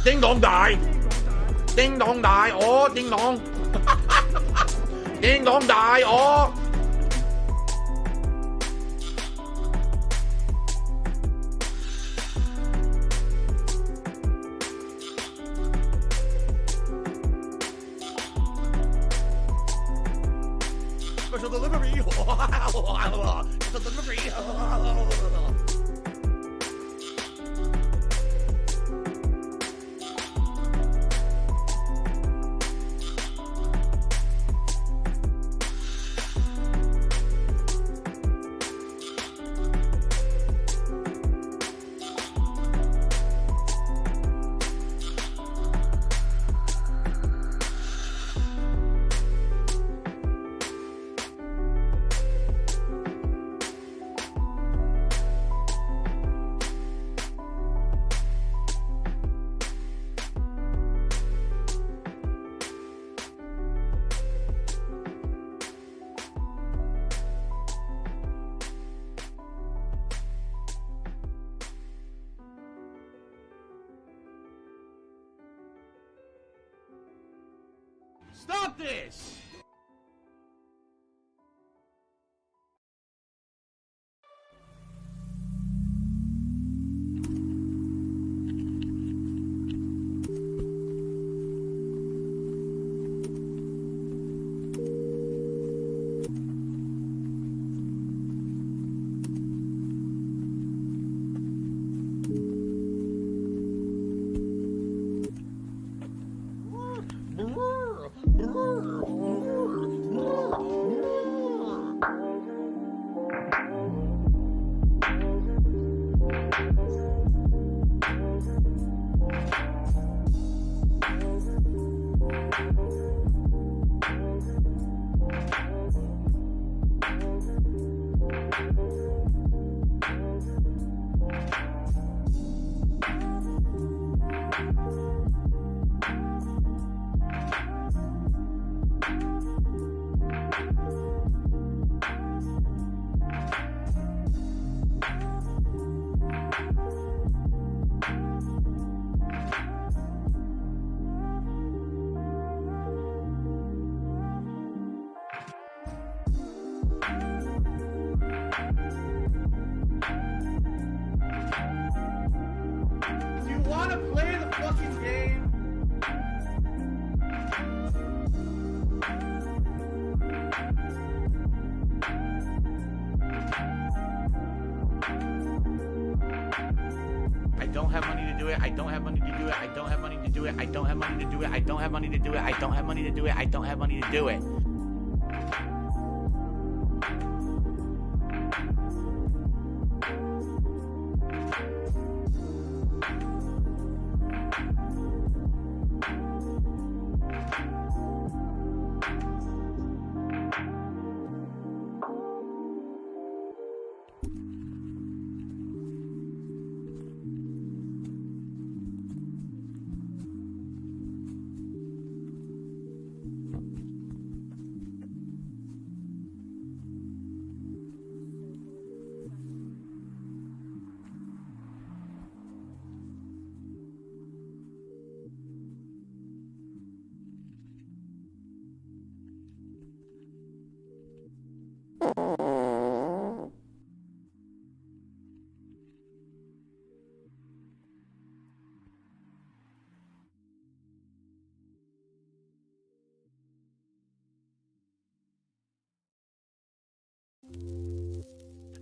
Ding dong die. Ding dong die. Oh, ding dong. Ding dong die. Oh. Special delivery. Special delivery. Stop this! Want to play the fucking game? I don't have money to do it. I don't have money to do it. I don't have money to do it. I don't have money to do it. I don't have money to do it. I don't have money to do it. I don't have money to do it.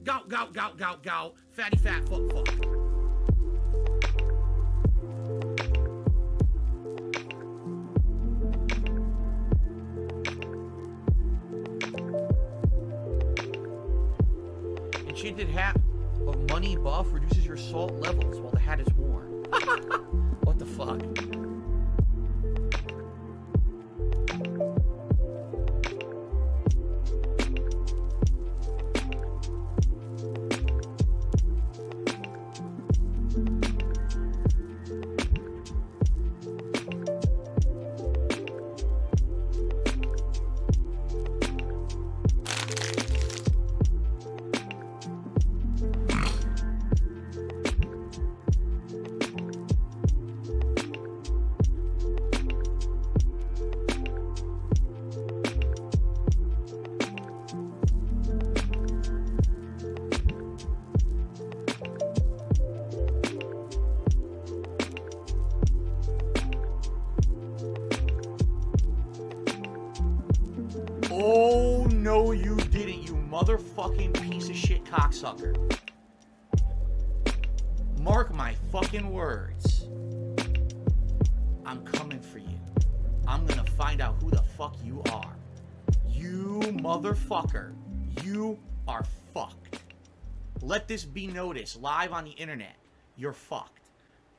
Go, go, go, go, go. Fatty fat fuck fuck. Enchanted hat of money buff reduces your salt levels while the hat is worn. What the fuck? motherfucking piece of shit cocksucker. Mark my fucking words. I'm coming for you. I'm gonna find out who the fuck you are. You motherfucker. You are fucked. Let this be noticed live on the internet. You're fucked.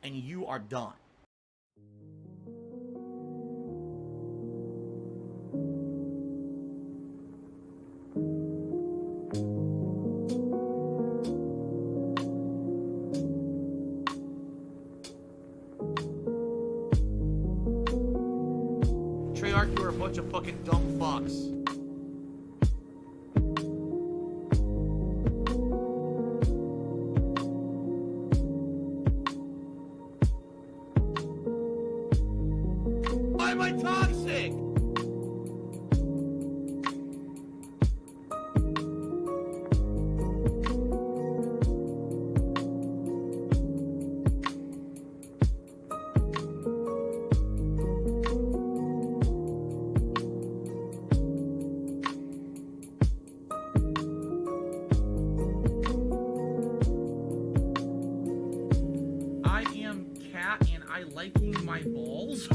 And you are done. Treyarch, you're a bunch of fucking dumb fucks. Why am I toxic? Liking my balls?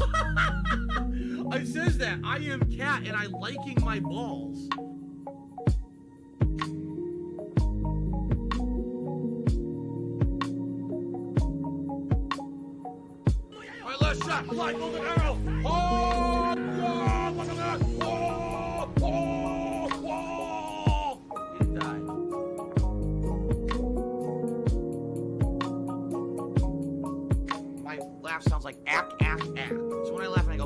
It says that I am cat and I liking my balls. Alright, last shot. Fly, golden arrow. Oh, yeah, look at that. Oh, oh, oh. Didn't die. My laugh sounds like ack, ack, ack. So when I laugh and I go,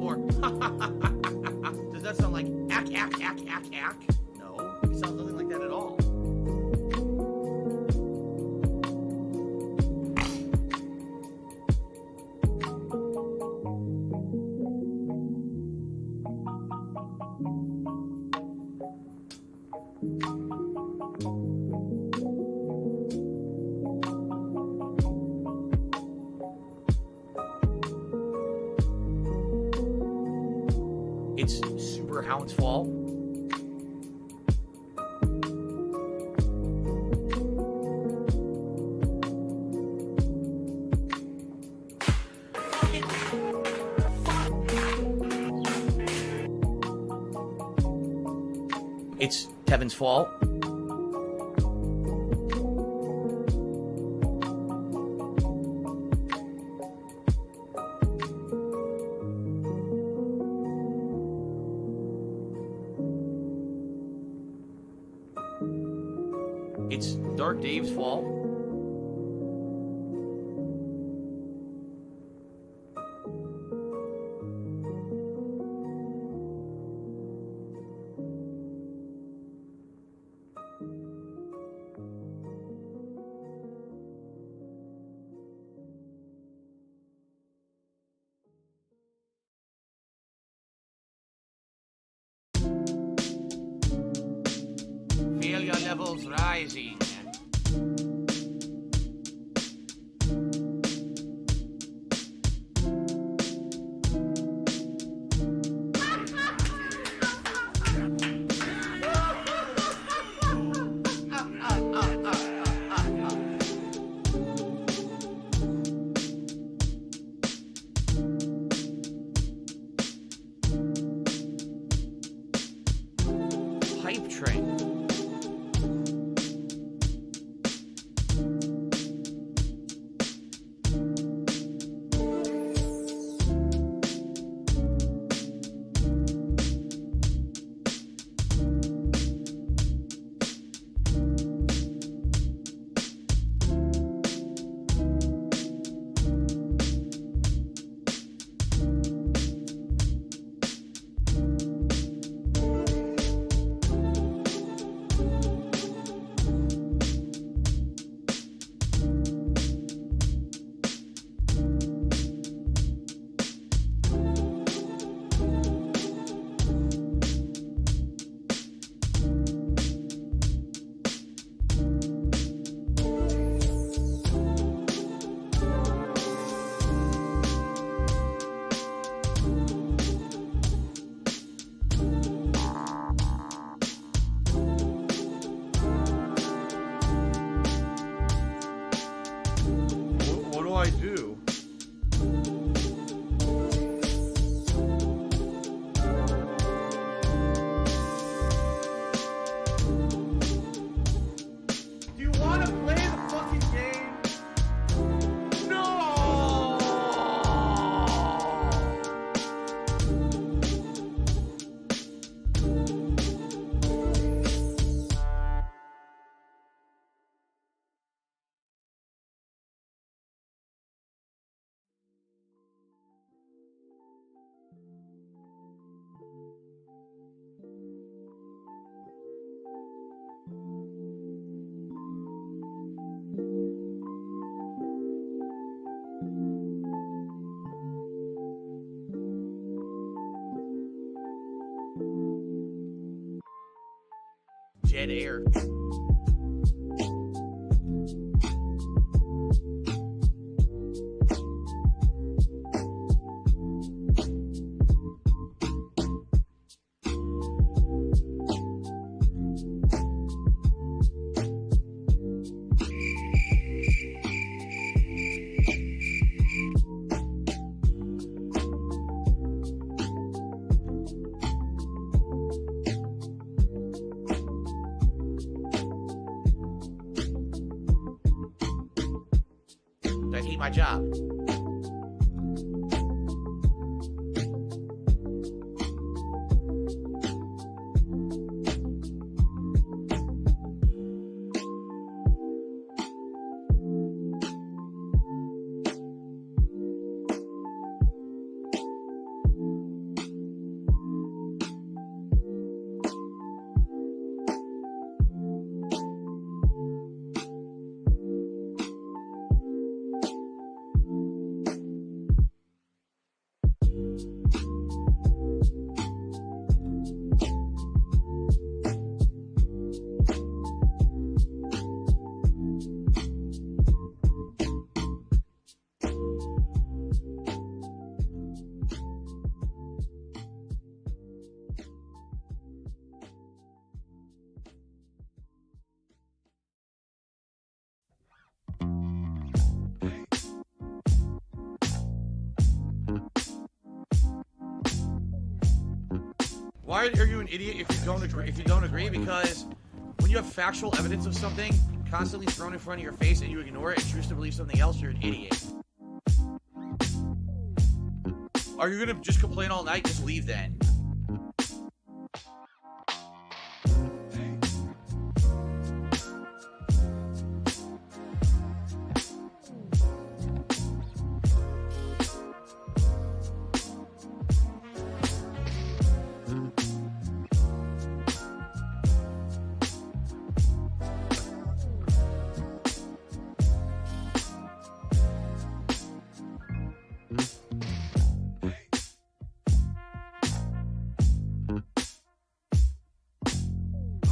or does that sound like ack, ack, ack, ack, ack? No, it sounds nothing like that at all. It's Super Hound's fault. It's Kevin's fault. It's Dark Dave's fault. Failure levels rising. Hype train. dead air. I hate my job. Why are you an idiot if you don't agree? Because when you have factual evidence of something constantly thrown in front of your face and you ignore it and choose to believe something else, you're an idiot. Are you gonna just complain all night? Just leave then.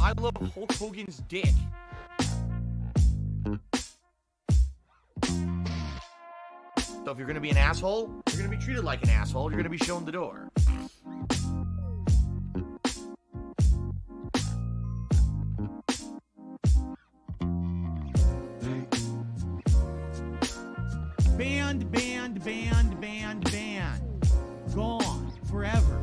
I love Hulk Hogan's dick. So if you're gonna be an asshole, you're gonna be treated like an asshole. You're gonna be shown the door. Banned, banned, banned, banned, banned. Gone forever.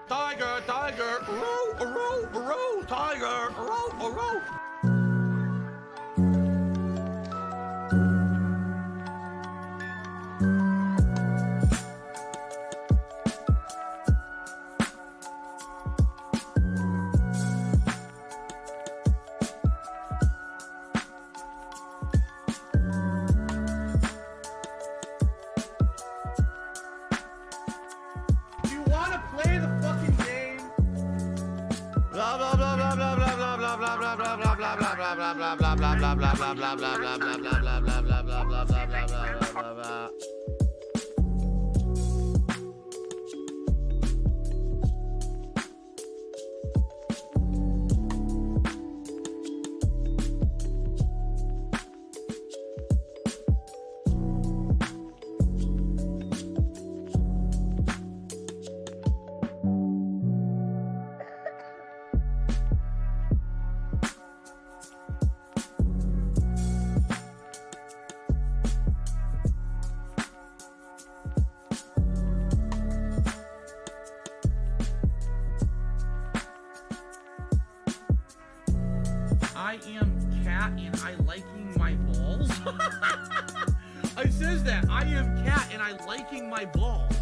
Tiger, tiger, row, row, row, tiger, row, row. I am cat and I liking my balls. It says that I am cat and I liking my balls.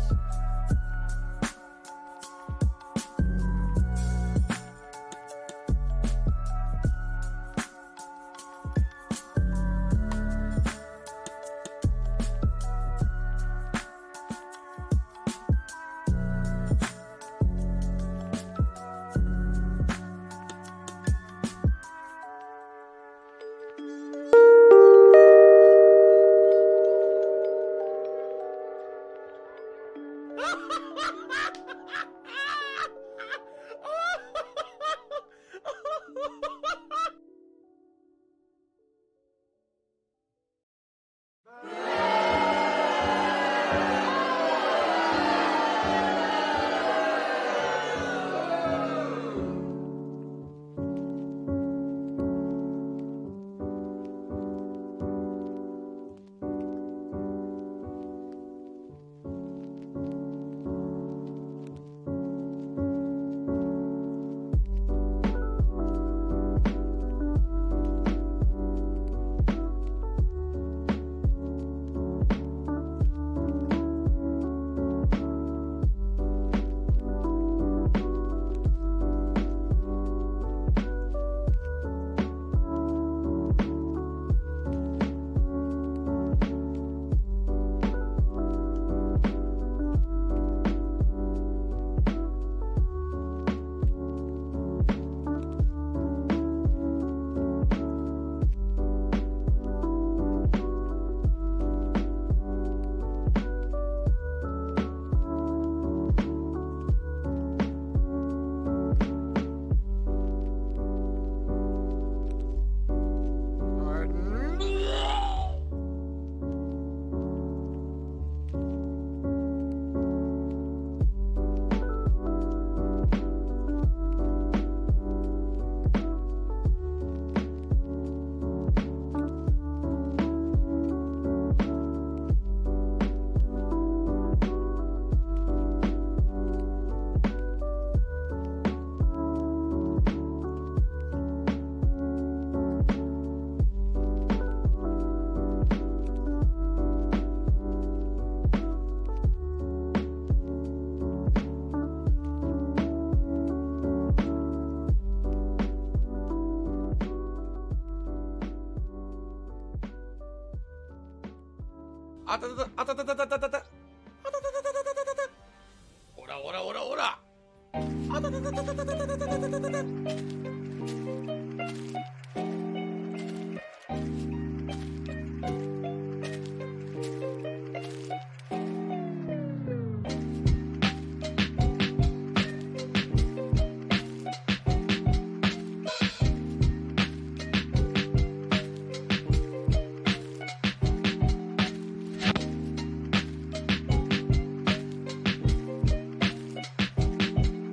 Ora.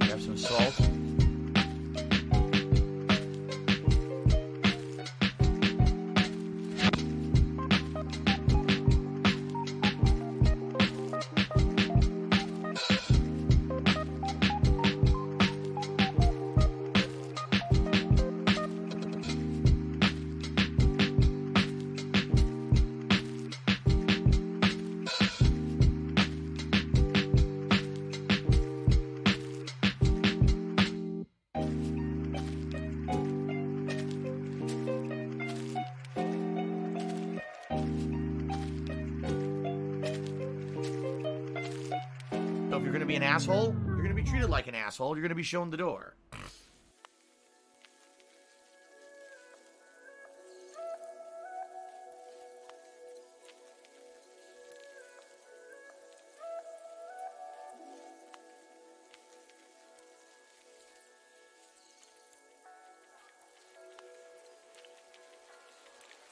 Have some salt. So if you're going to be an asshole, you're going to be treated like an asshole. You're going to be shown the door.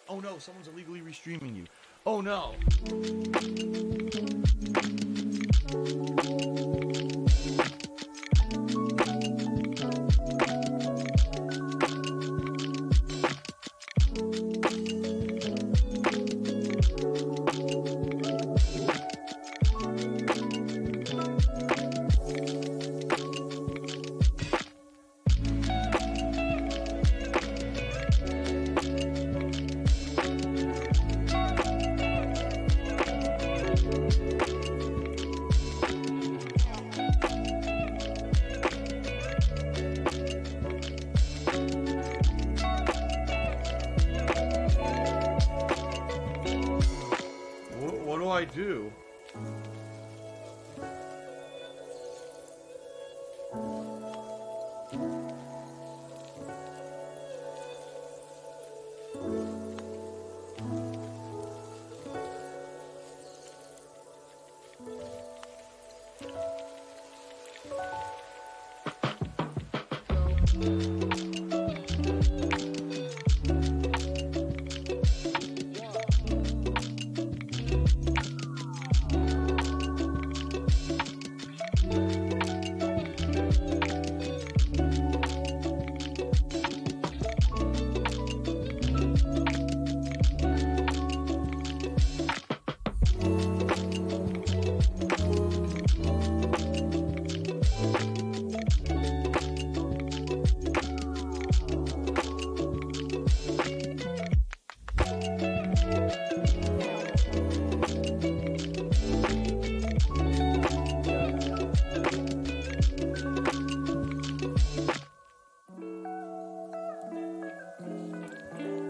Oh no, someone's illegally restreaming you. Oh no. I do.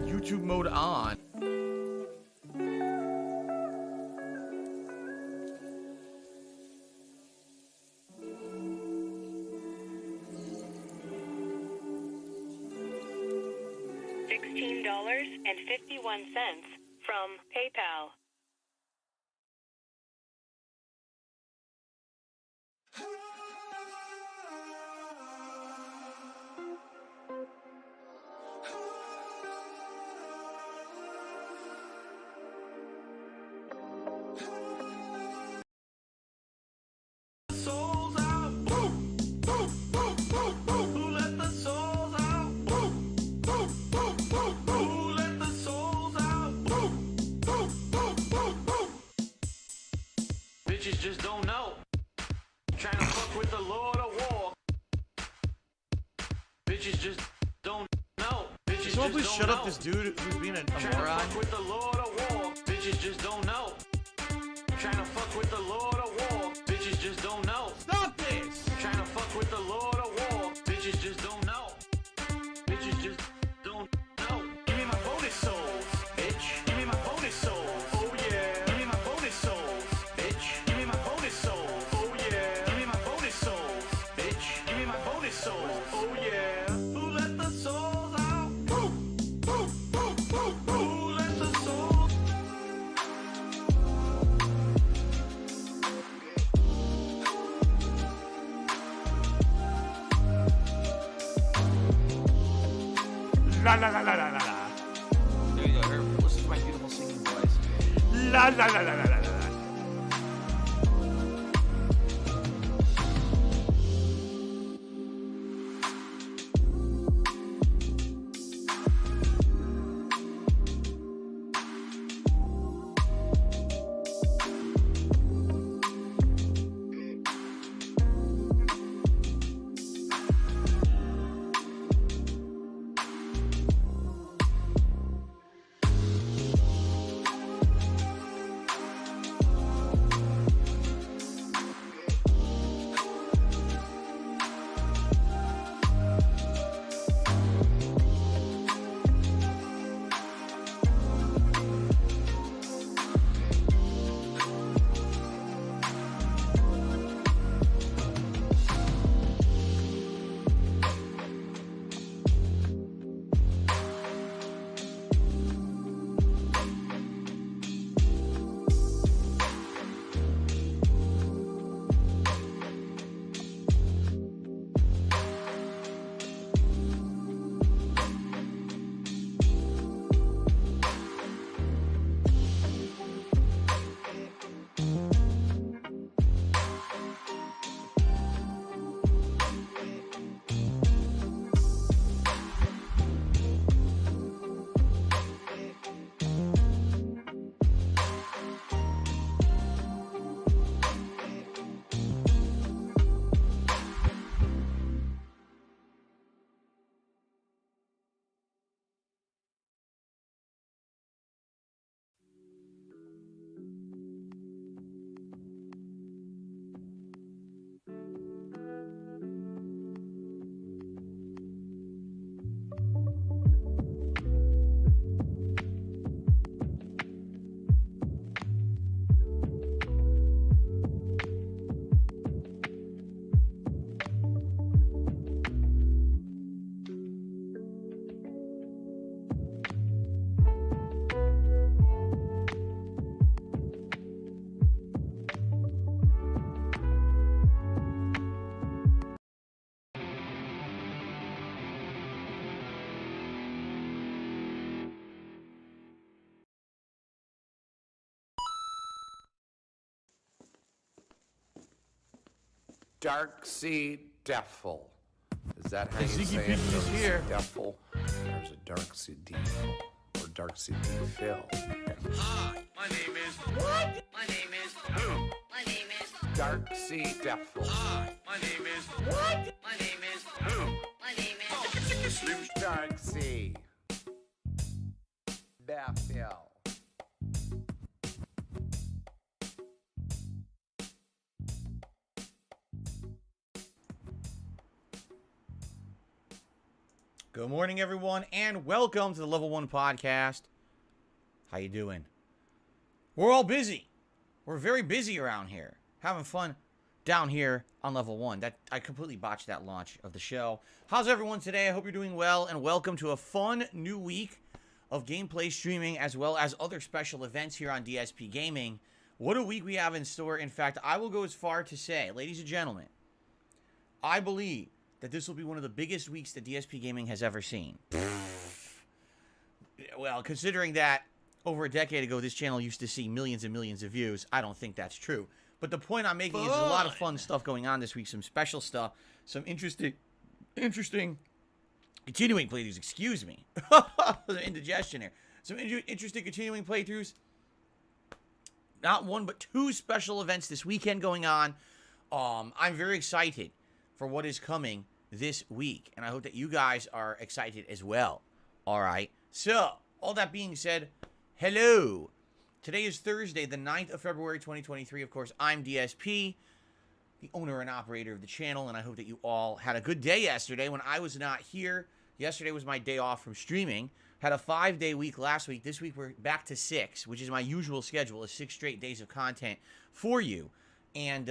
YouTube mode on. $16.51 from PayPal. Bitches just don't know. Trying to fuck with the Lord of War. Bitches just don't know. Bitches Someone just please don't shut know. up this dude who's being a Trying to moron. fuck with the Lord of War. Bitches just don't know. Trying to fuck with the Lord of War. Bitches just don't know. Stop this! Trying to fuck with the Lord of War. Bitches just don't know. Bitches just don't know. Give me my bonus souls, bitch. Give me my bonus souls. Oh yeah. Give me my bonus souls, bitch. Give me my bonus souls. Oh yeah. Give me my bonus souls, bitch. Give me my bonus souls. Oh yeah. Who let the souls out? Who let the souls? La la la la la la la. There you go. Listen to my beautiful singing voice. La la la la la la la. Darksea Devil. Is that how The you Ziggy say it? Piggy is here. Devil. There's a Darksea Devil. Or Darksea Devil. Hi, my name is. What? My name is. Who? My name is. Darksea Devil. Hi, my name is. What? My name is. Who? My name is. Slim. Darksea Devil. Good morning, everyone, and welcome to the Level 1 podcast. How you doing? We're all busy. We're very busy around here. Having fun down here on Level 1. I completely botched that launch of the show. How's everyone today? I hope you're doing well, and welcome to a fun new week of gameplay streaming as well as other special events here on DSP Gaming. What a week we have in store. In fact, I will go as far to say, ladies and gentlemen, I believe that this will be one of the biggest weeks that DSP Gaming has ever seen. Well, considering that over a decade ago, this channel used to see millions and millions of views, I don't think that's true. But the point I'm making is there's a lot of fun stuff going on this week, some special stuff, some interesting continuing playthroughs, excuse me. Indigestion here. Some interesting continuing playthroughs. Not one, but two special events this weekend going on. I'm very excited for what is coming this week, and I hope that you guys are excited as well. All right, so all that being said, hello. Today is Thursday, the 9th of February, 2023. Of course, I'm DSP, the owner and operator of the channel, and I hope that you all had a good day yesterday when I was not here. Yesterday was my day off from streaming. Had a 5-day week last week. This week we're back to 6, which is my usual schedule, is 6 straight days of content for you. And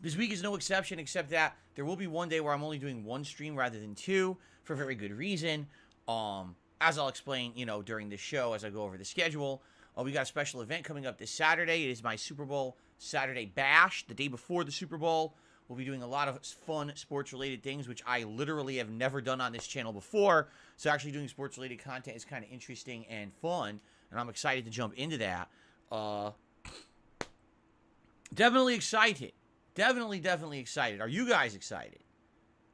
this week is no exception, except that there will be one day where I'm only doing one stream rather than two for very good reason. As I'll explain, during the show as I go over the schedule. We got a special event coming up this Saturday. It is my Super Bowl Saturday Bash, the day before the Super Bowl. We'll be doing a lot of fun sports-related things, which I literally have never done on this channel before. So actually doing sports-related content is kind of interesting and fun, and I'm excited to jump into that. Definitely excited. Definitely excited. Are you guys excited?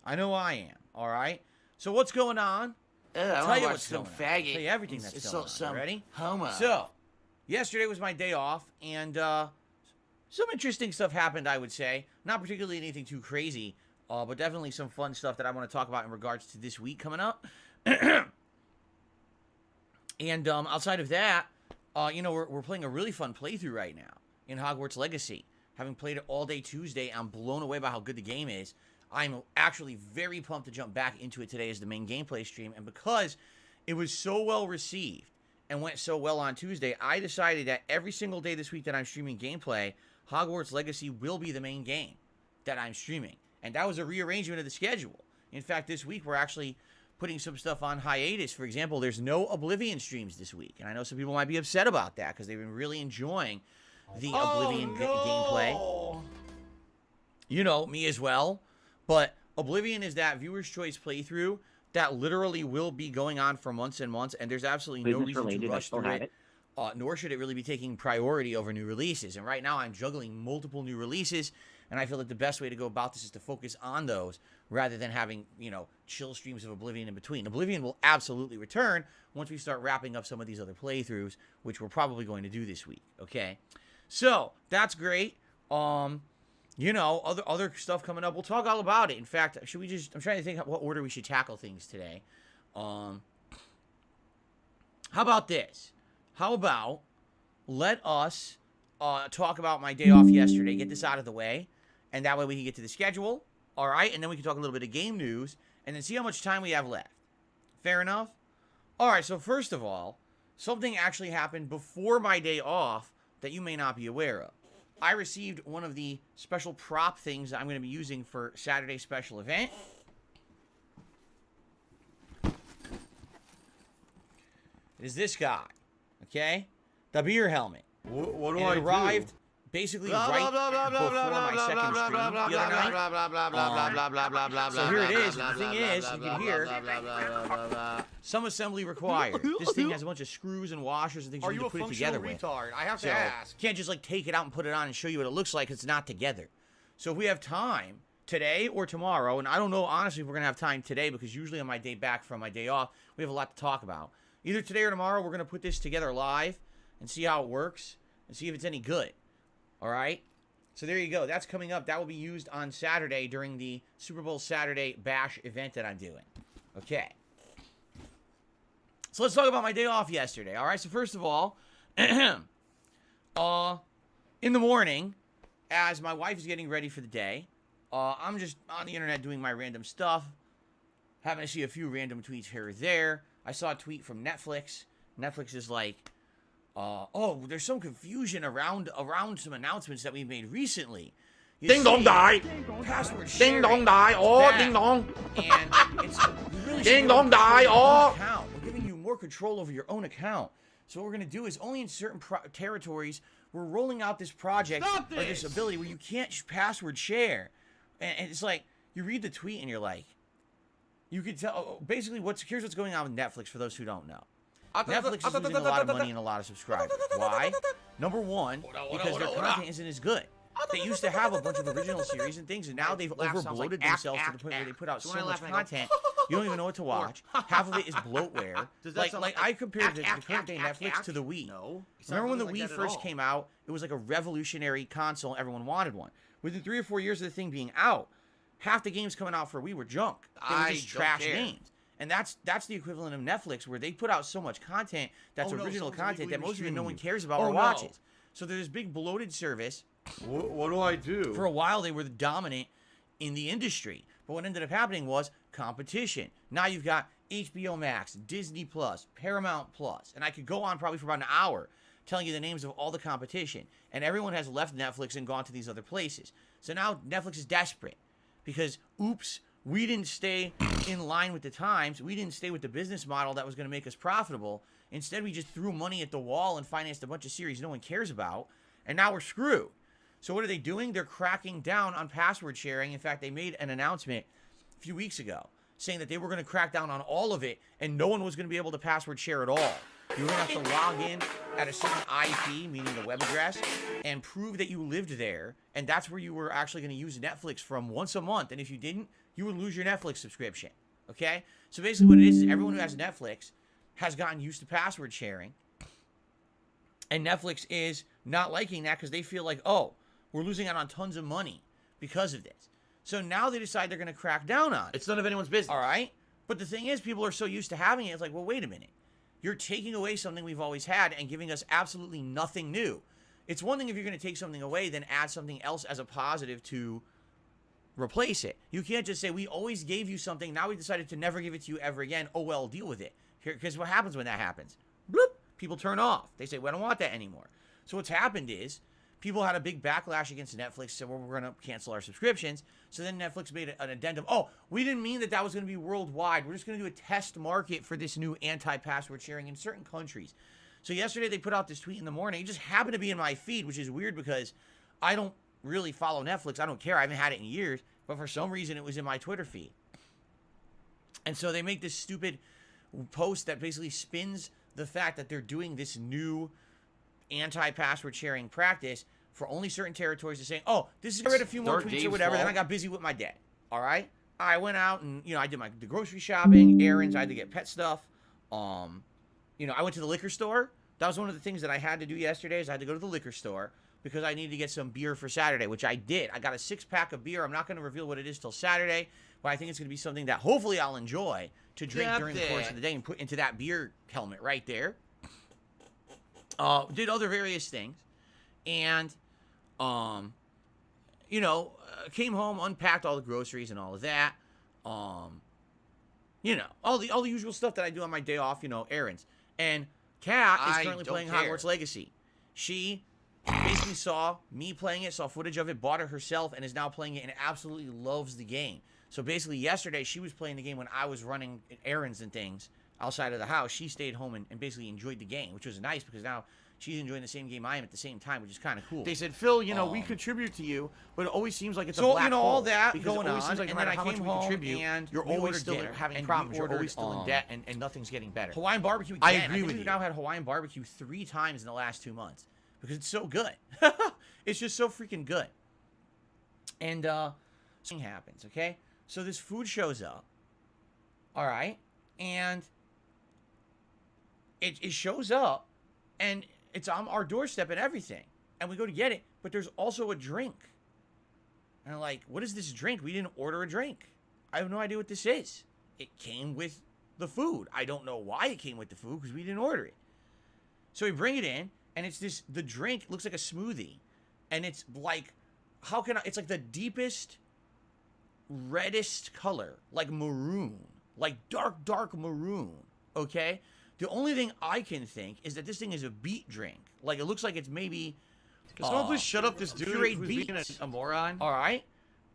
I know I am. All right. So what's going on? I'll tell you watch what's some going on. faggot. Tell you everything that's It's going on. some You ready? homo. So, yesterday was my day off, and some interesting stuff happened, I would say. Not particularly anything too crazy, but definitely some fun stuff that I want to talk about in regards to this week coming up. And outside of that, we're playing a really fun playthrough right now in Hogwarts Legacy. Having played it all day Tuesday, I'm blown away by how good the game is. I'm actually very pumped to jump back into it today as the main gameplay stream. And because it was so well received and went so well on Tuesday, I decided that every single day this week that I'm streaming gameplay, Hogwarts Legacy will be the main game that I'm streaming. And that was a rearrangement of the schedule. In fact, this week we're actually putting some stuff on hiatus. For example, there's no Oblivion streams this week. And I know some people might be upset about that because they've been really enjoying the Oblivion gameplay. Me as well. But Oblivion is that viewer's choice playthrough that literally will be going on for months and months, and there's absolutely no reason to rush through it. Nor should it really be taking priority over new releases. And right now I'm juggling multiple new releases, and I feel that the best way to go about this is to focus on those rather than having, chill streams of Oblivion in between. Oblivion will absolutely return once we start wrapping up some of these other playthroughs, which we're probably going to do this week, okay? So, that's great. Other stuff coming up. We'll talk all about it. In fact, I'm trying to think what order we should tackle things today. How about this? How about let us talk about my day off yesterday, get this out of the way, and that way we can get to the schedule, all right? And then we can talk a little bit of game news, and then see how much time we have left. Fair enough? All right, so first of all, something actually happened before my day off that you may not be aware of. I received one of the special prop things that I'm going to be using for Saturday's special event. It is this guy, okay? The beer helmet. What do And I it arrived do? basically right before my second stream the other night. So here it is. The thing is, you can hear some assembly required. This thing has a bunch of screws and washers and things you need to put it together with. I have So, you can't just take it out and put it on and show you what it looks like. It's not together. So if we have time today or tomorrow, and I don't know honestly if we're gonna have time today because usually on my day back from my day off, we have a lot to talk about. Either today or tomorrow, we're gonna put this together live and see how it works and see if it's any good. All right. So there you go. That's coming up. That will be used on Saturday during the Super Bowl Saturday Bash event that I'm doing. Okay. So let's talk about my day off yesterday. All right. So first of all, in the morning, as my wife is getting ready for the day, I'm just on the internet doing my random stuff. Happen to see a few random tweets here or there. I saw a tweet from Netflix. Netflix is like, oh, there's some confusion around some announcements that we made recently. You Ding dong see, die. password Ding sharing, dong die. Oh, that, ding dong. And it's we really should Ding be able dong to control die. your own Oh. account. We're giving you more control over your own account. So what we're gonna do is only in certain territories we're rolling out this project or this ability where you can't password share. And it's like you read the tweet and you're like, you could tell. Basically, here's what's going on with Netflix for those who don't know. Netflix is losing a lot of money and a lot of subscribers. Why? Number one, because their content isn't as good. They used to have a bunch of original series and things, and now they've overbloated themselves to the point where they put out so much content, you don't even know what to watch. Half of it is bloatware. Like I compared the current day Netflix to the Wii. Remember when the Wii first came out? It was like a revolutionary console. Everyone wanted one. Within 3 or 4 years of the thing being out, half the games coming out for Wii were junk. They were just trash games. And that's the equivalent of Netflix, where they put out so much content that's original content that most of it no one cares about or watches. So there's this big bloated service. What do I do? For a while, they were the dominant in the industry. But what ended up happening was competition. Now you've got HBO Max, Disney Plus, Paramount Plus, and I could go on probably for about an hour telling you the names of all the competition. And everyone has left Netflix and gone to these other places. So now Netflix is desperate because, oops, we didn't stay in line with the times. We didn't stay with the business model that was going to make us profitable. Instead, we just threw money at the wall and financed a bunch of series no one cares about. And now we're screwed. So what are they doing? They're cracking down on password sharing. In fact, they made an announcement a few weeks ago saying that they were going to crack down on all of it and no one was going to be able to password share at all. You were going to have to log in at a certain IP, meaning the web address, and prove that you lived there. And that's where you were actually going to use Netflix from once a month. And if you didn't, you would lose your Netflix subscription. Okay? So basically what it is everyone who has Netflix has gotten used to password sharing. And Netflix is not liking that because they feel like, oh, we're losing out on tons of money because of this. So now they decide they're going to crack down on it. It's none of anyone's business. All right? But the thing is, people are so used to having it, it's like, well, wait a minute. You're taking away something we've always had and giving us absolutely nothing new. It's one thing if you're going to take something away, then add something else as a positive to replace it. You can't just say, we always gave you something, now we decided to never give it to you ever again. Oh, well, deal with it. Because what happens when that happens? Bloop. People turn off. They say, we don't want that anymore. So what's happened is, people had a big backlash against Netflix, so we're going to cancel our subscriptions. So then Netflix made an addendum. Oh, we didn't mean that was going to be worldwide. We're just going to do a test market for this new anti-password sharing in certain countries. So yesterday they put out this tweet in the morning. It just happened to be in my feed, which is weird because I don't really follow Netflix. I don't care. I haven't had it in years. But for some reason, it was in my Twitter feed. And so they make this stupid post that basically spins the fact that they're doing this new anti-password sharing practice for only certain territories to saying, oh, this is, I read a few more tweets or whatever, then I got busy with my day. All right? I went out and, I did the grocery shopping, errands, I had to get pet stuff. I went to the liquor store. That was one of the things that I had to do yesterday is I had to go to the liquor store because I needed to get some beer for Saturday, which I did. I got a 6-pack of beer. I'm not going to reveal what it is till Saturday, but I think it's going to be something that hopefully I'll enjoy to drink during the course of the day and put into that beer helmet right there. Did other various things. And, came home, unpacked all the groceries and all of that. All the usual stuff that I do on my day off, errands. And Kat is currently playing Hogwarts Legacy. She basically saw me playing it, saw footage of it, bought it herself, and is now playing it and absolutely loves the game. So basically yesterday she was playing the game when I was running errands and things outside of the house. She stayed home and basically enjoyed the game, which was nice because now she's enjoying the same game I am at the same time, which is kind of cool. They said, Phil, we contribute to you, but it always seems like it's a so black hole. all that It going always on, seems like and no then I matter how came much we home contribute, and you're we always ordered still dinner, having and problems. we You're ordered, always still in debt, and nothing's getting better. Hawaiian barbecue I again. agree with think you. We've now had Hawaiian barbecue 3 times in the last 2 months because it's so good. It's just so freaking good. And something happens, okay? So this food shows up, all right? And it shows up, and it's on our doorstep and everything. And we go to get it, but there's also a drink. And I'm like, what is this drink? We didn't order a drink. I have no idea what this is. It came with the food. I don't know why it came with the food because we didn't order it. So we bring it in, and it's this, the drink looks like a smoothie. And it's like, it's like the deepest, reddest color, like maroon, like dark maroon, okay? The only thing I can think is that this thing is a beet drink. Like, it looks like it's maybe... Can someone please shut up this dude pureed who's beets. being a moron? All right?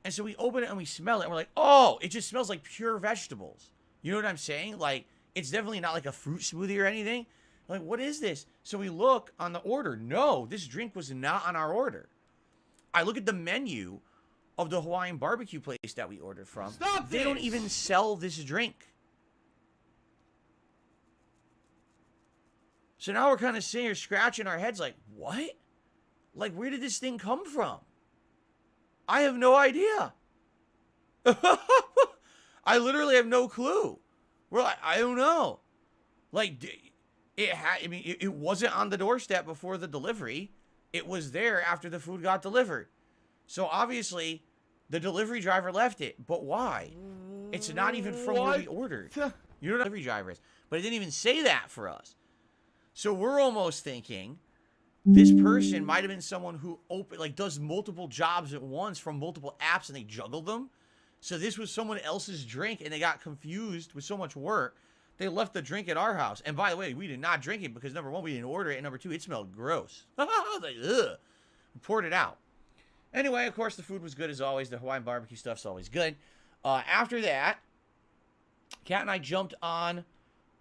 And so we open it and we smell it, and we're like, oh, it just smells like pure vegetables. You know what I'm saying? Like, it's definitely not like a fruit smoothie or anything. Like, what is this? So we look on the order. No, this drink was not on our order. I look at the menu of the Hawaiian barbecue place that we ordered from. Stop They don't this! even sell this drink. So now we're kind of sitting here scratching our heads like, what? Like, where did this thing come from? I have no idea. I literally have no clue. We're like, I don't know. Like, it wasn't on the doorstep before the delivery. It was there after the food got delivered. So obviously, the delivery driver left it. But why? It's not even from where we ordered. You know what a delivery driver is. But it didn't even say that for us. So we're almost thinking this person might have been someone who does multiple jobs at once from multiple apps, and they juggled them. So this was someone else's drink, and they got confused with so much work. They left the drink at our house. And by the way, we did not drink it because, number one, we didn't order it, and number two, it smelled gross. I was like, ugh. We poured it out. Anyway, of course, the food was good as always. The Hawaiian barbecue stuff's always good. After that, Kat and I jumped on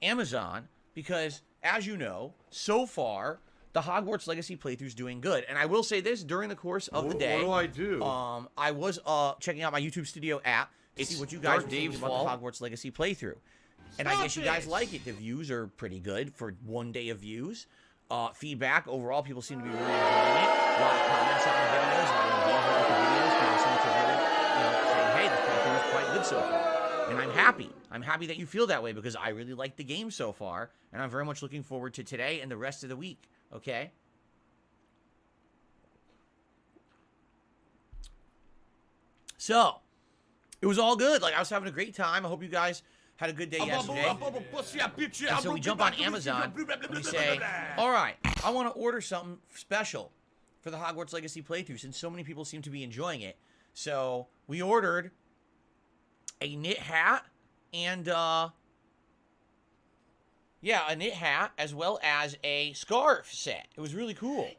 Amazon because, as you know, so far, the Hogwarts Legacy playthrough's doing good. And I will say this, during the course of the day... What do? I was checking out my YouTube Studio app to see what you guys were thinking about the Hogwarts Legacy playthrough. And I guess you guys like it. The views are pretty good for one day of views. Feedback, overall, people seem to be really enjoying it. A lot of comments on the videos, a lot of engagement with the videos. People seem to really, saying, hey, the playthrough is quite good so far. And I'm happy. I'm happy that you feel that way because I really like the game so far. And I'm very much looking forward to today and the rest of the week. Okay? So, it was all good. Like, I was having a great time. I hope you guys had a good day yesterday. And so we jump on Amazon and we say, all right, I want to order something special for the Hogwarts Legacy playthrough since so many people seem to be enjoying it. So we ordered a knit hat and, a knit hat as well as a scarf set. It was really cool.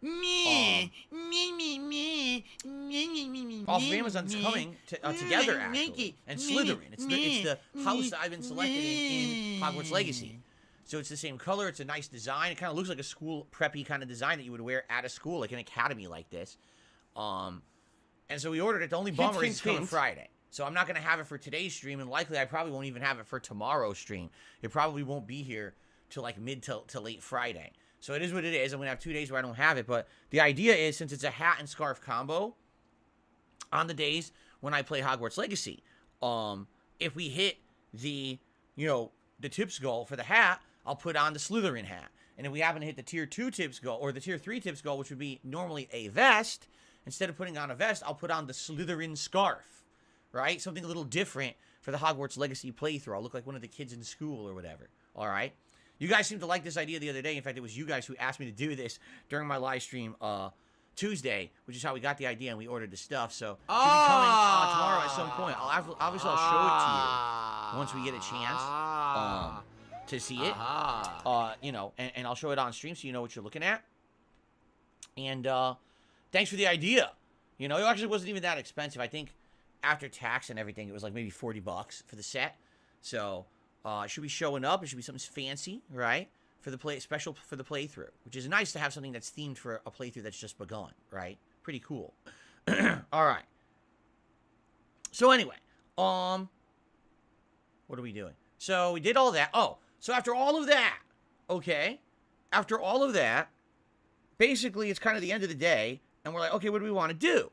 Off of Amazon, it's coming together, actually. And Slytherin. It's the house that I've been selected in Hogwarts Legacy. So it's the same color. It's a nice design. It kind of looks like a school preppy kind of design that you would wear at a school, like an academy like this. And so we ordered it. The only bummer is it's coming Friday. So I'm not going to have it for today's stream, and likely I probably won't even have it for tomorrow's stream. It probably won't be here till like mid to late Friday. So it is what it is. I'm going to have 2 days where I don't have it. But the idea is, since it's a hat and scarf combo, on the days when I play Hogwarts Legacy, if we hit the tip skull for the hat, I'll put on the Slytherin hat. And if we happen to hit the tier 2 tip skull, or the tier 3 tip skull, which would be normally a vest, instead of putting on a vest, I'll put on the Slytherin scarf, right? Something a little different for the Hogwarts Legacy playthrough. I'll look like one of the kids in school or whatever, all right? You guys seemed to like this idea the other day. In fact, it was you guys who asked me to do this during my live stream Tuesday, which is how we got the idea and we ordered the stuff. So it should be coming tomorrow at some point. Obviously, I'll show it to you once we get a chance to see it. And I'll show it on stream so you know what you're looking at. And thanks for the idea. It actually wasn't even that expensive. I think after tax and everything, it was like maybe $40 for the set. So it should be showing up. It should be something fancy, right? Special for the playthrough, which is nice to have something that's themed for a playthrough that's just begun, right? Pretty cool. All right. So anyway, what are we doing? So we did all that. Oh, so after all of that, okay, basically it's kind of the end of the day, and we're like, okay, what do we want to do?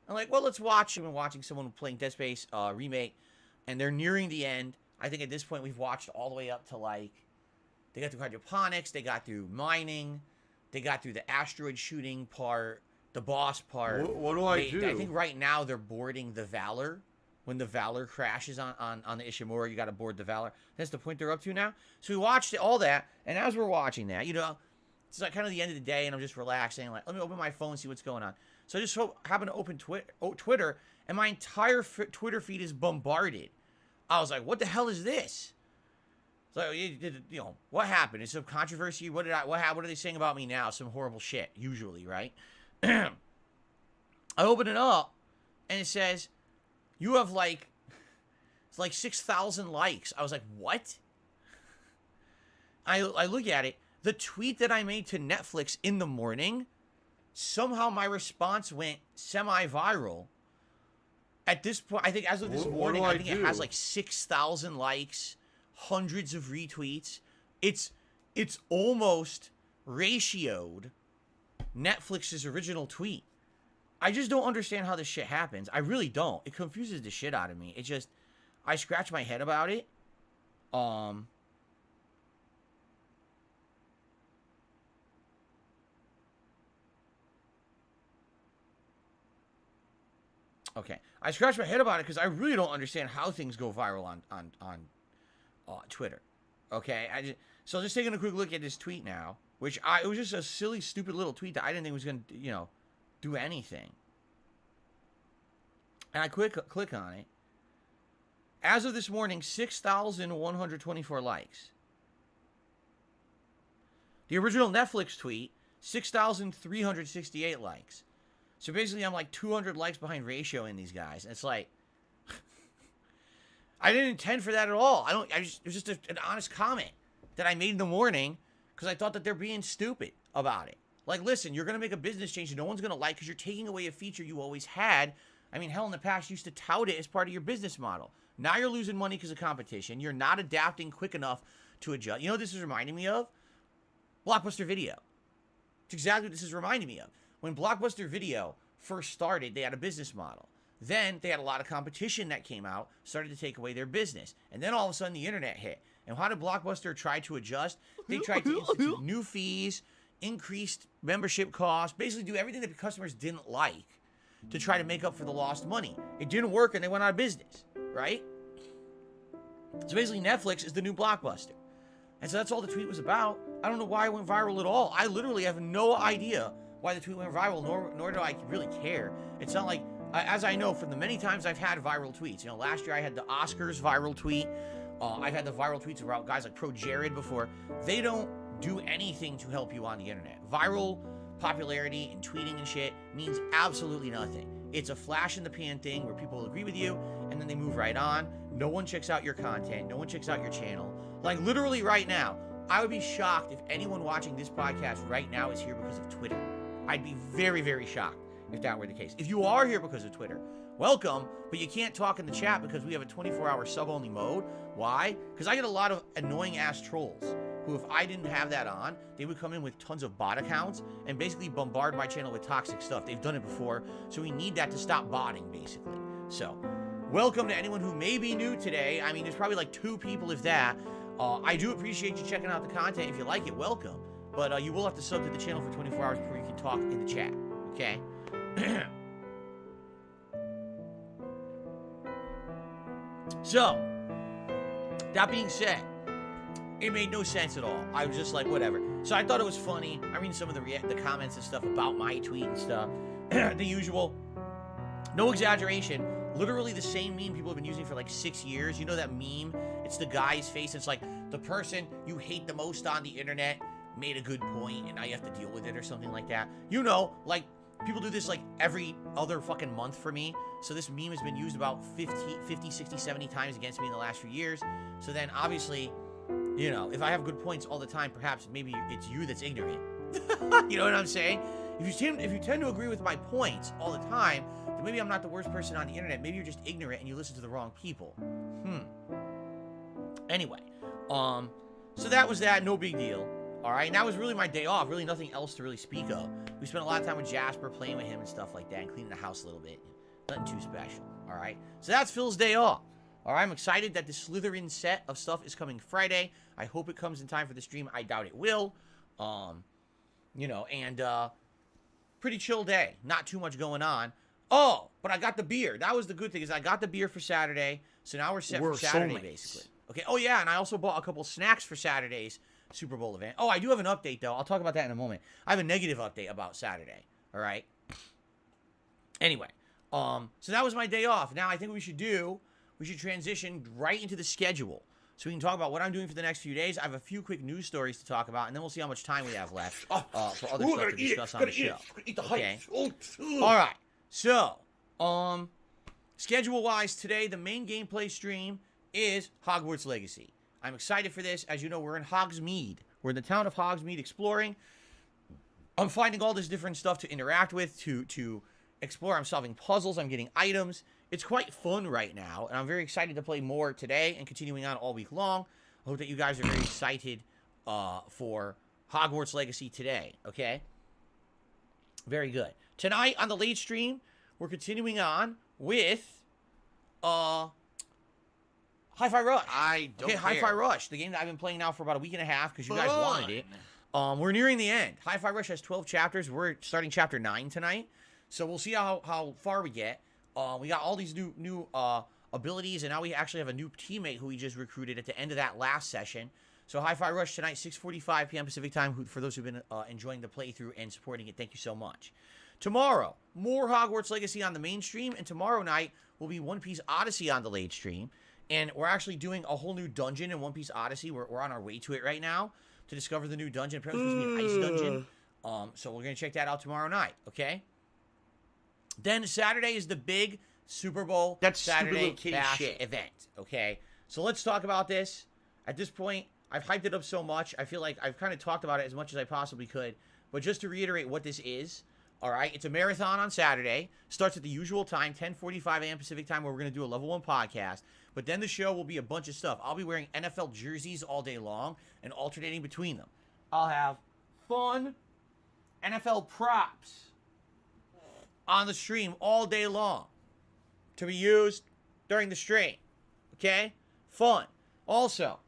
I'm like, well, let's watch. I've been watching someone playing Dead Space remake, and they're nearing the end. I think at this point we've watched all the way up to like, they got through hydroponics, they got through mining, they got through the asteroid shooting part, the boss part. What do I do? I think right now they're boarding the Valor. When the Valor crashes on the Ishimura, you got to board the Valor. That's the point they're up to now. So we watched all that, and as we're watching that, you know, it's like kind of the end of the day, and I'm just relaxing. Like, let me open my phone and see what's going on. So I just happen to open Twitter, and my entire Twitter feed is bombarded. I was like, what the hell is this? So, you know, what happened? Is some controversy? What are they saying about me now? Some horrible shit, usually, right? I open it up, and it says, you have like, it's like 6,000 likes. I was like, what? I look at it. The tweet that I made to Netflix in the morning, somehow my response went semi-viral. At this point, I think as of this morning, I think it has like 6,000 likes, hundreds of retweets. It's almost ratioed Netflix's original tweet. I just don't understand how this shit happens. I really don't. It confuses the shit out of me. It just, I scratch my head about it. Okay, I scratch my head about it because I really don't understand how things go viral on Twitter. Okay, so just taking a quick look at this tweet now, which it was just a silly, stupid little tweet that I didn't think was gonna, you know, do anything. And I click on it. As of this morning, 6,124 likes. The original Netflix tweet, 6,368 likes. So basically, I'm like 200 likes behind ratio in these guys. And it's like, I didn't intend for that at all. It was just an honest comment that I made in the morning because I thought that they're being stupid about it. Like, listen, you're going to make a business change that no one's going to like because you're taking away a feature you always had. I mean, hell, in the past, you used to tout it as part of your business model. Now you're losing money because of competition. You're not adapting quick enough to adjust. You know what this is reminding me of? Blockbuster Video. It's exactly what this is reminding me of. When Blockbuster Video first started, they had a business model. Then they had a lot of competition that came out, started to take away their business. And then all of a sudden the internet hit. And how did Blockbuster try to adjust? They tried to institute new fees, increased membership costs, basically do everything that customers didn't like to try to make up for the lost money. It didn't work and they went out of business, right? So basically Netflix is the new Blockbuster. And so that's all the tweet was about. I don't know why it went viral at all. I literally have no idea why the tweet went viral, nor do I really care. It's not like, as I know from the many times I've had viral tweets, you know, last year I had the Oscars viral tweet. I've had the viral tweets about guys like Pro Jared before. They don't do anything to help you on the internet. Viral popularity and tweeting and shit means absolutely nothing. It's a flash in the pan thing where people agree with you and then they move right on. No one checks out your content. No one checks out your channel. Like literally right now, I would be shocked if anyone watching this podcast right now is here because of Twitter. I'd be very, very shocked if that were the case. If you are here because of Twitter, welcome, but you can't talk in the chat because we have a 24-hour sub-only mode. Why? Because I get a lot of annoying-ass trolls who, if I didn't have that on, they would come in with tons of bot accounts and basically bombard my channel with toxic stuff. They've done it before, so we need that to stop botting, basically. So, welcome to anyone who may be new today. I mean, there's probably like 2 people, if that. I do appreciate you checking out the content. If you like it, welcome. But you will have to sub to the channel for 24 hours before you can talk in the chat, okay? So, that being said, it made no sense at all. I was just like, whatever. So I thought it was funny. I read some of the comments and stuff about my tweet and stuff. The usual. No exaggeration. Literally the same meme people have been using for like 6 years. You know that meme? It's the guy's face. It's like the person you hate the most on the internet made a good point and now you have to deal with it or something like that. You know, like people do this like every other fucking month for me. So this meme has been used about 50, 60, 70 times against me in the last few years. So then obviously, you know, if I have good points all the time, perhaps maybe it's you that's ignorant. You know what I'm saying? If you tend to agree with my points all the time, then maybe I'm not the worst person on the internet. Maybe you're just ignorant and you listen to the wrong people. Anyway, so that was that. No big deal. All right, and that was really my day off. Really nothing else to really speak of. We spent a lot of time with Jasper, playing with him and stuff like that, and cleaning the house a little bit. Nothing too special. All right. So that's Phil's day off. All right. I'm excited that the Slytherin set of stuff is coming Friday. I hope it comes in time for the stream. I doubt it will. You know, and pretty chill day. Not too much going on. Oh, but I got the beer. That was the good thing, is I got the beer for Saturday. So now we're set for Saturday, soulmates. basically. Okay. Oh, yeah. And I also bought a couple snacks for Saturday's Super Bowl event. Oh, I do have an update, though. I'll talk about that in a moment. I have a negative update about Saturday. All right. Anyway, so that was my day off. Now I think we should transition right into the schedule. So we can talk about what I'm doing for the next few days. I have a few quick news stories to talk about, and then we'll see how much time we have left for other stuff to discuss on the show. Okay. All right. So, schedule-wise, today, the main gameplay stream is Hogwarts Legacy. I'm excited for this. As you know, we're in Hogsmeade. We're in the town of Hogsmeade exploring. I'm finding all this different stuff to interact with, to explore. I'm solving puzzles. I'm getting items. It's quite fun right now, and I'm very excited to play more today and continuing on all week long. I hope that you guys are very excited for Hogwarts Legacy today, okay? Very good. Tonight on the late stream, we're continuing on with Hi-Fi Rush. I don't care. Hi-Fi Rush, the game that I've been playing now for about a week and a half because you guys wanted it. We're nearing the end. Hi-Fi Rush has 12 chapters. We're starting chapter 9 tonight, so we'll see how far we get. We got all these new abilities, and now we actually have a new teammate who we just recruited at the end of that last session. So Hi-Fi Rush tonight, 6:45 p.m. Pacific time. For those who've been enjoying the playthrough and supporting it, thank you so much. Tomorrow, more Hogwarts Legacy on the main stream, and tomorrow night will be One Piece Odyssey on the late stream. And we're actually doing a whole new dungeon in One Piece Odyssey. We're on our way to it right now to discover the new dungeon. Apparently it's supposed to be an ice dungeon. So we're going to check that out tomorrow night, okay? Then Saturday is the big Super Bowl Saturday Bash event, okay? So let's talk about this. At this point, I've hyped it up so much. I feel like I've kind of talked about it as much as I possibly could. But just to reiterate what this is, all right, it's a marathon on Saturday. Starts at the usual time, 10:45 a.m. Pacific time, where we're going to do a level 1 podcast. But then the show will be a bunch of stuff. I'll be wearing NFL jerseys all day long and alternating between them. I'll have fun NFL props on the stream all day long to be used during the stream. Okay? Fun. Also,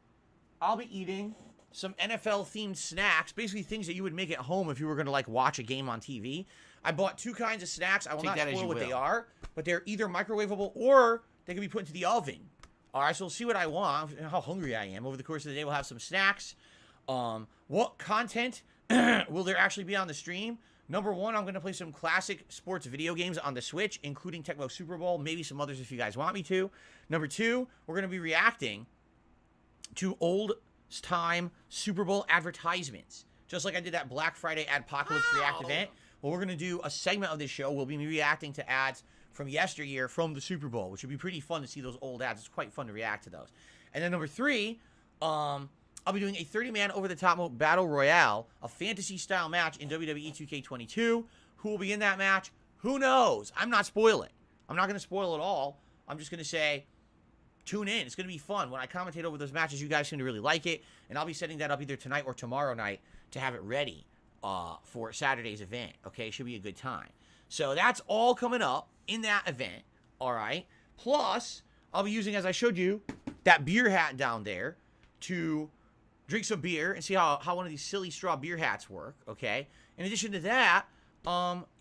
I'll be eating some NFL-themed snacks, basically things that you would make at home if you were going to, like, watch a game on TV. I bought 2 kinds of snacks. I will not spoil what they are, but they're either microwavable or they can be put into the oven. All right, so we'll see what I want, how hungry I am. Over the course of the day, we'll have some snacks. What content will there actually be on the stream? Number 1, I'm going to play some classic sports video games on the Switch, including Tecmo Super Bowl, maybe some others if you guys want me to. Number 2, we're going to be reacting to old-time Super Bowl advertisements, just like I did that Black Friday Adpocalypse React event. Well, we're going to do a segment of this show. We'll be reacting to ads from yesteryear from the Super Bowl, which would be pretty fun to see those old ads. It's quite fun to react to those. And then number 3, I'll be doing a 30-man over-the-top battle royale, a fantasy-style match in WWE 2K22. Who will be in that match? Who knows? I'm not spoiling. I'm not going to spoil it all. I'm just going to say, tune in. It's going to be fun. When I commentate over those matches, you guys seem to really like it, and I'll be setting that up either tonight or tomorrow night to have it ready for Saturday's event. Okay, should be a good time. So that's all coming up in that event. All right. Plus, I'll be using, as I showed you, that beer hat down there to drink some beer and see how one of these silly straw beer hats work. Okay. In addition to that,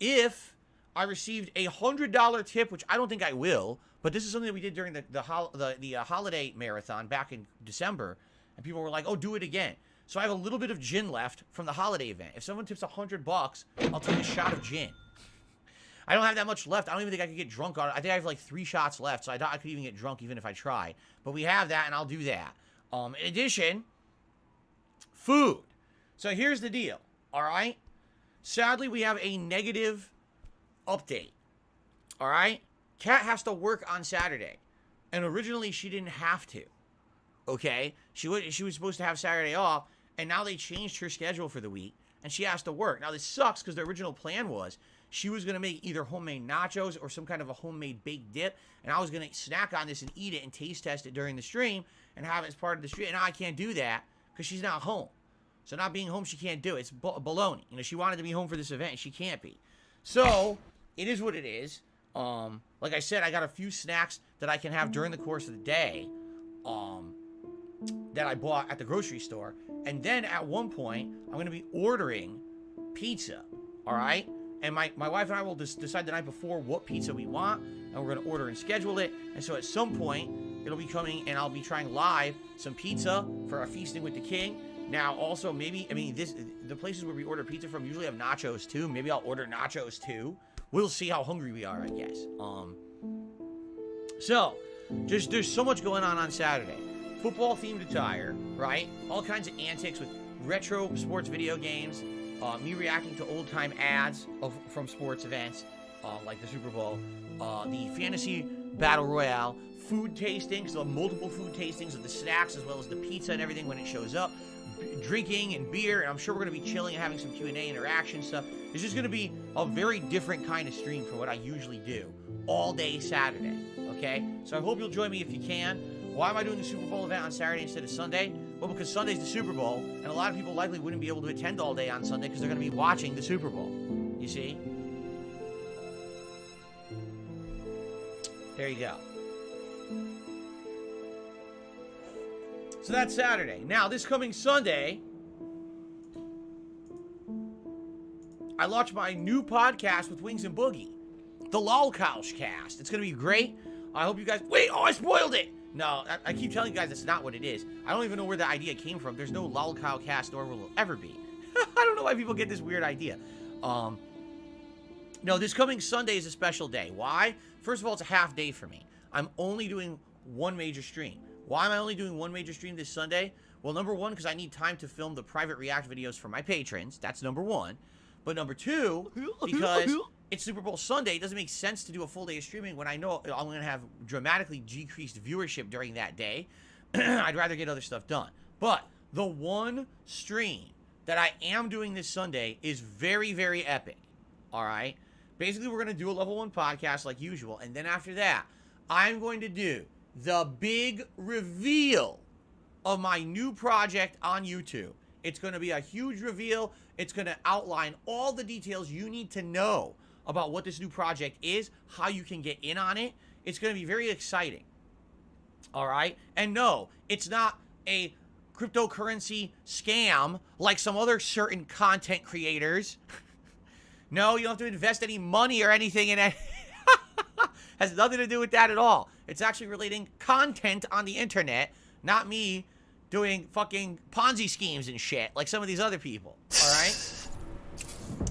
if I received a $100 tip, which I don't think I will, but this is something that we did during the holiday marathon back in December, and people were like, "Oh, do it again." So I have a little bit of gin left from the holiday event. If someone tips $100, I'll take a shot of gin. I don't have that much left. I don't even think I could get drunk on it. I think I have like 3 shots left, so I doubt I could even get drunk even if I tried. But we have that, and I'll do that. In addition, food. So here's the deal, all right? Sadly, we have a negative update, all right? Kat has to work on Saturday, and originally she didn't have to, okay? She was supposed to have Saturday off, and now they changed her schedule for the week, and she has to work. Now, this sucks because the original plan was she was going to make either homemade nachos or some kind of a homemade baked dip, and I was going to snack on this and eat it and taste test it during the stream and have it as part of the stream. And now I can't do that because she's not home. So not being home, she can't do it. It's baloney. You know, she wanted to be home for this event, and she can't be. So it is what it is. Like I said, I got a few snacks that I can have during the course of the day, that I bought at the grocery store. And then at one point, I'm going to be ordering pizza, all right? And my wife and I will decide the night before what pizza we want, and we're going to order and schedule it. And so at some point, it'll be coming, and I'll be trying live some pizza for our Feasting with the King. Now, also, maybe, the places where we order pizza from usually have nachos, too. Maybe I'll order nachos, too. We'll see how hungry we are, I guess. So, there's so much going on Saturday. Football-themed attire, right? All kinds of antics with retro sports video games. Me reacting to old-time ads from sports events, like the Super Bowl. The Fantasy Battle Royale. Food tastings, so multiple food tastings of the snacks as well as the pizza and everything when it shows up. Drinking and beer, and I'm sure we're going to be chilling and having some Q&A interaction stuff. It's just going to be a very different kind of stream from what I usually do all day Saturday, okay? So I hope you'll join me if you can. Why am I doing the Super Bowl event on Saturday instead of Sunday? Well, because Sunday's the Super Bowl, and a lot of people likely wouldn't be able to attend all day on Sunday because they're going to be watching the Super Bowl. You see? There you go. So that's Saturday. Now, this coming Sunday, I launch my new podcast with Wings and Boogie, the Lolcouch Cast. It's going to be great. I hope you guys... Wait, I spoiled it! No, I keep telling you guys that's not what it is. I don't even know where the idea came from. There's no Lolcow Cast, nor will it ever be. I don't know why people get this weird idea. No, this coming Sunday is a special day. Why? First of all, it's a half day for me. I'm only doing one major stream. Why am I only doing one major stream this Sunday? Well, number one, because I need time to film the private react videos for my patrons. That's number one. But number two, because it's Super Bowl Sunday, it doesn't make sense to do a full day of streaming when I know I'm going to have dramatically decreased viewership during that day. I'd rather get other stuff done. But the one stream that I am doing this Sunday is very, very epic. All right? Basically, we're going to do a level 1 podcast like usual. And then after that, I'm going to do the big reveal of my new project on YouTube. It's going to be a huge reveal. It's going to outline all the details you need to know about what this new project is, how you can get in on it. It's going to be very exciting. All right? And no, it's not a cryptocurrency scam like some other certain content creators. No, you don't have to invest any money or anything in it. Has nothing to do with that at all. It's actually relating content on the internet, not me doing fucking Ponzi schemes and shit like some of these other people. All right?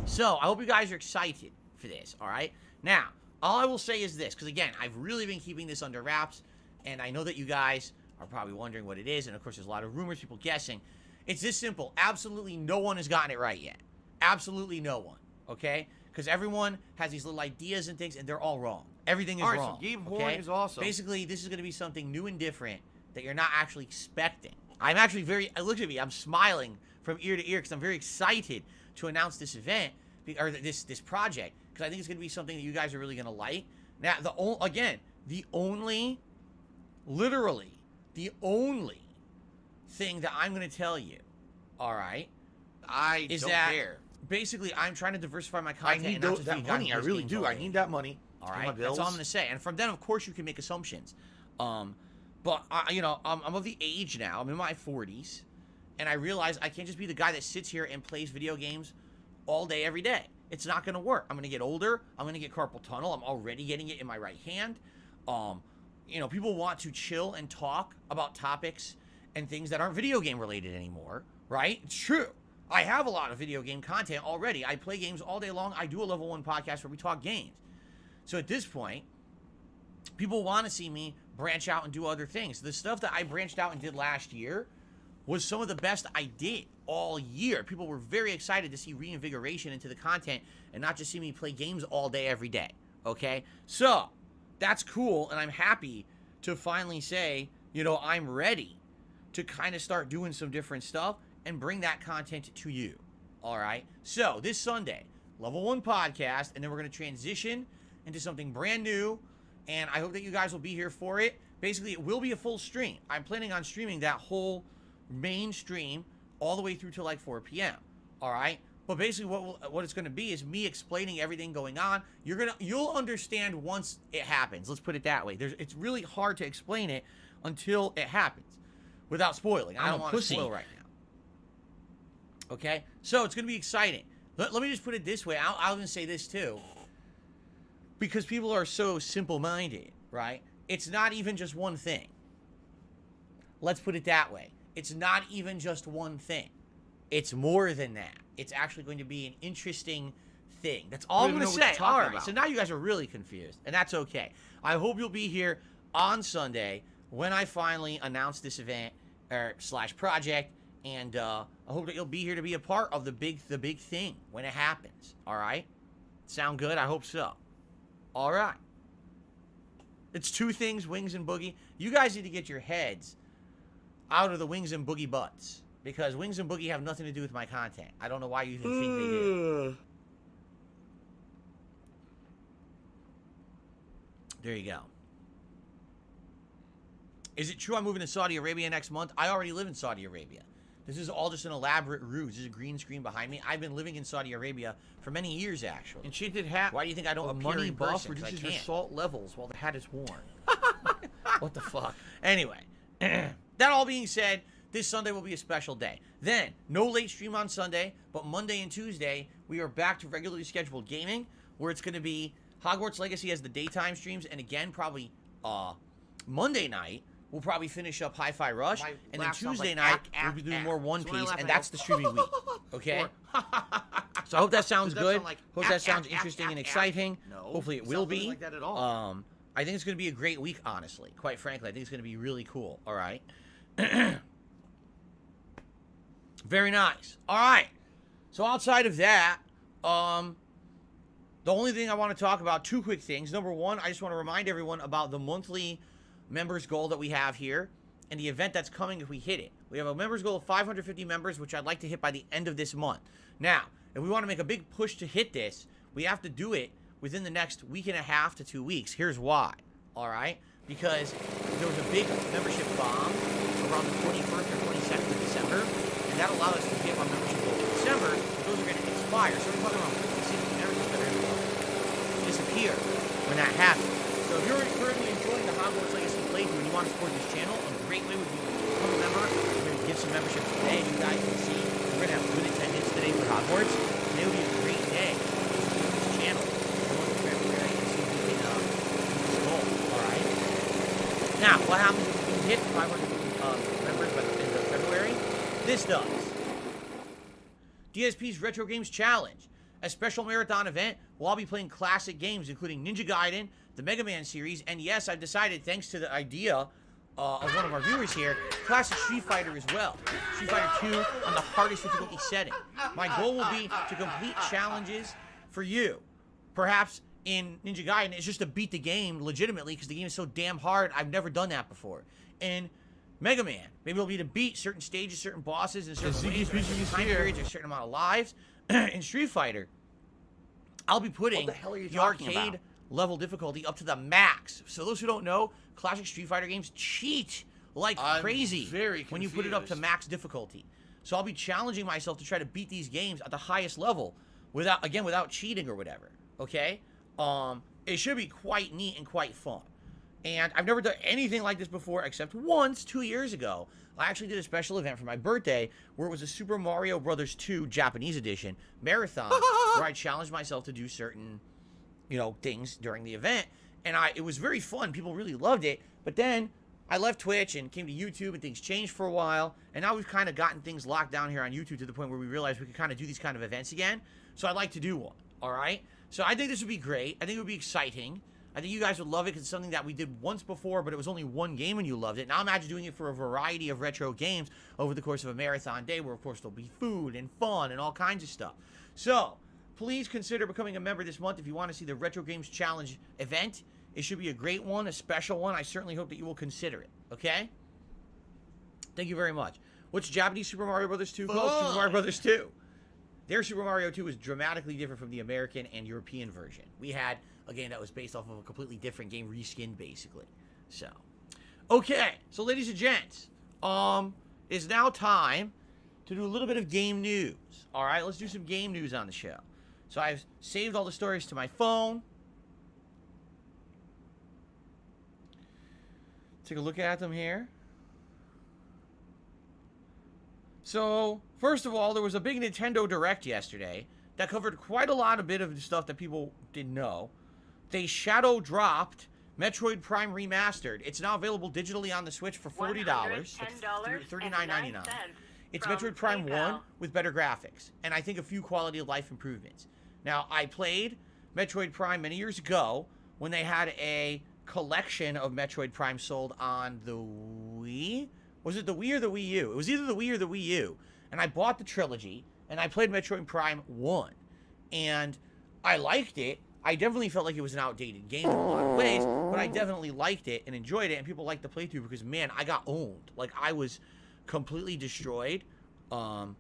So, I hope you guys are excited for this. All right? Now, all I will say is this, because again, I've really been keeping this under wraps, and I know that you guys are probably wondering what it is, and of course, there's a lot of rumors, people guessing. It's this simple. Absolutely no one has gotten it right yet. Absolutely no one. Okay? Because everyone has these little ideas and things, and they're all wrong. Everything is wrong. So Gabe Horn is awesome. Basically, this is going to be something new and different that you're not actually expecting. I'm actually look at me, I'm smiling from ear to ear because I'm very excited to announce this event, or this project, because I think it's going to be something that you guys are really going to like. Now, literally, the only thing that I'm going to tell you, all right, is don't care. Basically, I'm trying to diversify my content. I need that money. I really do. I need that money. All right, that's all I'm gonna say. And from then, of course, you can make assumptions. But I'm of the age now. I'm in my 40s, and I realize I can't just be the guy that sits here and plays video games all day, every day. It's not gonna work. I'm gonna get older. I'm gonna get carpal tunnel. I'm already getting it in my right hand. People want to chill and talk about topics and things that aren't video game related anymore, right? It's true. I have a lot of video game content already. I play games all day long. I do a level 1 podcast where we talk games. So at this point, people want to see me branch out and do other things. The stuff that I branched out and did last year was some of the best I did all year. People were very excited to see reinvigoration into the content and not just see me play games all day, every day. Okay? So, that's cool, and I'm happy to finally say, I'm ready to kind of start doing some different stuff and bring that content to you. All right? So, this Sunday, level 1 podcast, and then we're going to transition into something brand new, and I hope that you guys will be here for it. Basically, it will be a full stream. I'm planning on streaming that whole main stream all the way through to like 4 p.m. All right? But basically, what it's going to be is me explaining everything going on. You'll understand once it happens. Let's put it that way. It's really hard to explain it until it happens, without spoiling. I don't want to spoil right now. Okay, so it's going to be exciting. Let me just put it this way. I'll even say this too, because people are so simple-minded, right? It's not even just one thing. Let's put it that way. It's not even just one thing. It's more than that. It's actually going to be an interesting thing. That's all I'm going to say. All right, so now you guys are really confused, and that's okay. I hope you'll be here on Sunday when I finally announce this event / project, and I hope that you'll be here to be a part of the big thing when it happens. All right? Sound good? I hope so. All right. It's two things, Wings and Boogie. You guys need to get your heads out of the Wings and Boogie butts. Because Wings and Boogie have nothing to do with my content. I don't know why you think they do. There you go. Is it true I'm moving to Saudi Arabia next month? I already live in Saudi Arabia. This is all just an elaborate ruse. There's a green screen behind me. I've been living in Saudi Arabia for many years, actually. Enchanted hat. Why do you think I don't appear money in buff person? 'Cause reduces I your can't. salt levels while the hat is worn. What the fuck? Anyway, that all being said, this Sunday will be a special day. Then, no late stream on Sunday, but Monday and Tuesday, we are back to regularly scheduled gaming, where it's going to be Hogwarts Legacy as the daytime streams, and again, probably Monday night, we'll probably finish up Hi-Fi Rush, and then Tuesday night, we'll be doing more One Piece, and that's the streaming week, okay? So I hope that sounds good. Hope that sounds interesting and exciting. Hopefully it will be. Like that at all. I think it's going to be a great week, honestly. Quite frankly, I think it's going to be really cool, all right? Very nice. All right. So outside of that, the only thing I want to talk about, two quick things. Number one, I just want to remind everyone about the monthly members goal that we have here and the event that's coming if we hit it. We have a members goal of 550 members, which I'd like to hit by the end of this month. Now, if we want to make a big push to hit this, we have to do it within the next week and a half to 2 weeks. Here's why. All right? Because there was a big membership bomb around the 21st or 22nd of December, and that allowed us to hit our membership goal in December, but those are going to expire. So we're talking about 50, 60 memberships that are going to disappear when that happens. So if you're currently enjoying the Hogwarts Legacy playthrough and you want to support this channel, a great way would be to become a member. We're going to give some memberships today. As you guys can see, we're going to have good attendance today for Hogwarts. Today will be a great day to support this channel. Now, what happens if we hit 500 members by the end of February? This does. DSP's Retro Games Challenge, a special marathon event where I'll be playing classic games, including Ninja Gaiden, the Mega Man series, and yes, I've decided, thanks to the idea of one of our viewers here, classic Street Fighter as well. Street Fighter 2 on the hardest difficulty setting. My goal will be to complete challenges for you. Perhaps in Ninja Gaiden, it's just to beat the game legitimately because the game is so damn hard. I've never done that before. In Mega Man, maybe it'll be to beat certain stages, certain bosses, and certain ways, or certain time periods, or a certain amount of lives. In Street Fighter, I'll be putting the arcade level difficulty up to the max. So those who don't know, classic Street Fighter games cheat like crazy when you put it up to max difficulty. So I'll be challenging myself to try to beat these games at the highest level without cheating or whatever. Okay? It should be quite neat and quite fun. And I've never done anything like this before except once, 2 years ago. I actually did a special event for my birthday where it was a Super Mario Bros. 2 Japanese edition marathon where I challenged myself to do certain, things during the event. And it was very fun. People really loved it. But then I left Twitch and came to YouTube and things changed for a while. And now we've kind of gotten things locked down here on YouTube to the point where we realized we could kind of do these kind of events again. So I'd like to do one. All right? So I think this would be great. I think it would be exciting. I think you guys would love it because it's something that we did once before, but it was only one game and you loved it. Now imagine doing it for a variety of retro games over the course of a marathon day where, of course, there'll be food and fun and all kinds of stuff. So please consider becoming a member this month if you want to see the Retro Games Challenge event. It should be a great one, a special one. I certainly hope that you will consider it, okay? Thank you very much. What's Japanese Super Mario Bros. 2 called? Super Mario Bros. 2. Their Super Mario 2 is dramatically different from the American and European version. We had a game that was based off of a completely different game, reskinned basically. So, okay. So, ladies and gents, it's now time to do a little bit of game news. All right, let's do some game news on the show. So I've saved all the stories to my phone. Take a look at them here. So, first of all, there was a big Nintendo Direct yesterday that covered quite a lot of bit of stuff that people didn't know. They shadow dropped Metroid Prime Remastered. It's now available digitally on the Switch for $40. $39.99. It's Metroid Prime 1 with better graphics, and I think a few quality of life improvements. Now, I played Metroid Prime many years ago when they had a collection of Metroid Prime sold on the Wii. Was it the Wii or the Wii U? It was either the Wii or the Wii U. And I bought the trilogy, and I played Metroid Prime 1. And I liked it. I definitely felt like it was an outdated game in a lot of ways, but I definitely liked it and enjoyed it, and people liked the playthrough because, man, I got owned. Like, I was completely destroyed. And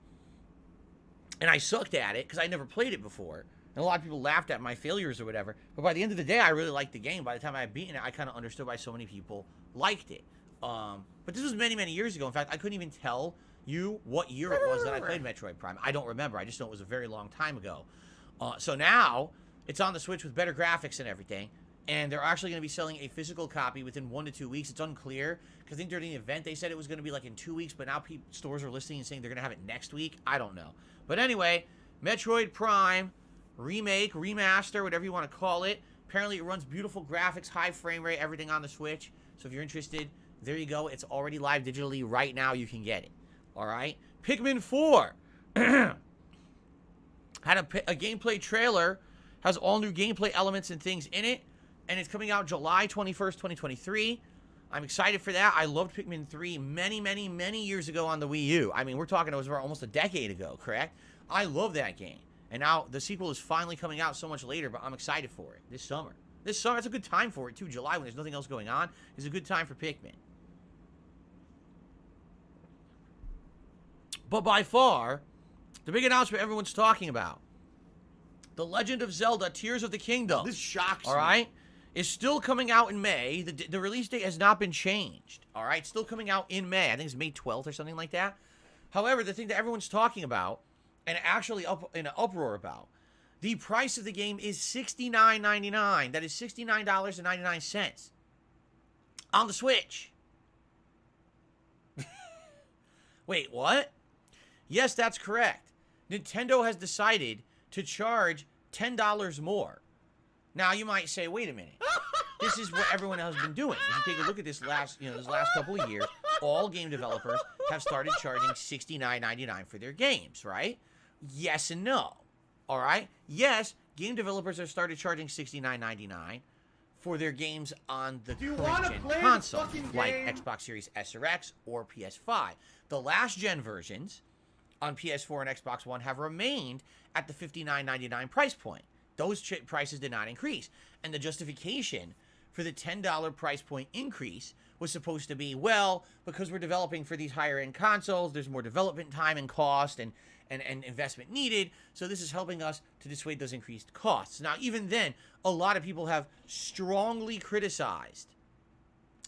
I sucked at it because I never played it before. And a lot of people laughed at my failures or whatever. But by the end of the day, I really liked the game. By the time I had beaten it, I kind of understood why so many people liked it. But this was many, many years ago. In fact, I couldn't even tell you what year it was that I played Metroid Prime. I don't remember. I just know it was a very long time ago. So now, it's on the Switch with better graphics and everything. And they're actually going to be selling a physical copy within 1 to 2 weeks. It's unclear. Because I think during the event, they said it was going to be like in 2 weeks. But now stores are listing and saying they're going to have it next week. I don't know. But anyway, Metroid Prime remake, remaster, whatever you want to call it. Apparently, it runs beautiful graphics, high frame rate, everything on the Switch. So if you're interested, there you go. It's already live digitally right now. You can get it. All right. Pikmin 4 had a gameplay trailer. Has all new gameplay elements and things in it. And it's coming out July 21st, 2023. I'm excited for that. I loved Pikmin 3 many, many, many years ago on the Wii U. I mean, we're talking it was almost a decade ago, correct? I love that game. And now the sequel is finally coming out so much later, but I'm excited for it this summer. This summer, it's a good time for it, too. July, when there's nothing else going on, is a good time for Pikmin. But by far, the big announcement everyone's talking about, The Legend of Zelda Tears of the Kingdom. This shocks me. All right? Is still coming out in May. The release date has not been changed. All right? Still coming out in May. I think it's May 12th or something like that. However, the thing that everyone's talking about, and actually in an uproar about, the price of the game is $69.99. That is $69.99 on the Switch. Wait, what? Yes, that's correct. Nintendo has decided to charge $10 more. Now, you might say, wait a minute. This is what everyone has been doing. If you take a look at this last couple of years, all game developers have started charging $69.99 for their games, right? Yes and no. All right? Yes, game developers have started charging $69.99 for their games on the current-gen console, like Xbox Series S or X or PS5. The last-gen versions on PS4 and Xbox One have remained at the $59.99 price point. Those prices did not increase. And the justification for the $10 price point increase was supposed to be, well, because we're developing for these higher-end consoles, there's more development time and cost and investment needed, so this is helping us to dissuade those increased costs. Now, even then, a lot of people have strongly criticized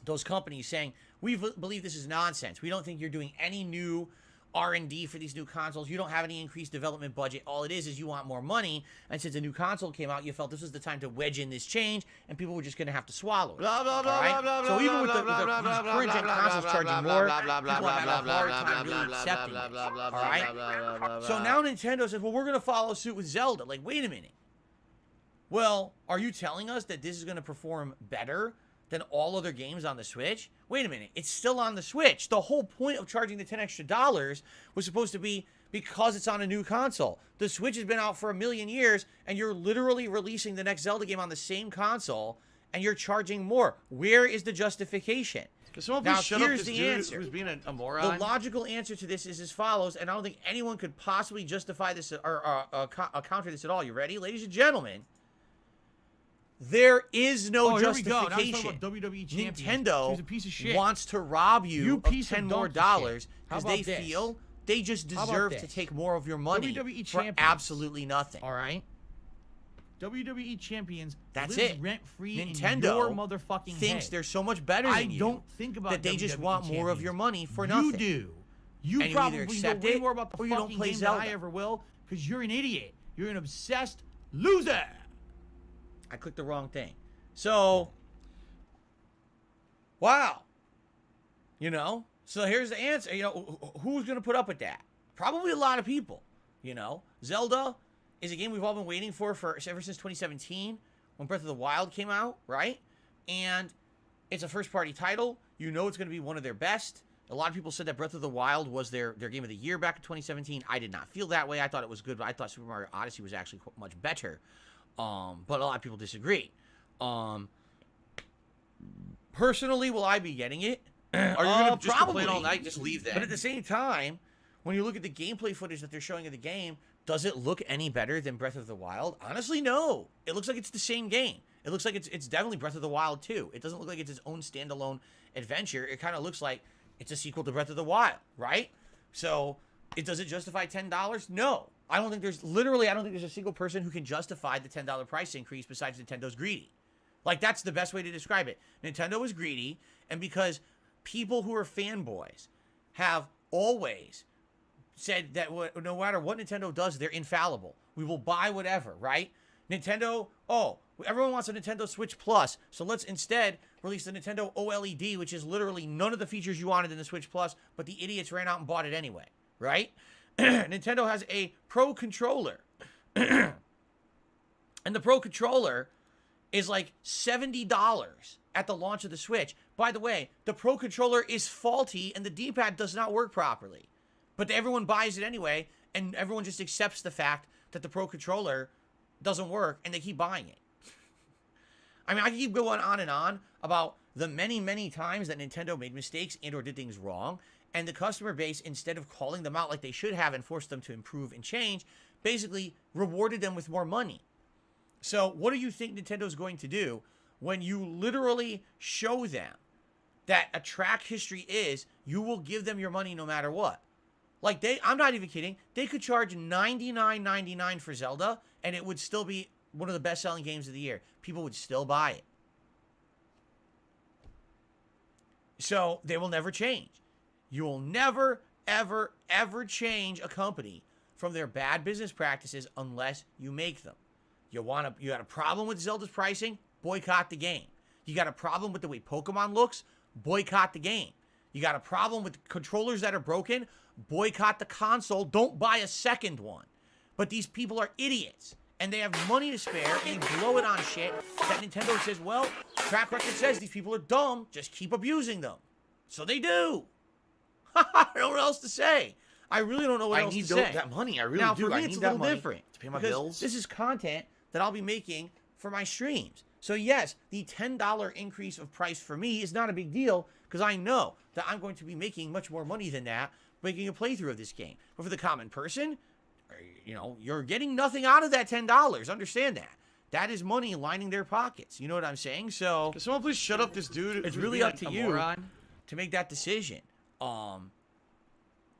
those companies, saying, we believe this is nonsense. We don't think you're doing any new R&D for these new consoles. You don't have any increased development budget. All it is you want more money. And since a new console came out, you felt this was the time to wedge in this change, and people were just going to have to swallow it. Blah, blah, blah, right? blah, blah, so even with blah, the blah, blah, these blah, current-gen blah, consoles blah, charging blah, more, blah, blah, people blah, have a blah, hard blah, time blah, really blah, accepting blah, this. blah, blah, All blah, right? blah, blah, blah, blah, So now Nintendo says, well, we're going to follow suit with Zelda. Like, wait a minute. Well, are you telling us that this is going to perform better than all other games on the Switch? Wait a minute. It's still on the Switch. The whole point of charging the $10 extra was supposed to be because it's on a new console. The Switch has been out for a million years, and you're literally releasing the next Zelda game on the same console, and you're charging more. Where is the justification? Now, here's the answer. Who's being a moron? The logical answer to this is as follows, and I don't think anyone could possibly justify this or counter this at all. You ready? Ladies and gentlemen, there is no justification. WWE champion. Nintendo He's a piece of shit. wants to rob you of piece of $10 more donkey shit. How because about they this? feel they just How about deserve to this? take more of your money WWE for champions. absolutely nothing. All right. WWE champions. That's lives it. Rent-free Nintendo in your motherfucking thinks head. they're so much better than I you don't think about that they just WWE want more of champions. your money for You nothing. do. You and you probably either know accept way it more about the or you don't fucking play game than I Zelda. ever will, because you're an idiot. You're an obsessed loser. I clicked the wrong thing. So, wow. You know? So here's the answer. You know, who's going to put up with that? Probably a lot of people. You know? Zelda is a game we've all been waiting for ever since 2017 when Breath of the Wild came out, right? And it's a first-party title. You know it's going to be one of their best. A lot of people said that Breath of the Wild was their game of the year back in 2017. I did not feel that way. I thought it was good, but I thought Super Mario Odyssey was actually much better. But a lot of people disagree. Personally, will I be getting it? Are you gonna just probably. complain all night? Just leave that. But at the same time, when you look at the gameplay footage that they're showing of the game, does it look any better than Breath of the Wild? Honestly, no. It looks like it's the same game. It looks like it's definitely Breath of the Wild 2. It doesn't look like it's its own standalone adventure. It kind of looks like it's a sequel to Breath of the Wild, right? So, does it justify $10? No. I don't think there's a single person who can justify the $10 price increase besides Nintendo's greedy. Like, that's the best way to describe it. Nintendo is greedy, and because people who are fanboys have always said that no matter what Nintendo does, they're infallible. We will buy whatever, right? Nintendo, everyone wants a Nintendo Switch Plus, so let's instead release the Nintendo OLED, which is literally none of the features you wanted in the Switch Plus, but the idiots ran out and bought it anyway, right? Nintendo has a Pro Controller, and the Pro Controller is like $70 at the launch of the Switch. By the way, the Pro Controller is faulty and the D-pad does not work properly. But everyone buys it anyway, and everyone just accepts the fact that the Pro Controller doesn't work, and they keep buying it. I mean, I can keep going on and on about the many, many times that Nintendo made mistakes and or did things wrong, and the customer base, instead of calling them out like they should have and forced them to improve and change, basically rewarded them with more money. So what do you think Nintendo's going to do when you literally show them that a track history is you will give them your money no matter what? Like, I'm not even kidding, they could charge $99.99 for Zelda, and it would still be one of the best-selling games of the year. People would still buy it. So, they will never change. You will never, ever, ever change a company from their bad business practices unless you make them. You got a problem with Zelda's pricing? Boycott the game. You got a problem with the way Pokemon looks? Boycott the game. You got a problem with controllers that are broken? Boycott the console. Don't buy a second one. But these people are idiots, and they have money to spare, and they blow it on shit that Nintendo says, well, track record says these people are dumb, just keep abusing them. So they do. I don't know what else to say. I really don't know what else to say. I need that money. I really Now, do. for me, I it's need a that little money different to pay my because bills. This is content that I'll be making for my streams. So yes, the $10 increase of price for me is not a big deal because I know that I'm going to be making much more money than that making a playthrough of this game. But for the common person, you know, you're getting nothing out of that $10. Understand that. That is money lining their pockets. You know what I'm saying? So Can someone please shut up this dude? it's who's really being up to a you moron? to make that decision.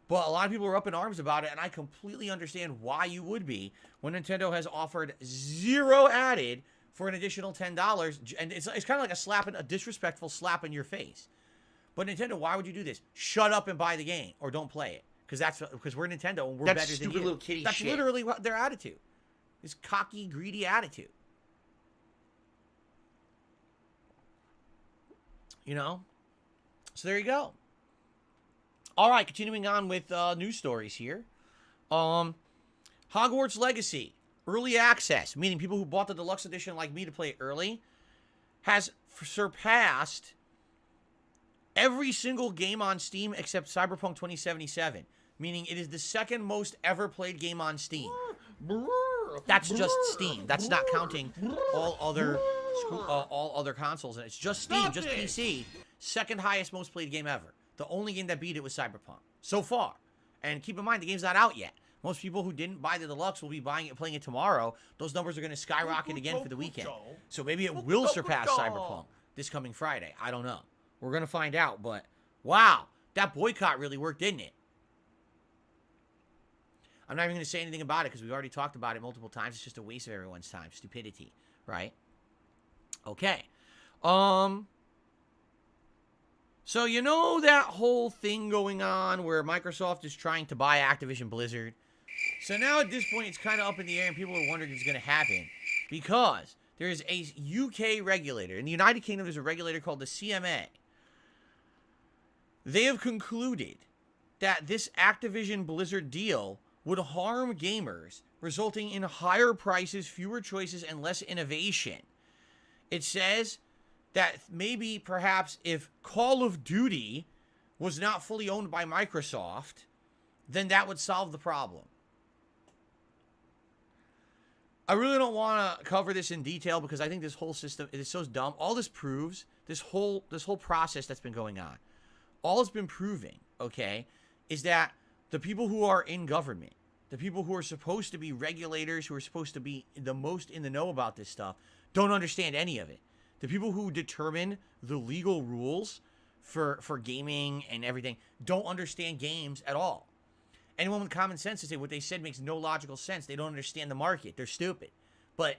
But a lot of people are up in arms about it, and I completely understand why you would be when Nintendo has offered $0 added for an additional $10, and it's kind of like a disrespectful slap in your face. But Nintendo, why would you do this? Shut up and buy the game, or don't play it, because we're Nintendo and we're That's better than stupid you. little kitty That's shit. literally what their attitude. This cocky, greedy attitude. You know? So there you go. All right, continuing on with news stories here. Hogwarts Legacy, early access, meaning people who bought the deluxe edition like me to play it early, has surpassed every single game on Steam except Cyberpunk 2077, meaning it is the second most ever played game on Steam. That's just Steam. That's not counting all other consoles, and it's just Steam, just PC. Second highest most played game ever. The only game that beat it was Cyberpunk so far. And keep in mind, the game's not out yet. Most people who didn't buy the deluxe will be buying it, playing it tomorrow. Those numbers are going to skyrocket again for the weekend. So maybe it will surpass Cyberpunk this coming Friday. I don't know. We're going to find out. But wow, that boycott really worked, didn't it? I'm not even going to say anything about it because we've already talked about it multiple times. It's just a waste of everyone's time. Stupidity, right? Okay. So you know that whole thing going on where Microsoft is trying to buy Activision Blizzard? So now at this point it's kind of up in the air and people are wondering if it's going to happen because there is a UK regulator. In the United Kingdom there's a regulator called the CMA. They have concluded that this Activision Blizzard deal would harm gamers, resulting in higher prices, fewer choices, and less innovation. It says that maybe perhaps if Call of Duty was not fully owned by Microsoft, then that would solve the problem. I really don't want to cover this in detail because I think this whole system is so dumb. All this proves, this whole process that's been going on, all it's been proving, okay, is that the people who are in government, the people who are supposed to be regulators, who are supposed to be the most in the know about this stuff, don't understand any of it. The people who determine the legal rules for gaming and everything don't understand games at all. Anyone with common sense to say what they said makes no logical sense. They don't understand the market. They're stupid. But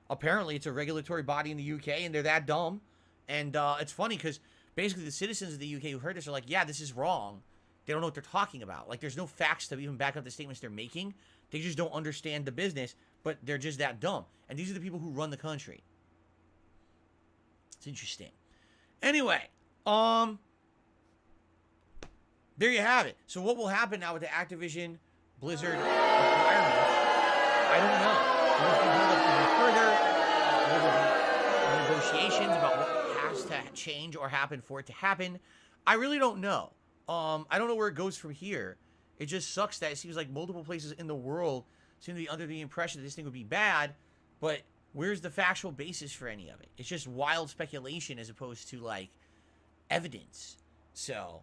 apparently it's a regulatory body in the UK and they're that dumb. And it's funny because basically the citizens of the UK who heard this are like, yeah, this is wrong. They don't know what they're talking about. Like, there's no facts to even back up the statements they're making. They just don't understand the business, but they're just that dumb. And these are the people who run the country. It's interesting. Anyway, there you have it. So what will happen now with the Activision Blizzard requirements? I don't know. Will it be held up even further? Will there be negotiations about what has to change or happen for it to happen? I really don't know. I don't know where it goes from here. It just sucks that it seems like multiple places in the world seem to be under the impression that this thing would be bad, but where's the factual basis for any of it? It's just wild speculation as opposed to, like, evidence. So,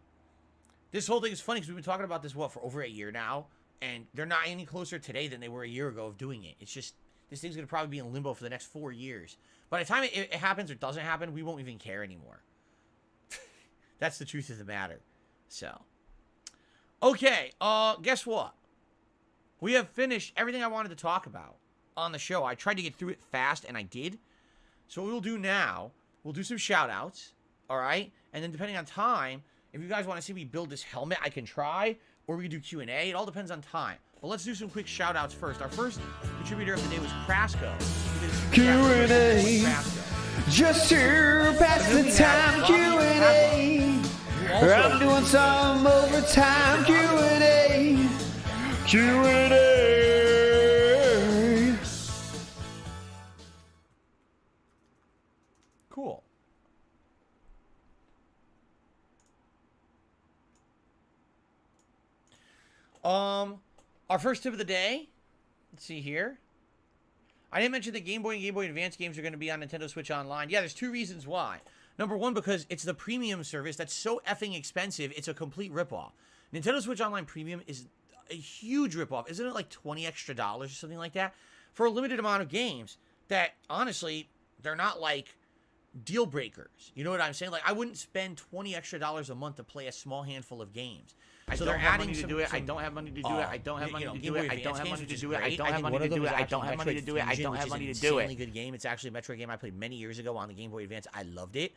this whole thing is funny because we've been talking about this, for over a year now, and they're not any closer today than they were a year ago of doing it. It's just, this thing's going to probably be in limbo for the next 4 years. By the time it happens or doesn't happen, we won't even care anymore. That's the truth of the matter. So, okay, guess what? We have finished everything I wanted to talk about on the show. I tried to get through it fast, and I did. So what we'll do now, we'll do some shout-outs, all right? And then depending on time, if you guys want to see me build this helmet, I can try, or we can do Q&A. It all depends on time. But let's do some quick shout-outs first. Our first contributor of the day was Crasco. Q&A, just to pass the time, Q&A. I'm doing some overtime, Q&A, Q&A. Cool. Our first tip of the day, let's see here. I didn't mention that Game Boy and Game Boy Advance games are going to be on Nintendo Switch Online. Yeah, there's two reasons why. Number one, because it's the premium service that's so effing expensive, it's a complete ripoff. Nintendo Switch Online Premium is a huge ripoff. Isn't it like $20 extra or something like that? For a limited amount of games that, honestly, they're not like deal breakers. You know what I'm saying? Like, I wouldn't spend $20 extra a month to play a small handful of games. So they're adding money to do it. I don't have money to do it. I don't have money to do it. I don't have money to do it. I don't have money to do it. I don't have money to do it. I don't have money to do it. It's an insanely good game. It's actually a Metroid game I played many years ago on the Game Boy Advance. I loved it.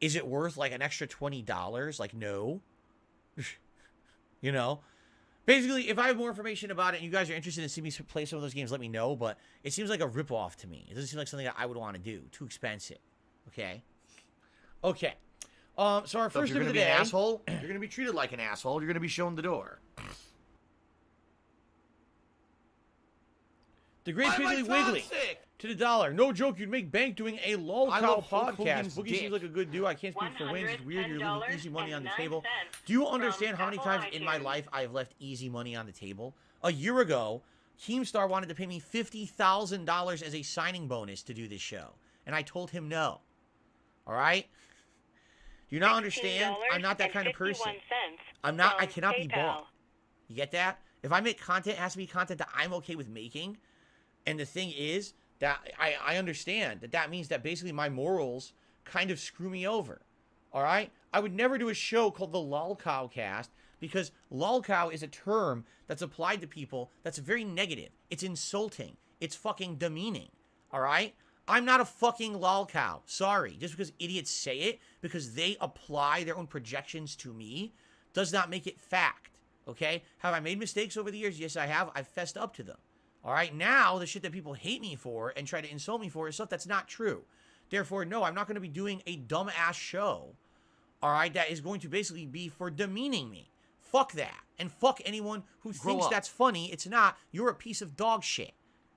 Is it worth like an extra $20? Like, no. You know? Basically, if I have more information about it and you guys are interested in seeing me play some of those games, let me know. But it seems like a ripoff to me. It doesn't seem like something that I would want to do. Too expensive. Okay? Okay. So our first tip of the day, asshole, you're gonna be treated like an asshole. You're gonna be shown the door. The Great Piggly Wiggly to the dollar. No joke, you'd make bank doing a lolcow podcast. Boogie seems like a good dude. I can't speak for wins. It's weird. You're leaving easy money on the table. Do you understand how many times in my life I have left easy money on the table? A year ago, Keemstar wanted to pay me $50,000 as a signing bonus to do this show, and I told him no. All right. Do you not understand? I'm not that kind of person. I'm not. I cannot be bought. You get that? If I make content, it has to be content that I'm okay with making. And the thing is that I understand that means that basically my morals kind of screw me over. All right? I would never do a show called the Lolcow Cast because lolcow is a term that's applied to people that's very negative. It's insulting. It's fucking demeaning. All right? I'm not a fucking lol cow. Sorry. Just because idiots say it, because they apply their own projections to me, does not make it fact. Okay? Have I made mistakes over the years? Yes, I have. I've fessed up to them. All right? Now, the shit that people hate me for and try to insult me for is stuff that's not true. Therefore, no, I'm not going to be doing a dumbass show, all right, that is going to basically be for demeaning me. Fuck that. And fuck anyone who thinks that's funny. It's not. You're a piece of dog shit.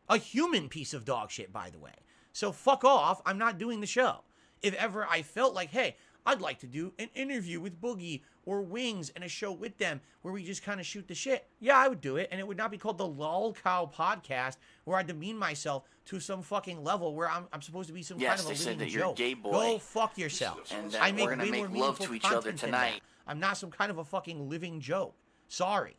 A human piece of dog shit, by the way. So fuck off. I'm not doing the show. If ever I felt like, hey, I'd like to do an interview with Boogie or Wings and a show with them where we just kind of shoot the shit, yeah, I would do it. And it would not be called the Lol Cow Podcast where I demean myself to some fucking level where I'm supposed to be some kind of a they said living that you're joke. a gay boy. Go fuck yourself. And I make we're gonna way make more love meaningful to each other content than that. tonight. I'm not some kind of a fucking living joke. Sorry.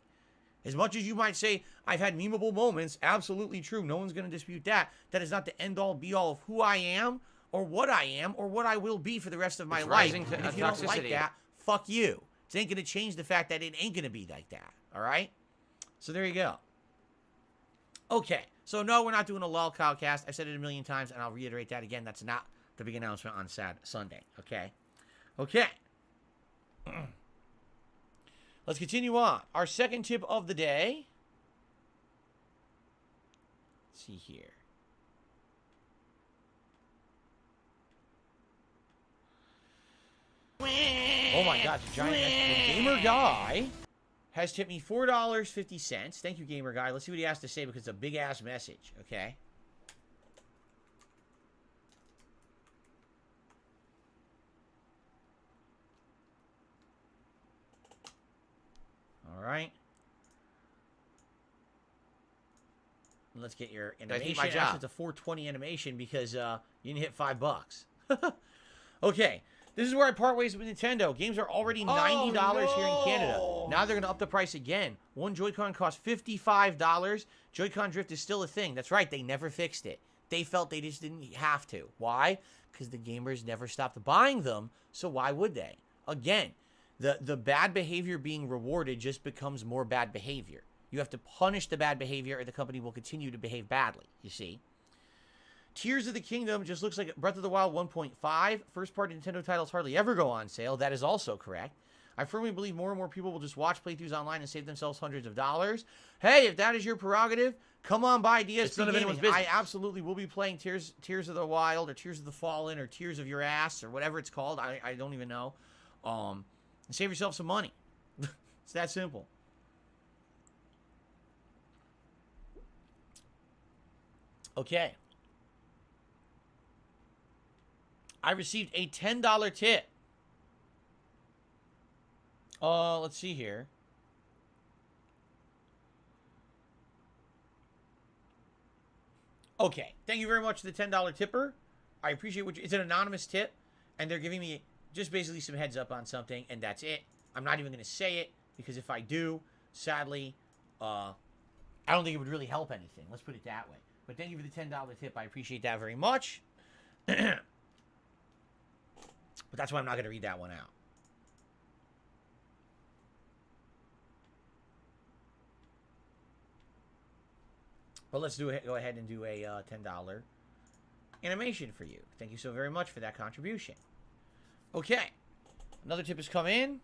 As much as you might say, I've had memeable moments, absolutely true. No one's going to dispute that. That is not the end-all, be-all of who I am or what I will be for the rest of my life. rising to And if you don't like toxicity. that, fuck you. It ain't going to change the fact that it ain't going to be like that. All right? So there you go. Okay. So no, we're not doing a lol cowcast. I've said it a million times, and I'll reiterate that again. That's not the big announcement on Sunday. Okay? Okay. Let's continue on. Our second tip of the day. Let's see here. Oh my God, the giant message. Gamer Guy has tipped me $4.50. Thank you, Gamer Guy. Let's see what he has to say because it's a big ass message. Okay. All right. Let's get your animation. my job. Actually, it's a 420 animation because you didn't hit $5. Okay. This is where I part ways with Nintendo. Games are already $90 here in Canada. Now they're going to up the price again. One Joy-Con costs $55. Joy-Con drift is still a thing. That's right. They never fixed it. They felt they just didn't have to. Why? Because the gamers never stopped buying them. So why would they? Again, the bad behavior being rewarded just becomes more bad behavior. You have to punish the bad behavior or the company will continue to behave badly, you see. Tears of the Kingdom just looks like Breath of the Wild 1.5. First-party Nintendo titles hardly ever go on sale. That is also correct. I firmly believe more and more people will just watch playthroughs online and save themselves hundreds of dollars. Hey, if that is your prerogative, come on by DSP It's none of Gaming. anyone's business. I absolutely will be playing Tears of the Wild or Tears of the Fallen or Tears of Your Ass or whatever it's called. I don't even know. And save yourself some money. It's that simple. Okay. I received a $10 tip. Let's see here. Okay. Thank you very much to the $10 tipper. I appreciate what it's an anonymous tip, and they're giving me just basically some heads up on something, and that's it. I'm not even going to say it, because if I do, sadly, I don't think it would really help anything. Let's put it that way. But thank you for the $10 tip. I appreciate that very much. But that's why I'm not going to read that one out. But let's go ahead and do a $10 animation for you. Thank you so very much for that contribution. Okay. Another tip has come in.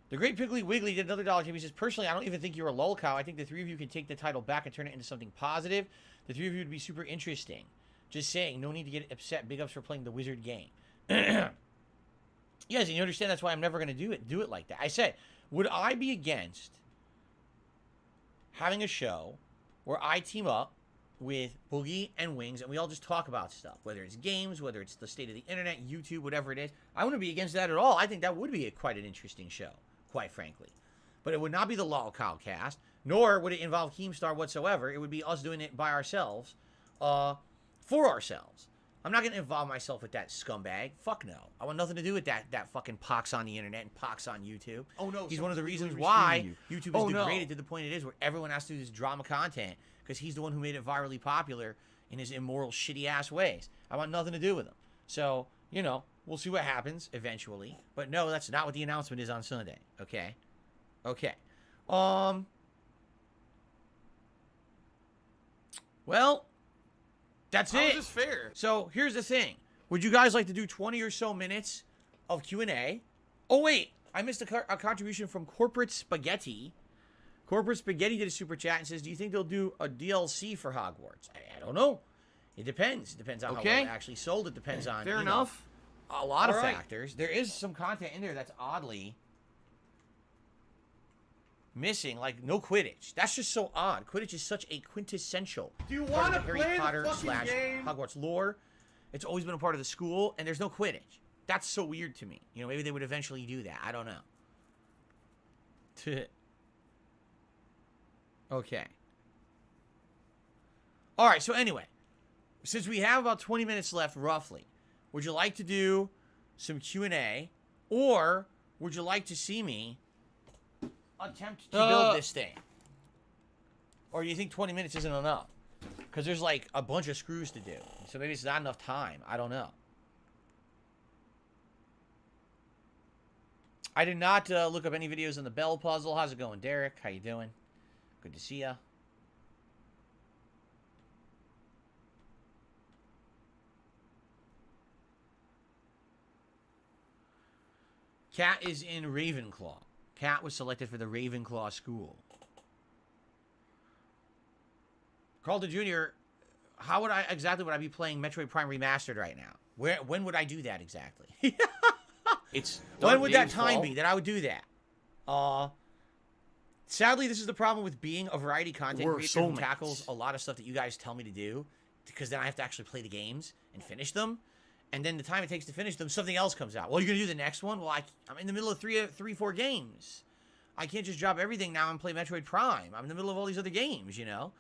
The Great Piggly Wiggly did another dollar tip. He says, personally, I don't even think you're a lol cow. I think the three of you can take the title back and turn it into something positive. The three of you would be super interesting. Just saying, no need to get upset. Big ups for playing the wizard game. Yes, and you understand that's why I'm never going to do it like that. I said, would I be against having a show where I team up with Boogie and Wings and we all just talk about stuff, whether it's games, whether it's the state of the internet, YouTube, whatever it is? I wouldn't be against that at all. I think that would be quite an interesting show, quite frankly. But it would not be the Lol Cowcast, nor would it involve Keemstar whatsoever. It would be us doing it by ourselves, for ourselves. I'm not going to involve myself with that scumbag. Fuck no. I want nothing to do with that fucking pox on the internet and pox on YouTube. Oh, no, He's one of the reasons restreaming why you. YouTube is Oh, no. degraded to the point it is where everyone has to do this drama content because he's the one who made it virally popular in his immoral, shitty-ass ways. I want nothing to do with him. So, you know, we'll see what happens eventually. But no, that's not what the announcement is on Sunday. Okay? Okay. Well, that's How it. is this fair? So here's the thing. Would you guys like to do 20 or so minutes of Q&A? Oh, wait. I missed a contribution from Corporate Spaghetti. Corporate Spaghetti did a super chat and says, do you think they'll do a DLC for Hogwarts? I don't know. It depends. It depends on how well it actually sold. It depends on, Fair enough. a lot of All right. factors. There is some content in there that's oddly missing, like no Quidditch. That's just so odd. Quidditch is such a quintessential Do you part want of to the play Harry the Potter fucking slash game? Hogwarts lore. It's always been a part of the school, and there's no Quidditch. That's so weird to me. You know, maybe they would eventually do that. I don't know. Okay. All right, so anyway, since we have about 20 minutes left, roughly, would you like to do some Q&A, or would you like to see me attempt to build this thing? Or do you think 20 minutes isn't enough? Because there's like a bunch of screws to do. So maybe it's not enough time. I don't know. I did not look up any videos on the Bell puzzle. How's it going, Derek? How you doing? Good to see ya. Cat is in Ravenclaw. Cat was selected for the Ravenclaw school. Carlton Jr., how would I be playing Metroid Prime Remastered right now? When would I do that exactly? It's When would that time be that I would do that? Sadly, this is the problem with being a variety content We're creator who soulmates. tackles a lot of stuff that you guys tell me to do, because then I have to actually play the games and finish them. And then the time it takes to finish them, something else comes out. Well, you're going to do the next one? Well, I'm in the middle of three, 4 games. I can't just drop everything now and play Metroid Prime. I'm in the middle of all these other games, you know?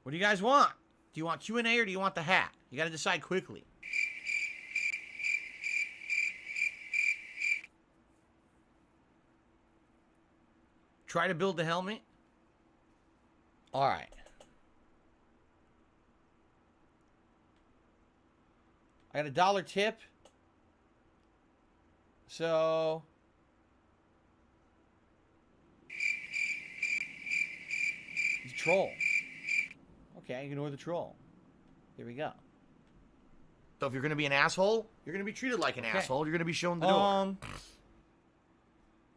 What do you guys want? Do you want Q&A or do you want the hat? You got to decide quickly. Try to build the helmet. All right. I got $1 tip. So he's a troll. Okay, ignore the troll. Here we go. So if you're going to be an asshole, you're going to be treated like an asshole. You're going to be shown the door.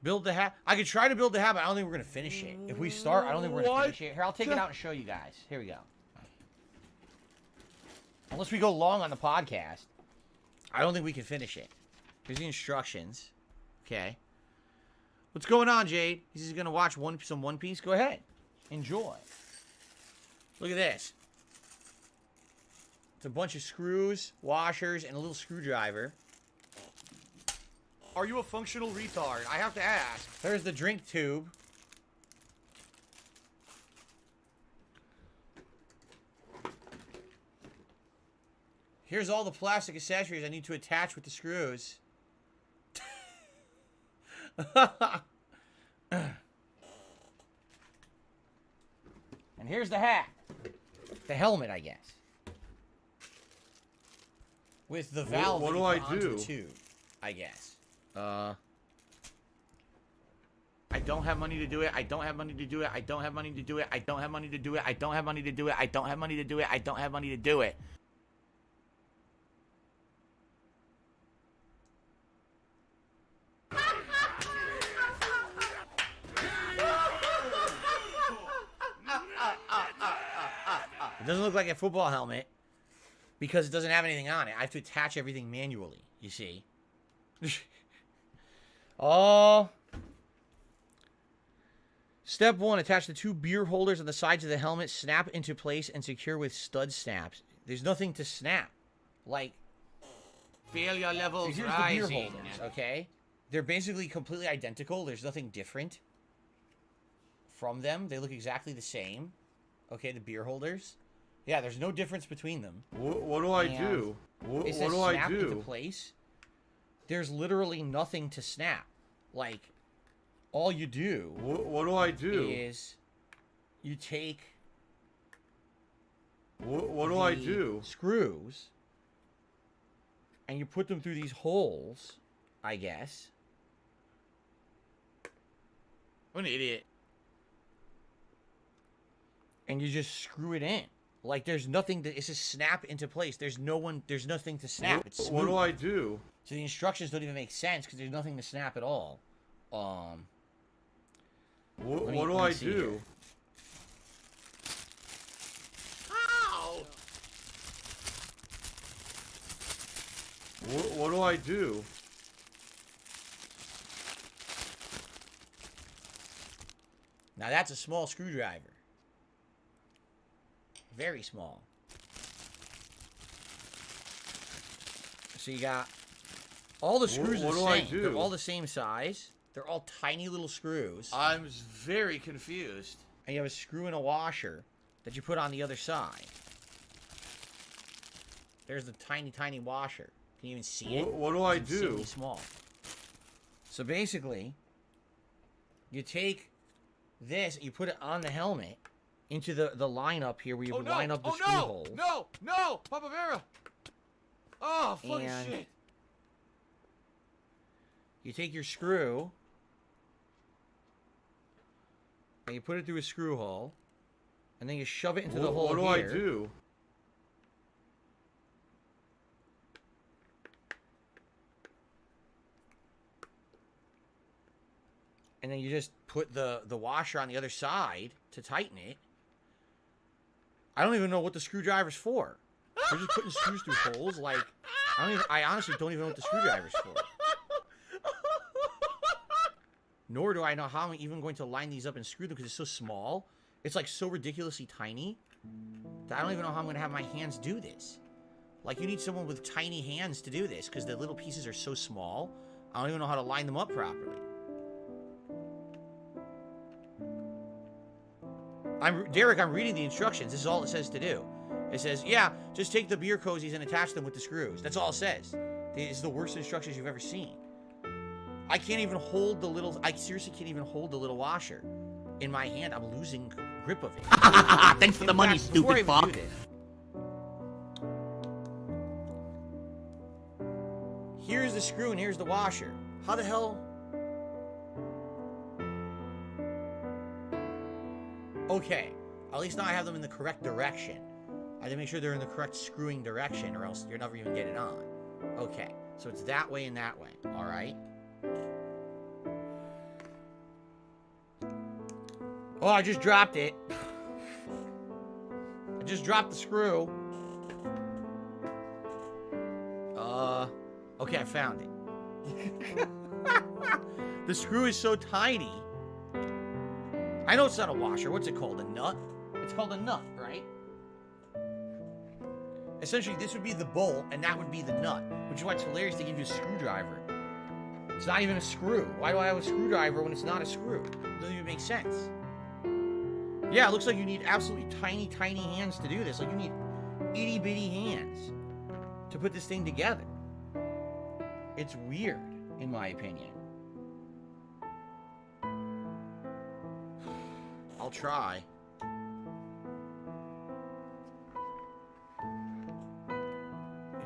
Build the hat. I could try to build the hat, but I don't think we're going to finish it. If we start, I don't think we're going to What? finish it. Here, I'll take it out and show you guys. Here we go. Unless we go long on the podcast, I don't think we can finish it. Here's the instructions. Okay. What's going on, Jade? He's going to watch some One Piece? Go ahead. Enjoy. Look at this. It's a bunch of screws, washers, and a little screwdriver. Are you a functional retard? I have to ask. There's the drink tube. Here's all the plastic accessories I need to attach with the screws. And here's the hat. The helmet, I guess. With the valve what that do you I put onto do? the tube, I guess. I don't have money to do it. I don't have money to do it. I don't have money to do it. I don't have money to do it. I don't have money to do it. I don't have money to do it. I don't have money to do it. It doesn't look like a football helmet because it doesn't have anything on it. I have to attach everything manually, you see. Oh. Step 1, attach the 2 beer holders on the sides of the helmet, snap into place, and secure with stud snaps. There's nothing to snap. Like, Failure levels here's the beer holders, okay? They're basically completely identical. There's nothing different from them. They look exactly the same. Okay, the beer holders. Yeah, there's no difference between them. What do I And do? What It says do I snap into do? place. There's literally nothing to snap. Like, all you do What do I do? is you take What do I the do? screws and you put them through these holes, I guess. I'm an idiot. And you just screw it in. Like there's nothing to. It's just snap into place. There's nothing to snap. It's smooth. What do I do? So the instructions don't even make sense because there's nothing to snap at all. What Let do me I see do? here. Ow! What do I do? Now that's a small screwdriver. Very small. So you got all the screws What are the do I same. do? They're all the same size. They're all tiny little screws. I'm very confused. And you have a screw and a washer that you put on the other side. There's the tiny, tiny washer. Can you even see it? What do I It's do? insanely small. So basically, you take this, you put it on the helmet into the line up here where you line up the screw holes. No! Papa Vera! Oh, fucking And- shit. You take your screw and you put it through a screw hole, and then you shove it into the hole What do here. I do? And then you just put the washer on the other side to tighten it. I don't even know what the screwdriver's for. They're just putting screws through holes. Like, I honestly don't even know what the screwdriver's for. Nor do I know how I'm even going to line these up and screw them because it's so small. It's like so ridiculously tiny that I don't even know how I'm going to have my hands do this. Like, you need someone with tiny hands to do this because the little pieces are so small. I don't even know how to line them up properly. Derek, I'm reading the instructions. This is all it says to do. It says, yeah, just take the beer cozies and attach them with the screws. That's all it says. It's the worst instructions you've ever seen. I can't even hold the little... I seriously can't even hold the little washer in my hand. I'm losing grip of it. Thanks for the money, Before I stupid even fuck. do this, here's the screw and here's the washer. How the hell... Okay, at least now I have them in the correct direction. I have to make sure they're in the correct screwing direction or else you'll never even get it on. Okay, so it's that way and that way, alright? Oh, I just dropped it. I just dropped the screw. Okay, I found it. The screw is so tiny. I know it's not a washer. What's it called? A nut? It's called a nut, right? Essentially, this would be the bolt, and that would be the nut. Which is why it's hilarious to give you a screwdriver. It's not even a screw. Why do I have a screwdriver when it's not a screw? It doesn't even make sense. Yeah, it looks like you need absolutely tiny, tiny hands to do this. Like, you need itty-bitty hands to put this thing together. It's weird, in my opinion. I'll try.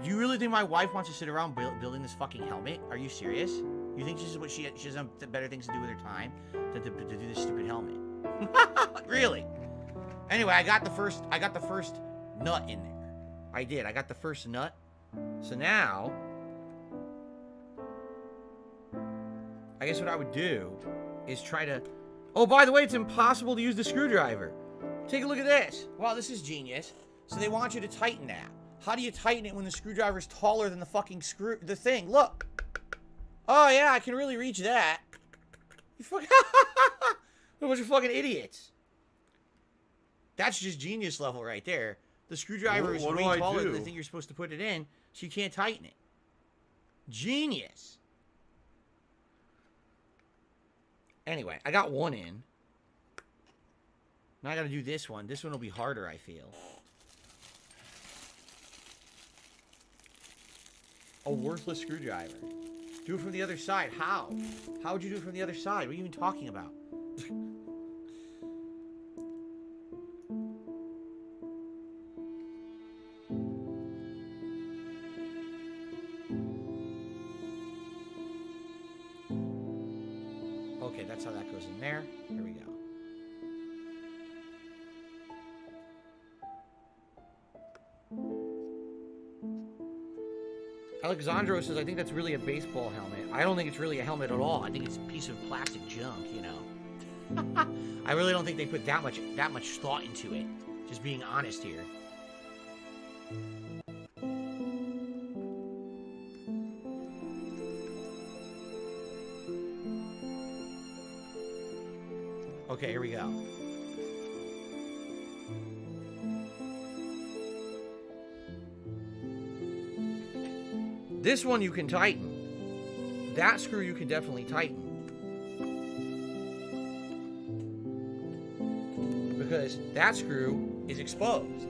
Do you really think my wife wants to sit around building this fucking helmet? Are you serious? You think this is what she has better things to do with her time than to do this stupid helmet? Really? Anyway, I got the first nut in there. I did. I got the first nut. So now, I guess what I would do is try to... Oh, by the way, it's impossible to use the screwdriver. Take a look at this. Wow, this is genius. So they want you to tighten that. How do you tighten it when the screwdriver's taller than the fucking the thing? Look. Oh, yeah, I can really reach that. You fucking... A bunch of fucking idiots. That's just genius level right there. The screwdriver is way taller than the thing you're supposed to put it in, so you can't tighten it. Genius. Anyway, I got one in. Now I gotta do this one. This one will be harder, I feel. A worthless screwdriver. Do it from the other side. How? How would you do it from the other side? What are you even talking about? Okay, that's That's how that goes in there. Here we go. Alexandro says, I think that's really a baseball helmet. I don't think it's really a helmet at all. I think it's a piece of plastic junk, you know. I really don't think they put that much thought into it. Just being honest here. Okay, here we go. This one you can tighten. That screw you can definitely tighten. Because that screw is exposed.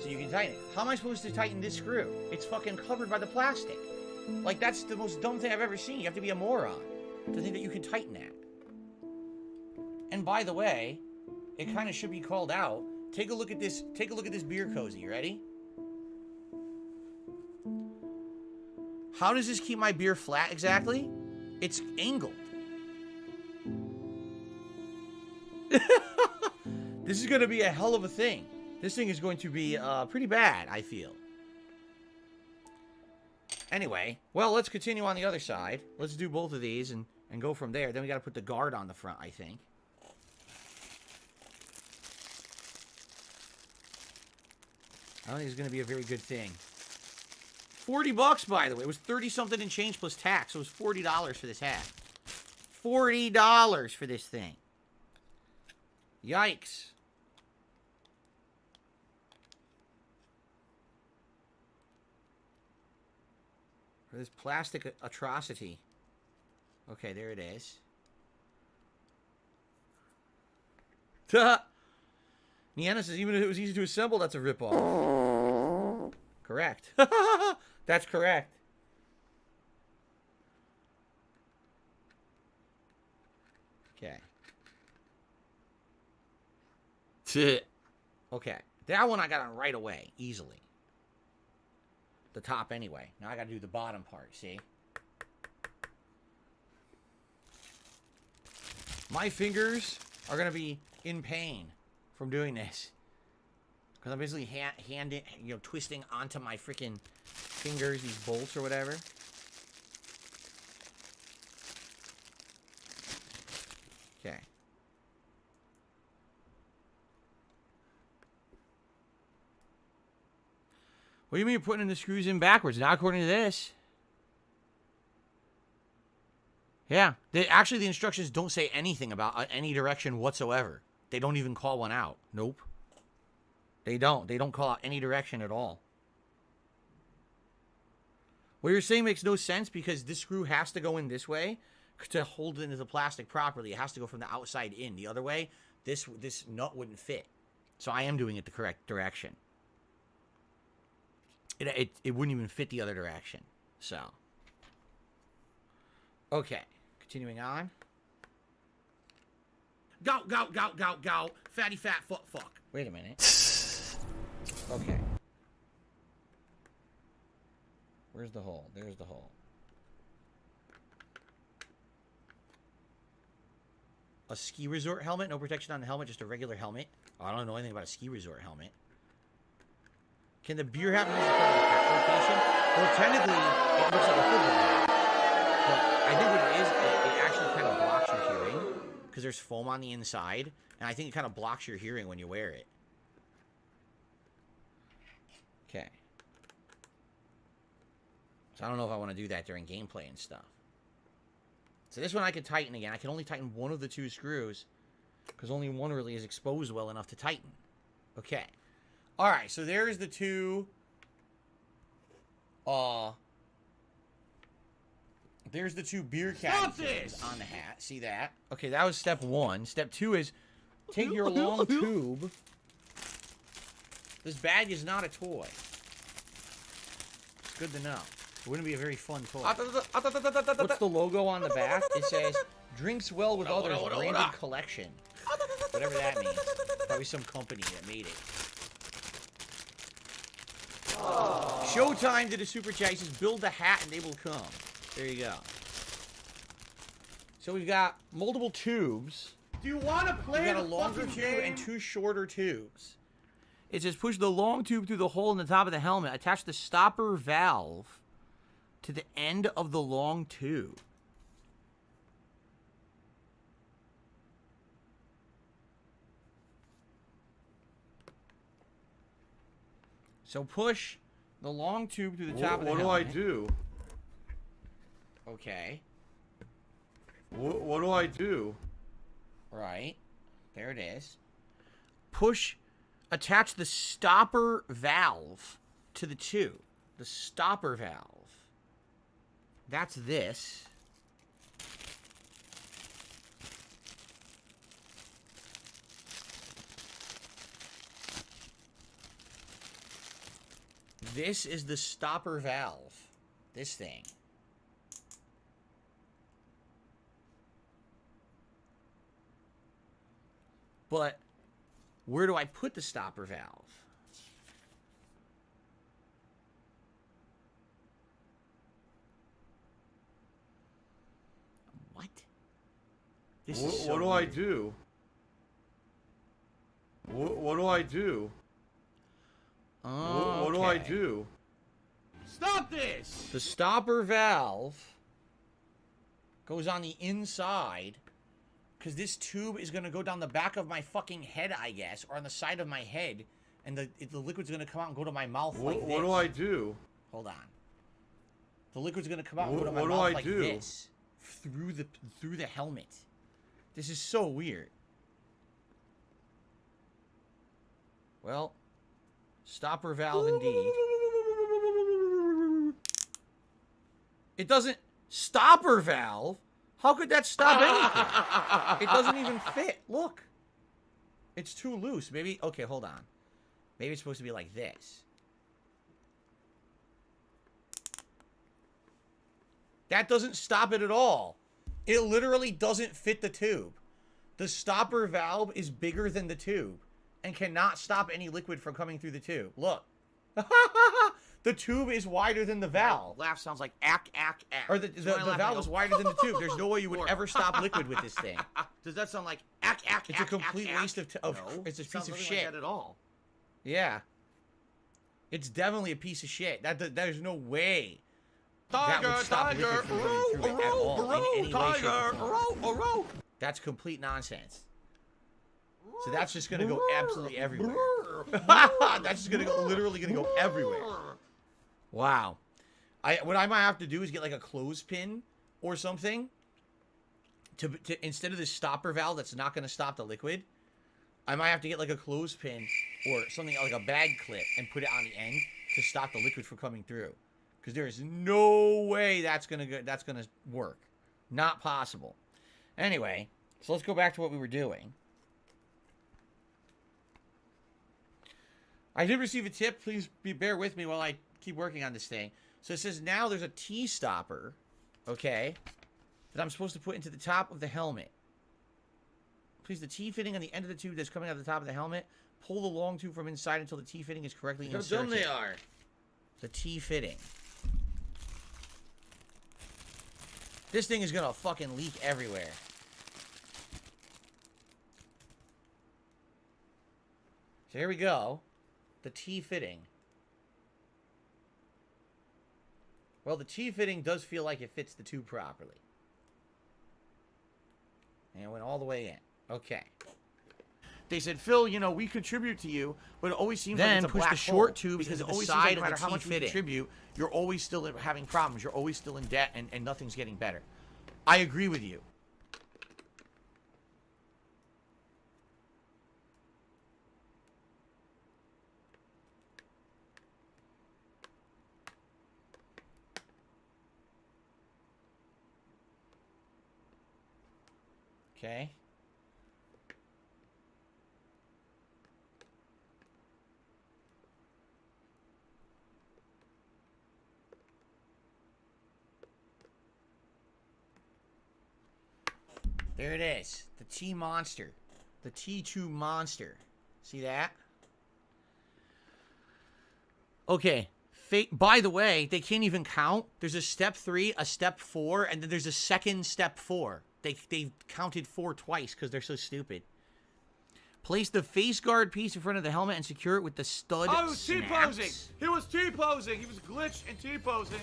So you can tighten it. How am I supposed to tighten this screw? It's fucking covered by the plastic. Like, that's the most dumb thing I've ever seen. You have to be a moron to think that you can tighten that. And by the way, it kind of should be called out. Take a look at this. Take a look at this beer cozy. Ready? How does this keep my beer flat exactly? It's angled. This is going to be a hell of a thing. This thing is going to be pretty bad, I feel. Anyway, well, let's continue on the other side. Let's do both of these and go from there. Then we got to put the guard on the front, I think. I don't think it's going to be a very good thing. $40, by the way. It was 30-something and change plus tax. So it was $40 for this hat. $40 for this thing. Yikes. For this plastic atrocity. Okay, there it is. Niana says, even if it was easy to assemble, that's a ripoff. Correct. That's correct. Okay. Okay. That one I got on right away, easily. The top anyway. Now I got to do the bottom part, see? My fingers are going to be in pain from doing this. Because I'm basically twisting onto my freaking fingers, these bolts or whatever. Okay. What do you mean you're putting the screws in backwards? Not according to this. Yeah. Actually, the instructions don't say anything about any direction whatsoever. They don't even call one out. Nope. They don't. They don't call out any direction at all. What you're saying makes no sense because this screw has to go in this way to hold it into the plastic properly. It has to go from the outside in. The other way, this nut wouldn't fit. So I am doing it the correct direction. It wouldn't even fit the other direction. So. Okay. Continuing on. Go, go, go, go, go. Fatty, fat, fuck. Wait a minute. Okay. Where's the hole? There's the hole. A ski resort helmet? No protection on the helmet, just a regular helmet. Oh, I don't know anything about a ski resort helmet. Can the beer hat be used as part of the hat rotation? Well, technically, it looks like a football hat. But I think what it is, it actually kind of blocks your hearing. Because there's foam on the inside. And I think it kind of blocks your hearing when you wear it. Okay. So I don't know if I want to do that during gameplay and stuff. So this one I can tighten again. I can only tighten one of the two screws. Because only one really is exposed well enough to tighten. Okay. Alright, so there's the two... There's the two beer caddies on the hat. See that? Okay, that was step one. Step two is take your long tube. This bag is not a toy. It's good to know. It wouldn't be a very fun toy. What's the logo on the back? It says, drinks well with others, branded collection. Whatever that means. Probably some company that made it. Showtime did a super chat. He says, build the hat and they will come. There you go. So we've got multiple tubes. Do you want to play We've got a the longer fucking tube game? and 2 shorter tubes. It says push the long tube through the hole in the top of the helmet. Attach the stopper valve to the end of the long tube. So push the long tube through the top of the helmet. What do I do? Okay. What do I do? Right. There it is. Attach the stopper valve to the tube. The stopper valve. That's this. This is the stopper valve. This thing. But where do I put the stopper valve? What? This is so What do I weird. do? What do I do? Oh, What do I okay. do? Stop this! The stopper valve goes on the inside because this tube is going to go down the back of my fucking head, I guess, or on the side of my head, and the liquid's going to come out and go to my mouth like this. What do I do? Hold on. The liquid's going to come out and go to my What do mouth I like do? this through the helmet. This is so weird. Well, stopper valve indeed. It doesn't... Stopper valve? How could that stop anything? It doesn't even fit. Look. It's too loose. Maybe... Okay, hold on. Maybe it's supposed to be like this. That doesn't stop it at all. It literally doesn't fit the tube. The stopper valve is bigger than the tube and cannot stop any liquid from coming through the tube. Look. The tube is wider than the valve. Laugh sounds like ack, ack, ack. Or the valve is wider than the tube. There's no way you would ever stop liquid with this thing. Does that sound like ack, ack, It's a complete waste of... No, it's a piece sounds of nothing shit. like that at all. Yeah. It's definitely a piece of shit. There's no way that would stop liquid from going through it at all in any way, shape, or form. That's complete nonsense. So that's just gonna go absolutely everywhere. That's just gonna go, literally gonna go everywhere. Wow. What I might have to do is get like a clothespin or something to instead of this stopper valve that's not gonna stop the liquid. I might have to get like a clothespin or something like a bag clip and put it on the end to stop the liquid from coming through. Because there is no way that's gonna work. Not possible. Anyway, so let's go back to what we were doing. I did receive a tip. Please bear with me while I keep working on this thing. So it says now there's a T-stopper, okay, that I'm supposed to put into the top of the helmet. Please, the T-fitting on the end of the tube that's coming out of the top of the helmet. Pull the long tube from inside until the T-fitting is correctly inserted. How dumb they are. The T-fitting. This thing is gonna fucking leak everywhere. So here we go. The T-fitting. Well, the T-fitting does feel like it fits the tube properly. And it went all the way in. Okay. They said, Phil, you know, we contribute to you, but it always seems Then like it's a push black the short hole, tube because into it the always side seems like of no the matter how much we T-fitting. contribute, you're always still having problems. You're always still in debt, and nothing's getting better. I agree with you. Okay. There it is. The T-monster. The T2 monster. See that? Okay. By the way, they can't even count. There's a step 3, a step 4, and then there's a second step 4. They counted 4 twice because they're so stupid. Place the face guard piece in front of the helmet and secure it with the stud Oh, he was snaps. T-posing. He was T-posing. He was glitched and T-posing.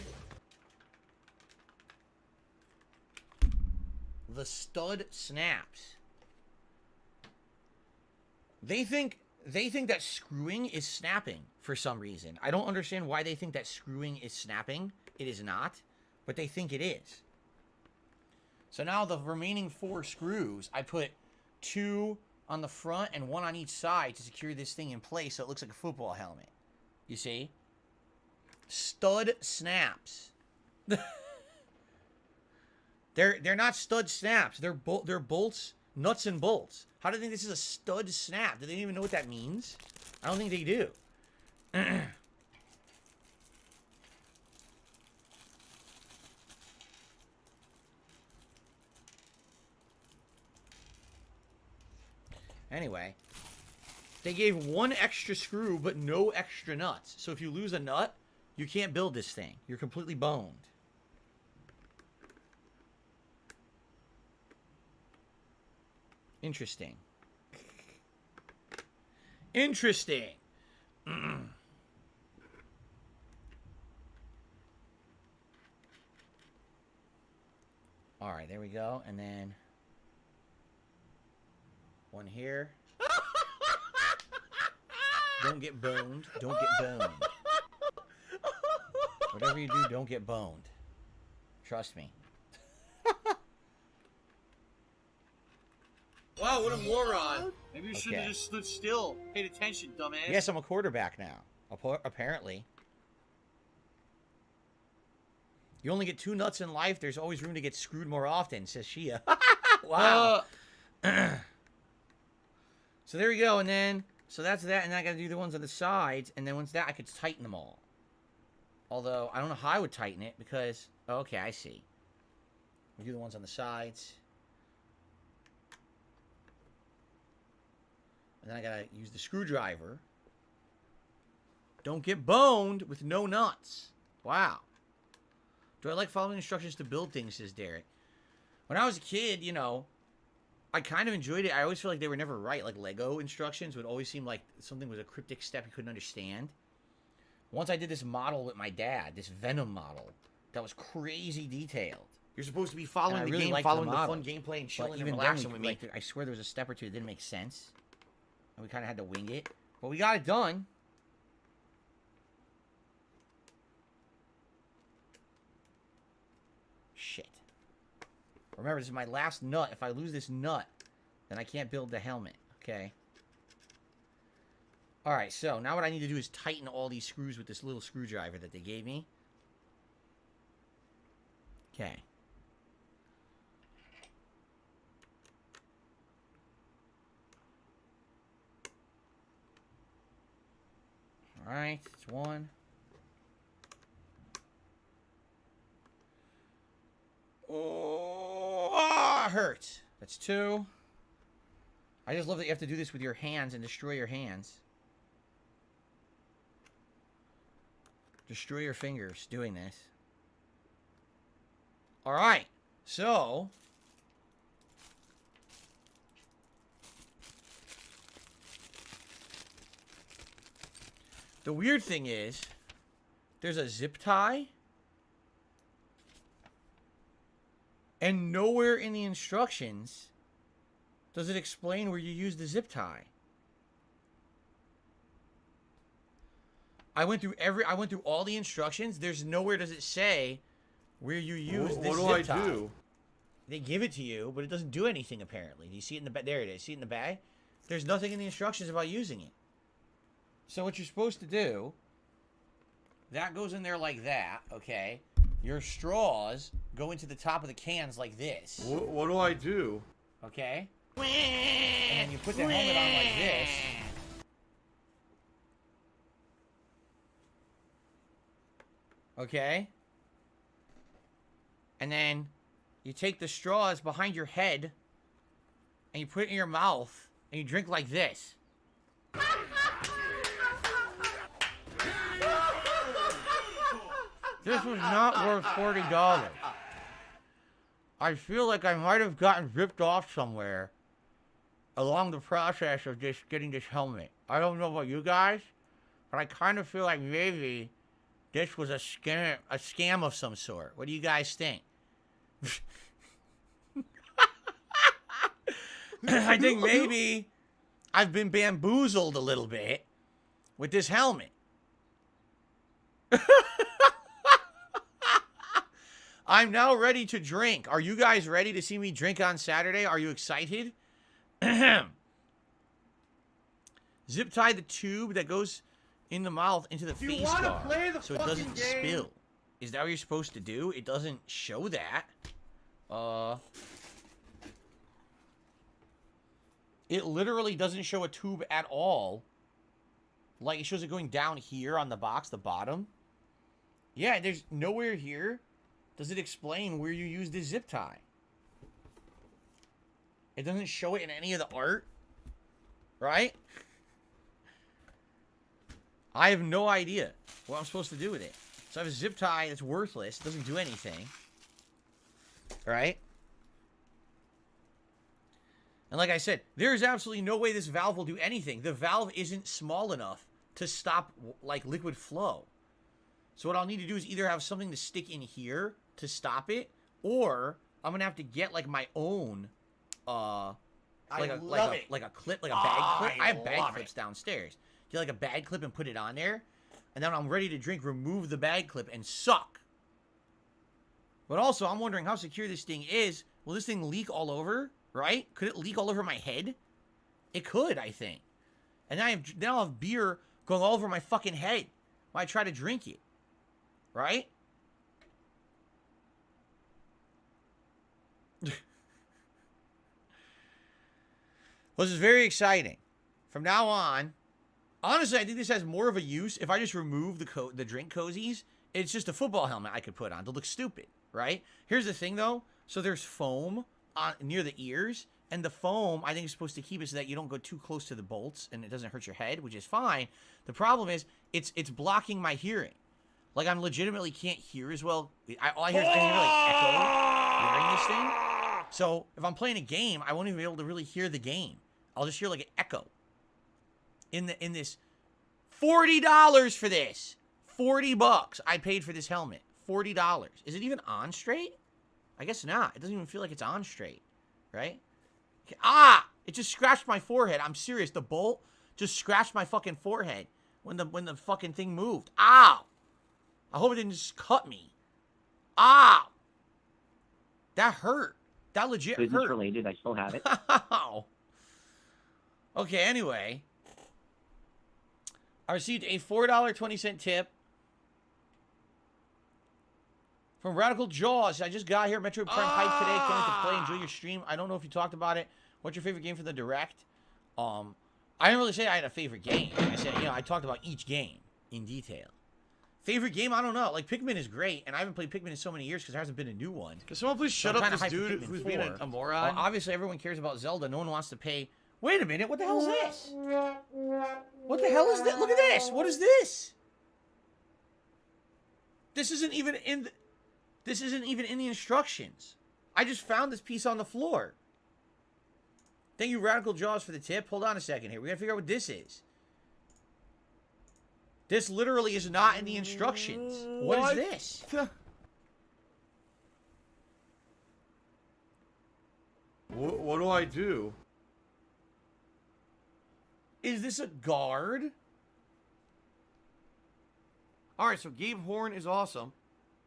The stud snaps. They think that screwing is snapping for some reason. I don't understand why they think that screwing is snapping. It is not, but they think it is. So now the remaining 4 screws, I put 2 on the front and 1 on each side to secure this thing in place so it looks like a football helmet. You see? Stud snaps. They're not stud snaps. They're bolts, nuts and bolts. How do they think this is a stud snap? Do they even know what that means? I don't think they do. Anyway, they gave 1 extra screw but no extra nuts. So if you lose a nut, you can't build this thing. You're completely boned. Interesting. Interesting. All right, there we go. And then 1 here. Don't get boned. Don't get boned. Whatever you do, don't get boned. Trust me. Wow, what a moron. Maybe you should have Okay. just stood still. Paid attention, dumbass. Yes, I'm a quarterback now. Apparently. You only get 2 nuts in life. There's always room to get screwed more often, says Shia. Wow. So there we go, and then, so that's that, and then I gotta do the ones on the sides, and then once that, I could tighten them all. Although, I don't know how I would tighten it, because, okay, I see. We do the ones on the sides. And then I gotta use the screwdriver. Don't get boned with no nuts. Wow. Do I like following instructions to build things, says Derek. When I was a kid, you know, I kind of enjoyed it. I always feel like they were never right. Like Lego instructions would always seem like something was a cryptic step you couldn't understand. Once I did this model with my dad, this Venom model, that was crazy detailed. You're supposed to be following And I the really game, liked following the model. fun gameplay, and But chilling and even then, relaxing with me. like, I swear there was a step or two that didn't make sense. And we kind of had to wing it. But we got it done. Shit. Remember, this is my last nut. If I lose this nut, then I can't build the helmet. Okay. Alright, so now what I need to do is tighten all these screws with this little screwdriver that they gave me. Okay. Alright, it's 1. Oh, it hurts. That's 2. I just love that you have to do this with your hands and destroy your hands. Destroy your fingers doing this. Alright, so... the weird thing is, there's a zip tie, and nowhere in the instructions does it explain where you use the zip tie. I went through all the instructions. There's nowhere does it say where you use this What zip do I tie. do? They give it to you, but it doesn't do anything apparently. Do you see it in the bag? There it is. See it in the bag? There's nothing in the instructions about using it. So what you're supposed to do, that goes in there like that, okay? Your straws go into the top of the cans like this, What do I do? okay? And then you put the helmet on like this. Okay? And then you take the straws behind your head and you put it in your mouth and you drink like this. This was not worth $40. I feel like I might have gotten ripped off somewhere along the process of just getting this helmet. I don't know about you guys, but I kind of feel like maybe this was a scam of some sort. What do you guys think? I think maybe I've been bamboozled a little bit with this helmet. I'm now ready to drink. Are you guys ready to see me drink on Saturday? Are you excited? Zip tie the tube that goes in the mouth into the face guard so it doesn't spill. Is that what you're supposed to do? It doesn't show that. It literally doesn't show a tube at all. Like, it shows it going down here on the box, the bottom. Yeah, there's nowhere here does it explain where you use the zip tie. It doesn't show it in any of the art. Right? I have no idea what I'm supposed to do with it. So I have a zip tie that's worthless. It doesn't do anything. Right? And like I said, there's absolutely no way this valve will do anything. The valve isn't small enough to stop, like, liquid flow. So what I'll need to do is either have something to stick in here to stop it, or I'm going to have to get, like, my own, like a clip, like a bag clip. I have bag clips downstairs. Get, like, a bag clip and put it on there. And then when I'm ready to drink, remove the bag clip and suck. But also, I'm wondering how secure this thing is. Will this thing leak all over? Right? Could it leak all over my head? It could, I think. And now I'll have beer going all over my fucking head when I try to drink it. Right? Well, this is very exciting. From now on, honestly, I think this has more of a use. If I just remove the drink cozies, it's just a football helmet I could put on to look stupid, right? Here's the thing, though. So there's foam near the ears, and the foam, I think, is supposed to keep it so that you don't go too close to the bolts and it doesn't hurt your head, which is fine. The problem is it's blocking my hearing. Like, I'm legitimately can't hear as well. All I hear is like echo wearing this thing. So if I'm playing a game, I won't even be able to really hear the game. I'll just hear like an echo. In this $40 for this. $40 I paid for this helmet. $40. Is it even on straight? I guess not. It doesn't even feel like it's on straight. Right? Ah! It just scratched my forehead. I'm serious. The bolt just scratched my fucking forehead when the fucking thing moved. Ow! I hope it didn't just cut me. Ow! That hurt. That legit hurt. Business related. I still have it. Ow. Okay, anyway. I received a $4.20 tip from Radical Jaws. I just got here. Metroid Prime Hype today. Can't wait to play. Enjoy your stream. I don't know if you talked about it. What's your favorite game from the Direct? I didn't really say I had a favorite game. I said, I talked about each game in detail. Favorite game? I don't know. Like, Pikmin is great, and I haven't played Pikmin in so many years because there hasn't been a new one. Can someone please shut up this dude who's being a moron? Obviously, everyone cares about Zelda. No one wants to pay. Wait a minute. What the hell is this? What the hell is this? Look at this. What is this? This isn't even in the instructions. I just found this piece on the floor. Thank you, Radical Jaws, for the tip. Hold on a second here. We gotta figure out what this is. This literally is not in the instructions. What is this? What do I do? Is this a guard? Alright, so Gabe Horn is awesome.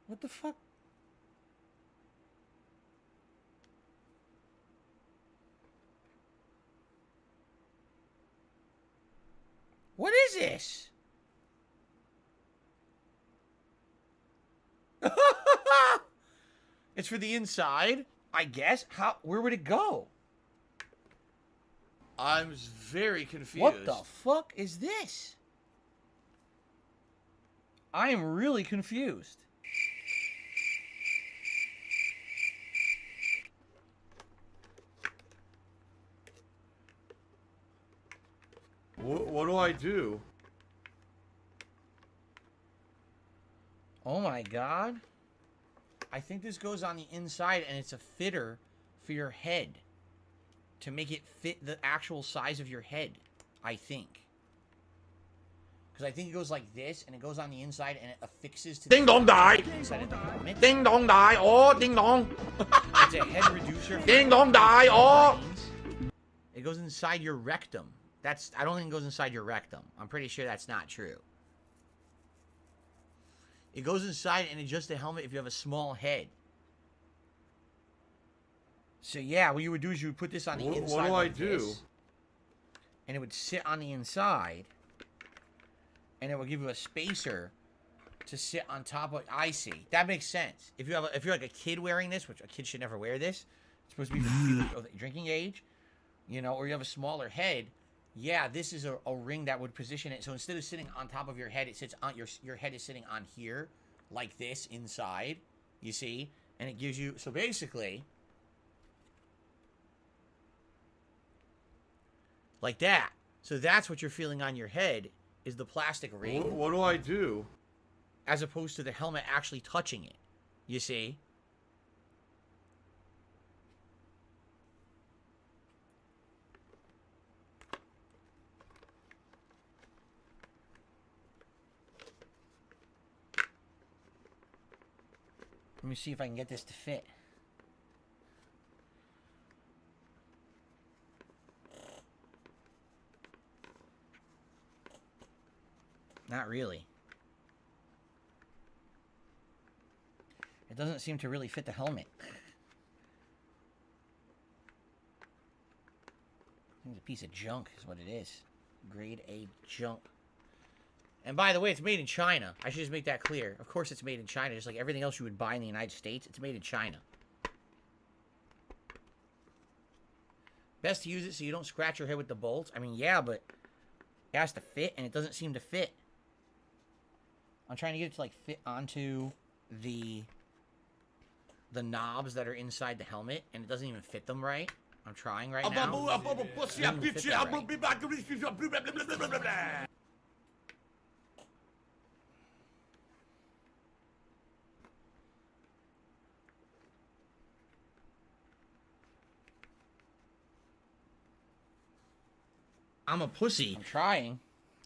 What the fuck? What is this? It's for the inside, I guess. Where would it go? I'm very confused. What the fuck is this? I am really confused. What do I do? Oh my god. I think this goes on the inside, and it's a fitter for your head to make it fit the actual size of your head, I think. Because I think it goes like this, and it goes on the inside, and it affixes to the inside of the helmet. Ding dong die. Oh, ding dong. It's a head reducer. For Ding dong die. Oh. It goes inside your rectum. I don't think it goes inside your rectum. I'm pretty sure that's not true. It goes inside and adjusts the helmet if you have a small head. So yeah, what you would do is you would put this on the inside. What do like I do? this, and it would sit on the inside, and it will give you a spacer to sit on top of. I see. That makes sense. If you're like a kid wearing this, which a kid should never wear this, it's supposed to be for people of drinking age, you know, or you have a smaller head. Yeah, this is a ring that would position it. So instead of sitting on top of your head, it sits on your head is sitting on here, like this, inside. You see? And it gives you... So basically... like that. So that's what you're feeling on your head, is the plastic ring. What do I do? As opposed to the helmet actually touching it. You see? Let me see if I can get this to fit. Not really. It doesn't seem to really fit the helmet. It's a piece of junk is what it is. Grade A junk. And by the way, it's made in China. I should just make that clear. Of course it's made in China, just like everything else you would buy in the United States. It's made in China. Best to use it so you don't scratch your head with the bolts. I mean, yeah, but it has to fit, and it doesn't seem to fit. I'm trying to get it to, like, fit onto the knobs that are inside the helmet, and it doesn't even fit them right. I'm trying right now. I'm a pussy. I'm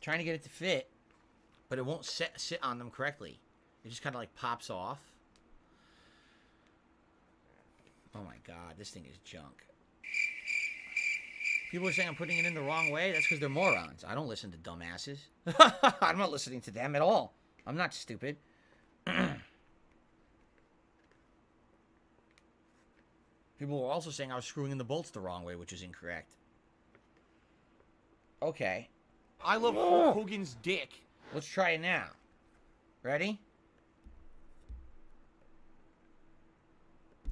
trying to get it to fit, but it won't sit on them correctly. It just kind of like pops off. Oh my god, this thing is junk. People are saying I'm putting it in the wrong way. That's because they're morons. I don't listen to dumbasses. I'm not listening to them at all. I'm not stupid. People were also saying I was screwing in the bolts the wrong way, which is incorrect. Okay. I love Hulk Hogan's dick. Let's try it now. Ready?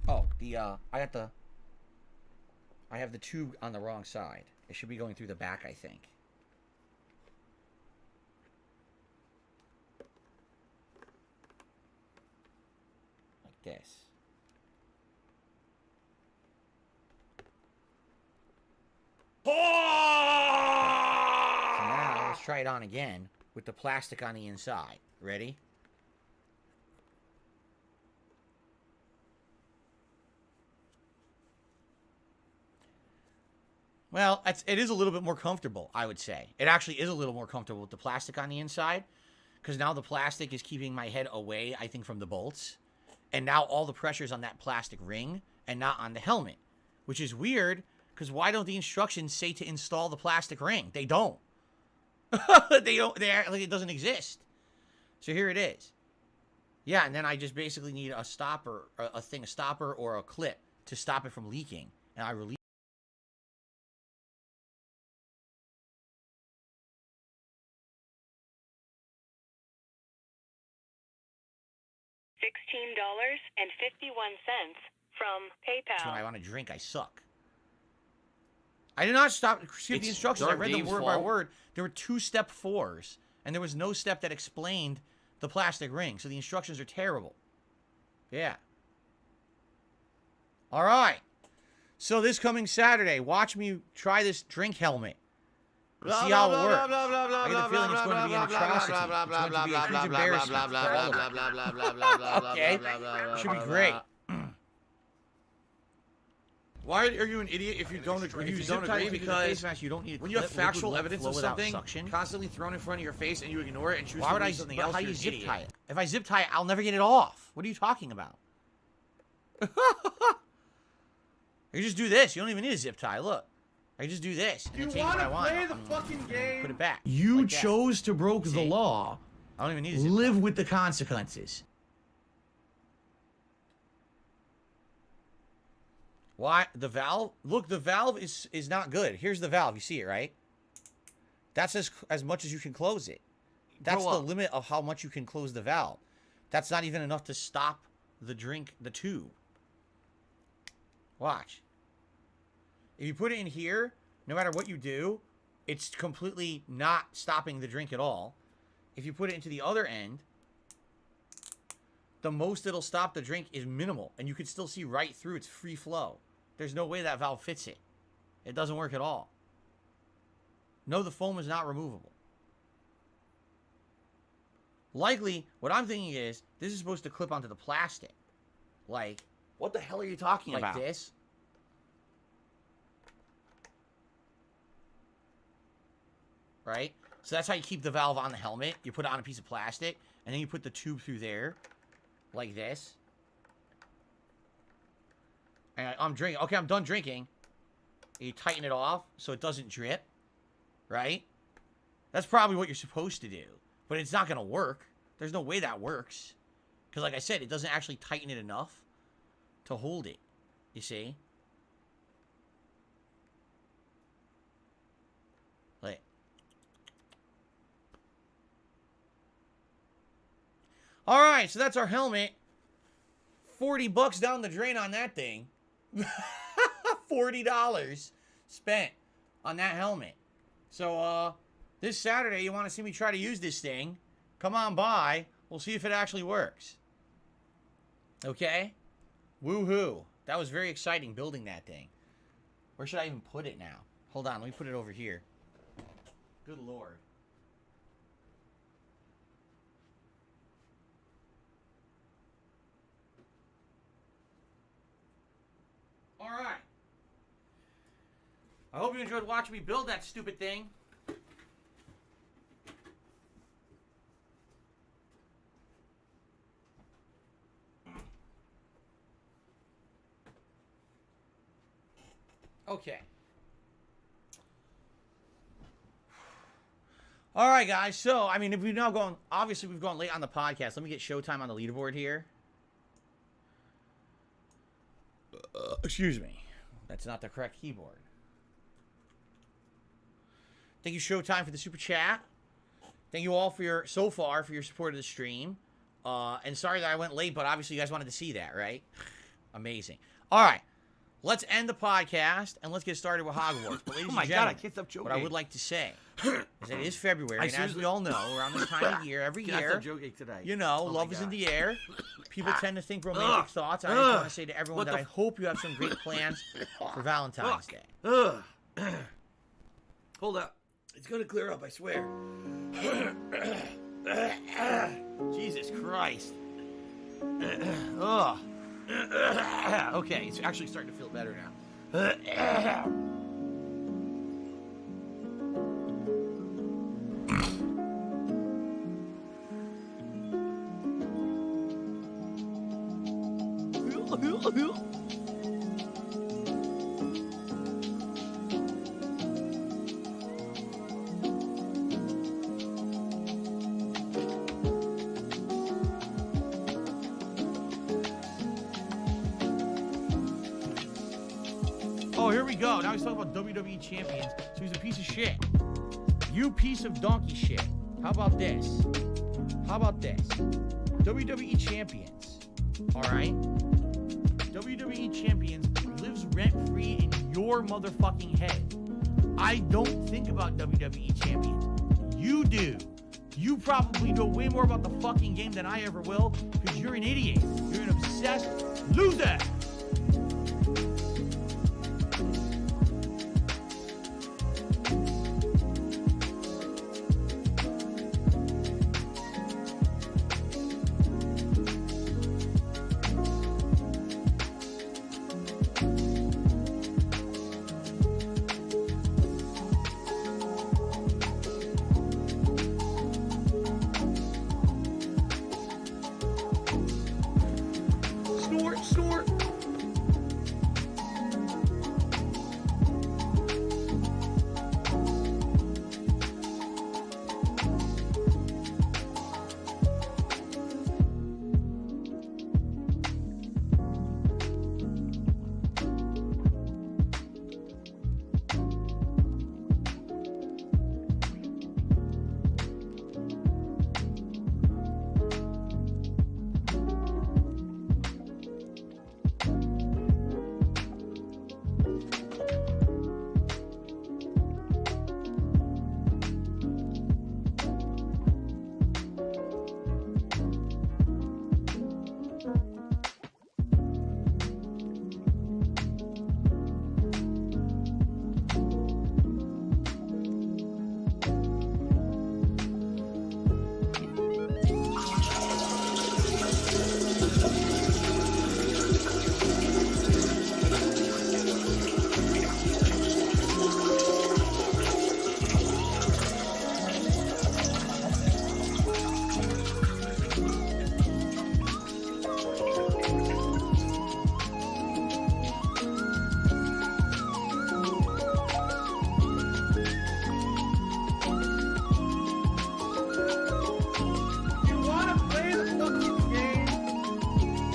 Oh, I have the tube on the wrong side. It should be going through the back, I think. Like this. So now, let's try it on again with the plastic on the inside. Ready? Well, it is a little bit more comfortable, I would say. It actually is a little more comfortable with the plastic on the inside, because now the plastic is keeping my head away, I think, from the bolts. And now all the pressure's on that plastic ring and not on the helmet, which is weird, because why don't the instructions say to install the plastic ring? They don't. They act like it doesn't exist. So here it is. Yeah, and then I just basically need a stopper, a stopper or a clip to stop it from leaking. And I release. $16.51 from PayPal. When I want to drink, I suck. I did not skip the instructions. I read them word by word. There were 2 step 4s, and there was no step that explained the plastic ring. So the instructions are terrible. Yeah. All right. So this coming Saturday, watch me try this drink helmet. See how it works. I get the feeling it's going to be an atrocity. It's going to be a huge embarrassment for all of us. Okay? Should be great. Why are you an idiot if you don't agree? If you don't zip tie agree it to the because face mask, you don't need when you have liquid factual let evidence flow of without something suction. constantly thrown in front of your face and you ignore it and choose Why to would I believe something else, how you're you an zip idiot. tie it? If I zip tie it, I'll never get it off. What are you talking about? You just do this. You don't even need a zip tie. Look. I just do this. And You it takes what I want. play the fucking game? Put it back. You like that. chose to broke the See? law. I don't even need a zip Live tie. with the consequences. Why? The valve? Look, the valve is not good. Here's the valve. You see it, right? That's as much as you can close it. That's the limit of how much you can close the valve. That's not even enough to stop the tube. Watch. If you put it in here, no matter what you do, it's completely not stopping the drink at all. If you put it into the other end, the most it'll stop the drink is minimal, and you can still see right through. It's free flow. There's no way that valve fits it. It doesn't work at all. No, the foam is not removable. Likely, what I'm thinking is, this is supposed to clip onto the plastic. Like, What the hell are you talking about? like this. Right? So that's how you keep the valve on the helmet. You put it on a piece of plastic, and then you put the tube through there, like this. And I'm drinking. Okay, I'm done drinking. You tighten it off so it doesn't drip, right? That's probably what you're supposed to do. But it's not going to work. There's no way that works. Because like I said, it doesn't actually tighten it enough to hold it. You see? Like. Alright, so that's our helmet. $40 down the drain on that thing. $40 spent on that helmet. So, this Saturday, you want to see me try to use this thing, come on by. We'll see if it actually works. Okay? Woohoo. That was very exciting building that thing. Where should I even put it now? Hold on, let me put it over here. Good Lord. Alright. I hope you enjoyed watching me build that stupid thing. Okay. All right, guys. So, I mean, if we've now gone, obviously we've gone late on the podcast. Let me get showtime on the leaderboard here. Excuse me. That's not the correct keyboard. Thank you, Showtime, for the super chat. Thank you all for your support of the stream. And sorry that I went late, but obviously you guys wanted to see that, right? Amazing. All right. Let's end the podcast and let's get started with Hogwarts. But ladies and gentlemen, what I would like to say is it is February, and as we all know, around this time of year, every year, you know, love is in the air. People tend to think romantic thoughts. I just want to say to everyone that I hope you have some great plans for Valentine's Day. Hold up. It's going to clear up, I swear. Jesus Christ. Ugh. Okay, it's actually starting to feel better now. Oh, here we go. Now he's talking about WWE champions. So he's a piece of shit. You piece of donkey shit. How about this? How about this? WWE champions. Alright? WWE champions lives rent-free in your motherfucking head. I don't think about WWE champions. You do. You probably know way more about the fucking game than I ever will because you're an idiot. You're an obsessed loser. Hogsnort. You wanna play the fucking game?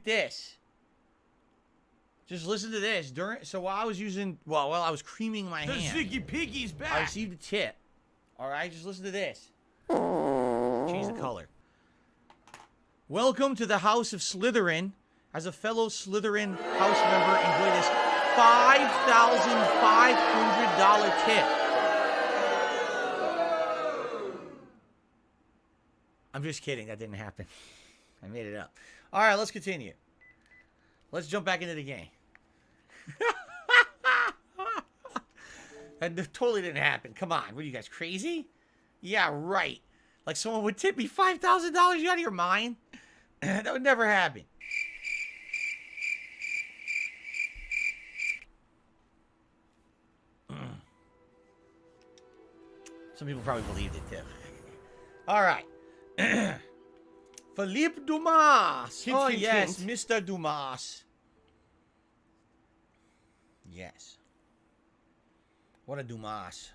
This. Just listen to this. So while I was while I was creaming my The hand, Ziggy Piggy's I back. received a tip. All right, just listen to this. Change the color. Welcome to the House of Slytherin. As a fellow Slytherin house member, enjoy this $5,500 tip. I'm just kidding. That didn't happen. I made it up. All right, let's continue. Let's jump back into the game. That totally didn't happen. Come on. What are you guys, crazy? Yeah, right. Like someone would tip me $5,000? You out of your mind? That would never happen. Some people probably believed it too. All right. Philippe Dumas. Hint, Oh, hint, yes, hint. Mr. Dumas. Yes. What a Dumas.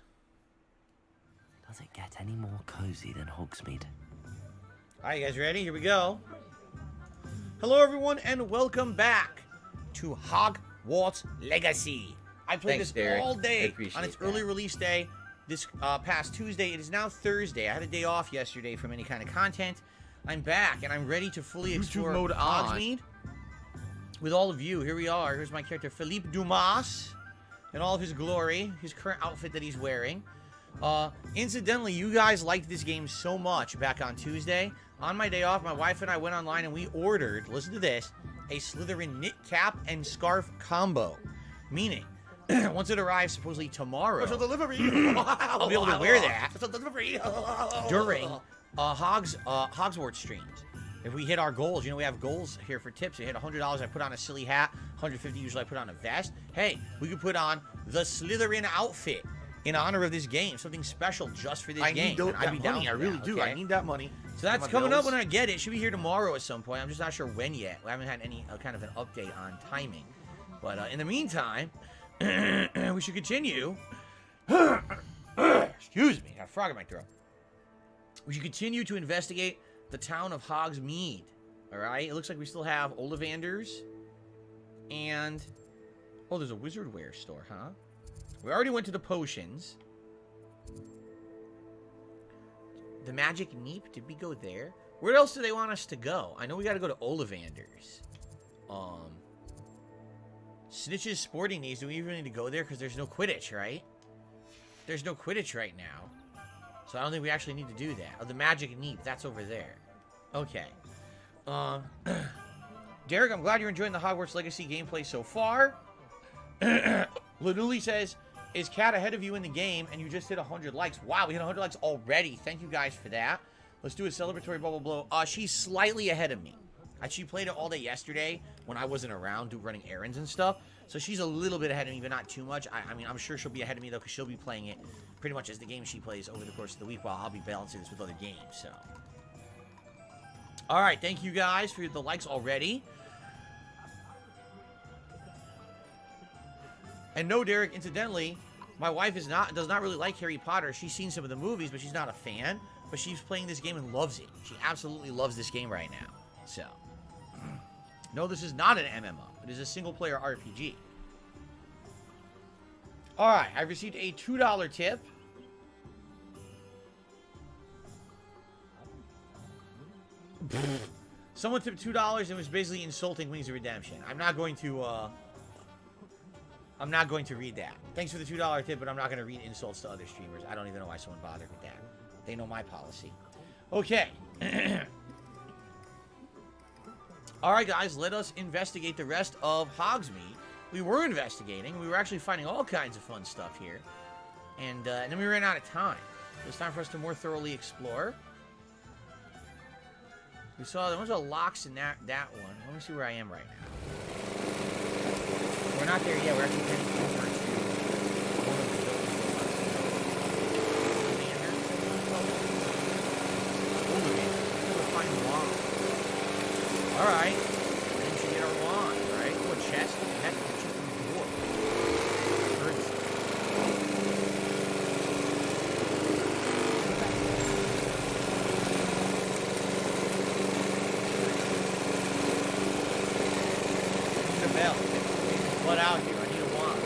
Does it get any more cozy than Hogsmeade? All right, you guys ready? Here we go. Hello, everyone, and welcome back to Hogwarts Legacy. I played Thanks, this Derek. all I day appreciate on its that. early release day. this past Tuesday. It is now Thursday. I had a day off yesterday from any kind of content. I'm back, and I'm ready to fully explore mode on. Hogsmeade with all of you. Here we are. Here's my character, Philippe Dumas, in all of his glory, his current outfit that he's wearing. Incidentally, you guys liked this game so much back on Tuesday. On my day off, my wife and I went online and we ordered, listen to this, a Slytherin knit cap and scarf combo. Meaning, once it arrives supposedly tomorrow, delivery. I'll be able to wear that It's a delivery. during Hogsnorts streams. If we hit our goals, you know, we have goals here for tips. I hit $100, I put on a silly hat. $150, usually I put on a vest. Hey, we could put on the Slytherin outfit in honor of this game. Something special just for this game. And I'd be down money. I for really that, do. okay? I need that money. So that's My coming up bills. when I get it. Should be here tomorrow at some point. I'm just not sure when yet. We haven't had any kind of an update on timing. But in the meantime, we should continue. Excuse me, I got a frog in my throat. We should continue to investigate the town of Hogsmeade. All right. It looks like we still have Ollivanders, and there's a wizard wear store, huh? We already went to the potions. The magic neep. Did we go there? Where else do they want us to go? I know we got to go to Ollivanders. Snitch's sporting needs. Do we even need to go there? Because there's no Quidditch, right? There's no Quidditch right now. So I don't think we actually need to do that. Oh, the magic neep. That's over there. Okay. Derek, I'm glad you're enjoying the Hogwarts Legacy gameplay so far. Lanuli says, is Kat ahead of you in the game and you just hit 100 likes? Wow, we hit 100 likes already. Thank you guys for that. Let's do a celebratory bubble blow. She's slightly ahead of me. She played it all day yesterday when I wasn't around running errands and stuff. So she's a little bit ahead of me, but not too much. I mean, I'm sure she'll be ahead of me, though, because she'll be playing it pretty much as the game she plays over the course of the week while I'll be balancing this with other games, so. All right, thank you guys for the likes already. And no, Derek, incidentally, my wife does not really like Harry Potter. She's seen some of the movies, but she's not a fan. But she's playing this game and loves it. She absolutely loves this game right now. So, no, this is not an MMO. It is a single-player RPG. All right, I've received a $2 tip. Someone tipped $2 and was basically insulting Wings of Redemption. I'm not going to read that. Thanks for the $2 tip, but I'm not going to read insults to other streamers. I don't even know why someone bothered with that. They know my policy. Okay. All right, guys, let us investigate the rest of Hogsmeade. We were investigating. We were actually finding all kinds of fun stuff here. And then we ran out of time. So it's time for us to more thoroughly explore. We saw there was a locks in that one. Let me see where I am right now. We're not there yet. We're actually heading over to one of the buildings. Find a wand. All right. Then we should get our wand, right? Oh, a chest. That's the chest in the door. Bell. Blood out here. I need a wand.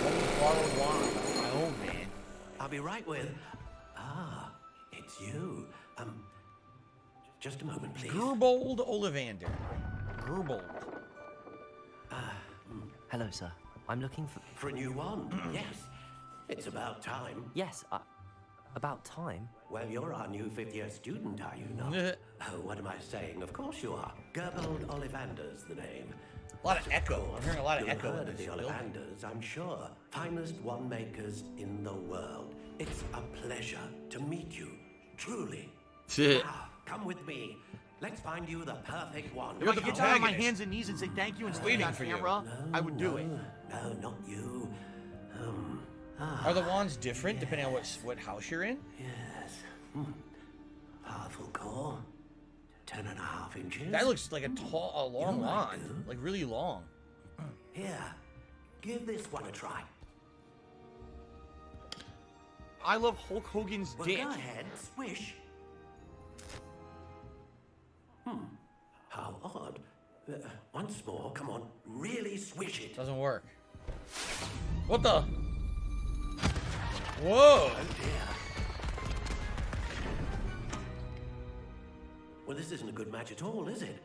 One borrowed wand. My own, man. I'll be right with. Ah, it's you. Just a moment, please. Gerbold Ollivander. Gerbold. Hello, sir. I'm looking For a new wand? Yes. It's about time. Yes, about time. Well, you're our new fifth-year student, are you not? Oh, what am I saying? Of course you are. Gerbold Ollivander's the name. A lot of echo. I'm hearing a lot of You've echo heard in of this the building. Ollivanders, I'm sure. Finest wand makers in the world. It's a pleasure to meet you. Truly. Now, come with me. Let's find you the perfect wand. If I could get down on my hands and knees and say thank you and stand on for you. camera, I would do it. No, not you. Are the wands different depending on what house you're in? Yes. Powerful core. 10.5 inches. That looks like a long You might wand. do. Like really long. Here. Give this one a try. I love Hulk Hogan's Well, dick. go ahead. Swish. How odd. Once more. Come on. Really swish it. Doesn't work. What the? Whoa! Oh dear. Well, this isn't a good match at all, is it?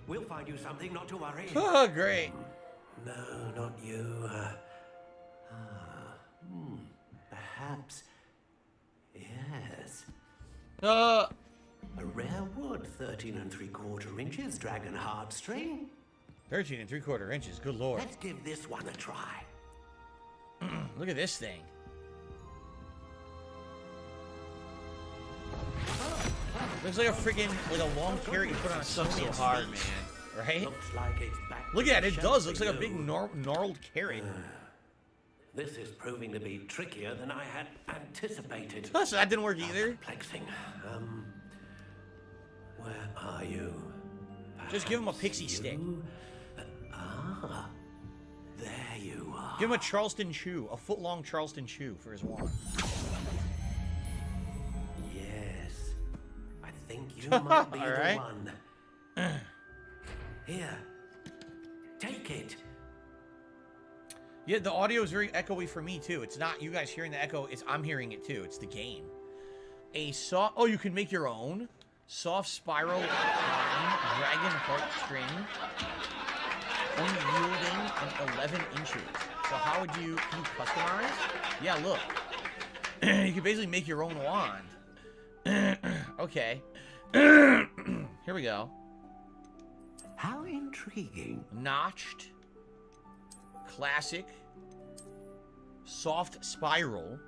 We'll find you something, not to worry. Oh, great. No, not you. Perhaps. Yes. A rare wood, 13 3/4 inches, dragon heartstring. 13 3/4 inches. Good lord. Let's give this one a try. Look at this thing. Looks like a freaking, like a long carrot you put on a Sucks so Sony hard, TV. man. Right? Looks like it's back. Look to at the it. It shelf does. for Looks like a big you. gnarled carrot. This is proving to be trickier than I had anticipated. So that didn't work either. Perplexing. Where are you? Just give him a Perhaps pixie stick. you? There you are. Give him a Charleston chew. A foot-long Charleston chew for his wand. Yes. I think you might be All the right. one. Here. Take it. Yeah, the audio is very echoey for me, too. It's not you guys hearing the echo. It's I'm hearing it, too. It's the game. A soft... Oh, you can make your own. Soft spiral line, dragon heartstring, unyielding, and 11 inches. So how would you... Can you customize? Yeah, look. You can basically make your own wand. Okay. Here we go. How intriguing. Notched. Classic. Soft spiral.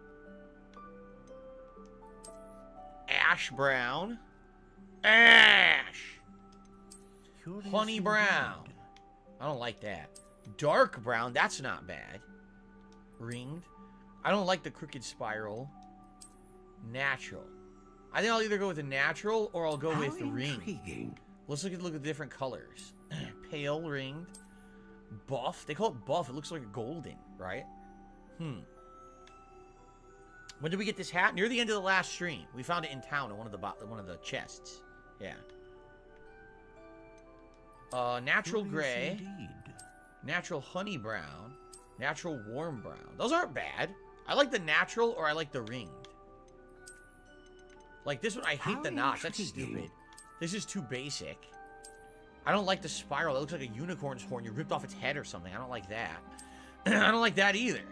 Ash brown. Ash. Curious Honey brown. indeed. I don't like that. Dark brown. That's not bad. Ringed. I don't like the crooked spiral. Natural. I think I'll either go with the natural or I'll go How with the ring. intriguing. Let's look at the different colors. Pale ringed. Buff. They call it buff. It looks like a golden, right? When did we get this hat? Near the end of the last stream. We found it in town in one of the chests. Yeah. Natural Curious gray. indeed. Natural honey brown. Natural warm brown. Those aren't bad. I like the natural or I like the ringed. Like this one, I hate How the notch. That's intriguing. stupid. This is too basic. I don't like the spiral. It looks like a unicorn's horn. You ripped off its head or something. I don't like that. I don't like that either.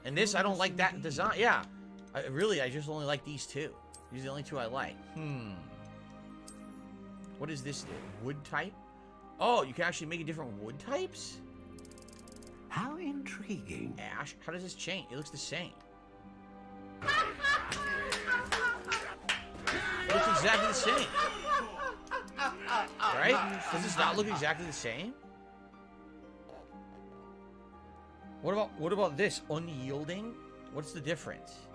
And this, I don't like that design. Yeah. I just only like these two. These are the only two I like. What does this do? Wood type? Oh, you can actually make it different wood types? How intriguing. Ash? How does this change? It looks the same. It looks exactly the same. Right? Does this not look exactly the same? What about this? Unyielding? What's the difference?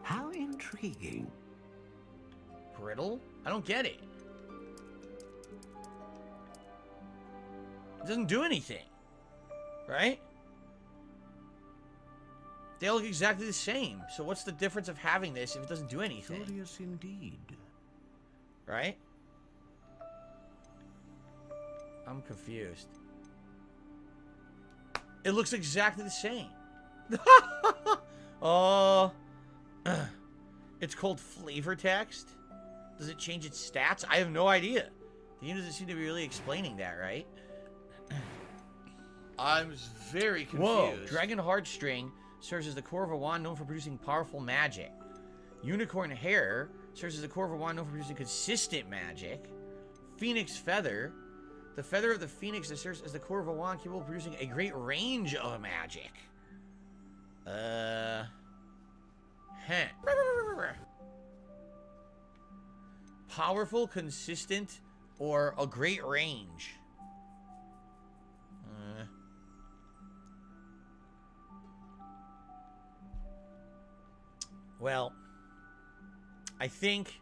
How intriguing. Brittle? I don't get it. It doesn't do anything. Right? They all look exactly the same. So what's the difference of having this if it doesn't do anything? Curious indeed. Right? I'm confused. It looks exactly the same. It's called flavor text. Does it change its stats? I have no idea. The game doesn't seem to be really explaining that, right? I'm very confused. Whoa, Dragon Heartstring serves as the core of a wand known for producing powerful magic. Unicorn Hair serves as the core of a wand known for producing consistent magic. Phoenix Feather, the feather of the phoenix that serves as the core of a wand capable of producing a great range of magic. Powerful, consistent, or a great range. Well, I think...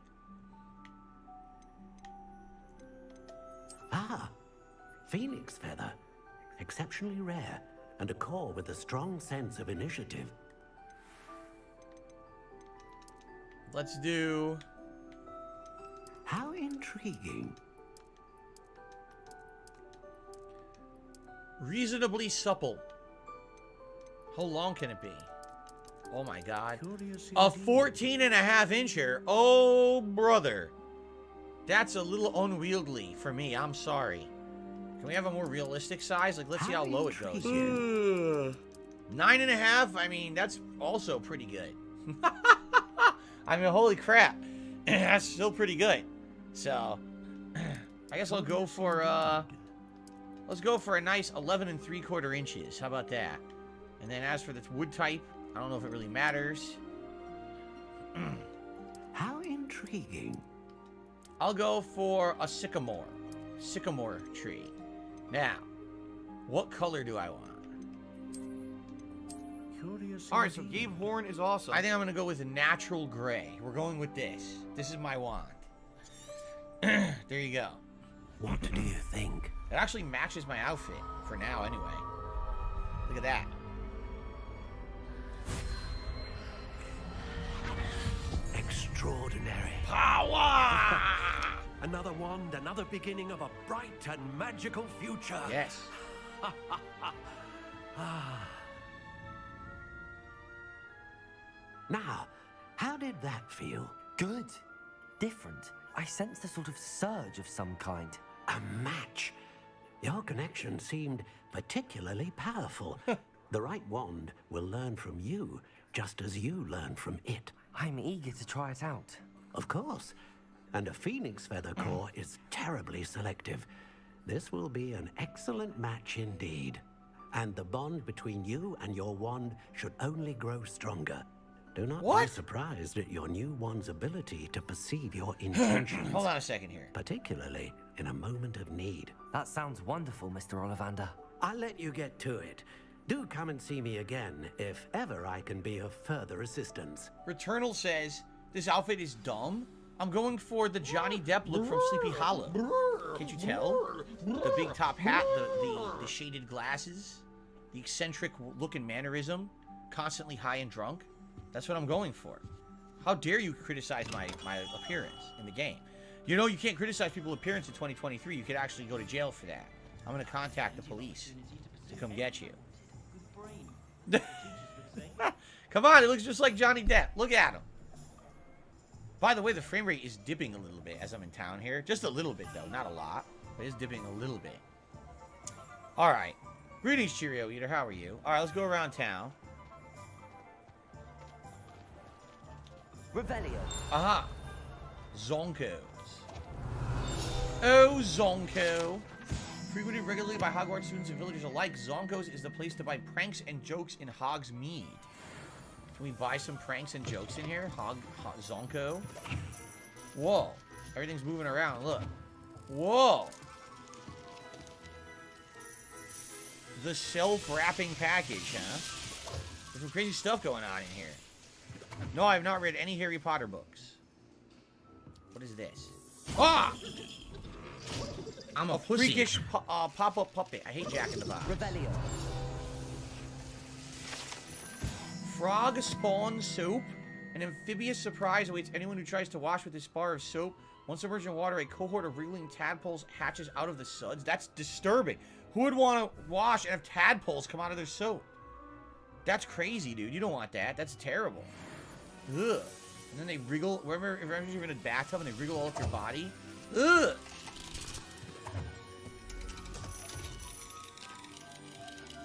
Phoenix feather. Exceptionally rare, and a core with a strong sense of initiative. Let's do... How intriguing. Reasonably supple. How long can it be? Oh my god. A 14.5 incher? Oh, brother. That's a little unwieldy for me. I'm sorry. Can we have a more realistic size? Like, let's see how low it goes. 9.5? I mean, that's also pretty good. I mean, holy crap. That's still pretty good. So, I guess I'll go for, let's go for a nice 11 3/4 inches. How about that? And then as for the wood type, I don't know if it really matters. How intriguing. I'll go for a sycamore. Sycamore tree. Now, what color do I want? Alright, so Gabe Horn is awesome. I think I'm going to go with a natural gray. We're going with this. This is my wand. There you go. What do you think? It actually matches my outfit, for now anyway. Look at that. Extraordinary. Power! Another wand, another beginning of a bright and magical future. Yes. Now, how did that feel? Good. Different. I sensed a sort of surge of some kind. A match. Your connection seemed particularly powerful. The right wand will learn from you, just as you learn from it. I'm eager to try it out. Of course. And a phoenix feather core is terribly selective. This will be an excellent match indeed. And the bond between you and your wand should only grow stronger. Do not be surprised at your new wand's ability to perceive your intentions. Hold on a second here. Particularly in a moment of need. That sounds wonderful, Mr. Ollivander. I'll let you get to it. Do come and see me again if ever I can be of further assistance. Returnal says, this outfit is dumb. I'm going for the Johnny Depp look from Sleepy Hollow. Can't you tell? The big top hat, the shaded glasses, the eccentric look and mannerism, constantly high and drunk. That's what I'm going for. How dare you criticize my appearance in the game? You know you can't criticize people's appearance in 2023. You could actually go to jail for that. I'm going to contact the police to come get you. Come on, it looks just like Johnny Depp. Look at him. By the way, the frame rate is dipping a little bit as I'm in town here. Just a little bit, though. Not a lot. But it's dipping a little bit. All right. Greetings, Cheerio Eater. How are you? All right, let's go around town. Revelio. Aha. Zonkos. Oh, Zonko. Frequented regularly by Hogwarts students and villagers alike, Zonkos is the place to buy pranks and jokes in Hogsmeade. Can we buy some pranks and jokes in here? Zonko. Whoa. Everything's moving around. Look. Whoa. The self-wrapping package, huh? There's some crazy stuff going on in here. No, I have not read any Harry Potter books. What is this? Ah! I'm a freakish pop-up puppet. I hate Jack in the Box. Revelio. Frog spawn soap. An amphibious surprise awaits anyone who tries to wash with this bar of soap. Once submerged in water, a cohort of wriggling tadpoles hatches out of the suds. That's disturbing. Who would want to wash and have tadpoles come out of their soap? That's crazy, dude. You don't want that. That's terrible. Ugh. And then they wriggle. Remember you're in a bathtub and they wriggle all up your body? Ugh.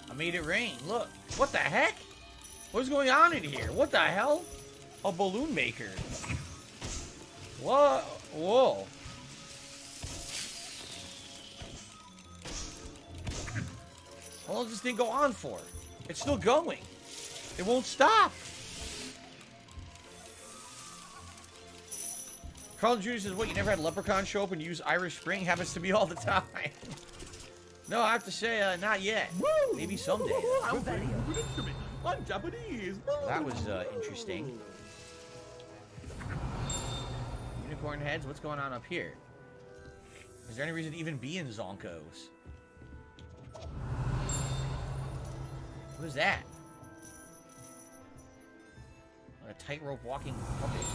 I made it rain. Look. What the heck? What's going on in here? What the hell? A balloon maker. What? Whoa. How long does this thing go on for? It's still going. It won't stop. Carl Jr. says, what, you never had Leprechaun show up and use Irish Spring? Happens to me all the time. No, I have to say, not yet. Woo! Maybe someday. I'm Japanese. That was interesting. Unicorn heads, what's going on up here? Is there any reason to even be in Zonkos? What is that? A tightrope walking puppet.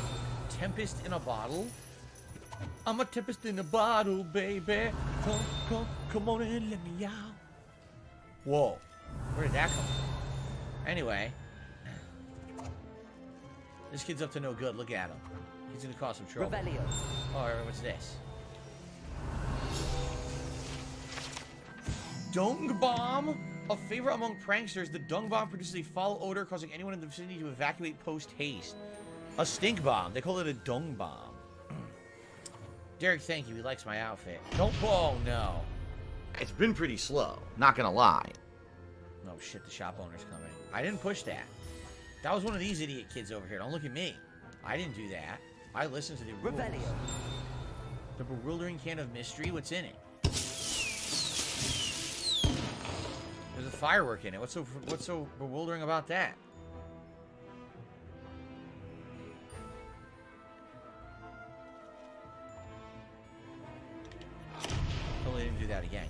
Tempest in a bottle? I'm a tempest in a bottle, baby. Come on and let me out. Whoa. Where did that come from? Anyway. This kid's up to no good. Look at him. He's gonna cause some trouble. Revelio. Oh, what's this? Dung bomb? A favorite among pranksters, the dung bomb produces a foul odor causing anyone in the vicinity to evacuate post-haste. A stink bomb. They call it a dung bomb. Derek, thank you. He likes my outfit. Don't... Oh, no. It's been pretty slow, not gonna lie. No, shit, the shop owner's coming. I didn't push that. That was one of these idiot kids over here. Don't look at me. I didn't do that. I listened to the rules. Revelio. The bewildering can of mystery. What's in it? There's a firework in it. What's so bewildering about that? Totally didn't do that again.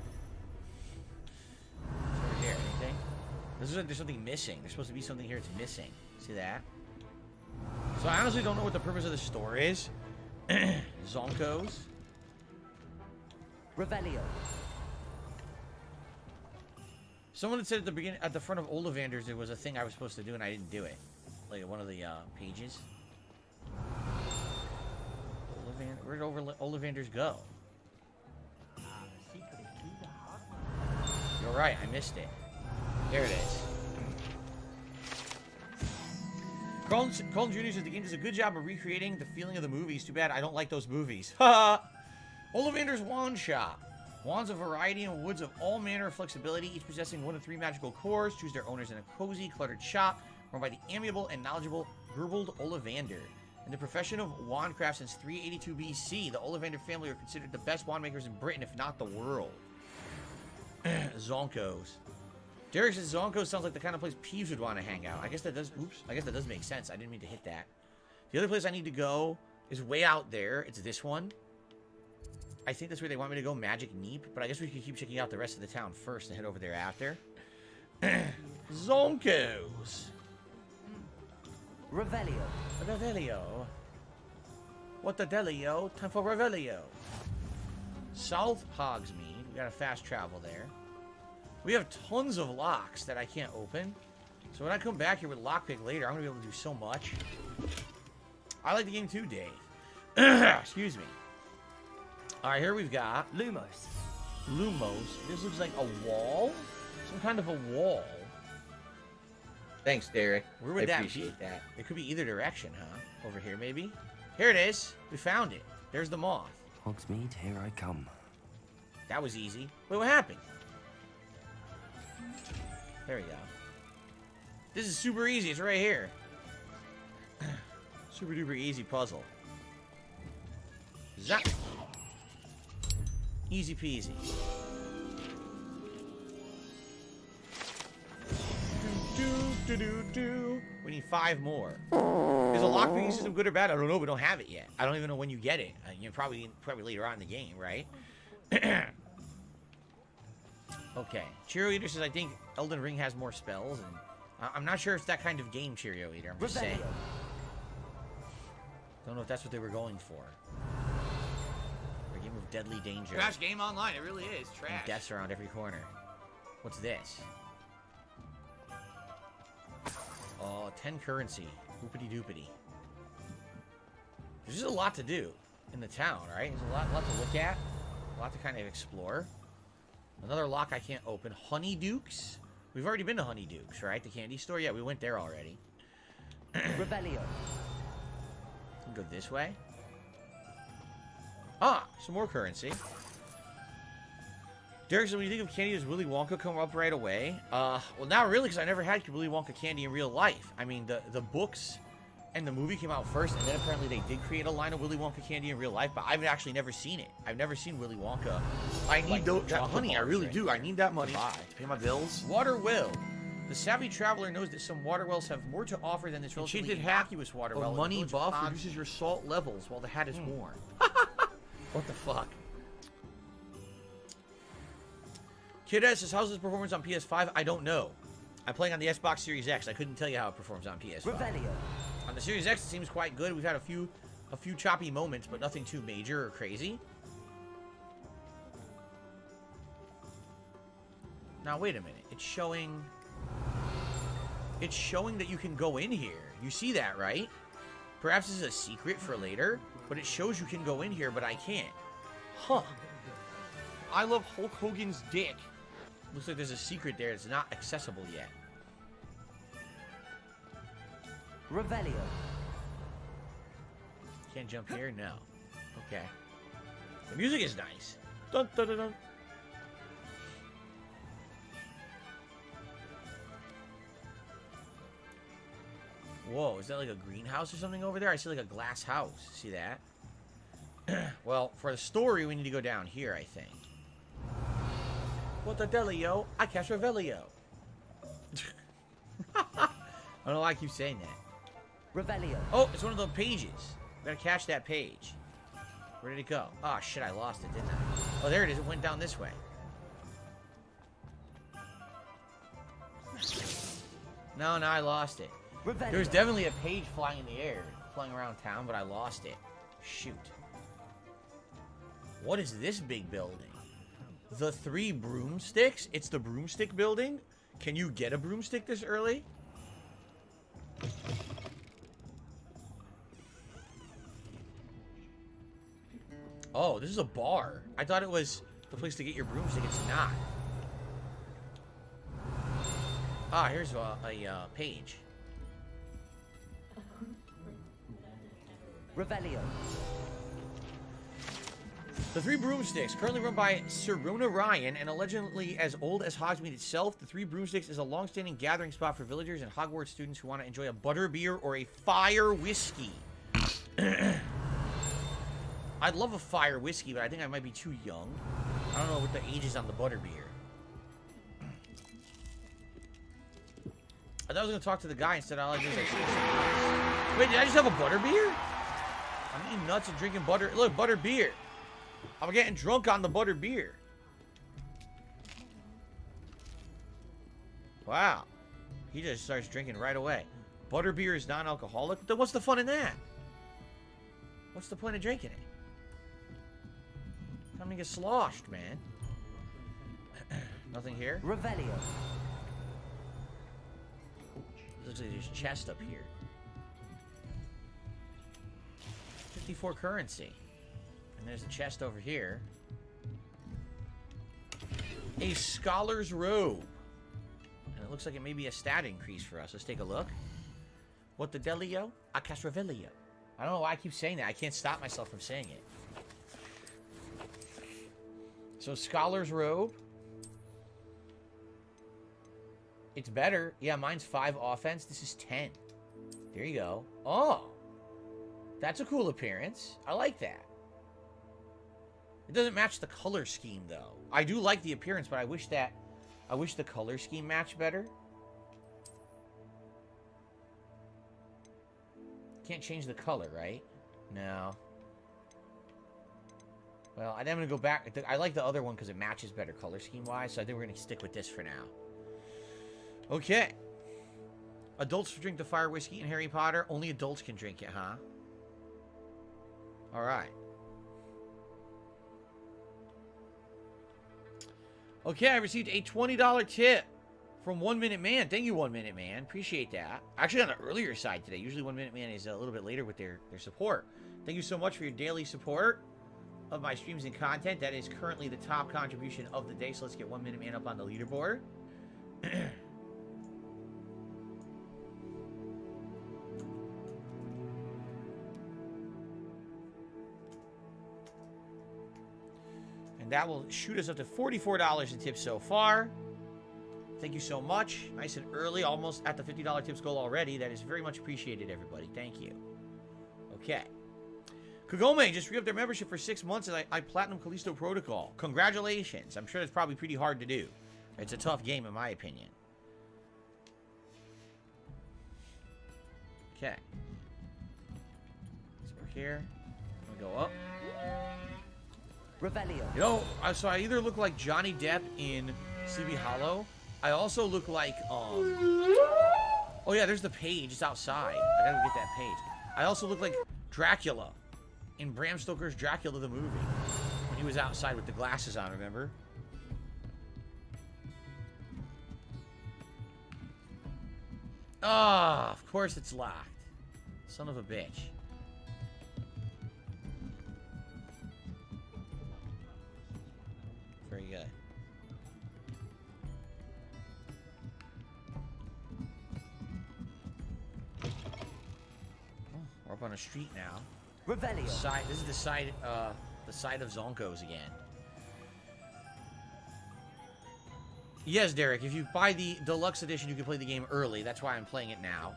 What's over here? Anything? This is like there's something missing. There's supposed to be something here that's missing. See that? So I honestly don't know what the purpose of the store is. Zonkos. Revelio. Someone had said at the beginning, at the front of Ollivanders, there was a thing I was supposed to do and I didn't do it. Like one of the pages. Where'd Ollivanders go? You're right, I missed it. There it is. Colin Jr. says the game does a good job of recreating the feeling of the movies. Too bad I don't like those movies. Ha! Ollivander's Wand Shop. Wands of variety and woods of all manner of flexibility, each possessing 1 to 3 magical cores. Choose their owners in a cozy, cluttered shop run by the amiable and knowledgeable Gerbold Ollivander. In the profession of wandcraft since 382 BC, the Ollivander family are considered the best wand makers in Britain, if not the world. Zonkos. Derek says Zonkos sounds like the kind of place Peeves would want to hang out. I guess that does. Oops. I guess that does make sense. I didn't mean to hit that. The other place I need to go is way out there. It's this one. I think that's where they want me to go, Magic Neep. But I guess we could keep checking out the rest of the town first and head over there after. Zonkos. Revelio. Revelio. What the delio? Time for Revelio. South Hogsmeade. We got a fast travel there. We have tons of locks that I can't open. So when I come back here with lockpick later, I'm going to be able to do so much. I like the game too, Dave. Excuse me. Alright, here we've got... Lumos. Lumos. This looks like a wall? Some kind of a wall. Thanks, Derek. Where would that be? That? It could be either direction, huh? Over here, maybe? Here it is. We found it. There's the moth. Hogsmeade, here I come. That was easy. Wait, what happened? There we go. This is super easy. It's right here. Super duper easy puzzle. Zap. Easy peasy. We need 5 more. Is a lockpicking system good or bad? I don't know. We don't have it yet. I don't even know when you get it. Probably later on in the game, right? Okay. Cheerio Eater says, I think Elden Ring has more spells. And I'm not sure it's that kind of game, Cheerio Eater. I'm just saying. Don't know if that's what they were going for. A game of deadly danger. Trash game online, it really is. Trash. And deaths around every corner. What's this? Oh, 10 currency. Whoopity doopity. There's just a lot to do in the town, right? There's a lot to look at. A lot to kind of explore. Another lock I can't open. Honeydukes? We've already been to Honeydukes, right? The candy store? Yeah, we went there already. Revelio. Go this way. Ah, some more currency. Derek says, when you think of candy, does Willy Wonka come up right away? Well, not really, because I never had Willy Wonka candy in real life. I mean, the books and the movie came out first, and then apparently they did create a line of Willy Wonka candy in real life, but I've actually never seen it. I've never seen Willy Wonka. I need that chocolate money. I bars, really right? do. I need that money to pay my bills. Water Will. The savvy traveler knows that some water wells have more to offer than this relatively Enchanted hat innocuous water A well. in the money village of buff Hogsmeade. reduces your salt levels while the hat is worn. What the fuck? Kid S says, how's this performance on PS5? I don't know. I'm playing on the Xbox Series X. I couldn't tell you how it performs on PS5. Revelio. On the Series X, it seems quite good. We've had a few choppy moments, but nothing too major or crazy. Now, wait a minute. It's showing... It's showing that you can go in here. You see that, right? Perhaps this is a secret for later, but it shows you can go in here, but I can't. Huh. I love Hulk Hogan's dick. Looks like there's a secret there that's not accessible yet. Revelio. Can't jump here? No. Okay. The music is nice. Dun, dun, dun, dun. Whoa, is that like a greenhouse or something over there? I see like a glass house. See that? Well, for the story, we need to go down here, I think. What the delio? I catch Revelio. I don't know why I keep saying that. Revelio. Oh, it's one of the pages. Gotta catch that page. Where did it go? Oh, shit, I lost it, didn't I? Oh, there it is. It went down this way. No, I lost it. Revelio. There was definitely a page flying in the air, flying around town, but I lost it. Shoot. What is this big building? The 3 broomsticks? It's the broomstick building? Can you get a broomstick this early? Oh, this is a bar. I thought it was the place to get your broomstick. It's not. Ah, here's a page. Revelio. The 3 broomsticks, currently run by Sir Rona Ryan and allegedly as old as Hogsmeade itself, the 3 broomsticks is a long-standing gathering spot for villagers and Hogwarts students who want to enjoy a butterbeer or a fire whiskey. I'd love a fire whiskey, but I think I might be too young. I don't know what the age is on the butterbeer. I thought I was going to talk to the guy instead. All I did is wait, did I just have a butterbeer? I'm eating nuts and drinking butter. Look, butterbeer. I'm getting drunk on the butterbeer. Wow. He just starts drinking right away. Butterbeer is non-alcoholic? Then what's the fun in that? What's the point of drinking it? Time to get sloshed, man. Nothing here? Revelio. Looks like there's a chest up here. 54 currency. And there's a chest over here. A scholar's robe. And it looks like it may be a stat increase for us. Let's take a look. What the delio? A Castrovelio. I don't know why I keep saying that. I can't stop myself from saying it. So, scholar's robe. It's better. Yeah, mine's 5 offense. This is 10. There you go. Oh. That's a cool appearance. I like that. It doesn't match the color scheme, though. I do like the appearance, but I wish the color scheme matched better. Can't change the color, right? No. Well, I think I'm going to go back. I like the other one because it matches better color scheme-wise, so I think we're going to stick with this for now. Okay. Adults drink the fire whiskey in Harry Potter. Only adults can drink it, huh? Alright. Okay, I received a $20 tip from 1 Minute Man. Thank you, 1 Minute Man. Appreciate that. Actually, on the earlier side today. Usually 1 Minute Man is a little bit later with their support. Thank you so much for your daily support of my streams and content. That is currently the top contribution of the day. So let's get 1 Minute Man up on the leaderboard. That will shoot us up to $44 in tips so far. Thank you so much. Nice and early, almost at the $50 tips goal already. That is very much appreciated, everybody. Thank you. Okay. Kagome just re-upped their membership for 6 months and I Platinum Callisto Protocol. Congratulations. I'm sure that's probably pretty hard to do. It's a tough game, in my opinion. Okay. So we're here. We go up. Revelio. You know, so I either look like Johnny Depp in Sleepy Hollow. I also look like, oh yeah, there's the page. It's outside. I gotta get that page. I also look like Dracula in Bram Stoker's Dracula the movie. When he was outside with the glasses on, remember? Ah, of course it's locked. Son of a bitch. Very good. Oh, we're up on a street now. Revelio. This is the side of Zonko's again. Yes, Derek, if you buy the deluxe edition, you can play the game early. That's why I'm playing it now.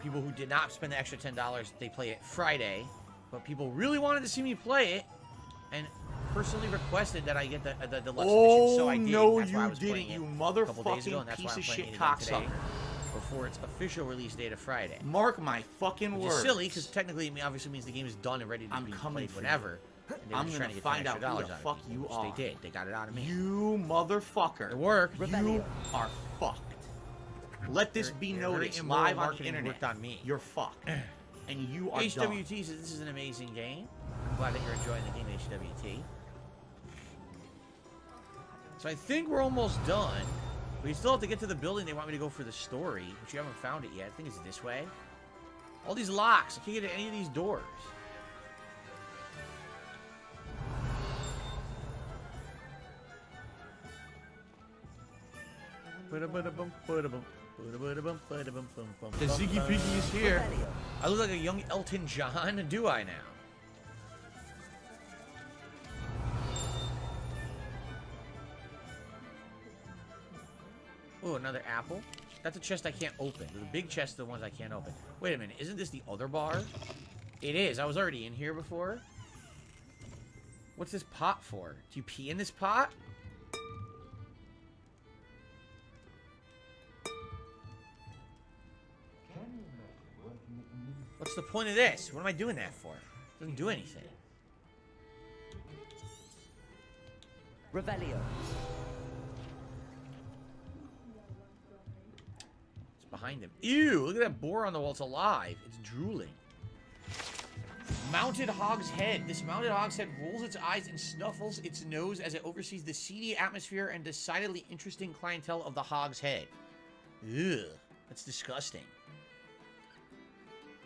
People who did not spend the extra $10, they play it Friday. But people really wanted to see me play it and personally requested that I get the deluxe edition. So I did. No, That's why I you was didn't, playing it you a couple days ago, motherfucking and that's why piece I'm of playing shit it again today cocksucker. before its official release date of Friday. Mark my fucking Which words. is silly, because technically it obviously means the game is done and ready to I'm be coming played for you. whenever. And they were I'm just gonna trying to get find out $10 who extra the out of fuck me, you which are. They did. They got it out of me. You motherfucker. It worked. You are fucked. Let this be Your noticed immoral live on the marketing internet. worked on me. You're fucked. And you are HWT done. says this is an amazing game. I'm glad that you're enjoying the game, HWT. So I think we're almost done. But you still have to get to the building they want me to go for the story, which you haven't found it yet. I think it's this way. All these locks. I can't get to any of these doors. The Ziggy Piggy is here. I look like a young Elton John, do I now? Oh, another apple. That's a chest I can't open. The big chest are the ones I can't open. Wait a minute, isn't this the other bar? It is. I was already in here before. What's this pot for? Do you pee in this pot? What's the point of this? What am I doing that for? It doesn't do anything. Revelio. It's behind him. Ew, look at that boar on the wall. It's alive. It's drooling. Mounted hog's head. This mounted hog's head rolls its eyes and snuffles its nose as it oversees the seedy atmosphere and decidedly interesting clientele of the hog's head. Ugh, that's disgusting.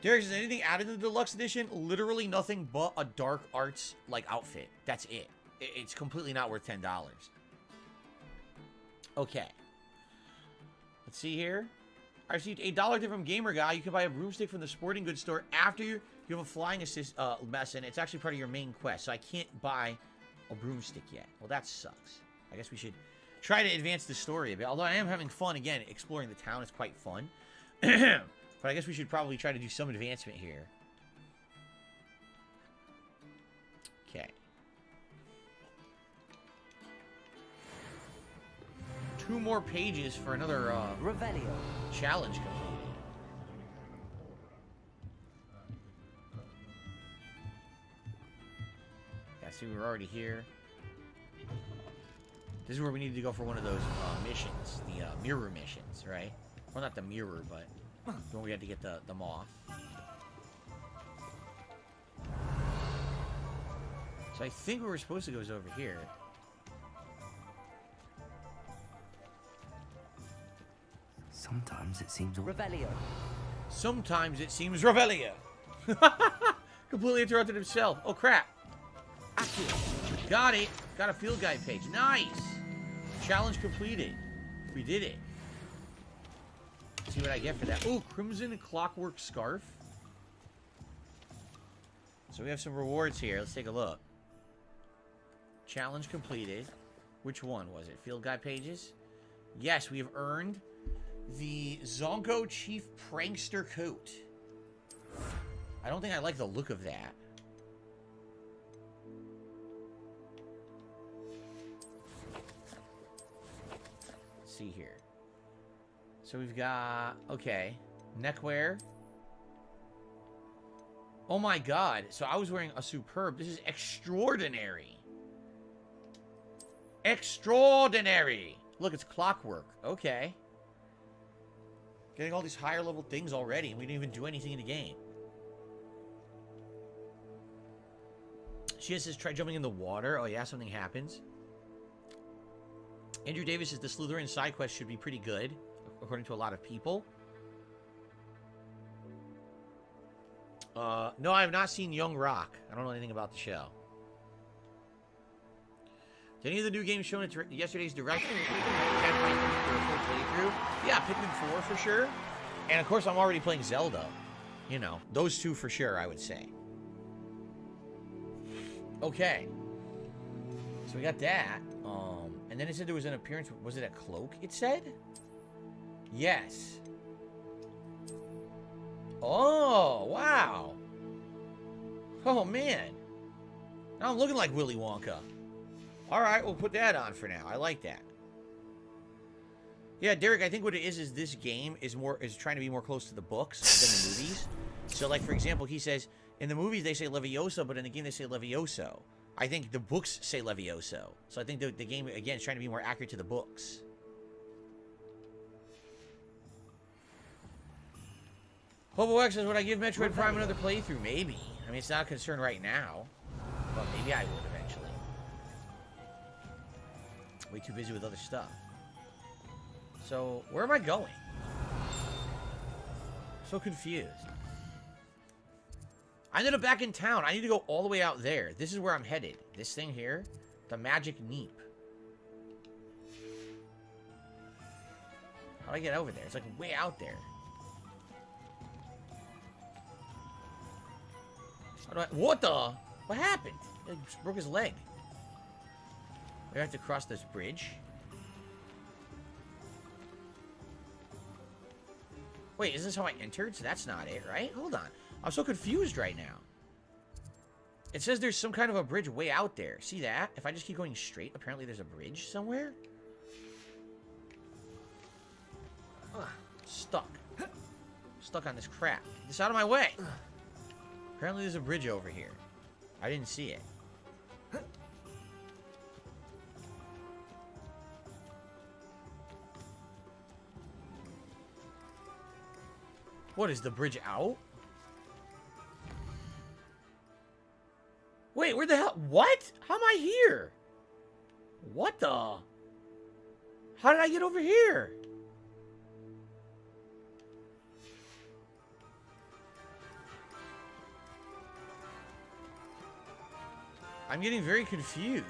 Derek, is anything added to the deluxe edition? Literally nothing but a dark arts like outfit. That's it. It's completely not worth $10. Okay. Let's see here. I received a $1 tip from Gamer Guy. You can buy a broomstick from the sporting goods store after you have a flying assist lesson. It's actually part of your main quest, so I can't buy a broomstick yet. Well, that sucks. I guess we should try to advance the story a bit. Although I am having fun again exploring the town. It's quite fun. But I guess we should probably try to do some advancement here. Okay. 2 more pages for another Revelio. challenge completed. Yeah, see, we're already here. This is where we need to go for one of those missions, the mirror missions, right? Well, not the mirror, but when we had to get the moth. So I think where we're supposed to go is over here. Sometimes it seems Revelio. Sometimes it seems Revelio. Completely interrupted himself. Oh, crap. Got it. Got a field guide page. Nice. Challenge completed. We did it. Let's see what I get for that. Oh, Crimson Clockwork Scarf. So we have some rewards here. Let's take a look. Challenge completed. Which one was it? Field guide pages? Yes, we have earned the Zonko Chief Prankster coat. I don't think I like the look of that. Let's see here. So we've got, okay, neckwear. Oh my god. So I was wearing a superb. This is extraordinary. Extraordinary. Look, it's clockwork. Okay. Getting all these higher level things already, and we didn't even do anything in the game. She says, try jumping in the water. Oh yeah, something happens. Andrew Davis says the Slytherin side quest should be pretty good, according to a lot of people. No, I have not seen Young Rock. I don't know anything about the show. Did any of the new games shown at yesterday's direct? Playthrough? Yeah, Pikmin 4 for sure. And of course, I'm already playing Zelda. You know, those two for sure, I would say. Okay. So we got that. And then it said there was an appearance. Was it a cloak, it said? Yes. Oh, wow. Oh, man. Now I'm looking like Willy Wonka. All right, we'll put that on for now. I like that. Yeah, Derek, I think what it is this game is trying to be more close to the books than the movies. So, like, for example, he says, in the movies they say Levioso, but in the game they say Levioso. I think the books say Levioso. So I think the game, again, is trying to be more accurate to the books. Hobo X says, would I give Metroid Prime another playthrough? Maybe. I mean, it's not a concern right now. But maybe I would eventually. Way too busy with other stuff. So, where am I going? So confused. I ended up back in town. I need to go all the way out there. This is where I'm headed. This thing here. The Magic Neep. How do I get over there? It's like way out there. How do I... What the... What happened? He broke his leg. We have to cross this bridge. Wait, is this how I entered? So that's not it, right? Hold on. I'm so confused right now. It says there's some kind of a bridge way out there. See that? If I just keep going straight, apparently there's a bridge somewhere. Ugh, stuck. Stuck on this crap. Get this out of my way. Apparently there's a bridge over here. I didn't see it. What, is the bridge out? Wait, where the hell? What? How am I here? What the? How did I get over here? I'm getting very confused.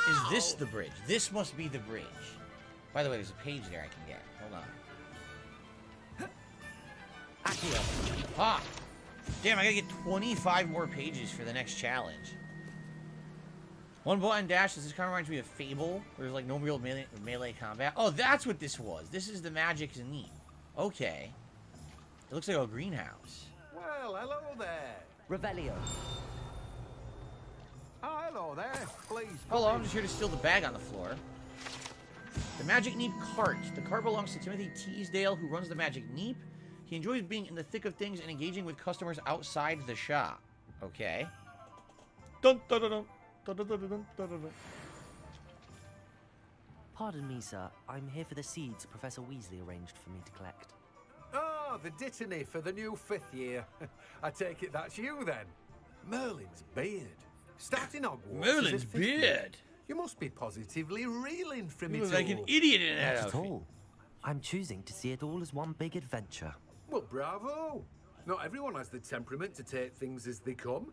Is this the bridge? This must be the bridge. By the way, there's a page there I can get. Hold on. Accio. Ah! Damn, I gotta get 25 more pages for the next challenge. One button dash. This kind of reminds me of Fable, where there's like no real melee combat. Oh, that's what this was. This is the Magic Neep. Okay. It looks like a greenhouse. Well, hello there. Revelio. Oh, hello there. Please. Hello, I'm just here to steal the bag on the floor. The Magic Neep cart. The cart belongs to Timothy Teasdale, who runs the Magic Neep. He enjoys being in the thick of things and engaging with customers outside the shop. Okay. Dun, dun, dun, dun. Dun, dun, dun, dun, dun, dun, dun. Pardon me, sir. I'm here for the seeds Professor Weasley arranged for me to collect. Oh, the dittany for the new 5th year. I take it that's you then. Merlin's beard. Starting Hogwarts. Merlin's beard. You must be positively reeling from He it looks all. like an idiot in that Not at outfit. all. I'm choosing to see it all as one big adventure. Well, bravo. Not everyone has the temperament to take things as they come.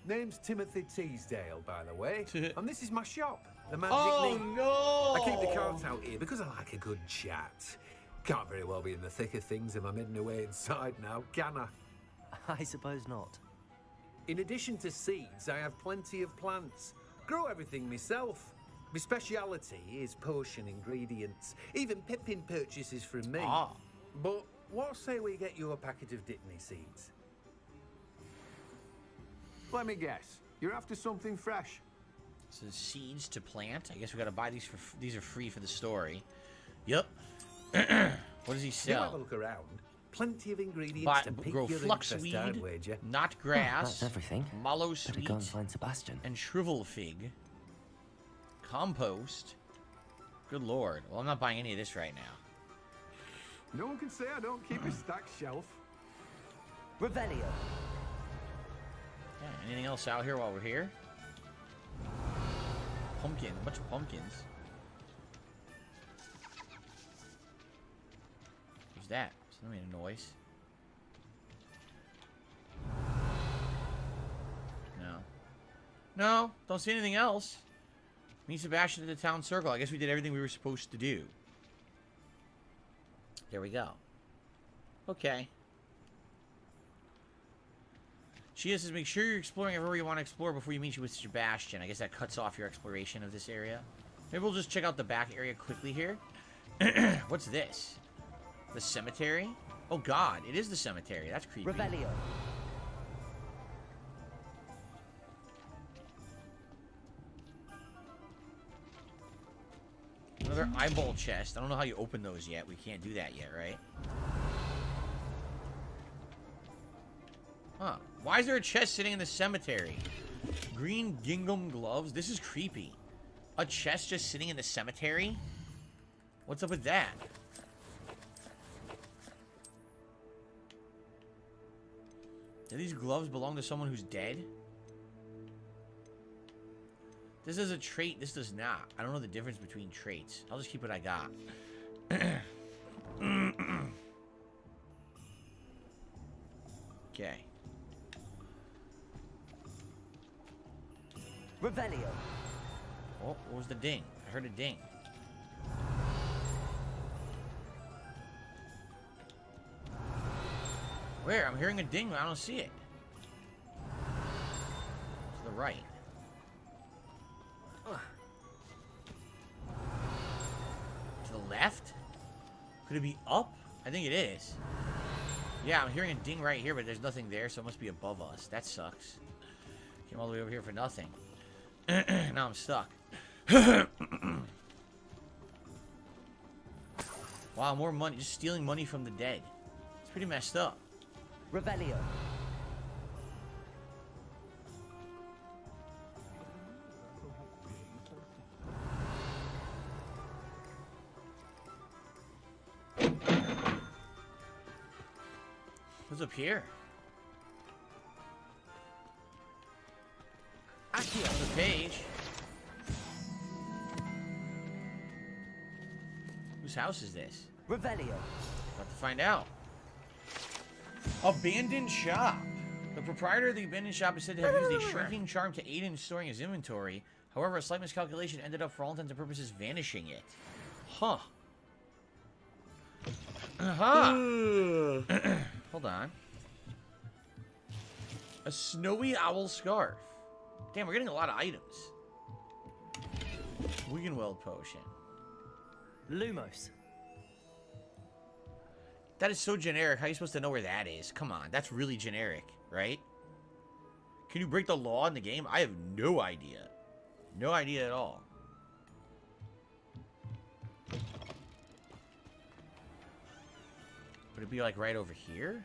Name's Timothy Teasdale, by the way. And this is my shop, the Magic Neep. no! I keep the cart out here because I like a good chat. Can't very well be in the thick of things if I'm hidden away inside now, can I? I suppose not. In addition to seeds, I have plenty of plants. Grow everything myself. My speciality is potion ingredients. Even Pippin purchases from me. Ah. But what say we get you a packet of Dittany seeds? Let me guess. You're after something fresh. So seeds to plant. I guess we gotta buy these for. These are free for the story. Yep. What does he You have a sell? look around. Plenty of ingredients to pique Grow your interest, I'd fluxweed, wager. knot That's grass, everything. mallow Better sweet, go and find Sebastian. and shrivel fig. Compost. Good lord. Well, I'm not buying any of this right now. No one can say I don't keep a stacked shelf. Revelio. Yeah, anything else out here while we're here? pumpkin. A bunch of pumpkins. What's that? Something made a noise. No. No, don't see anything else. Meet Sebastian at the town circle. I guess we did everything we were supposed to do. There we go. Okay. She says, make sure you're exploring everywhere you want to explore before you meet you with Sebastian. I guess that cuts off your exploration of this area. Maybe we'll just check out the back area quickly here. What's this? The cemetery? Oh god, it is the cemetery. That's creepy. Revelio. Another eyeball chest. I don't know how you open those yet. We can't do that yet, right? Huh. Why is there a chest sitting in the cemetery? Green gingham gloves? This is creepy. A chest just sitting in the cemetery? What's up with that? Do these gloves belong to someone who's dead? This is a trait, this does not. I don't know the difference between traits. I'll just keep what I got. Okay. Revelio. Oh, what was the ding? I heard a ding. Where? I'm hearing a ding, but I don't see it. To the right. To the left? Could it be up? I think it is. Yeah, I'm hearing a ding right here, but there's nothing there, so it must be above us. That sucks. Came all the way over here for nothing. Now I'm stuck. Wow, more money. Just stealing money from the dead. It's pretty messed up. Revelio. What's up here? Accio. The page. Whose house is this? Revelio. About to find out. Abandoned shop. The proprietor of the abandoned shop is said to have used a shrinking charm to aid in storing his inventory. However, a slight miscalculation ended up, for all intents and purposes, vanishing it. Huh. Hold on. A snowy owl scarf. Damn, we're getting a lot of items. Wiggenweld potion. Lumos. That is so generic. How are you supposed to know where that is? Come on, that's really generic, right? Can you break the law in the game? I have no idea. No idea at all. Would it be like right over here?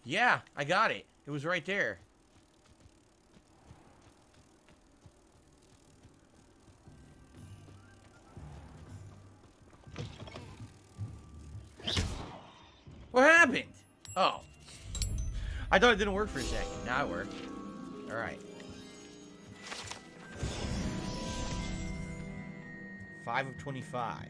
Yeah, I got it. It was right there. What happened? Oh. I thought it didn't work for a second. Now it worked. Alright. 5 of 25.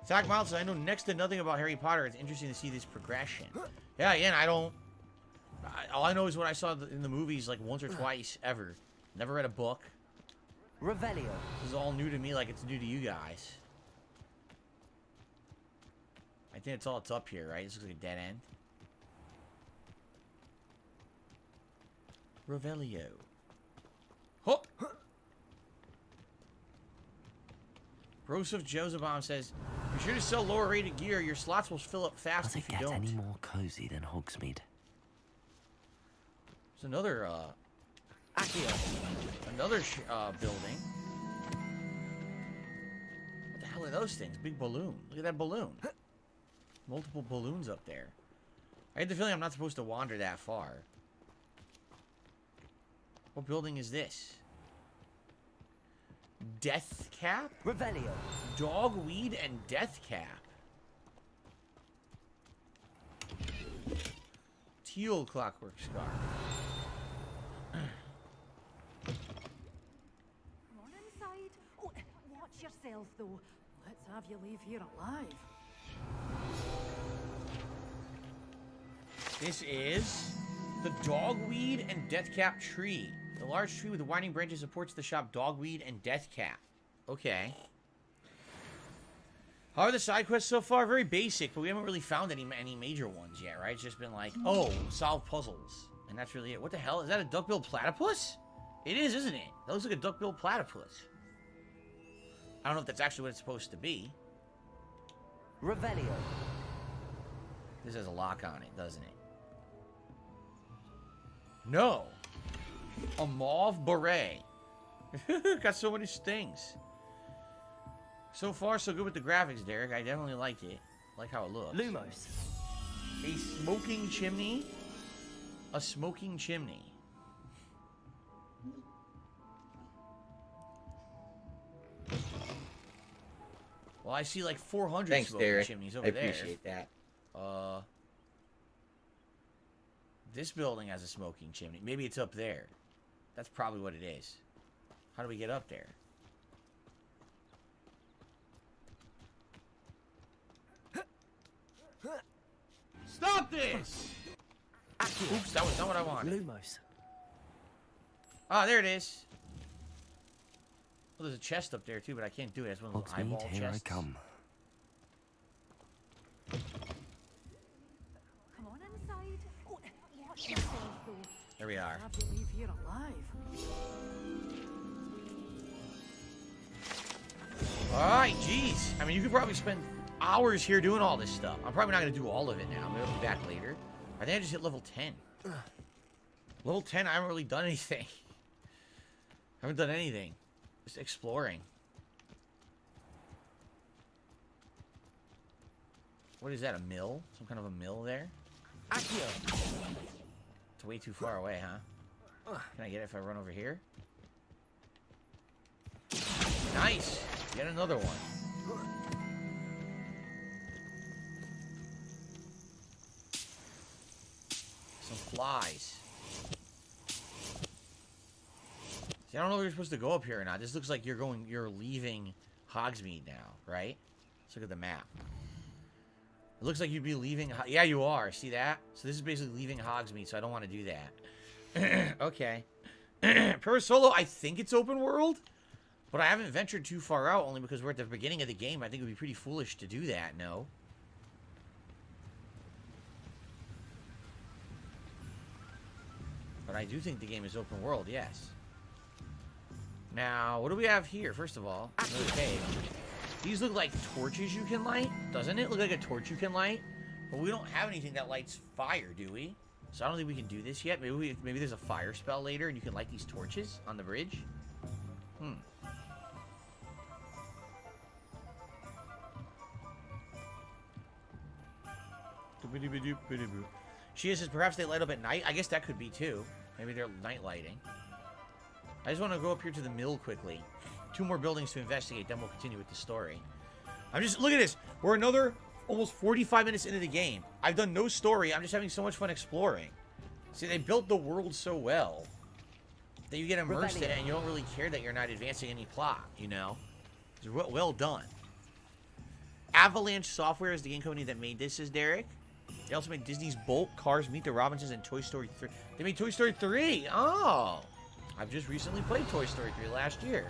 Zach Miles says, I know next to nothing about Harry Potter. It's interesting to see this progression. Yeah, again, I don't... all I know is what I saw in the movies like once or twice ever. Never read a book. Revelio. This is all new to me like it's new to you guys. I think it's all it's up here, right? This looks like a dead end. Revelio. Oh! Broseph Joseph says, be sure to sell lower rated gear. Your slots will fill up fast Does if it you get don't. any more cozy than Hogsmeade? There's another, Accio. another building. What the hell are those things? Big balloon. Look at that balloon. Multiple balloons up there. I get the feeling I'm not supposed to wander that far. What building is this? Death Cap? Revelio. Dogweed and Death Cap. Teal clockwork scarf. Come on inside. Oh, watch yourself, though. Let's have you leave here alive. This is the dogweed and deathcap tree. The large tree with the winding branches supports the shop dogweed and deathcap. Okay. How are the side quests so far? Very basic, but we haven't really found any major ones yet, right? It's just been like, oh, solve puzzles. And that's really it. What the hell? Is that a duck-billed platypus? It is, isn't it? That looks like a duck-billed platypus. I don't know if that's actually what it's supposed to be. Revelio. This has a lock on it, doesn't it? No. A mauve beret. Got so many stings. So far, so good with the graphics, Derek. I definitely like it. Like how it looks. Lumos. A smoking chimney. A smoking chimney. Well, I see like 400 Thanks, smoking Derek. chimneys over I there. appreciate that. This building has a smoking chimney. Maybe it's up there. That's probably what it is. How do we get up there? Stop this! Oops, that was not what I wanted. Lumos. Ah, there it is. Well, there's a chest up there too, but I can't do it. It's one of those eyeball Hogsmeade, here I chests. come. Come on inside. Oh, watch yourself, though. There we are. Have you leave here alive. Alright, jeez. I mean, you could probably spend hours here doing all this stuff. I'm probably not going to do all of it now. Maybe I'll be back later. I think I just hit level 10. Level 10, I haven't really done anything. I haven't done anything. Just exploring. What is that, a mill? Some kind of a mill there? Accio. It's way too far away, huh? Can I get it if I run over here? Nice! Get another one. Some flies. See, I don't know if you're supposed to go up here or not. This looks like you're leaving Hogsmeade now, right? Let's look at the map. It looks like you'd be leaving... Yeah, you are. See that? So this is basically leaving Hogsmeade, so I don't want to do that. Okay. Per Solo, I think it's open world, but I haven't ventured too far out, only because we're at the beginning of the game. I think it would be pretty foolish to do that, no? But I do think the game is open world, yes. Now, what do we have here? First of all, another cave. These look like torches you can light. Doesn't it look like a torch you can light? But we don't have anything that lights fire, do we? So I don't think we can do this yet. Maybe there's a fire spell later and you can light these torches on the bridge. She says perhaps they light up at night. I guess that could be too. Maybe they're night lighting. I just want to go up here to the mill quickly. 2 more buildings to investigate, then we'll continue with the story. Look at this. We're another almost 45 minutes into the game. I've done no story. I'm just having so much fun exploring. See, they built the world so well that you get immersed in it and you don't really care that you're not advancing any plot, you know? It's well done. Avalanche Software is the game company that made this, says Derek. They also made Disney's Bolt, Cars, Meet the Robinsons, and Toy Story 3. They made Toy Story 3! Oh! I've just recently played Toy Story 3 last year.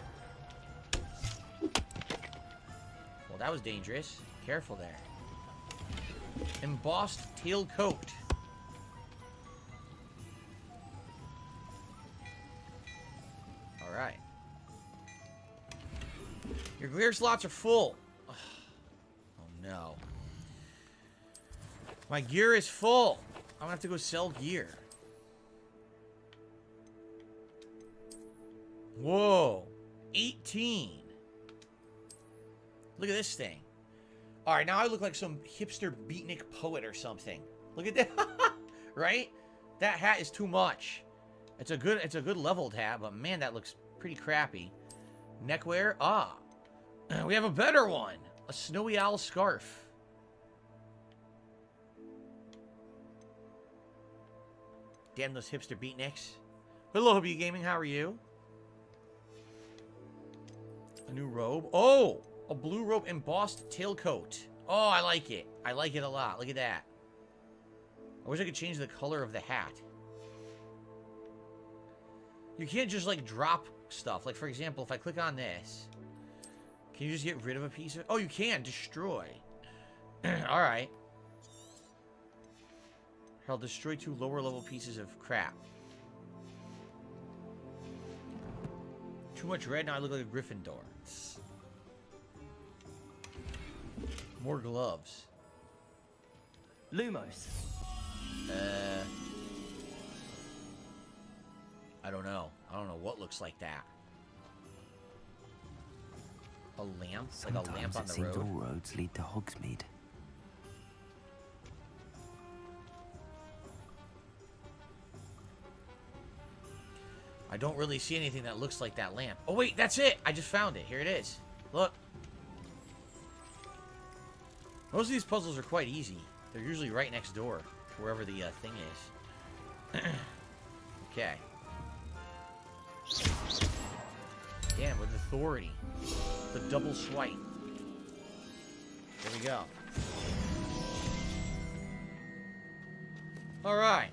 Well, that was dangerous. Careful there. Embossed tail coat. Alright. Your gear slots are full. Oh no. My gear is full. I'm gonna have to go sell gear. Whoa. 18. Look at this thing. Alright, now I look like some hipster beatnik poet or something. Look at that. Right? That hat is too much. It's a good leveled hat, but man, that looks pretty crappy. Neckwear? Ah. We have a better one. A snowy owl scarf. Damn those hipster beatniks. Hello, Hobby Gaming. How are you? A new robe. Oh, a blue robe embossed tailcoat. Oh, I like it. I like it a lot. Look at that. I wish I could change the color of the hat. You can't just, like, drop stuff. Like, for example, if I click on this, can you just get rid of a piece of... Oh, you can. Destroy. Alright. I'll destroy 2 lower-level pieces of crap. Too much red, now I look like a Gryffindor. More gloves. Lumos. I don't know. I don't know what looks like that. A lamp? Sometimes like a lamp on it the seems road? all roads lead to Hogsmeade. I don't really see anything that looks like that lamp. Oh, wait, that's it! I just found it. Here it is. Look. Most of these puzzles are quite easy. They're usually right next door, wherever the thing is. Okay. Damn, with authority. The double swipe. There we go. Alright.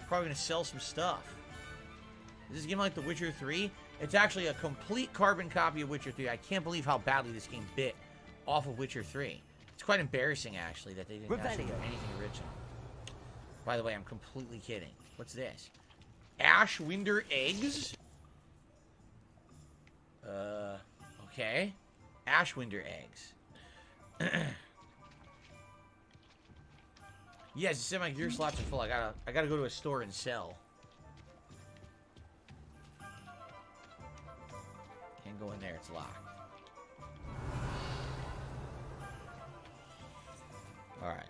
Probably gonna sell some stuff. Is this game like The Witcher 3? It's actually a complete carbon copy of Witcher 3. I can't believe how badly this game bit off of Witcher 3. It's quite embarrassing, actually, that they didn't actually do anything original. By the way, I'm completely kidding. What's this? Ashwinder eggs? Okay. Ashwinder eggs. Yes, it said my gear slots are full. I gotta go to a store and sell. Can't go in there, it's locked. Alright.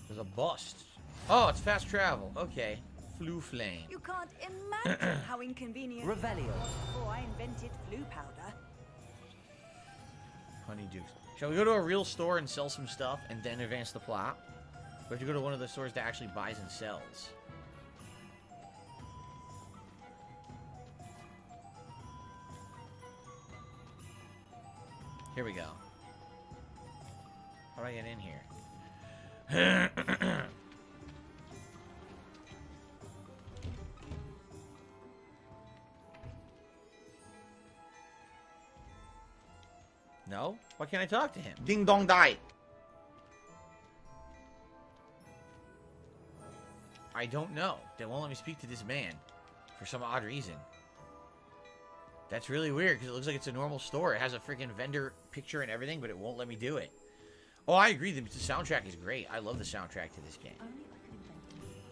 There's a bust. Oh, it's fast travel. Okay. Flu flame. You can't imagine how inconvenient. Revelio. Oh, I invented blue powder. Honeydukes. Shall we go to a real store and sell some stuff and then advance the plot? We have to go to one of the stores that actually buys and sells. Here we go. How do I get in here? No? Why can't I talk to him? Ding dong die. I don't know. They won't let me speak to this man for some odd reason. That's really weird because it looks like it's a normal store. It has a freaking vendor picture and everything, but it won't let me do it. Oh, I agree. The soundtrack is great. I love the soundtrack to this game.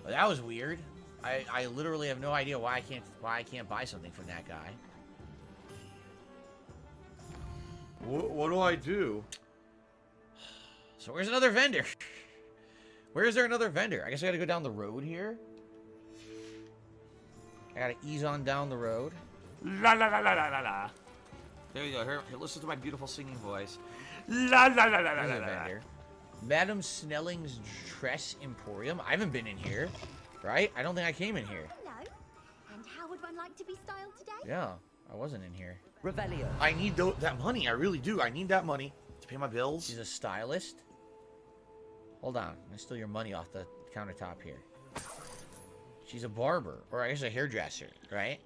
Well, that was weird. I literally have no idea why I can't buy something from that guy. What do I do? So where's another vendor? Where is there another vendor? I guess I gotta go down the road here. I gotta ease on down the road. La la la la la la la. There you go. Here, listen to my beautiful singing voice. La la la la la There's la a la. vendor. Madam Snelling's Dress Emporium. I haven't been in here, right? I don't think I came in here. Hello. And how would one like to be styled today? Yeah, I wasn't in here. Revelio. I need that money. I really do. I need that money to pay my bills. She's a stylist. Hold on. I'm gonna steal your money off the countertop here. She's a barber. Or I guess a hairdresser, right?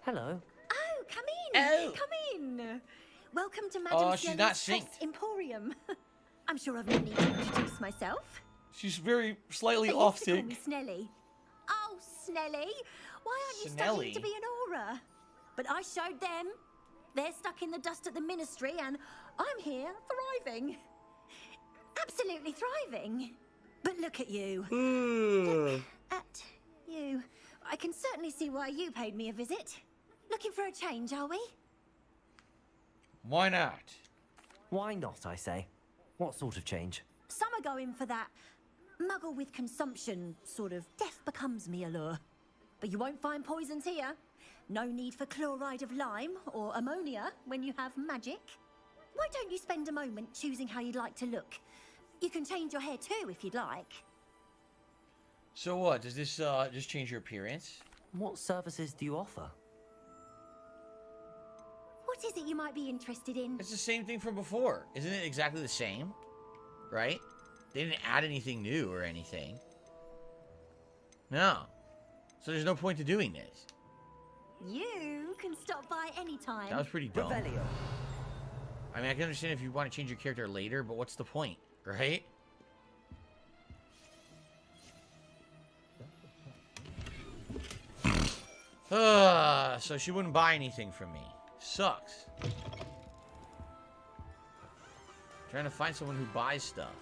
Hello. Oh, come in. Oh. Come in. Welcome to Madam Oh, she's not Snelling's synced. Dress Emporium. I'm sure I've no need to introduce myself. She's very slightly They off used to call me sync. Snelly. Oh, Snelly. Why aren't you Snelly? studying to be an aura? But I showed them. They're stuck in the dust at the ministry, and I'm here thriving. Absolutely thriving. But look at you. Look at you. I can certainly see why you paid me a visit. Looking for a change, are we? Why not? Why not, I say? What sort of change? Some are going for that muggle with consumption, sort of death becomes me allure. But you won't find poisons here. No need for chloride of lime or ammonia when you have magic. Why don't you spend a moment choosing how you'd like to look? You can change your hair too if you'd like. So what? Does this just change your appearance? What services do you offer? What is it you might be interested in? It's the same thing from before. Isn't it exactly the same? Right? They didn't add anything new or anything. No. So there's no point to doing this. You can stop by anytime. That was pretty dumb. Revelio. I mean, I can understand if you want to change your character later, but what's the point, right? So she wouldn't buy anything from me. Sucks. Trying to find someone who buys stuff.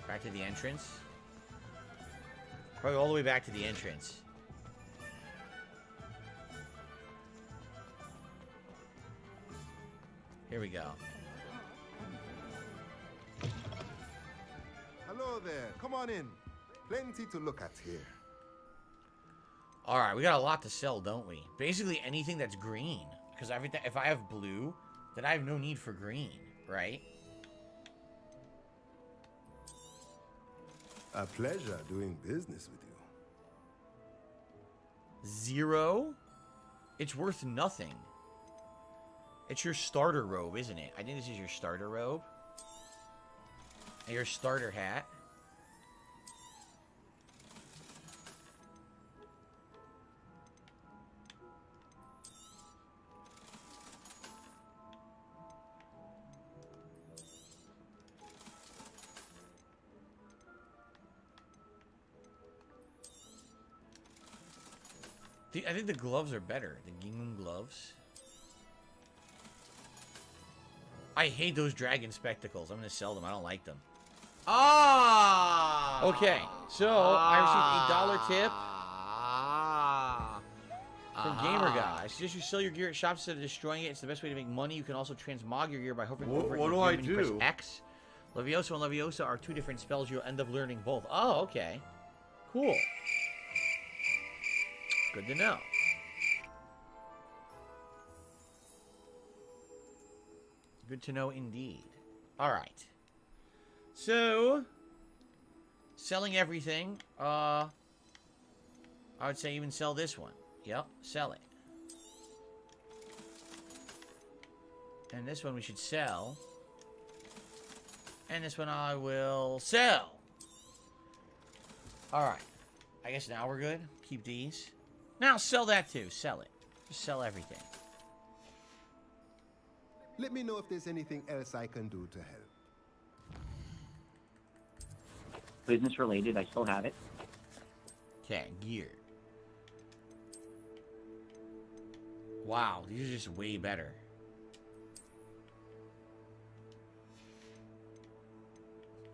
Back to the entrance. Probably all the way back to the entrance. Here we go. Hello there. Come on in. Plenty to look at here. Alright, we got a lot to sell, don't we? Basically anything that's green. Because if I have blue, then I have no need for green, right? A pleasure doing business with you. 0? It's worth nothing. It's your starter robe, isn't it? I think this is your starter robe. And your starter hat. I think the gloves are better. The gingham gloves. I hate those dragon spectacles. I'm going to sell them. I don't like them. Ah! Okay, so I received a $1 tip from Gamer Guy. I suggest you sell your gear at shops instead of destroying it. It's the best way to make money. You can also transmog your gear by hovering over it. What do I when you do? Press X. Levioso and Leviosa are two different spells. You'll end up learning both. Oh, okay. Cool. Good to know. Good to know indeed. Alright. So, selling everything. I would say even sell this one. Yep, sell it. And this one we should sell. And this one I will sell. Alright. I guess now we're good. Keep these. Now sell that too. Sell it. Just sell everything. Let me know if there's anything else I can do to help. Business related, I still have it. Okay, gear. Wow, these are just way better.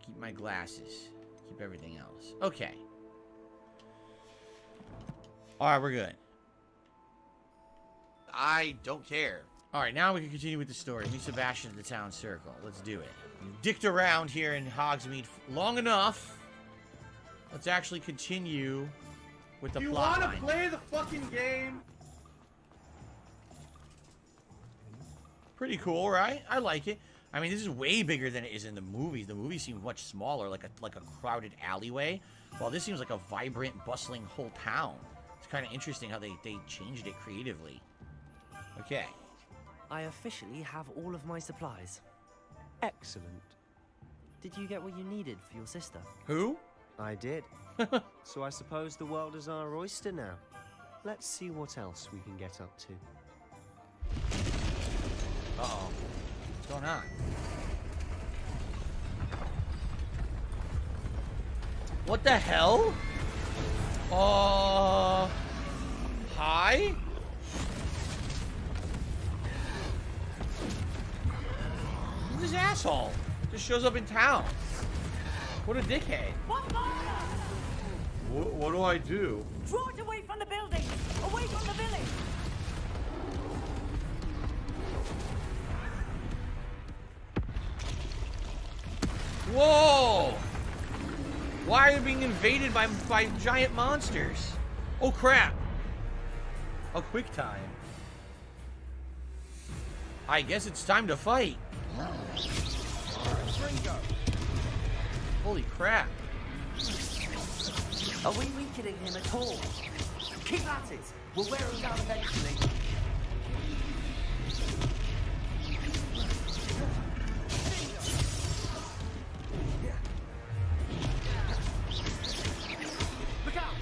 Keep my glasses. Keep everything else. Okay. Alright, we're good. I don't care. Alright, now we can continue with the story. Meet Sebastian at the town circle. Let's do it. We've dicked around here in Hogsmeade long enough. Let's actually continue with the plot line. You wanna play the fucking game? Pretty cool, right? I like it. I mean, this is way bigger than it is in the movies. The movies seem much smaller, like a crowded alleyway. While this seems like a vibrant, bustling whole town. It's kind of interesting how they changed it creatively. Okay. I officially have all of my supplies. Excellent. Did you get what you needed for your sister? Who? I did. So I suppose the world is our oyster now. Let's see what else we can get up to. Uh-oh. What's going on? What the hell? Hi? Who's this asshole? Just shows up in town. What a dickhead. What do I do? Draw it away from the building! Away from the village! Whoa! Why are you being invaded by giant monsters? Oh crap! A quick time. I guess it's time to fight. Holy crap. Are we weakening him at all? Keep at it. We'll wear him down eventually. Look out!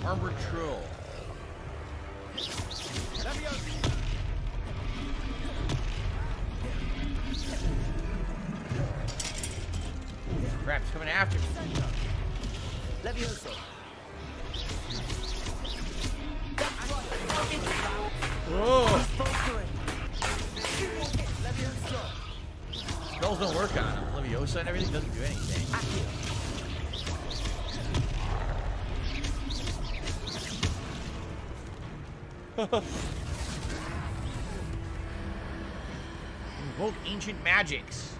Armored troll. Crap, it's coming after me. Levioso. Whoa! Spells don't work on him. Leviosa and everything doesn't do anything. Invoke ancient magics.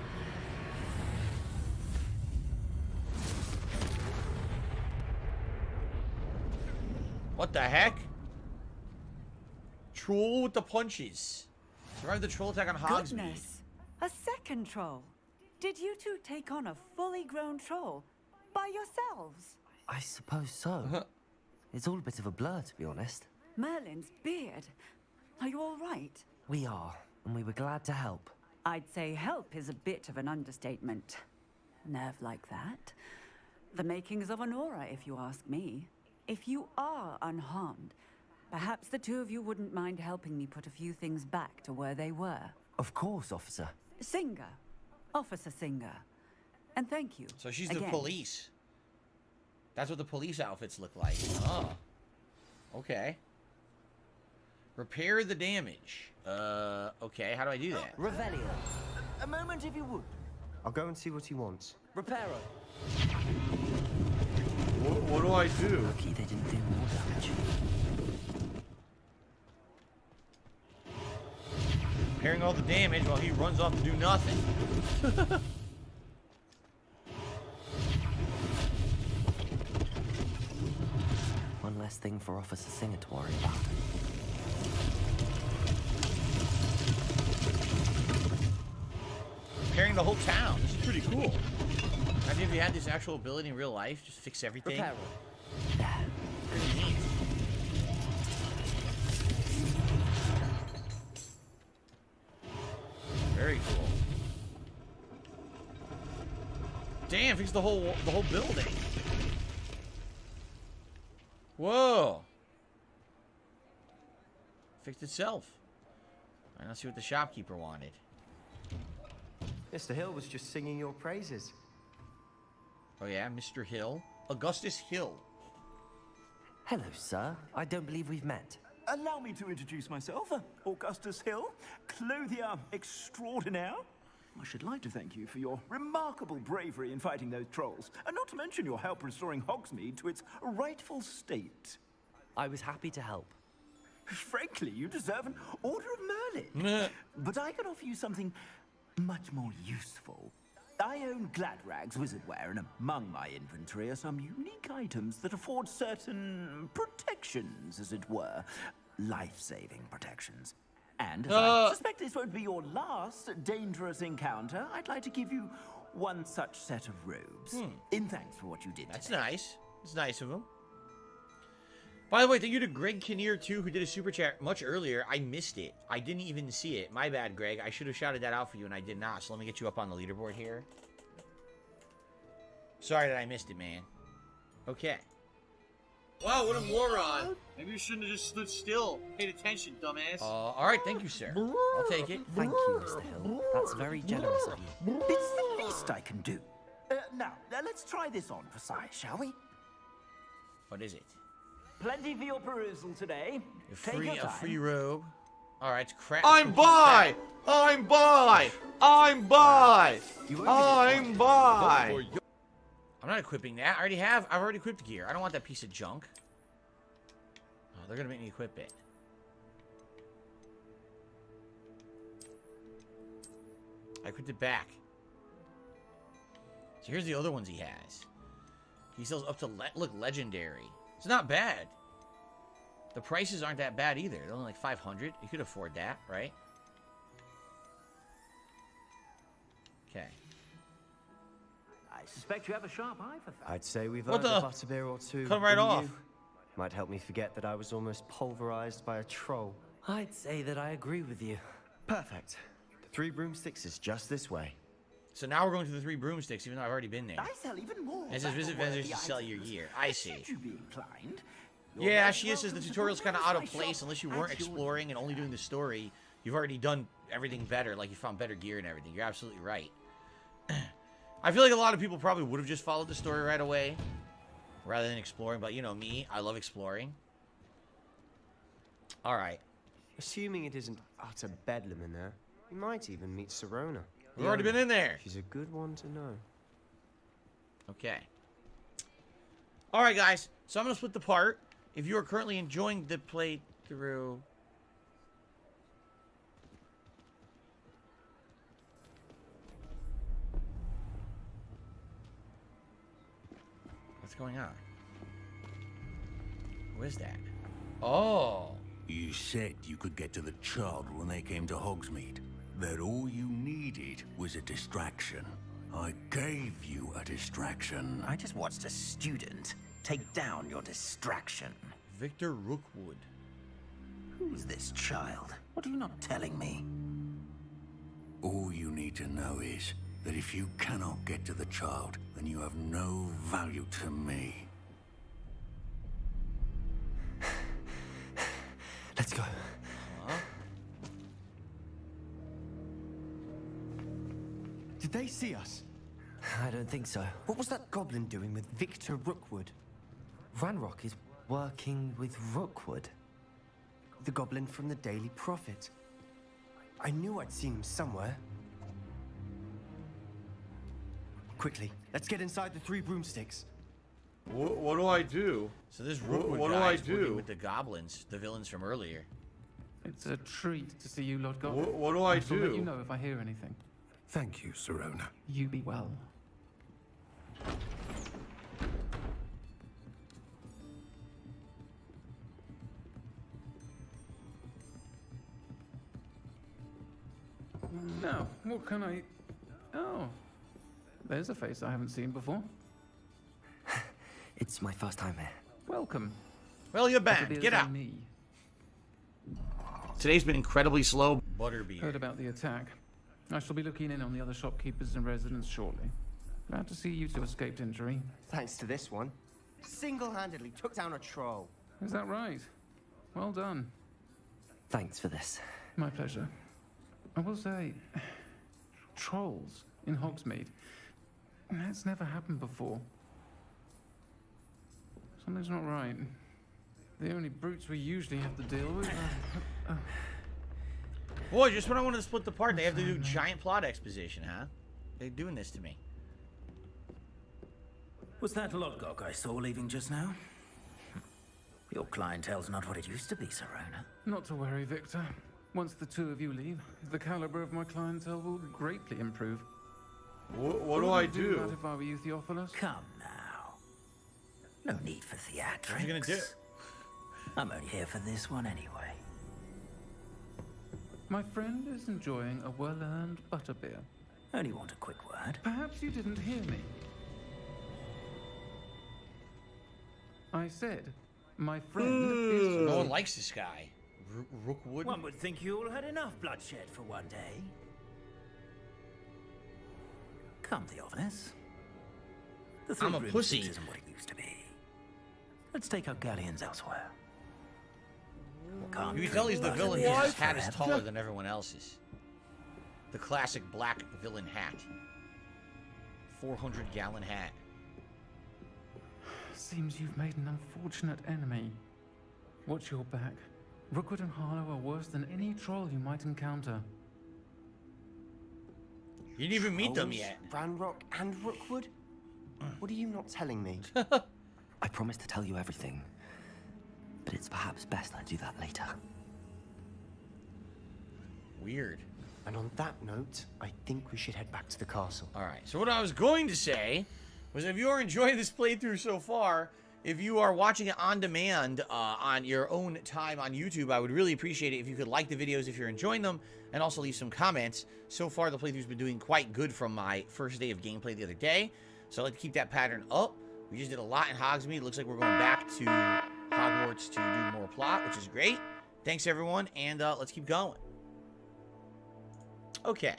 What the heck? Troll with the punches. Survive the troll attack on Hogsmeade. Goodness, a second troll. Did you two take on a fully grown troll by yourselves? I suppose so. It's all a bit of a blur, to be honest. Merlin's beard. Are you all right? We are, and we were glad to help. I'd say help is a bit of an understatement. Nerve like that. The makings of an aura, if you ask me. If you are unharmed, perhaps the two of you wouldn't mind helping me put a few things back to where they were. Of course, officer. Singer. Officer Singer. And thank you. So she's the again. police. That's what the police outfits look like. Oh. Okay. Repair the damage. Okay, how do I do that? Revelio. A moment if you would. I'll go and see what he wants. Reparo. What do I do? Lucky they didn't do more damage. Repairing all the damage while he runs off to do nothing. One less thing for Officer Singer to worry about. Repairing the whole town. This is pretty cool. Imagine if you had this actual ability in real life, just fix everything. Reparo. Pretty neat. Very cool. Damn, fix the whole building. Whoa. Fixed itself. Alright, let's see what the shopkeeper wanted. Mr. Hill was just singing your praises. Oh yeah, Mr. Hill. Augustus Hill. Hello, sir. I don't believe we've met. Allow me to introduce myself, Augustus Hill, clothier extraordinaire. I should like to thank you for your remarkable bravery in fighting those trolls, and not to mention your help restoring Hogsmeade to its rightful state. I was happy to help. Frankly, you deserve an Order of Merlin. But I can offer you something much more useful. I own Gladrag's wizardware, and among my inventory are some unique items that afford certain protections, as it were. Life-saving protections. And as I suspect this won't be your last dangerous encounter, I'd like to give you one such set of robes. In thanks for what you did That's today. nice. It's nice of him. By the way, thank you to Greg Kinnear, too, who did a super chat much earlier. I missed it. I didn't even see it. My bad, Greg. I should have shouted that out for you, and I did not. So let me get you up on the leaderboard here. Sorry that I missed it, man. Okay. Wow, what a moron. Maybe you shouldn't have just stood still. Paid attention, dumbass. All right, thank you, sir. I'll take it. Thank you, Mr. Hill. That's very generous of you. It's the least I can do. Now, let's try this on for size, shall we? What is it? Plenty for your perusal today. A free robe. All right, it's crap. I'm by! I'm by! I'm by! I'm by! I'm not equipping that. I've already equipped gear. I don't want that piece of junk. Oh, they're gonna make me equip it. I equipped it back. So here's the other ones he has. He sells up to, look, legendary. It's not bad. The prices aren't that bad either. They're only like 500. You could afford that, right? Okay. I suspect you have a sharp eye for that. I'd say we've What earned the? a butterbeer or two. Cut right wouldn't off. you? Might help me forget that I was almost pulverized by a troll. I'd say that I agree with you. Perfect. The 3 broomsticks is just this way. So now we're going to the 3 broomsticks, even though I've already been there. I sell even more. It says visit vendors to sell your gear. I see. Should you be inclined? Yeah, she says the tutorial's kind of out of place unless you weren't exploring and only doing the story. You've already done everything better, like you found better gear and everything. You're absolutely right. I feel like a lot of people probably would have just followed the story right away rather than exploring, but you know me, I love exploring. All right. Assuming it isn't utter bedlam in there, we might even meet Serona. We've already been in there. She's a good one to know. Okay. All right, guys. So I'm going to split the part. If you are currently enjoying the playthrough... What's going on? Who is that? Oh. You said you could get to the child when they came to Hogsmeade. That all you needed was a distraction. I gave you a distraction. I just watched a student take down your distraction. Victor Rookwood. Who's this child? What are you not telling me? All you need to know is that if you cannot get to the child, then you have no value to me. Let's go. Huh? Did they see us? I don't think so. What was that goblin doing with Victor Rookwood? Ranrock is working with Rookwood. The goblin from the Daily Prophet. I knew I'd seen him somewhere. Quickly, let's get inside the 3 broomsticks. What do I do? So this Rookwood What do guy I is working do? with the goblins, the villains from earlier. It's a treat to see you, Lord Goblin. What do I shall let do? you know if I hear anything. Thank you, Serona. You be well. Now, what can I... Oh, there's a face I haven't seen before. It's my first time here. Welcome. Well, you're Butterbeer's banned. Get on out. me. Today's been incredibly slow. Butterbeer. Heard about the attack. I shall be looking in on the other shopkeepers and residents shortly. Glad to see you two escaped injury. Thanks to this one. Single-handedly took down a troll. Is that right? Well done. Thanks for this. My pleasure. I will say, trolls in Hogsmeade. That's never happened before. Something's not right. The only brutes we usually have to deal with are... Boy, just when I wanted to split the part, they have to do giant plot exposition, huh? They're doing this to me. Was that Lodgok I saw leaving just now? Your clientele's not what it used to be, Serona. Not to worry, Victor. Once the two of you leave, the caliber of my clientele will greatly improve. What do I do? That if I were you, Theophilus? Come now. No need for theatrics. What are you gonna do? I'm only here for this one anyway. My friend is enjoying a well-earned butterbeer. Only want a quick word. Perhaps you didn't hear me. I said, my friend is... No one likes this guy. Rookwood? One would think you all had enough bloodshed for one day. Come, Theophilus. The I'm a three-room pussy. suite isn't what it used to be. Let's take our galleons elsewhere. You can tell he's the villain because his hat is taller than everyone else's. The classic black villain hat. 400-gallon hat. Seems you've made an unfortunate enemy. Watch your back. Rookwood and Harlow are worse than any troll you might encounter. You didn't even meet them Trolls, yet. Ranrock and Rookwood? What are you not telling me? I promise to tell you everything, but it's perhaps best I do that later. Weird. And on that note, I think we should head back to the castle. All right. So what I was going to say was, if you are enjoying this playthrough so far, if you are watching it on demand on your own time on YouTube, I would really appreciate it if you could like the videos if you're enjoying them, and also leave some comments. So far, the playthrough's been doing quite good from my first day of gameplay the other day, so I'd like to keep that pattern up. We just did a lot in Hogsmeade. It looks like we're going back to Hogwarts to do more plot, which is great. Thanks, everyone, and let's keep going. Okay.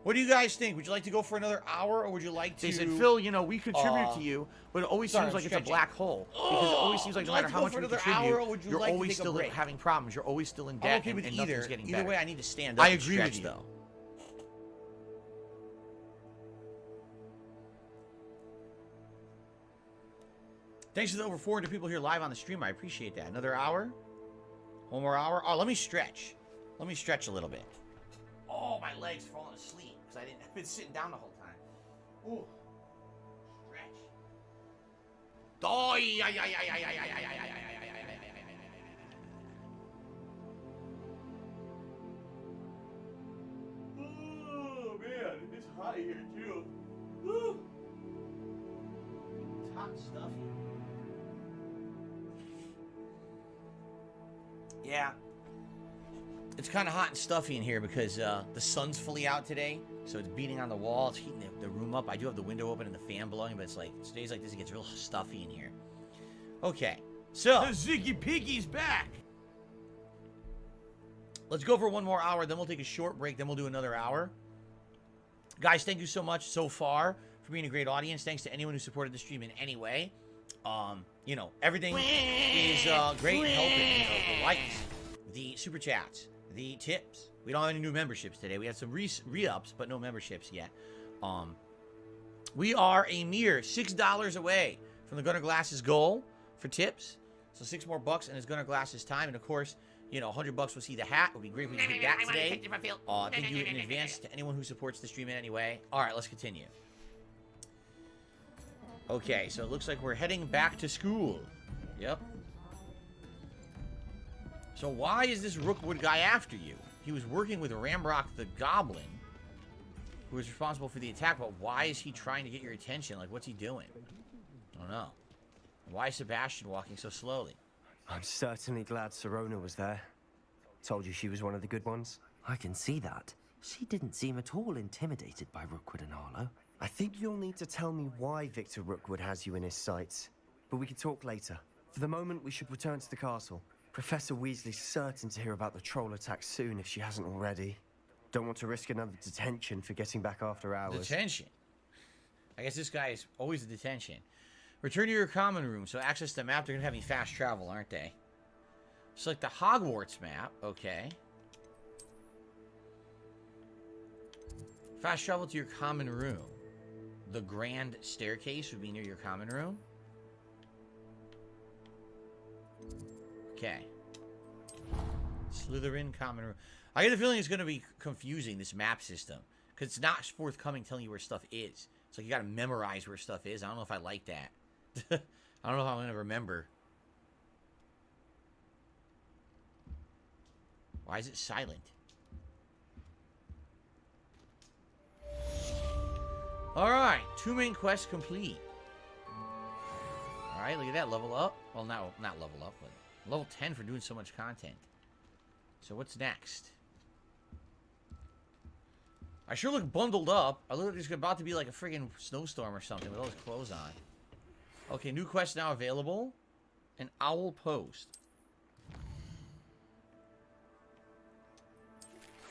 What do you guys think? Would you like to go for another hour, or would you like to... They said, Phil, you know, we contribute to you, but it always seems like it's a black hole. Because it always seems like no matter how much we contribute, you're always still having problems. You're always still in debt, okay with and nothing's getting better. Either way, I need to stand up I and agree stretch, with you. though. Thanks to the over 400 people here live on the stream. I appreciate that. Another hour? One more hour? Oh, let me stretch. Let me stretch a little bit. Oh, my leg's falling asleep because I've been sitting down the whole time. Ooh. Stretch. Oh, man, it's hot here too. Woo. It's hot and stuffy. Yeah. It's kind of hot and stuffy in here because the sun's fully out today, so it's beating on the wall. It's heating the room up. I do have the window open and the fan blowing, but it's like, days like this, it gets real stuffy in here. Okay, so... The Ziggy Piggy's back! Let's go for one more hour, then we'll take a short break, then we'll do another hour. Guys, thank you so much so far for being a great audience. Thanks to anyone who supported the stream in any way. You know, everything is great and helping. You know, the likes, the super chats, the tips. We don't have any new memberships today. We had some re-ups, but no memberships yet. We are a mere $6 away from the Gunnar Glass's goal for tips. So $6 more and it's Gunnar Glass's time. And of course, you know, $100 will see the hat. It would be great if we could hit that today. Thank you in advance to anyone who supports the stream in any way. All right, let's continue. Okay, so it looks like we're heading back to school. Yep. So why is this Rookwood guy after you? He was working with Ramrock the Goblin, who was responsible for the attack, but why is he trying to get your attention? Like, what's he doing? I don't know. Why is Sebastian walking so slowly? I'm certainly glad Sirona was there. Told you she was one of the good ones. I can see that. She didn't seem at all intimidated by Rookwood and Harlow. I think you'll need to tell me why Victor Rookwood has you in his sights. But we can talk later. For the moment, we should return to the castle. Professor Weasley's certain to hear about the troll attack soon if she hasn't already. Don't want to risk another detention for getting back after hours. Detention? I guess this guy is always a detention. Return to your common room. So access the map. They're going to have me fast travel, aren't they? Select the Hogwarts map. Okay. Fast travel to your common room. The grand staircase would be near your common room. Okay. Slytherin common room. I get the feeling it's going to be confusing, this map system. Because it's not forthcoming telling you where stuff is. It's like you got to memorize where stuff is. I don't know if I like that. I don't know if I'm going to remember. Why is it silent? Alright, 2 main quests complete. Alright, look at that, level up. Well, not level up, but level 10 for doing so much content. So what's next? I sure look bundled up. I look like there's about to be like a friggin' snowstorm or something with all his clothes on. Okay, new quest now available. An owl post.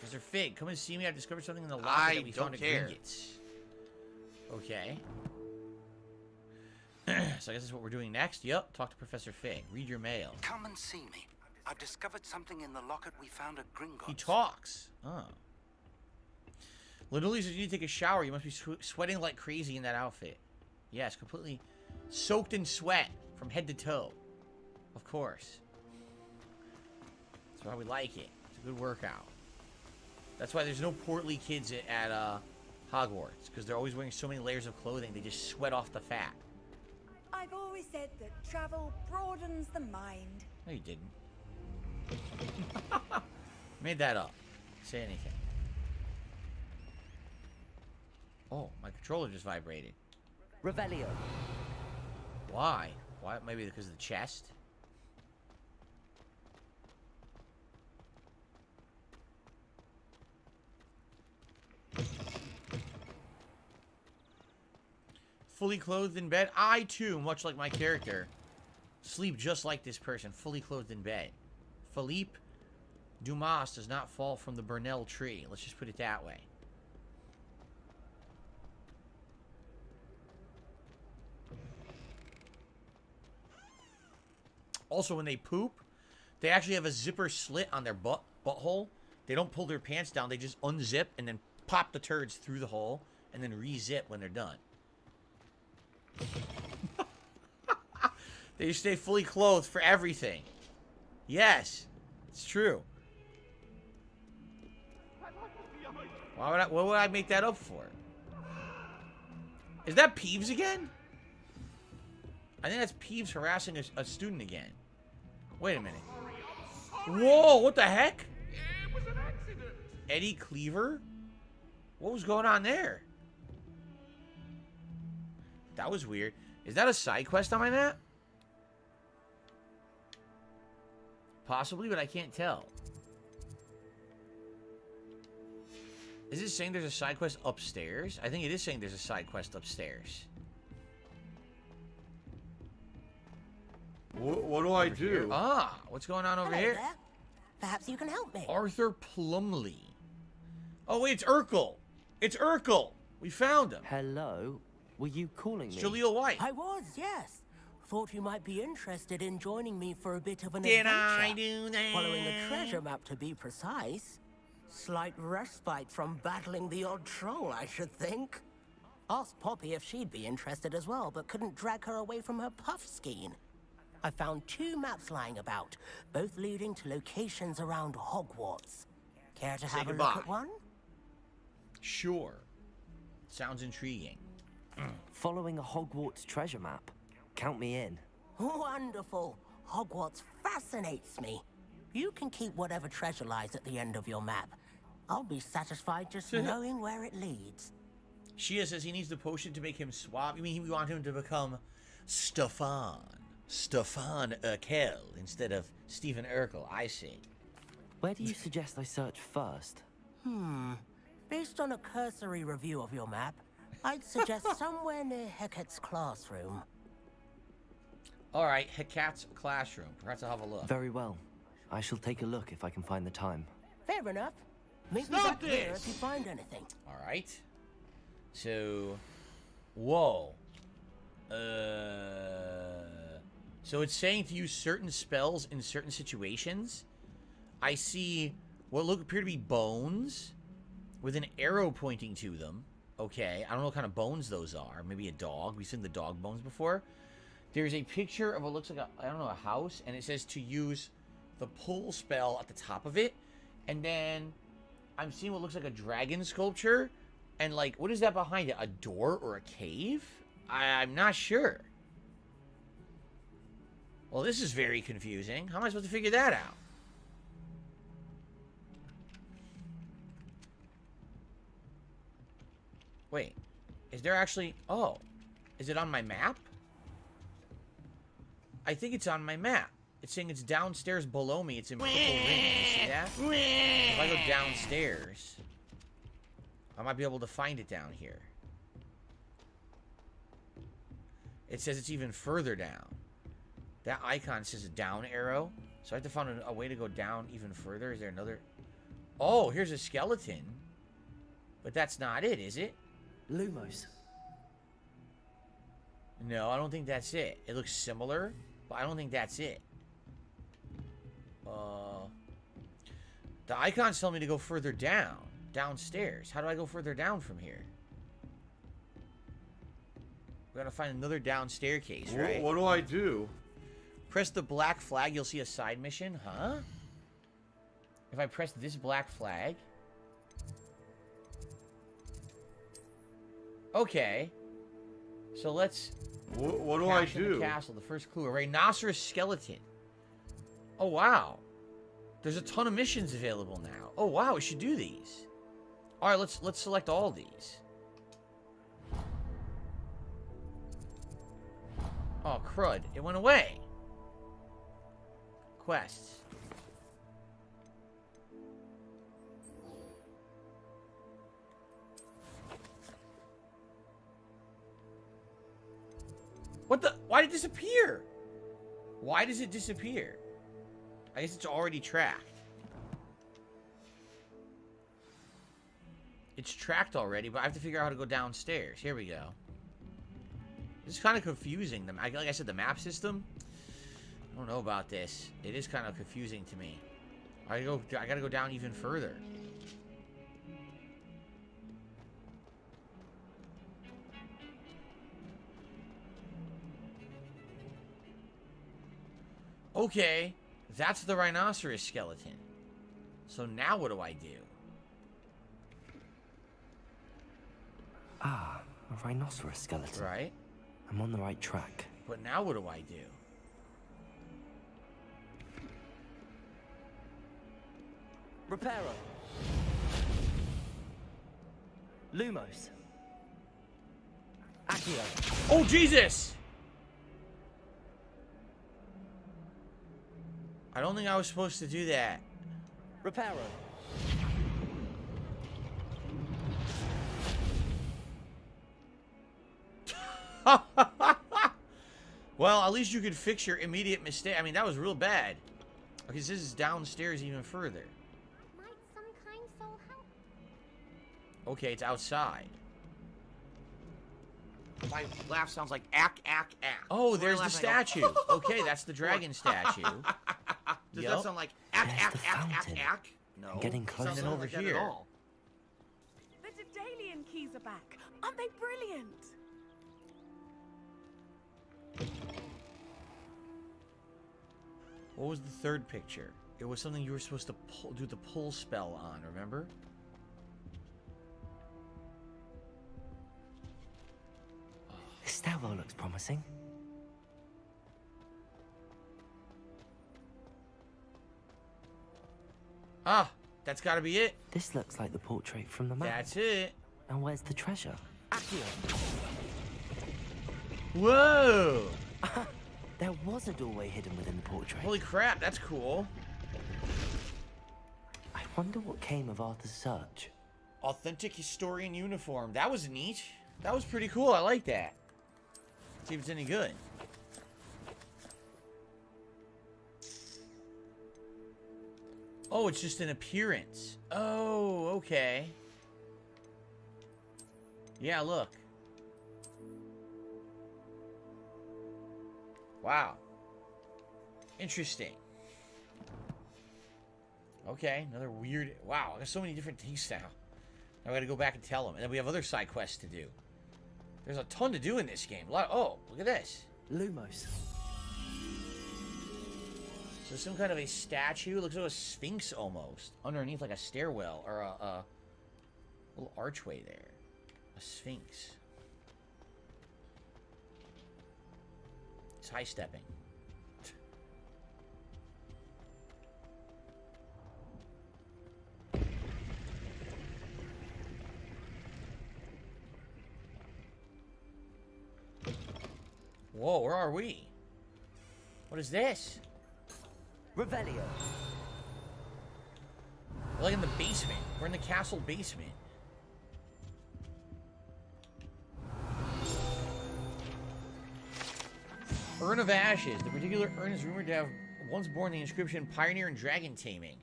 Mr. Fig, come and see me. I've discovered something in the locker that we found at Gringotts. Okay. So I guess that's what we're doing next. Yep, talk to Professor Fig. Read your mail. Come and see me. I've discovered something in the locket we found at Gringotts. He talks. Oh. Linoleum says you need to take a shower. You must be sweating like crazy in that outfit. Yes, completely soaked in sweat from head to toe. Of course. That's why we like it. It's a good workout. That's why there's no portly kids at Hogwarts, because they're always wearing so many layers of clothing, they just sweat off the fat. I've always said that travel broadens the mind. No, you didn't. Made that up. Say anything. Oh, my controller just vibrated. Revelio. Why? Why? Maybe because of the chest? Fully clothed in bed. I, too, much like my character, sleep just like this person, fully clothed in bed. Philippe Dumas does not fall from the Burnell tree. Let's just put it that way. Also, when they poop, they actually have a zipper slit on their butthole. They don't pull their pants down. They just unzip and then pop the turds through the hole and then re-zip when they're done. They stay fully clothed for everything. Yes, it's true. What would I make that up for? Is that Peeves again? I think that's Peeves harassing a student again. Wait a minute. Whoa, what the heck? It was an accident. Eddie Cleaver? What was going on there? That was weird. Is that a side quest on my map? Possibly, but I can't tell. Is it saying there's a side quest upstairs? I think it is saying there's a side quest upstairs. What do I do? Here. Ah, what's going on over Hello here? there. Perhaps you can help me. Arthur Plumley. Oh, wait, it's Urkel. It's Urkel. We found him. Hello. Were you calling me? Jaleel White. I was, yes. Thought you might be interested in joining me for a bit of an Did adventure. I do that? Following a treasure map, to be precise. Slight respite from battling the odd troll, I should think. Asked Poppy if she'd be interested as well, but couldn't drag her away from her puff skein. I found 2 maps lying about, both leading to locations around Hogwarts. Care to Say have goodbye. a look at one? Sure. Sounds intriguing. Following a Hogwarts treasure map. Count me in. Wonderful. Hogwarts fascinates me. You can keep whatever treasure lies at the end of your map. I'll be satisfied just knowing where it leads. Shia says he needs the potion to make him swap. You mean we want him to become Stefan Urkel instead of Stephen Urkel? I see. Where do you suggest I search first? Based on a cursory review of your map, I'd suggest somewhere near Hecate's classroom. All right, Hecat's classroom. Perhaps I'll have a look. Very well. I shall take a look if I can find the time. Fair enough. Meet me Stop back here this! if you find anything. All right. So, whoa. So it's saying to use certain spells in certain situations. I see what appear to be bones with an arrow pointing to them. Okay, I don't know what kind of bones those are. Maybe a dog. We've seen the dog bones before. There's a picture of what looks like a house, and it says to use the pull spell at the top of it. And then I'm seeing what looks like a dragon sculpture. And like, what is that behind it? A door or a cave? I'm not sure. Well, this is very confusing. How am I supposed to figure that out? Wait, is there actually... Oh, is it on my map? I think it's on my map. It's saying it's downstairs below me. It's in purple ring. You see that? If I go downstairs, I might be able to find it down here. It says it's even further down. That icon says a down arrow. So I have to find a way to go down even further. Is there another... Oh, here's a skeleton. But that's not it, is it? Lumos. No, I don't think that's it. It looks similar, but I don't think that's it. The icons tell me to go further down. Downstairs. How do I go further down from here? We gotta find another down staircase, right? What do I do? Press the black flag, you'll see a side mission. Huh? If I press this black flag... Okay. So let's... What do I cash in the do? castle. The first clue. A rhinoceros skeleton. Oh, wow. There's a ton of missions available now. Oh, wow. We should do these. All right, let's select all these. Oh, crud. It went away. Quests. What the? Why did it disappear? Why does it disappear? I guess it's already tracked. It's tracked already, but I have to figure out how to go downstairs. Here we go. This is kind of confusing. Like I said, the map system, I don't know about this. It is kind of confusing to me. I gotta go down even further. Okay, that's the rhinoceros skeleton. So now what do I do? Ah, a rhinoceros skeleton. Right. I'm on the right track. But now what do I do? Reparo. Lumos. Accio. Oh, Jesus! I don't think I was supposed to do that. Reparo. Well, at least you could fix your immediate mistake. I mean, that was real bad. Okay, so this is downstairs even further. Might some kind soul help? Okay, it's outside. My laugh sounds like ack, ack, ack. Oh, So there's when I the laugh, I go, statue. Okay, that's the dragon statue. Does Yep. that sound like ack, There's ack, the ack, ack, fountain. ack? No. I'm getting it close. sounds And then not over like that here. at all. The Daedalian keys are back. Aren't they brilliant? What was the third picture? It was something you were supposed to do the pull spell on, remember? This stairwell looks promising. Ah, that's gotta be it. This looks like the portrait from the map. That's it. And where's the treasure? Accio. Whoa! There was a doorway hidden within the portrait. Holy crap, that's cool. I wonder what came of Arthur's search. Authentic historian uniform. That was neat. That was pretty cool. I like that. See if it's any good. Oh, it's just an appearance. Oh, okay. Yeah, look. Wow. Interesting. Okay, another weird... Wow, there's so many different things now. Now I gotta go back and tell them. And then we have other side quests to do. There's a ton to do in this game. Oh, look at this. Lumos. So some kind of a statue. Looks like a sphinx almost. Underneath like a stairwell or a little archway there. A sphinx. It's high stepping. Whoa, where are we? What is this? Revelio. We're like in the basement. We're in the castle basement. Urn of Ashes. The particular urn is rumored to have once borne the inscription Pioneer in Dragon Taming.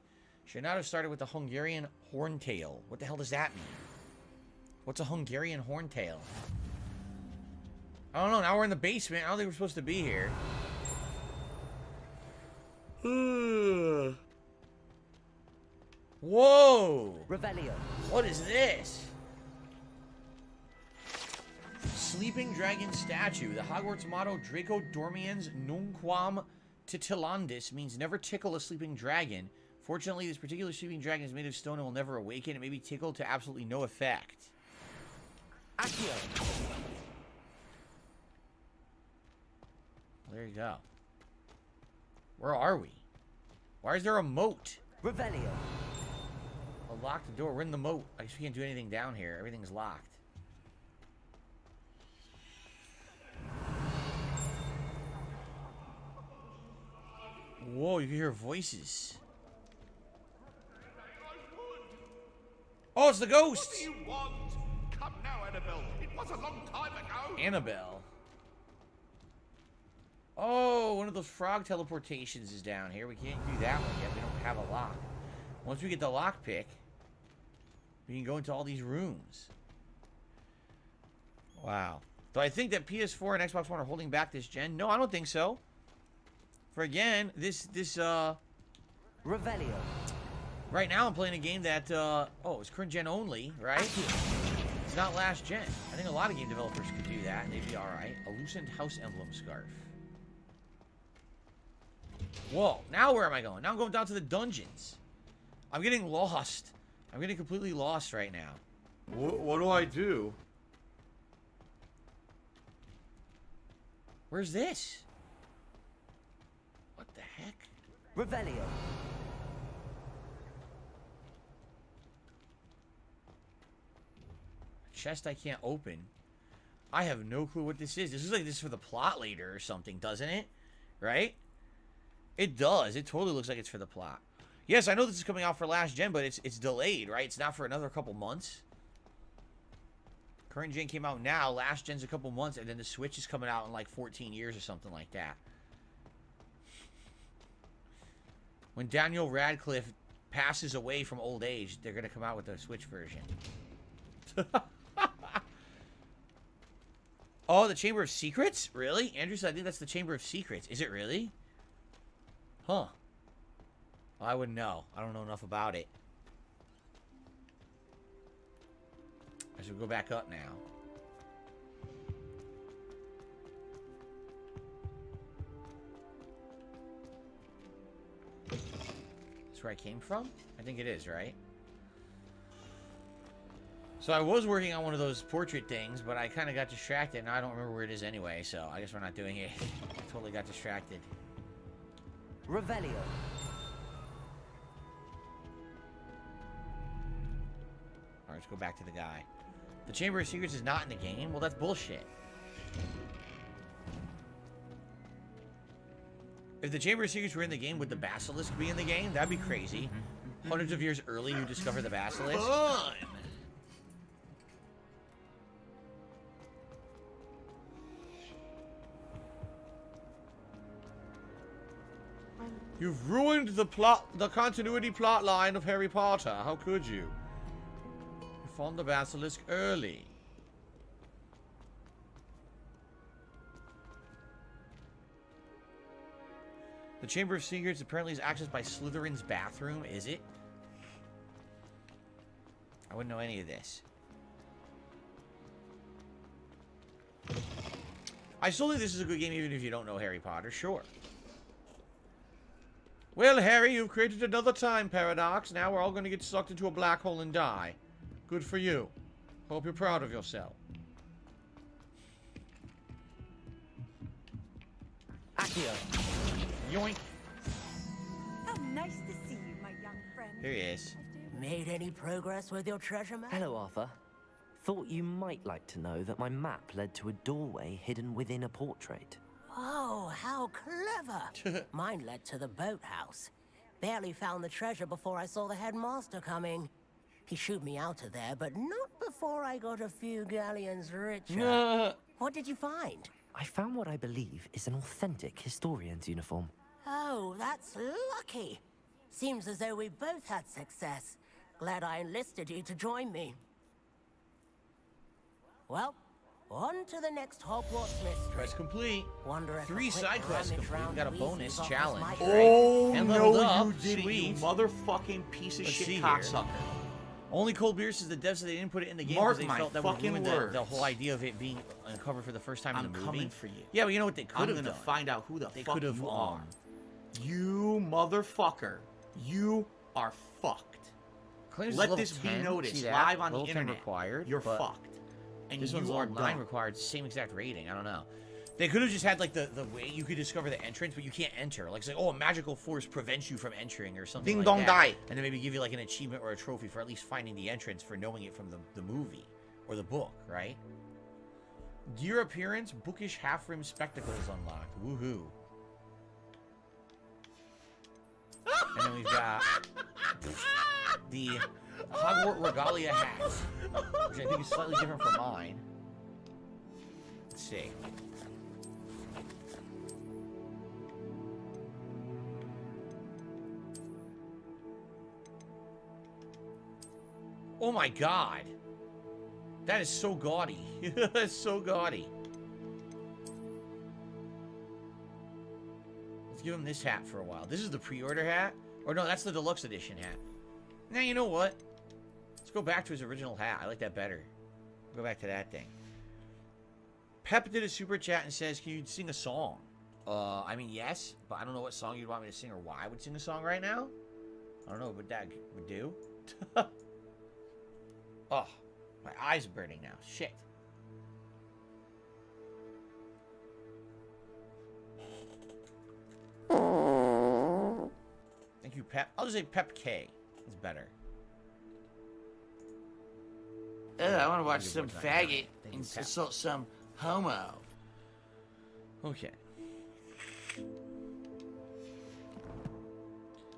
Should not have started with the Hungarian Horntail. What the hell does that mean? What's a Hungarian Horntail? I don't know. Now we're in the basement. I don't think we're supposed to be here. Whoa! Revelio. What is this? Sleeping Dragon Statue. The Hogwarts motto, Draco Dormiens Nunquam Titilandis, means never tickle a sleeping dragon. Fortunately, this particular sleeping dragon is made of stone and will never awaken. It may be tickled to absolutely no effect. Accio. There you go. Where are we? Why is there a moat? Revelio. A locked door. We're in the moat. I guess we can't do anything down here. Everything's locked. Whoa, you can hear voices. Oh, it's the ghost! What do you want? Come now, Annabelle. It was a long time ago. Annabelle. Oh, one of those frog teleportations is down here. We can't do that one yet. We don't have a lock. Once we get the lockpick, we can go into all these rooms. Wow. Do I think that PS4 and Xbox One are holding back this gen? No, I don't think so. For again, Revelio. Right now I'm playing a game that, oh, it's current gen only, right? It's not last gen. I think a lot of game developers could do that, and they'd be alright. A loosened house emblem scarf. Whoa, now where am I going? Now I'm going down to the dungeons. I'm getting lost. I'm getting completely lost right now. What do I do? Where's this? What the heck? Revelio. Chest I can't open. I have no clue what this is. This is like this is for the plot later or something, doesn't it? Right? It does. It totally looks like it's for the plot. Yes, I know this is coming out for last gen, but it's delayed, right? It's not for another couple months. Current gen came out now. Last gen's a couple months, and then the Switch is coming out in like 14 years or something like that. When Daniel Radcliffe passes away from old age, they're going to come out with the Switch version. Oh, the Chamber of Secrets? Really? Andrew said, I think that's the Chamber of Secrets. Is it really? Huh. Well, I wouldn't know. I don't know enough about it. I should go back up now. That's where I came from? I think it is, right? So I was working on one of those portrait things, but I kind of got distracted. Now I don't remember where it is anyway, so I guess we're not doing it. I totally got distracted. Revelio. Alright, let's go back to the guy. The Chamber of Secrets is not in the game? Well, that's bullshit. If the Chamber of Secrets were in the game, would the Basilisk be in the game? That'd be crazy. Hundreds of years early, you discover the Basilisk. Fun! You've ruined the continuity plot line of Harry Potter. How could you? You found the Basilisk early. The Chamber of Secrets apparently is accessed by Slytherin's bathroom. Is it? I wouldn't know any of this. I still think this is a good game even if you don't know Harry Potter. Sure. Well, Harry, you've created another time paradox. Now we're all going to get sucked into a black hole and die. Good for you. Hope you're proud of yourself. Accio. Yoink. How nice to see you, my young friend. Here he is. Made any progress with your treasure map? Hello, Arthur. Thought you might like to know that my map led to a doorway hidden within a portrait. Oh, how clever. Mine led to the boathouse. Barely found the treasure before I saw the headmaster coming. He shooed me out of there, but not before I got a few galleons richer. What did you find? I found what I believe is an authentic historian's uniform. Oh, that's lucky. Seems as though we both had success. Glad I enlisted you to join me. Well, on to the next Hogwarts mystery. Quest complete. Wonder if 3 a quick side quests rummage complete. round We got a Weasley's bonus office challenge. might- Oh, And no, leveled up. you didn't, Sweet. you motherfucking piece of Let's see shit here. cocksucker. Only Cold Beer says the devs said they didn't put it in the game Mark because they my felt that would fucking ruin words. the whole idea of it being uncovered for the first time in I'm the movie. coming for you. Yeah, but you know what they could I'm have gonna done? find out who the They fuck could have, you are. You motherfucker. You are fucked. Claims Let level this 10. be noticed See that? live on the Level 10 internet. required, You're but fucked. And this you one's are level 9 done. required, same exact rating. I don't know. They could have just had like the way you could discover the entrance, but you can't enter. Like, say, oh, a magical force prevents you from entering or something Ding like dong that. die. And then maybe give you like an achievement or a trophy for at least finding the entrance for knowing it from the movie or the book, right? Gear appearance, bookish half-rim spectacles unlocked. Woohoo. we've got the Hogwarts Regalia hats, which I think is slightly different from mine. Let's see. Oh my god. That is so gaudy. That's so gaudy. Let's give him this hat for a while. This is the pre-order hat. Or no, that's the deluxe edition hat. Now, you know what? Let's go back to his original hat. I like that better. Go back to that thing. Pep did a super chat and says, can you sing a song? I mean, yes, but I don't know what song you'd want me to sing or why I would sing a song right now. I don't know what that would do. Oh, my eyes are burning now. Shit. Thank you, Pep. I'll just say Pep K. It's better. I want to watch some faggot insult some homo. Okay.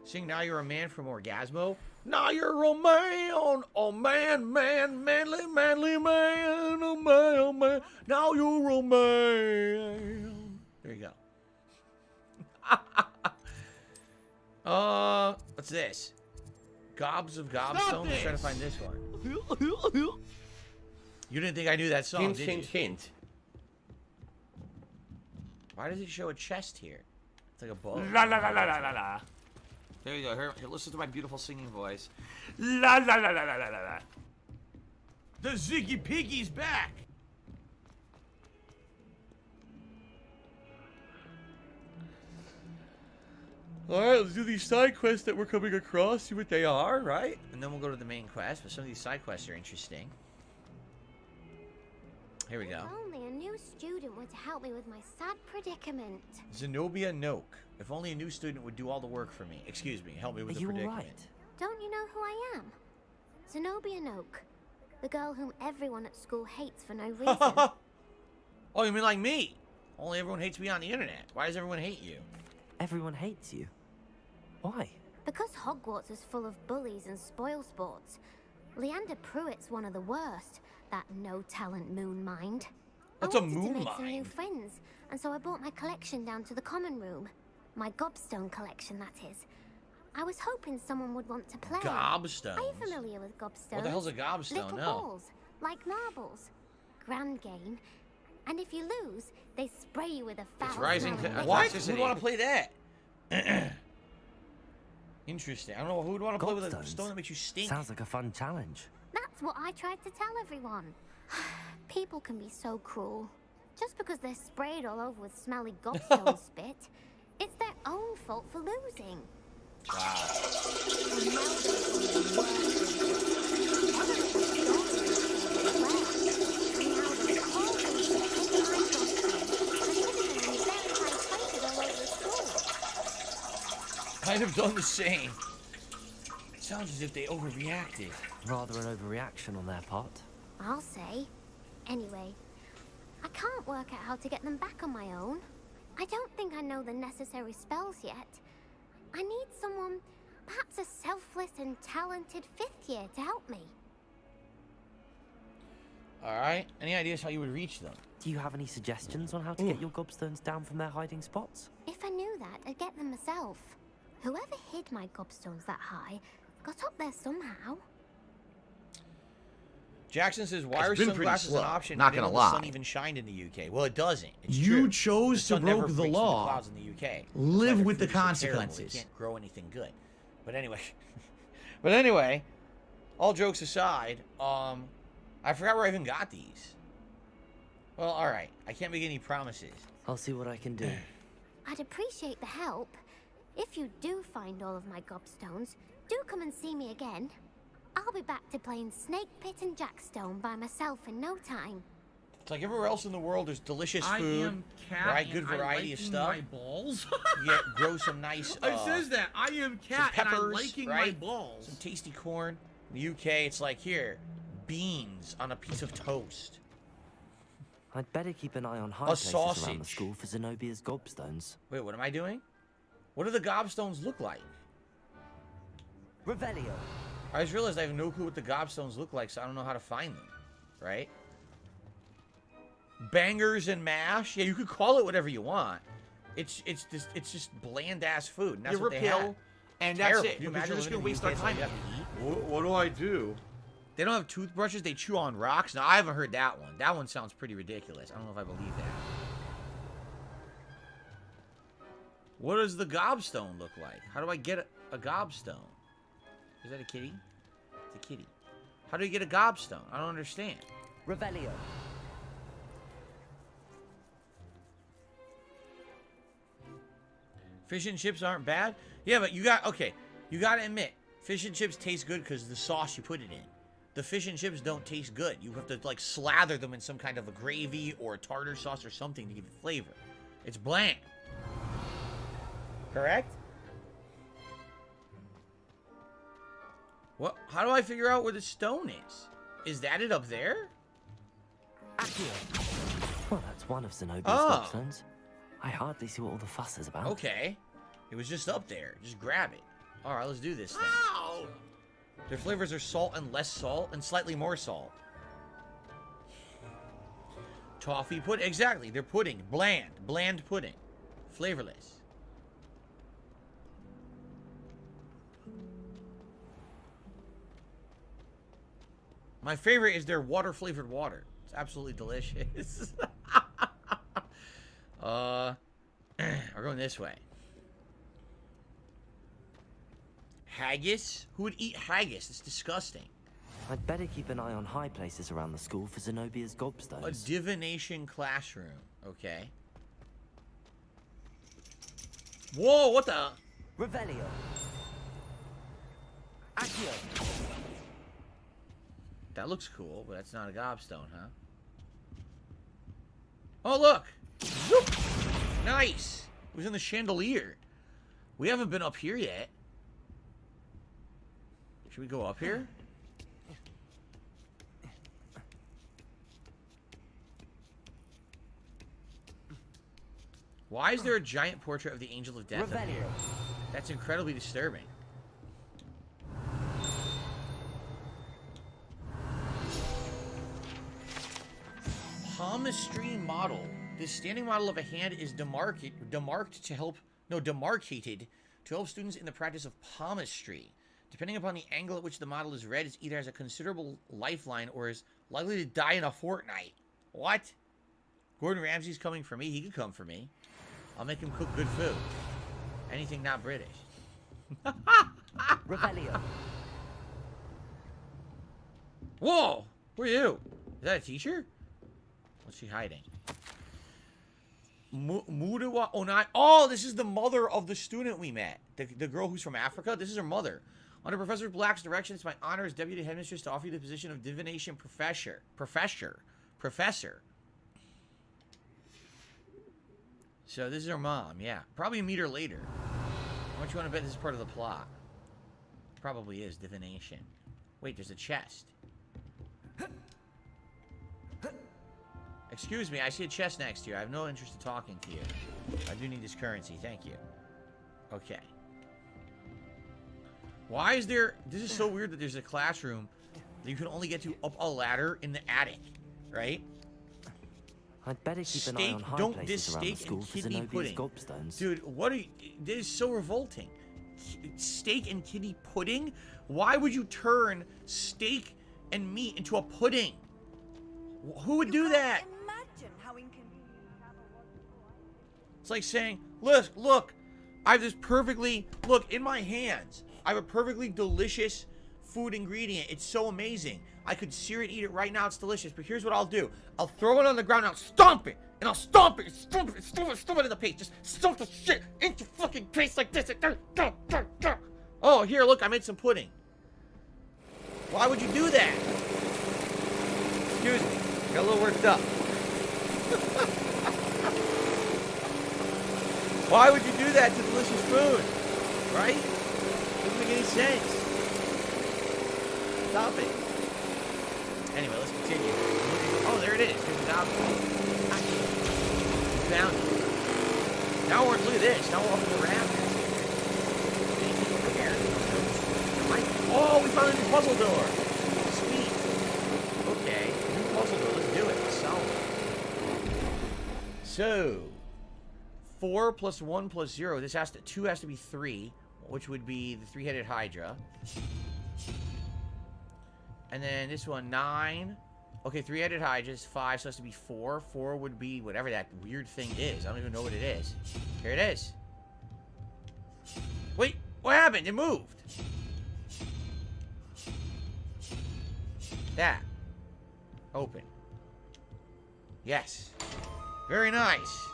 Sing Now You're a Man from Orgasmo. Now you're a man, oh man, manly man, oh man, oh man. Now you're a man. There you go. What's this? Gobs of Gobstones? Let's try to find this one. You didn't think I knew that song, did you? Hint. Why does it show a chest here? It's like a bow. La la la la la la la. There you go. Here, listen to my beautiful singing voice. La la la la la la la. The Ziggy Piggy's back. Alright, let's do these side quests that we're coming across, see what they are, right? And then we'll go to the main quest, but some of these side quests are interesting. Here we go. If only a new student were to help me with my sad predicament. Zenobia Noak. If only a new student would do all the work for me. Excuse me, help me with the predicament. Right? Don't you know who I am? Zenobia Noak. The girl whom everyone at school hates for no reason. Oh, you mean like me? Only everyone hates me on the internet. Why does everyone hate you? Everyone hates you? Why? Because Hogwarts is full of bullies and spoilsports. Leander Pruitt's one of the worst. That no-talent moon mind. What's I a wanted moon to make some new mind? friends, and so I brought my collection down to the common room. My gobstone collection, that is. I was hoping someone would want to play. Gobstones? Are you familiar with gobstones? What the hell's a gobstone? Little No. balls, like marbles. Grand game. And if you lose, they spray you with a foul It's rising. smelling What? liquid. Who would want to play that? Interesting. I don't know who would want to play with a stone that makes you stink. Sounds like a fun challenge. That's what I tried to tell everyone. People can be so cruel. Just because they're sprayed all over with smelly gobstone spit, it's their own fault for losing. I'd have done the same. It sounds as if they overreacted. Rather an overreaction on their part. I'll say. Anyway, I can't work out how to get them back on my own. I don't think I know the necessary spells yet. I need someone, perhaps a selfless and talented 5th year to help me. Alright. Any ideas how you would reach them? Do you have any suggestions on how to get your gobstones down from their hiding spots? If I knew that, I'd get them myself. Whoever hid my gobstones that high got up there somehow. Jackson says, why are It's been pretty sunglasses an slow, option? not if gonna the lie. sun even shined in the UK? Well, it doesn't. It's You true. chose The to sun never broke the breaks through law. clouds in the UK. That's Live why with the fruits are terrible. They consequences. can't grow anything good. But anyway, all jokes aside, I forgot where I even got these. Well, all right. I can't make any promises. I'll see what I can do. I'd appreciate the help. If you do find all of my gobstones, do come and see me again. I'll be back to playing Snake Pit and Jackstone by myself in no time. It's like everywhere else in the world, there's delicious I food, am cat right? and Good I variety of liking stuff. my balls. You grow some nice. It says that I am cat some peppers, and I'm liking my right? balls. Some tasty corn. In the UK, it's like here, beans on a piece of toast. I'd better keep an eye on high A places around the sausage. school for Zenobia's gobstones. Wait, what am I doing? What do the gobstones look like? Revelio. I just realized I have no clue what the gobstones look like, so I don't know how to find them. Right? Bangers and mash? Yeah, you could call it whatever you want. It's just bland ass food. And that's You what they repeal, have. and Terrible. that's it. Can you Because you're imagine just gonna living in waste the our UK, time. so you have to eat? What do I do? They don't have toothbrushes, they chew on rocks. Now, I haven't heard that one. That one sounds pretty ridiculous. I don't know if I believe that. What does the gobstone look like? How do I get a gobstone? Is that a kitty? It's a kitty. How do you get a gobstone? I don't understand. Revelio. Fish and chips aren't bad? Yeah, but you got... Okay, you gotta admit, fish and chips taste good because of the sauce you put it in. The fish and chips don't taste good. You have to, like, slather them in some kind of a gravy or a tartar sauce or something to give it flavor. It's bland. Correct? What? How do I figure out where the stone is? Is that it up there? Well, that's one of Zenobia's Oh. gobstones. I hardly see what all the fuss is about. Okay. It was just up there. Just grab it. Alright, let's do this thing. Ow! Their flavors are salt and less salt and slightly more salt. Toffee pudding. Exactly. They're pudding. Bland. Bland pudding. Flavorless. My favorite is their water-flavored water. It's absolutely delicious. We're going this way. Haggis? Who would eat haggis? It's disgusting. I'd better keep an eye on high places around the school for Zenobia's gobstones. A divination classroom. Okay. Whoa, what the? Revelio. Accio. That looks cool, but that's not a gobstone, huh? Oh, look! Zoop! Nice! It was in the chandelier. We haven't been up here yet. Should we go up here? Why is there a giant portrait of the Angel of Death up here? That's incredibly disturbing. Palmistry model. This standing model of a hand is demarcated to help students in the practice of palmistry. Depending upon the angle at which the model is read, it either has a considerable lifeline or is likely to die in a fortnight. What? Gordon Ramsay's coming for me. He could come for me. I'll make him cook good food. Anything not British. Revelio. Whoa! Who are you? Is that a teacher? What's she hiding? Mudawa Onai. Oh, this is the mother of the student we met. The girl who's from Africa. This is her mother. Under Professor Black's direction, it's my honor as deputy headmistress to offer you the position of divination professor. So this is her mom, yeah. Probably meet her later. How much you want to bet this is part of the plot? Probably is, divination. Wait, there's a chest. Excuse me, I see a chest next to you. I have no interest in talking to you. I do need this currency, thank you. Okay. Why is there... This is so weird that there's a classroom that you can only get to up a ladder in the attic, right? I'd better keep an eye on high Don't places diss around the steak school and for kidney Zenobia's pudding. gobstones. Dude, what are you... This is so revolting. Steak and kidney pudding? Why would you turn steak and meat into a pudding? Who would do that? Imagine how inconvenient. It's like saying, look, I have this perfectly... Look, in my hands, I have a perfectly delicious food ingredient. It's so amazing. I could sear it, eat it right now. It's delicious. But here's what I'll do. I'll throw it on the ground and I'll stomp it. And I'll stomp it, stomp it in the face. Just stomp the shit into fucking face like this. Oh, here, look, I made some pudding. Why would you do that? Excuse me. Got a little worked up. Why would you do that to delicious food? Right? Doesn't make any sense. Stop it. Anyway, let's continue. Oh, there it is. Here's the gobstones. Found it. Now look at this. Now we're up in the rafters. Anything over here? There might found a new puzzle door. Sweet. Okay, new puzzle door. Let's do it. Let's solve it. So, 4 plus 1 plus 0. This has to 2 has to be 3, which would be the three-headed Hydra. And then this one 9. Okay, three-headed Hydra is 5, so it has to be 4. 4 would be whatever that weird thing is. I don't even know what it is. Here it is. Wait, what happened? It moved. That. Open. Yes. Very nice.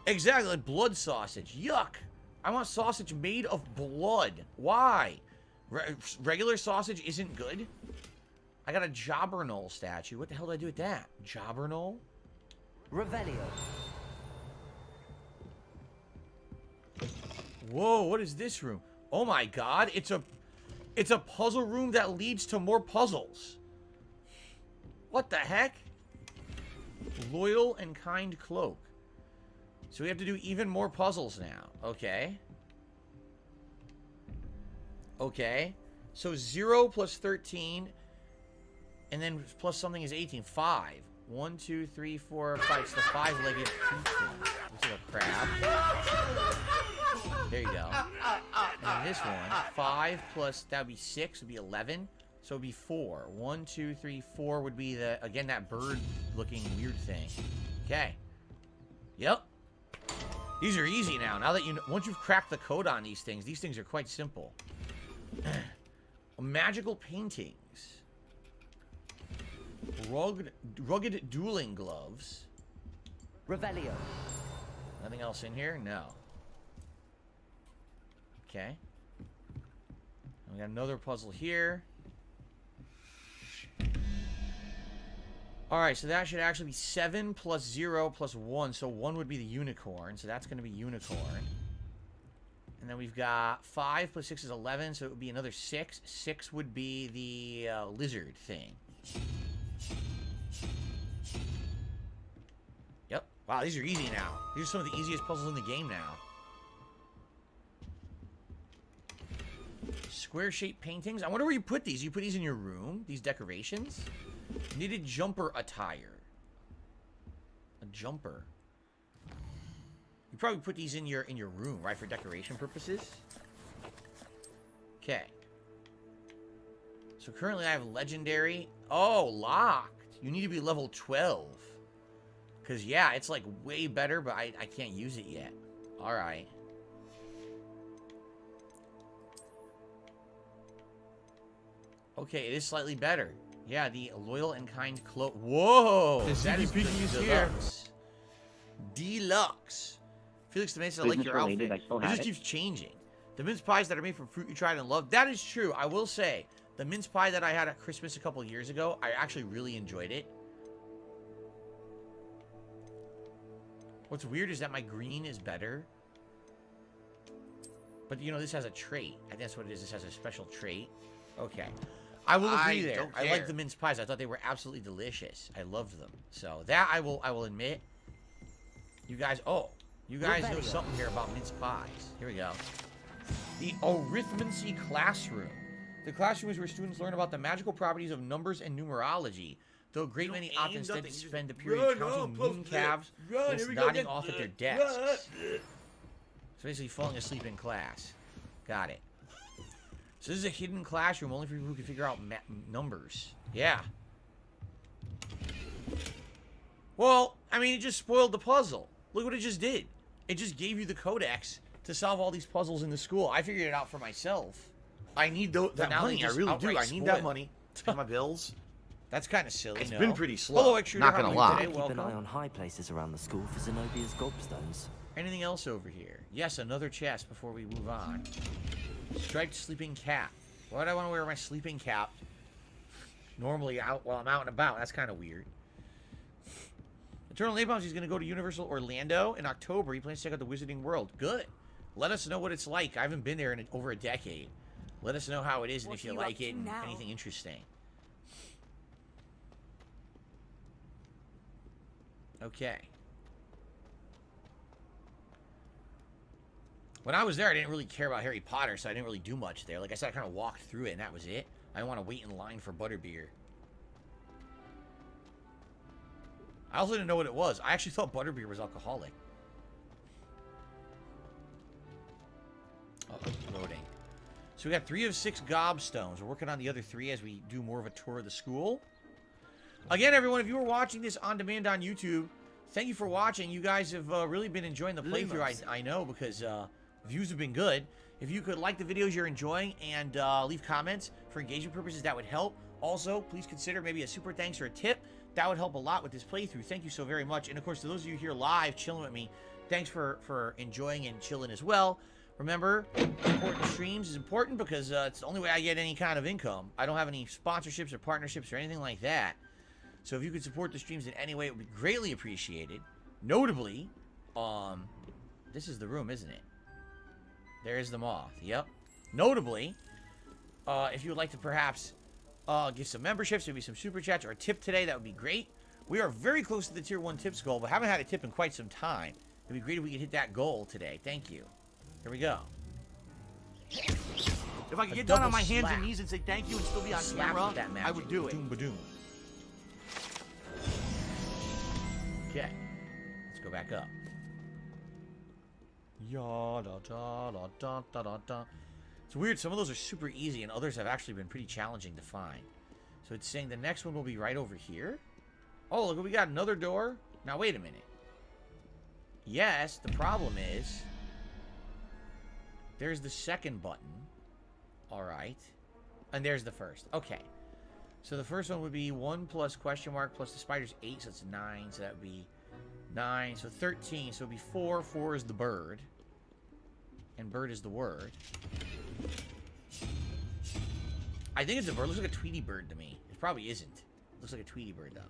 Exactly, like blood sausage. Yuck. I want sausage made of blood. Why? Regular sausage isn't good? I got a Jobberknoll statue. What the hell did I do with that? Jobberknoll? Revelio. Whoa, what is this room? Oh my god, it's a puzzle room that leads to more puzzles. What the heck? Loyal and kind cloak. So we have to do even more puzzles now. Okay. Okay. So 0 plus 13. And then plus something is 18. 5. 1, 2, 3, 4, 5. It's the 5-legged creature. Looks like a crab. There you go. And then this one. 5 plus, that would be 6. Would be 11. So it would be 4. 1, 2, 3, 4 would be the, again, that bird-looking weird thing. Okay. Yep. These are easy now. Now that you know, once you've cracked the code on these things are quite simple. Magical paintings. Rugged dueling gloves. Revelio. Nothing else in here? No. Okay. And we got another puzzle here. Alright, so that should actually be 7 plus 0 plus 1. So 1 would be the unicorn. So that's going to be unicorn. And then we've got 5 plus 6 is 11. So it would be another 6. 6 would be the lizard thing. Yep. Wow, these are easy now. These are some of the easiest puzzles in the game now. Square-shaped paintings. I wonder where you put these. You put these in your room? These decorations? Knitted jumper attire. A jumper. You probably put these in your room, right, for decoration purposes? Okay. So currently I have legendary. Oh, locked. You need to be level 12. Because, yeah, it's like way better, but I can't use it yet. Alright. Okay, it is slightly better. Yeah, the loyal and kind cloak. Whoa! That is deluxe. Deluxe. Felix the Mason, I like your outfit. It just keeps changing. The mince pies that are made from fruit you tried and loved. That is true. I will say, the mince pie that I had at Christmas a couple years ago, I actually really enjoyed it. What's weird is that my green is better. But, you know, this has a trait. I think that's what it is. This has a special trait. Okay. I will agree there. I like the mince pies. I thought they were absolutely delicious. I loved them. So that I will admit. You guys, you guys know something here about mince pies. Here we go. The arithmancy classroom. The classroom is where students learn about the magical properties of numbers and numerology. Though a great many often instead spend the period counting moon calves whilst nodding off at their desks. So basically falling asleep in class. Got it. So this is a hidden classroom only for people who can figure out numbers. Yeah. Well, I mean, it just spoiled the puzzle. Look what it just did. It just gave you the codex to solve all these puzzles in the school. I figured it out for myself. I need that money. I really do. I need that money to pay my bills. That's kind of silly. It's been pretty slow. Hello, Not gonna lie. Keep an eye on high places around the school for Zenobia's gobstones. Anything else over here? Yes, another chest before we move on. Striped sleeping cap. Why do I want to wear my sleeping cap normally out while I'm out and about? That's kind of weird. Eternal Napalm, he's going to go to Universal Orlando in October. He plans to check out the Wizarding World. Good. Let us know what it's like. I haven't been there in over a decade. Let us know how it is and if you like it and anything interesting. Okay. When I was there, I didn't really care about Harry Potter, so I didn't really do much there. Like I said, I kind of walked through it, and that was it. I didn't want to wait in line for butterbeer. I also didn't know what it was. I actually thought butterbeer was alcoholic. Oh, loading. So we got 3 of 6 gobstones. We're working on the other 3 as we do more of a tour of the school. Again, everyone, if you were watching this on demand on YouTube, thank you for watching. You guys have really been enjoying the playthrough, I know, because views have been good. If you could like the videos you're enjoying and leave comments for engagement purposes, that would help. Also, please consider maybe a super thanks or a tip. That would help a lot with this playthrough. Thank you so very much. And, of course, to those of you here live chilling with me, thanks for enjoying and chilling as well. Remember, supporting streams is important because it's the only way I get any kind of income. I don't have any sponsorships or partnerships or anything like that. So if you could support the streams in any way, it would be greatly appreciated. Notably, this is the room, isn't it? There's the moth. Yep. Notably, if you would like to perhaps give some memberships, maybe some super chats or a tip today, that would be great. We are very close to the tier 1 tips goal, but haven't had a tip in quite some time. It'd be great if we could hit that goal today. Thank you. Here we go. If I could get down on my hands and knees and say thank you and still be on camera, I would do it. Ba-doom. Okay. Let's go back up. It's weird. Some of those are super easy, and others have actually been pretty challenging to find. So it's saying the next one will be right over here. Oh, look, we got another door. Now, wait a minute. Yes, the problem is there's the second button. All right. And there's the first. Okay. So the first one would be 1 plus question mark plus the spider's 8, so it's 9. So that would be 9. So 13. So it would be 4. 4 is the bird. And bird is the word. I think it's a bird. It looks like a Tweety bird to me. It probably isn't. It looks like a Tweety bird, though.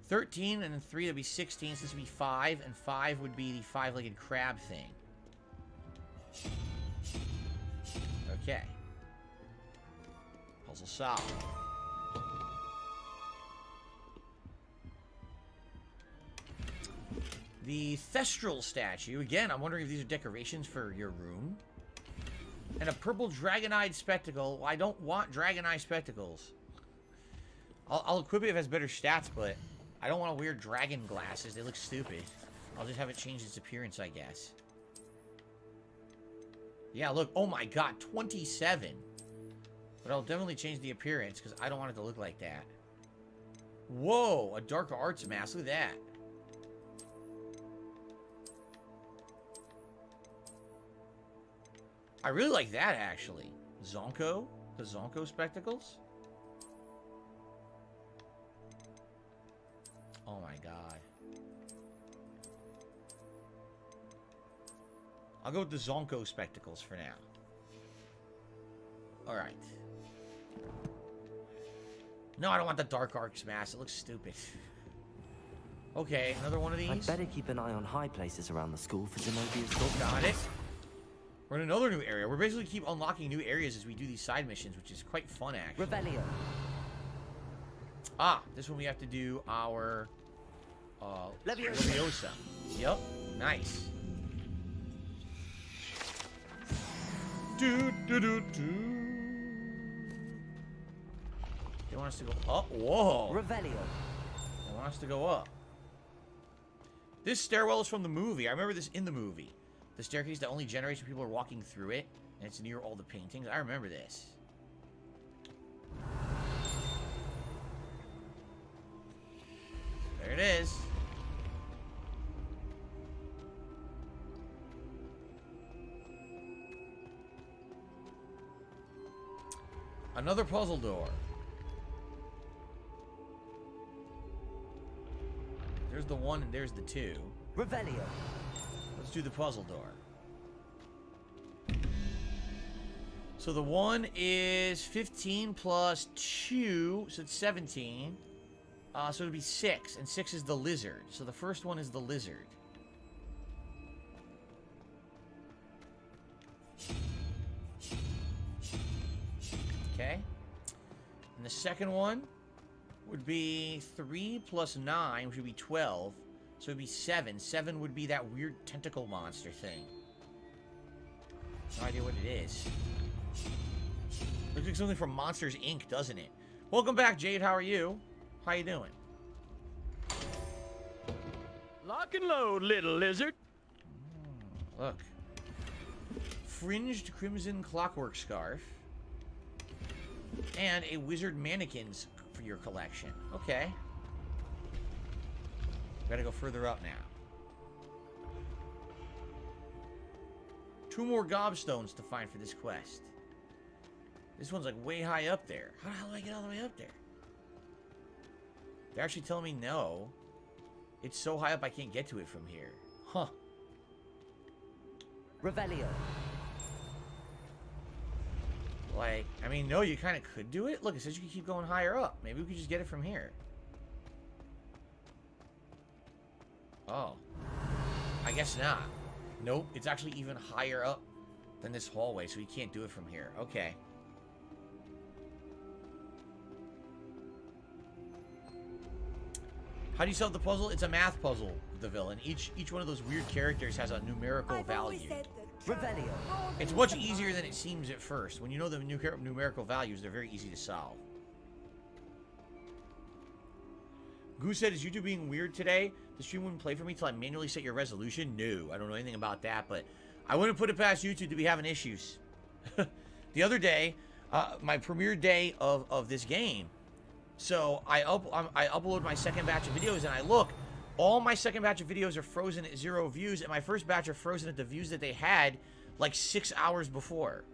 13 and then 3, that would be 16. So this would be 5. And 5 would be the 5-legged crab thing. Okay. Puzzle solved. The Thestral statue. Again, I'm wondering if these are decorations for your room. And a purple dragon-eyed spectacle. Well, I don't want dragon-eye spectacles. I'll equip it if it has better stats, but I don't want to wear dragon glasses. They look stupid. I'll just have it change its appearance, I guess. Yeah, look. Oh my god, 27. But I'll definitely change the appearance because I don't want it to look like that. Whoa, a dark arts mask. Look at that. I really like that, actually. Zonko? The Zonko spectacles? Oh my god. I'll go with the Zonko spectacles for now. Alright. No, I don't want the Dark Arcs mask. It looks stupid. Okay, another one of these. I'd better keep an eye on high places around the school for Zenobia's dog. Got it. We're in another new area. We're basically keep unlocking new areas as we do these side missions, which is quite fun, actually. Revelio. Ah, this one we have to do our Leviosa. Yep, nice. They want us to go up. Whoa. Revelio. They want us to go up. This stairwell is from the movie. I remember this in the movie. The staircase that only generates when people are walking through it, and it's near all the paintings. I remember this. There it is. Another puzzle door. There's the 1 and there's the 2. Revelio. Let's do the puzzle door. So the 1 is 15 plus 2, so it's 17. So it'd be 6, and 6 is the lizard. So the first one is the lizard. Okay. And the second one would be 3 plus 9, which would be 12. So it'd be 7. 7 would be that weird tentacle monster thing. No idea what it is. Looks like something from Monsters, Inc., doesn't it? Welcome back, Jade. How are you? How you doing? Lock and load, little lizard. Look. Fringed crimson clockwork scarf. And a wizard mannequins for your collection. Okay. Gotta go further up now. 2 more gobstones to find for this quest. This one's like way high up there. How the hell do I get all the way up there? They're actually telling me no. It's so high up I can't get to it from here. Huh. Revelio. Like, I mean, no, you kind of could do it. Look, it says you can keep going higher up. Maybe we could just get it from here. Oh. I guess not. Nope, it's actually even higher up than this hallway, so you can't do it from here. Okay. How do you solve the puzzle? It's a math puzzle, the villain. Each one of those weird characters has a numerical value. Revelio. It's much easier than it seems at first. When you know the numerical values, they're very easy to solve. Goose said, is YouTube being weird today? The stream wouldn't play for me till I manually set your resolution? No, I don't know anything about that, but I wouldn't put it past YouTube to be having issues. The other day, my premiere day of this game, so I upload my second batch of videos, and I look, all my second batch of videos are frozen at 0 views, and my first batch are frozen at the views that they had like 6 hours before.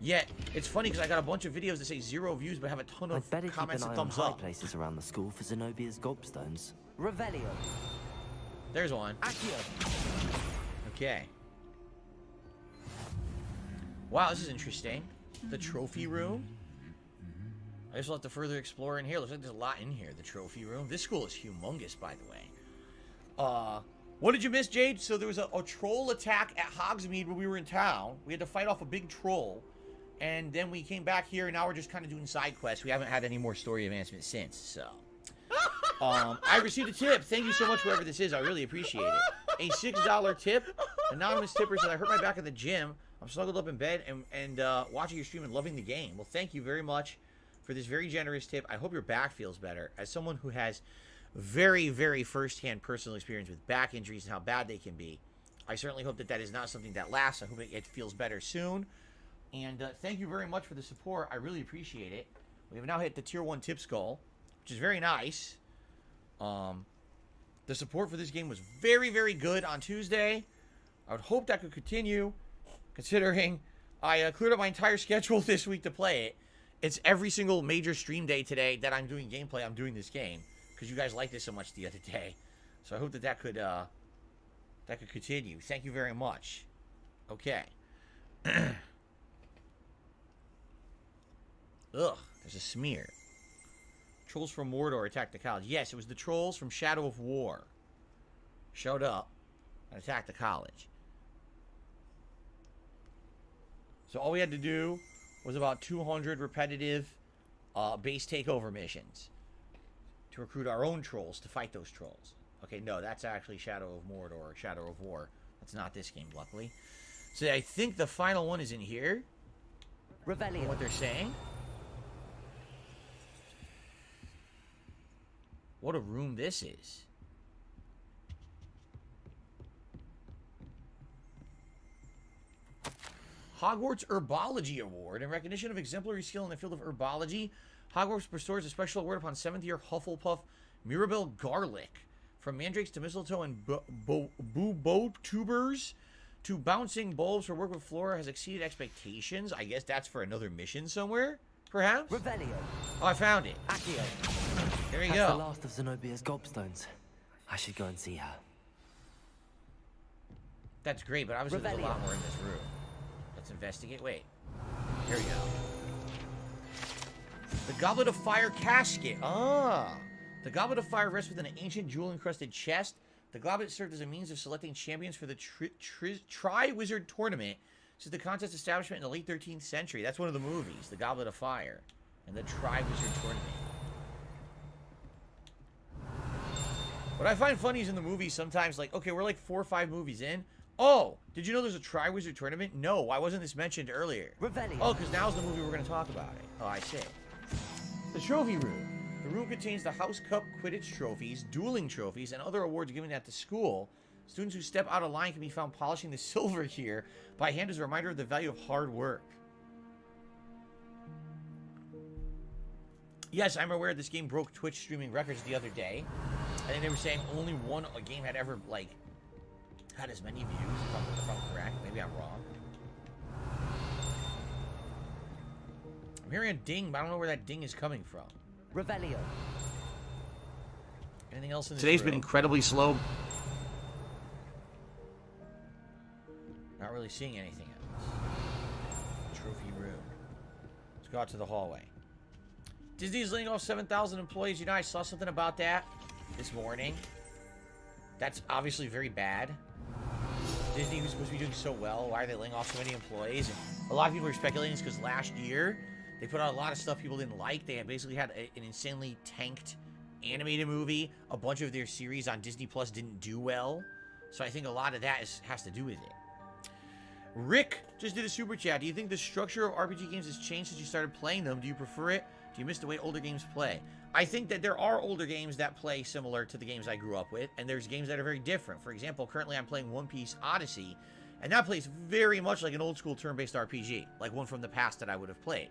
Yet, it's funny because I got a bunch of videos that say 0 views, but have a ton of comments and thumbs up. Places around the school for Zenobia's gobstones. Revelio. There's one. Accio. Okay. Wow, this is interesting. The trophy room. I guess we'll have to further explore in here. Looks like there's a lot in here. The trophy room. This school is humongous, by the way. What did you miss, Jade? So there was a troll attack at Hogsmeade when we were in town. We had to fight off a big troll. And then we came back here, and now we're just kind of doing side quests. We haven't had any more story advancement since, so. I received a tip. Thank you so much, whoever this is. I really appreciate it. A $6 tip. Anonymous tipper said, I hurt my back at the gym. I'm snuggled up in bed and watching your stream and loving the game. Well, thank you very much for this very generous tip. I hope your back feels better. As someone who has very, very first-hand personal experience with back injuries and how bad they can be, I certainly hope that that is not something that lasts. I hope it feels better soon. And thank you very much for the support. I really appreciate it. We have now hit the Tier 1 Tips goal, which is very nice. The support for this game was very, very good on Tuesday. I would hope that could continue, considering I cleared up my entire schedule this week to play it. It's every single major stream day today that I'm doing gameplay. I'm doing this game because you guys liked it so much the other day. So I hope that that could continue. Thank you very much. Okay. Ugh, there's a smear. Trolls from Mordor attacked the college. Yes, it was the trolls from Shadow of War. Showed up and attacked the college. So all we had to do was about 200 repetitive base takeover missions to recruit our own trolls to fight those trolls. Okay, no, that's actually Shadow of Mordor or Shadow of War. That's not this game, luckily. So I think the final one is in here. Revelio. What they're saying. What a room this is. Hogwarts Herbology Award. In recognition of exemplary skill in the field of herbology, Hogwarts bestows a special award upon 7th year Hufflepuff Mirabelle Garlic. From mandrakes to mistletoe and boobo tubers to bouncing bulbs, her work with flora has exceeded expectations. I guess that's for another mission somewhere, perhaps? Revelio. Oh, I found it. Accio. There we That's go. the last of Zenobia's gobstones. I should go and see her. That's great, but obviously there's a lot more in this room. Let's investigate. Wait. Here we go. The Goblet of Fire casket. Ah. The Goblet of Fire rests within an ancient jewel-encrusted chest. The goblet served as a means of selecting champions for the Tri-Wizard Tournament since the contest establishment in the late 13th century. That's one of the movies, The Goblet of Fire, and the Tri-Wizard Tournament. What I find funny is in the movies sometimes, like, okay, we're like 4 or 5 movies in. Oh, did you know there's a Triwizard tournament? No, why wasn't this mentioned earlier? Revelio. Oh, because now's the movie we're going to talk about it. Oh, I see. The trophy room. The room contains the House Cup Quidditch trophies, dueling trophies, and other awards given at the school. Students who step out of line can be found polishing the silver here by hand as a reminder of the value of hard work. Yes, I'm aware this game broke Twitch streaming records the other day. I think they were saying only one game had ever, like, had as many views, if I'm correct. Maybe I'm wrong. I'm hearing a ding, but I don't know where that ding is coming from. Revelio. Anything else in this Today's room? been incredibly slow. Not really seeing anything else. Trophy room. Let's go out to the hallway. Disney's laying off 7,000 employees. You know, I saw something about that this morning. That's obviously very bad. Disney, who's supposed to be doing so well, why are they laying off so many employees? And a lot of people are speculating it's because last year they put out a lot of stuff people didn't like. They had basically had an insanely tanked animated movie. A bunch of their series on Disney Plus didn't do well. So I think a lot of that has to do with it. Rick just did a super chat. Do you think the structure of RPG games has changed since you started playing them? Do you prefer it? Do you miss the way older games play? I think that there are older games that play similar to the games I grew up with, and there's games that are very different. For example, currently I'm playing One Piece Odyssey, and that plays very much like an old school turn-based RPG, like one from the past that I would have played,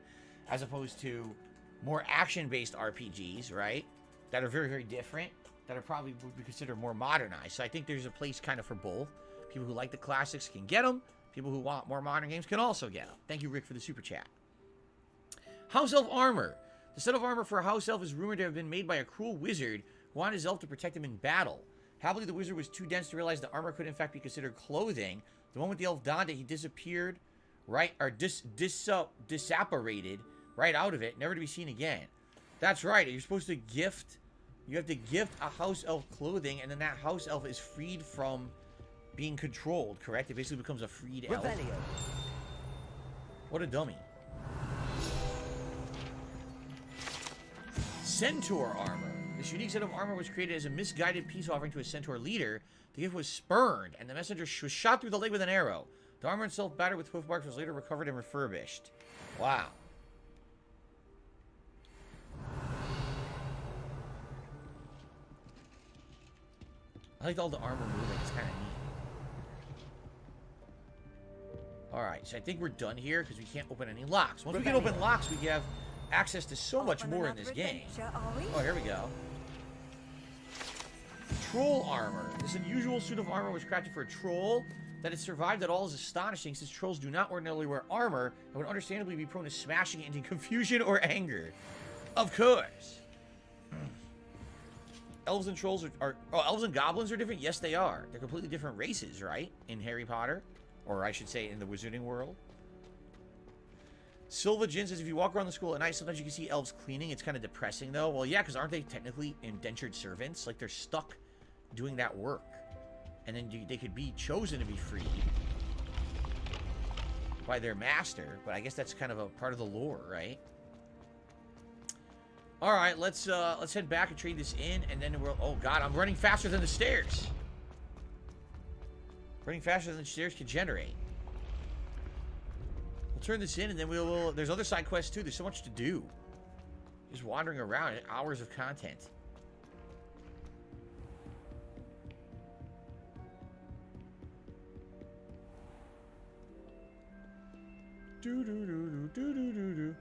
as opposed to more action-based RPGs, right? That are very, very different, that are probably would be considered more modernized. So I think there's a place kind of for both. People who like the classics can get them. People who want more modern games can also get them. Thank you, Rick, for the super chat. House Elf Armor. The set of armor for a House Elf is rumored to have been made by a cruel wizard who wanted his elf to protect him in battle. Happily, the wizard was too dense to realize the armor could in fact be considered clothing. The moment the elf donned it, he disappeared, right, or disapparated right out of it, never to be seen again. That's right. You're supposed to gift. You have to gift a House Elf clothing, and then that House Elf is freed from being controlled, correct? It basically becomes a freed elf. Revelio. What a dummy. Centaur armor. This unique set of armor was created as a misguided peace offering to a centaur leader. The gift was spurned, and the messenger was shot through the leg with an arrow. The armor itself, battered with hoof marks, was later recovered and refurbished. Wow. I like all the armor moving. It's kind of neat. Alright, so I think we're done here because we can't open any locks. Once we can open locks, we can have access to so much more in this game. Oh, here we go. Troll armor. This unusual suit of armor was crafted for a troll. That it survived at all is astonishing, since trolls do not ordinarily wear armor and would understandably be prone to smashing it into confusion or anger. Of course. Elves and trolls are oh, elves and goblins are different? Yes, they are. They're completely different races, right? In Harry Potter. Or I should say in the wizarding world. Silva Jin says, if you walk around the school at night, sometimes you can see elves cleaning. It's kind of depressing, though. Well, yeah, because aren't they technically indentured servants? Like, they're stuck doing that work. And then they could be chosen to be freed by their master. But I guess that's kind of a part of the lore, right? All right, let's head back and trade this in. And then we'll... Oh, God, I'm running faster than the stairs. Running faster than the stairs can generate. We'll turn this in, and then we'll... There's other side quests, too. There's so much to do. Just wandering around. Hours of content. Do-do-do-do-do-do-do.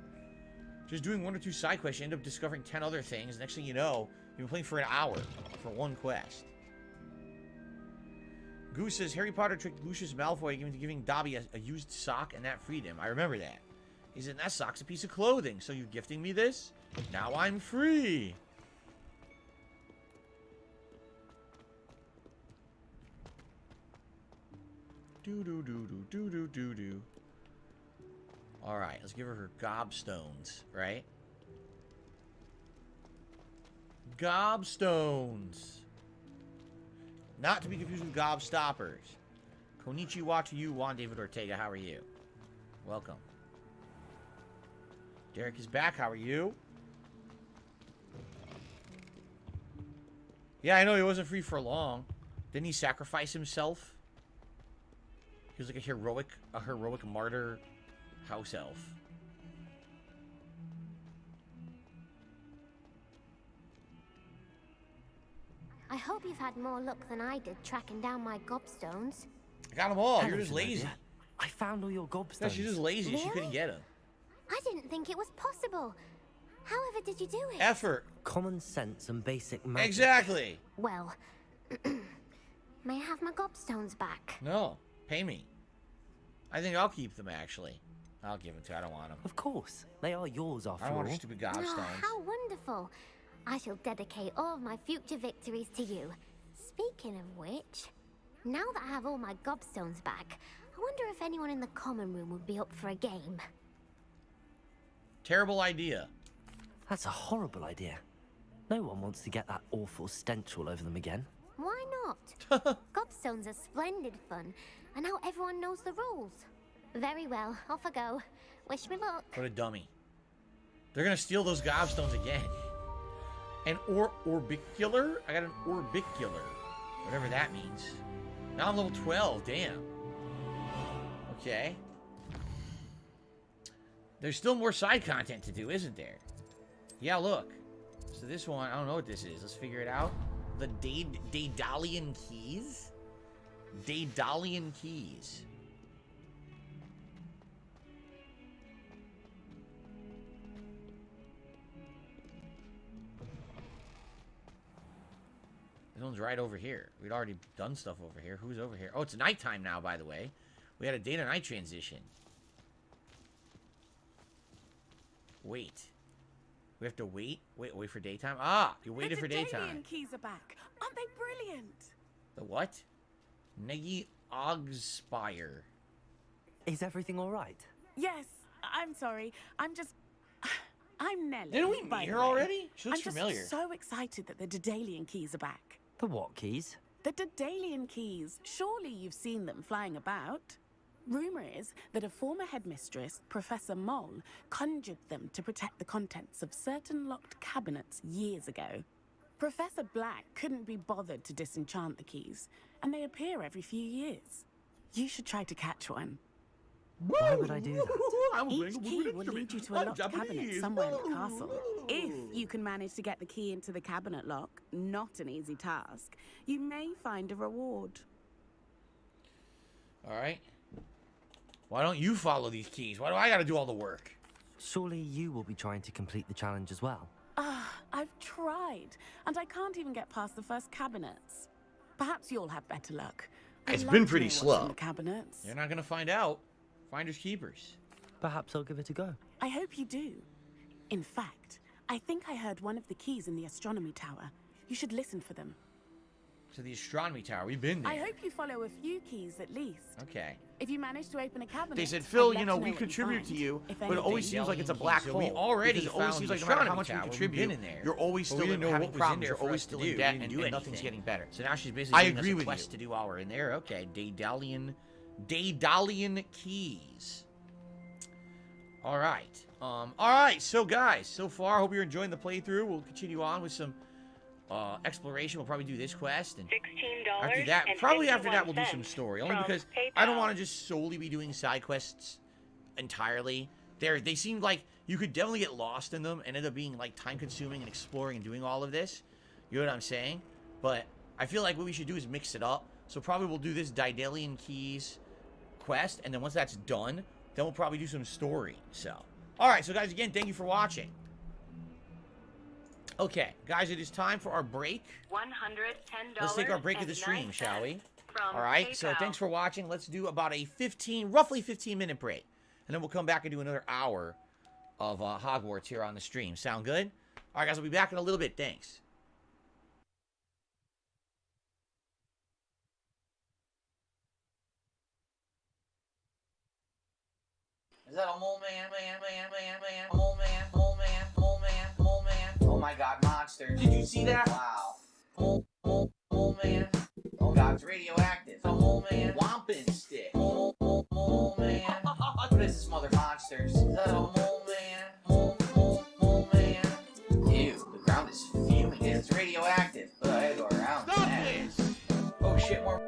Just doing 1 or 2 side quests, you end up discovering 10 other things. Next thing you know, you've been playing for an hour for 1 quest. Goose says, Harry Potter tricked Lucius Malfoy into giving Dobby a used sock, and that freed him. I remember that. He said, that sock's a piece of clothing, so you're gifting me this? Now I'm free. Do-do-do-do-do-do-do-do. Alright, let's give her gobstones, right? Gobstones. Not to be confused with gobstoppers. Konnichiwa to you, Juan David Ortega. How are you? Welcome. Derek is back. How are you? Yeah, I know he wasn't free for long. Didn't he sacrifice himself? He was like a heroic martyr house elf. I hope you've had more luck than I did tracking down my gobstones. I got them all. Hell You're just of an lazy. idea. I found all your gobstones. No, she's just lazy. Really? She couldn't get them. I didn't think it was possible. However did you do it? Effort. Common sense and basic magic. Exactly. Well, may I have my gobstones back? No, pay me. I think I'll keep them, actually. I'll give them to her. I don't want them. Of course. They are yours after I don't all. want her stupid Oh, gobstones. how wonderful. I shall dedicate all of my future victories to you. Speaking of which, now that I have all my gobstones back, I wonder if anyone in the common room would be up for a game. Terrible idea. That's a horrible idea. No one wants to get that awful stench all over them again. Why not? Gobstones are splendid fun, and now everyone knows the rules. Very well, off I go. Wish me luck. What a dummy. They're gonna steal those gobstones again. An orbicular? I got an orbicular. Whatever that means. Now I'm level 12, damn. Okay. There's still more side content to do, isn't there? Yeah, look. So this one, I don't know what this is. Let's figure it out. The Daedalian Keys? Daedalian Keys. This one's right over here. We'd already done stuff over here. Who's over here? Oh, it's nighttime now, by the way. We had a day to night transition. Wait. We have to wait? Wait for daytime? Ah, you waited for daytime. The keys are back. Aren't they brilliant? The what? Negi Ogspire. Is everything all right? Yes. I'm sorry. I'm Nelly. Didn't we by meet the her way. already? She looks I'm familiar. just so excited that the Daedalian keys are back. The what keys? The Daedalian keys. Surely you've seen them flying about. Rumor is that a former headmistress, Professor Moll, conjured them to protect the contents of certain locked cabinets years ago. Professor Black couldn't be bothered to disenchant the keys, and they appear every few years. You should try to catch one. Why would I do that? Each key will lead you to a locked cabinet somewhere in the castle. If you can manage to get the key into the cabinet lock, not an easy task, you may find a reward. Alright. Why don't you follow these keys? Why do I gotta do all the work? Surely you will be trying to complete the challenge as well. I've tried, and I can't even get past the first cabinets. Perhaps you'll have better luck. It's I'd been love to pretty know what's slow. in the cabinets. You're not gonna find out. Finders keepers. Perhaps I'll give it a go. I hope you do. In fact, I think I heard one of the keys in the astronomy tower. You should listen for them. To the astronomy tower. We've been there. I hope you follow a few keys at least. Okay. If you manage to open a cabinet, They said, I'd Phil, love you know, to we what you contribute to find, you, if but it anything. always seems like it's a black So hole. we already Because it always found seems the like no matter how astronomy much we tower, contribute, we've been in there. you're always But still we didn't know having what was in problems. there You're for always us to still do. in debt, We didn't and do nothing's anything. getting better. So now she's basically I giving us agree a with quest you. to do while we're in there. Okay, Daedalian Keys. All right. So guys, so far, I hope you're enjoying the playthrough. We'll continue on with some exploration. We'll probably do this quest, and after that, we'll do some story. Only because I don't want to just solely be doing side quests entirely. They seem like you could definitely get lost in them and end up being like time consuming and exploring and doing all of this. You know what I'm saying? But I feel like what we should do is mix it up. So probably we'll do this Daedalian Keys quest, and then once that's done, then we'll probably do some story. So, all right. So guys, again, thank you for watching. Okay, guys, it is time for our break. $110. Let's take our break of the stream, shall we? From All right, so PayPal. thanks for watching. Let's do about a roughly 15-minute break. And then we'll come back and do another hour of Hogwarts here on the stream. Sound good? All right, guys, we'll be back in a little bit. Thanks. Is that a mole man? Mole man? Oh my god, monster. Did you see that? Wow. Mole man. Oh god, it's radioactive. A mole man. Wampin stick. Mole man. What is this, mother monsters? Is that a mole man? Mole man. Ew, the ground is fuming. It's radioactive. But I gotta go around. Stop this! Oh shit, more.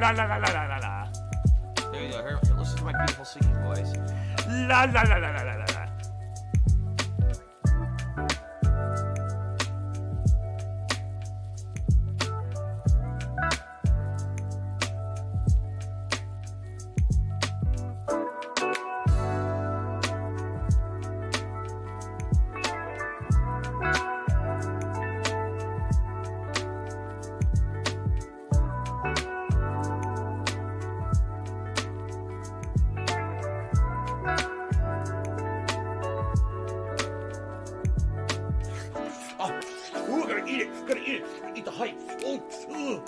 La la la la la la la. There you go. Here, listen to my beautiful singing voice. La la la la la la la. Ooh, I gotta eat it. Gotta eat it. Eat the hype. Ooh.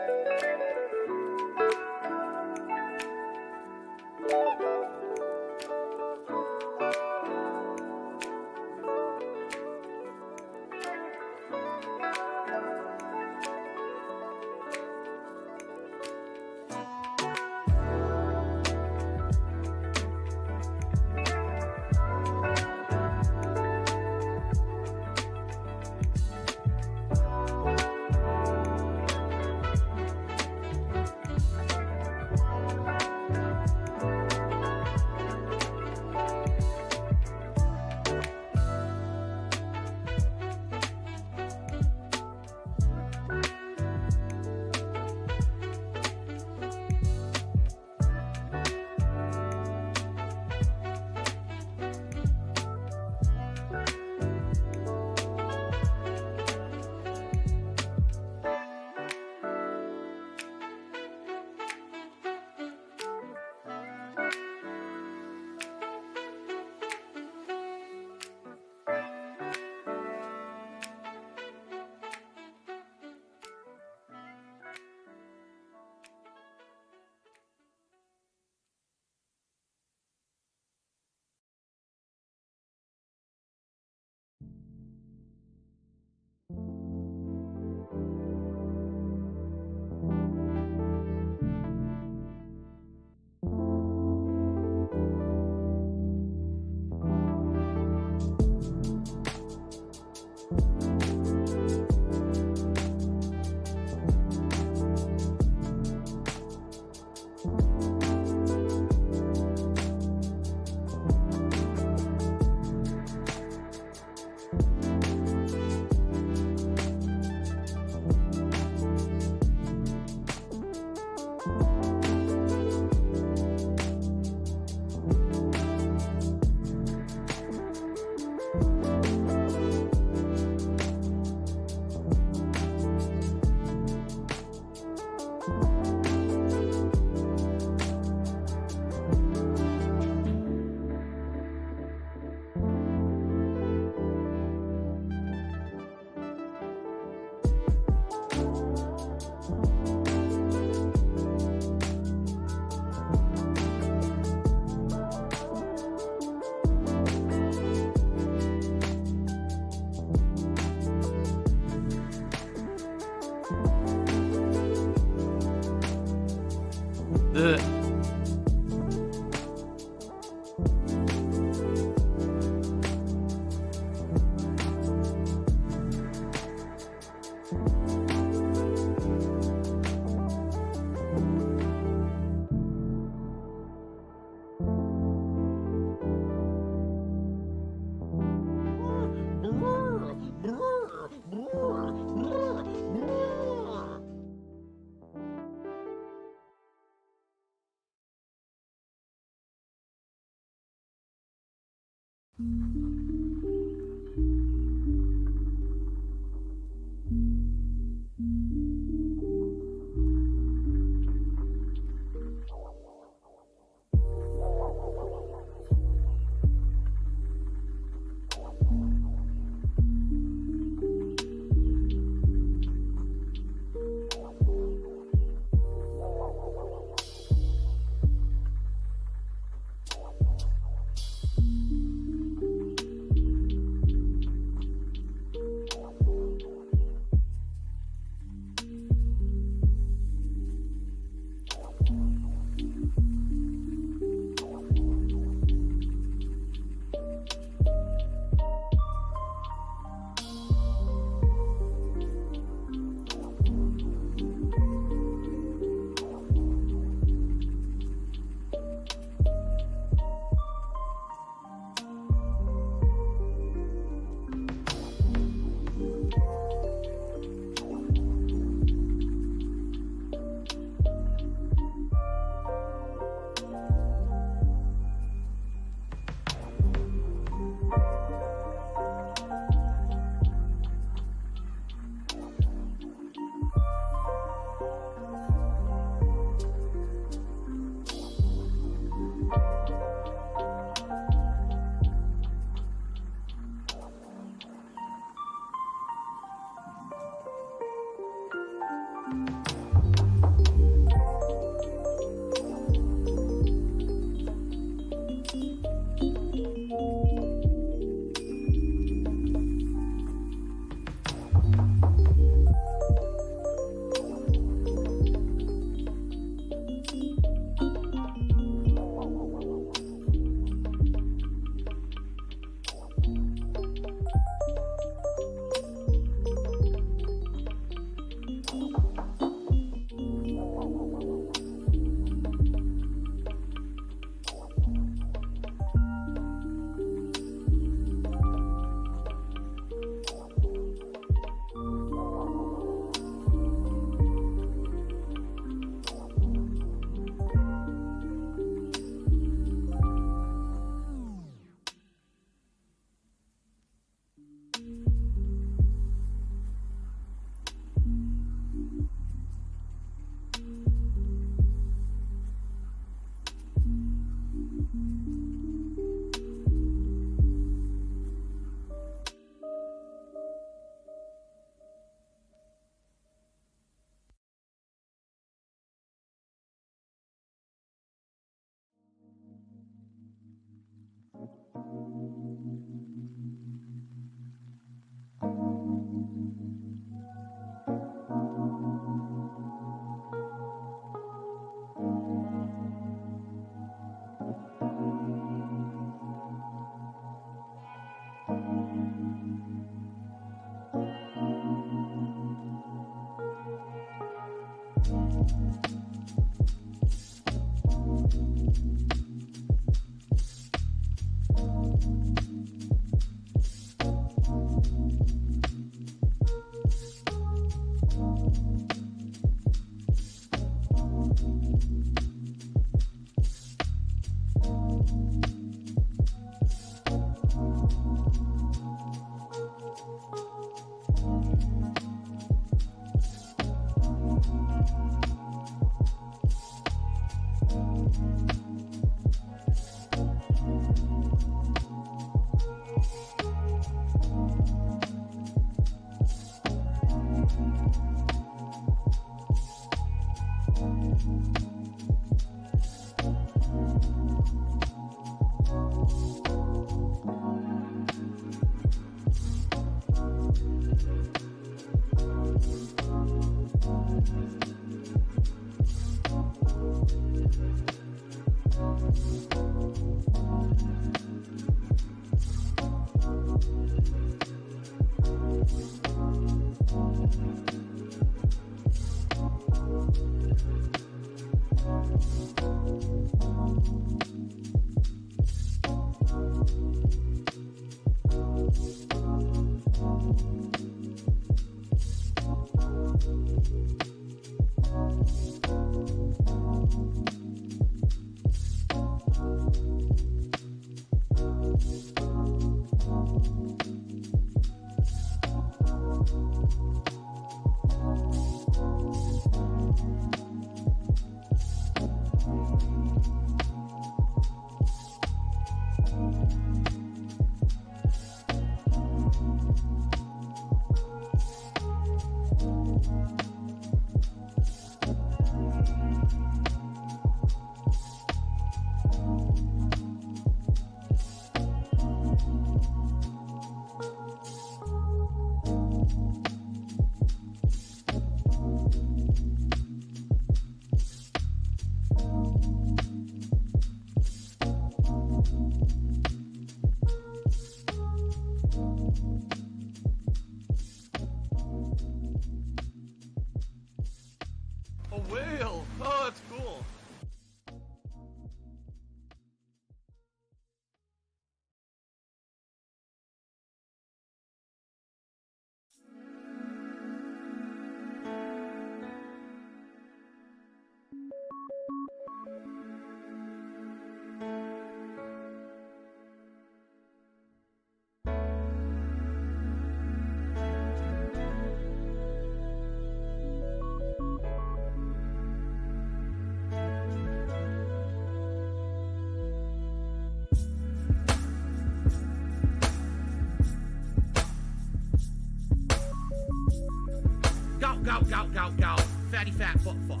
gout, gout, gout, gout. Fatty fat butt fuck.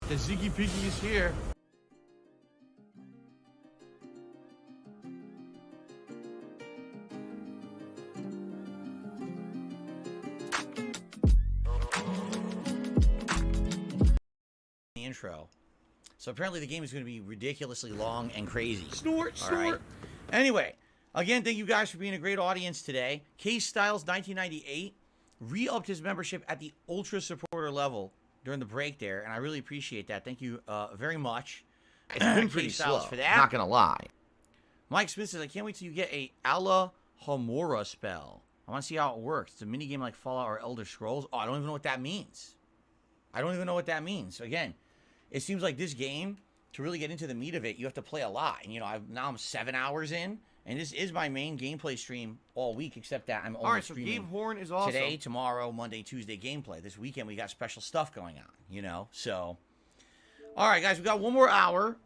The Ziggy Piggy is here. The intro. So apparently the game is going to be ridiculously long and crazy. Snort, All snort. right. Anyway, again, thank you guys for being a great audience today. Case Styles 1998 re-upped his membership at the Ultra Supporter level during the break there, and I really appreciate that. Thank you very much. It's been pretty Case Styles slow, for that. not gonna lie. Mike Smith says, I can't wait till you get a Ala Homora spell. I want to see how it works. It's a minigame like Fallout or Elder Scrolls. Oh, I don't even know what that means. I don't even know what that means. So again, it seems like this game, to really get into the meat of it, you have to play a lot. And, you know, now I'm 7 hours in, and this is my main gameplay stream all week, except that I'm only All right, so streaming Gabe Horn is awesome. today, tomorrow, Monday, Tuesday gameplay. This weekend, we got special stuff going on, you know? So, all right, guys, we got one more hour.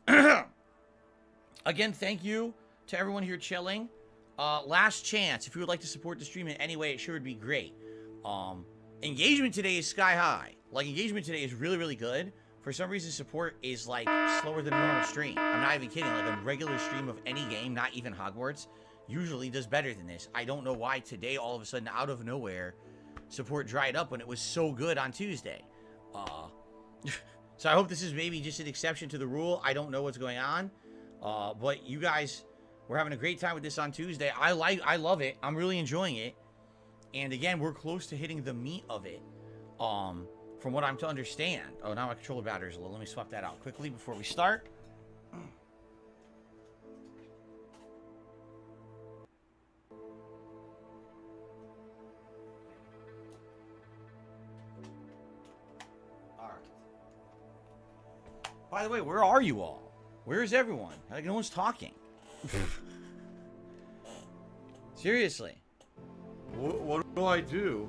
Again, thank you to everyone here chilling. Last chance, if you would like to support the stream in any way, it sure would be great. Engagement today is sky high. Like, engagement today is really, really good. For some reason, support is, like, slower than a normal stream. I'm not even kidding. Like, a regular stream of any game, not even Hogwarts, usually does better than this. I don't know why today, all of a sudden, out of nowhere, support dried up when it was so good on Tuesday. So I hope this is maybe just an exception to the rule. I don't know what's going on. But you guys were having a great time with this on Tuesday. I love it. I'm really enjoying it. And again, we're close to hitting the meat of it. From what I'm to understand. Oh, now my controller battery is low. Let me swap that out quickly before we start. All right. By the way, where are you all? Where is everyone? Like, no one's talking. Seriously. What do I do?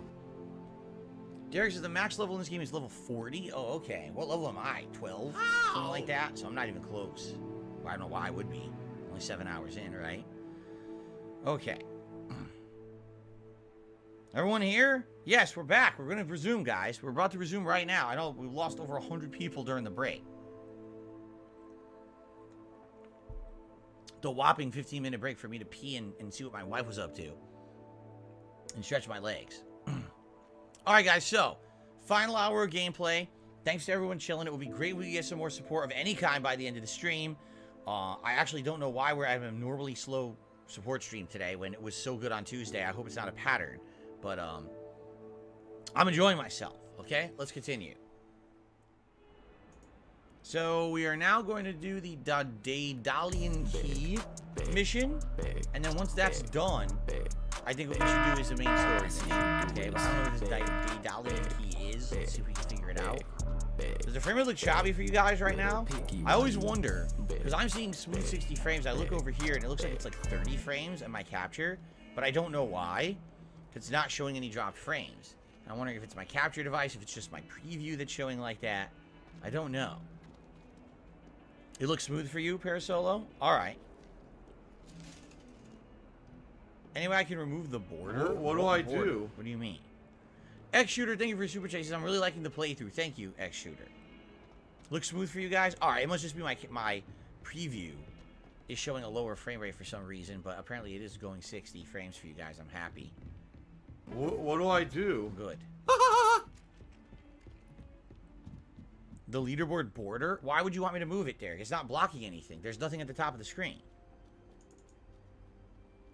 Derek says the max level in this game is level 40. Oh, okay. What level am I? 12? Something like that? So I'm not even close. Well, I don't know why I would be. Only 7 hours in, right? Okay. Everyone here? Yes, we're back. We're going to resume, guys. We're about to resume right now. I know we lost over 100 people during the break. the whopping 15-minute break for me to pee and see what my wife was up to. And stretch my legs. Alright, guys, so final hour of gameplay. Thanks to everyone chilling. It would be great if we could get some more support of any kind by the end of the stream. I actually don't know why we're having a normally slow support stream today when it was so good on Tuesday. I hope it's not a pattern. But I'm enjoying myself. Okay, let's continue. So we are now going to do the Daedalian Key mission. And then once that's done, I think what we should do is the main story mission. Okay, but I don't know what this Daedalian Key is. Let's see if we can figure it out. Does the frame rate look choppy for you guys right now? I always wonder, because I'm seeing smooth 60 frames. I look over here and it looks like it's like 30 frames in my capture, but I don't know why. It's not showing any dropped frames. I'm wondering if it's my capture device, if it's just my preview that's showing like that. I don't know. It looks smooth for you, Parasolo? Alright. Anyway, I can remove the border? What do I do? What do you mean? X-Shooter, thank you for your super chases. I'm really liking the playthrough. Thank you, X-Shooter. Looks smooth for you guys? Alright, it must just be my preview is showing a lower frame rate for some reason, but apparently it is going 60 frames for you guys. I'm happy. What do I do? Good. The leaderboard border? Why would you want me to move it, Derek? It's not blocking anything. There's nothing at the top of the screen.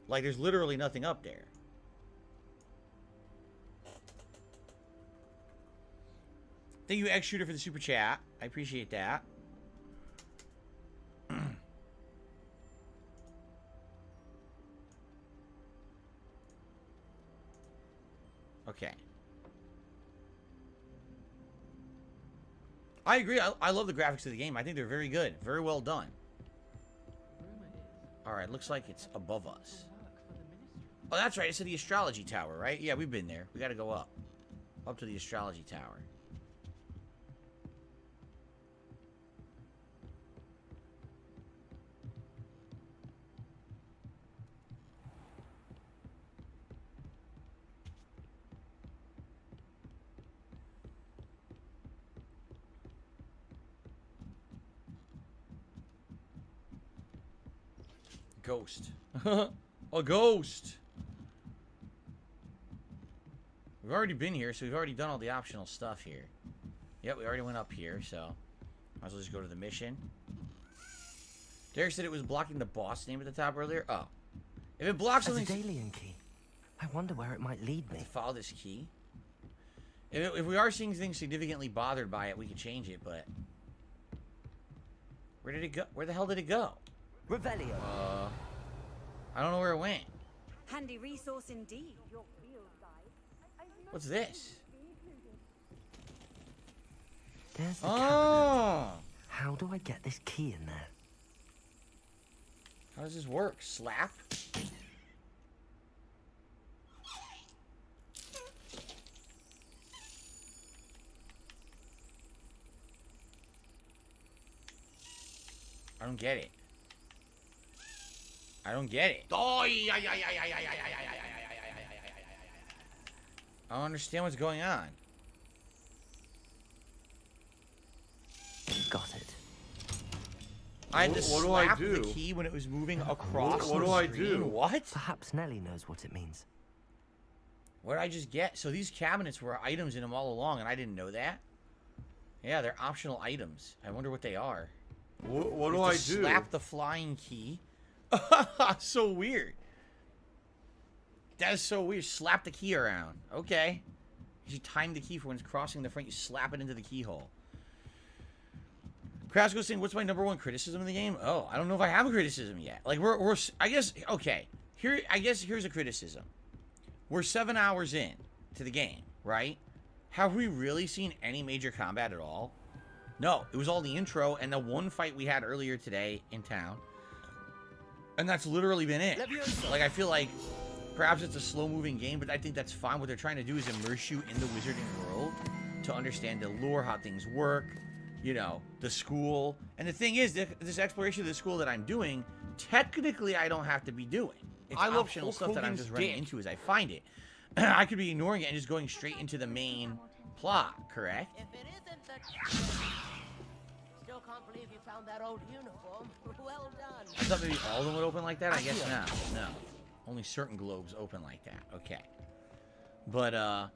Like, there's literally nothing up there. Thank you, X-Shooter, for the super chat. I appreciate that. Okay. I agree. I love the graphics of the game. I think they're very good. Very well done. Alright, looks like it's above us. Oh, that's right. It's at the astrology tower, right? Yeah, we've been there. We gotta go up. Up to the astrology tower. Ghost. A ghost. We've already been here, so we've already done all the optional stuff here. Yep, we already went up here, so might as well just go to the mission. Derek said it was blocking the boss name at the top earlier. Oh. If it blocks something... A Daedalian key. I wonder where it might lead me. Follow this key. If we are seeing things significantly bothered by it, we could change it, but... Where did it go? Where the hell did it go? Revelio. I don't know where it went. Handy resource indeed. What's this? There's the cabinet. How do I get this key in there? How does this work? Slap? I don't get it. I don't get it. I don't understand what's going on. Got it. I had to slap do? the key when it was moving across What the do I screen. do? What? Perhaps Nellie knows what it means. What did I just get? So these cabinets were items in them all along, and I didn't know that? Yeah, they're optional items. I wonder what they are. What do I do? Slap the flying key. So weird. That is so weird. Slap the key around. Okay. You time the key for when it's crossing the front. You slap it into the keyhole. Crash goes saying, "What's my #1 criticism of the game?" Oh, I don't know if I have a criticism yet. Like we're I guess okay. Here's a criticism. We're 7 hours in to the game, right? Have we really seen any major combat at all? No, it was all the intro and the one fight we had earlier today in town. And that's literally been it. Like, I feel like perhaps it's a slow-moving game, but I think that's fine. What they're trying to do is immerse you in the wizarding world to understand the lore, how things work, you know, the school. And the thing is, this exploration of the school that I'm doing, technically I don't have to be doing. It's I love optional Hulk stuff that I'm Hogan's just running dick. into as I find it. I could be ignoring it and just going straight into the main plot, correct? can't believe you found that old uniform. Well done. I thought maybe all of them would open like that. I guess not. No. Only certain globes open like that. Okay. But,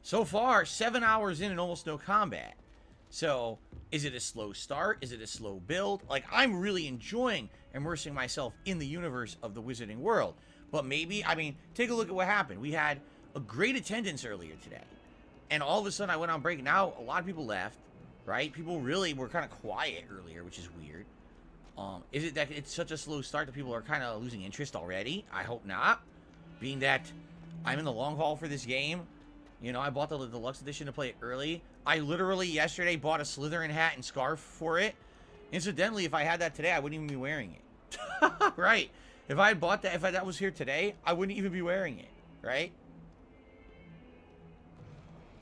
so far, 7 hours in and almost no combat. So, is it a slow start? Is it a slow build? Like, I'm really enjoying immersing myself in the universe of the Wizarding World. But maybe, I mean, take a look at what happened. We had a great attendance earlier today. And all of a sudden, I went on break. Now, a lot of people left, right? People really were kind of quiet earlier, which is weird. Is it that it's such a slow start that people are kind of losing interest already? I hope not. Being that I'm in the long haul for this game. You know, I bought the deluxe edition to play it early. I literally yesterday bought a Slytherin hat and scarf for it. Incidentally, if I had that today, I wouldn't even be wearing it. Right. If I had bought that, if that was here today, I wouldn't even be wearing it. Right?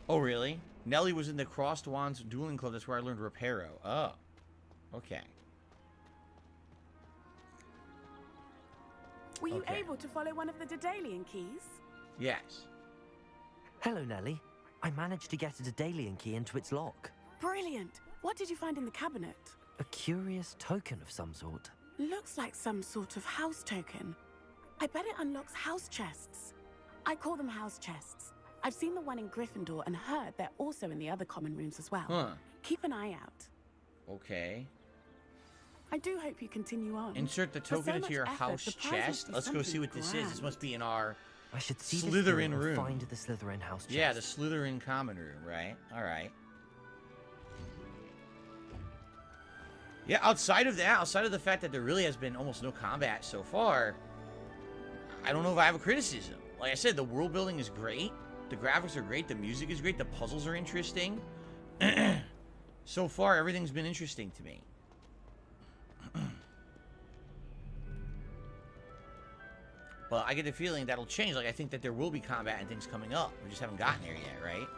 Oh, really? Nellie was in the Crossed Wands dueling club. That's where I learned Reparo. Oh. Okay. Were you able to follow one of the Daedalian keys? Yes. Hello, Nellie. I managed to get a Daedalian key into its lock. Brilliant. What did you find in the cabinet? A curious token of some sort. Looks like some sort of house token. I bet it unlocks house chests. I call them house chests. I've seen the one in Gryffindor and heard they're also in the other common rooms as well. Huh. Keep an eye out. Okay. I do hope you continue on. Insert the token into your house chest. Let's go see what this is. This must be in our I should see Slytherin this room. Find the Slytherin house chest. Yeah, the Slytherin common room, right? All right. Yeah, outside of that, outside of the fact that there really has been almost no combat so far, I don't know if I have a criticism. Like I said, the world building is great. The graphics are great. The music is great. The puzzles are interesting. So far, everything's been interesting to me. But I get the feeling that'll change. Like, I think that there will be combat and things coming up. We just haven't gotten there yet, right?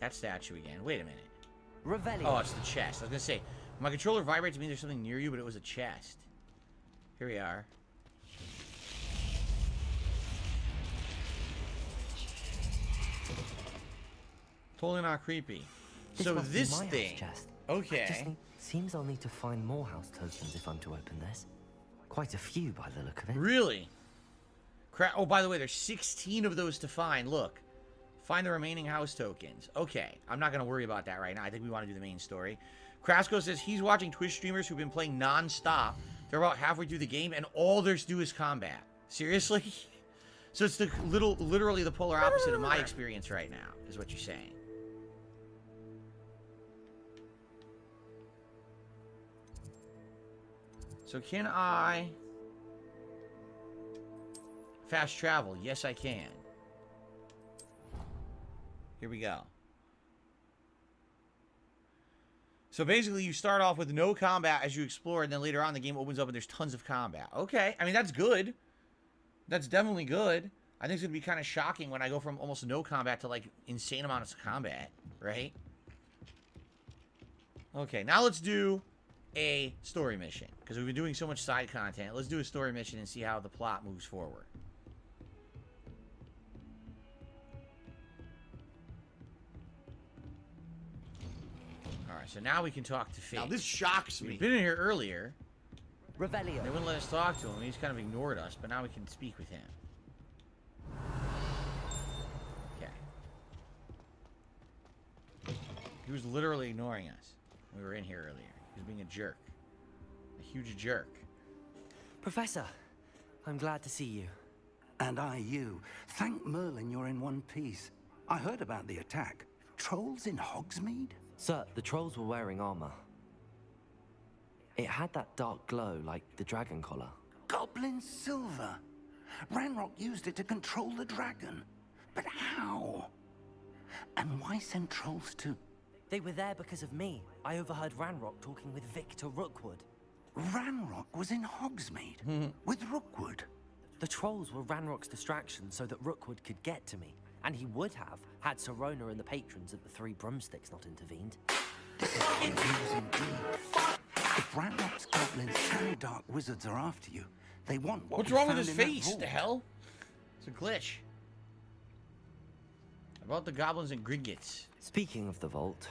That statue again. Wait a minute. Revelio. Oh, it's the chest. I was going to say, my controller vibrates means there's something near you, but it was a chest. Here we are. Totally not creepy. So must be this my thing. house chest. Okay. Seems I'll need to find more house tokens if I'm to open this. Quite a few by the look of it. Really? Oh, by the way, there's 16 of those to find. Look. Find the remaining house tokens. Okay. I'm not going to worry about that right now. I think we want to do the main story. Krasco says he's watching Twitch streamers who've been playing non-stop. They're about halfway through the game, and all there's to do is combat. Seriously? So it's the literally the polar opposite of my experience right now, is what you're saying. So can I fast travel? Yes, I can. Here we go. So basically, you start off with no combat as you explore, and then later on the game opens up and there's tons of combat. Okay, I mean, that's good. That's definitely good. I think it's going to be kind of shocking when I go from almost no combat to, like, insane amounts of combat, right? Okay, now let's do a story mission, because we've been doing so much side content. Let's do a story mission and see how the plot moves forward. Alright, so now we can talk to Fate. Now this shocks me. We've been in here earlier. Revelio. They wouldn't let us talk to him. He's kind of ignored us, but now we can speak with him. Okay. He was literally ignoring us when we were in here earlier. He was being a jerk. A huge jerk. Professor, I'm glad to see you. And I you. Thank Merlin you're in one piece. I heard about the attack. Trolls in Hogsmeade? Sir, the trolls were wearing armor. It had that dark glow like the dragon collar. Goblin silver. Ranrock used it to control the dragon. But how? And why send trolls to... They were there because of me. I overheard Ranrock talking with Victor Rookwood. Ranrock was in Hogsmeade with Rookwood. The trolls were Ranrock's distraction so that Rookwood could get to me. And he would have, had Serona and the patrons at the Three Broomsticks not intervened. If Ranrock's goblins and dark wizards are after you, they want what What's we wrong with found his in that face? vault. The hell? It's a glitch. About the goblins and Gringotts. Speaking of the vault,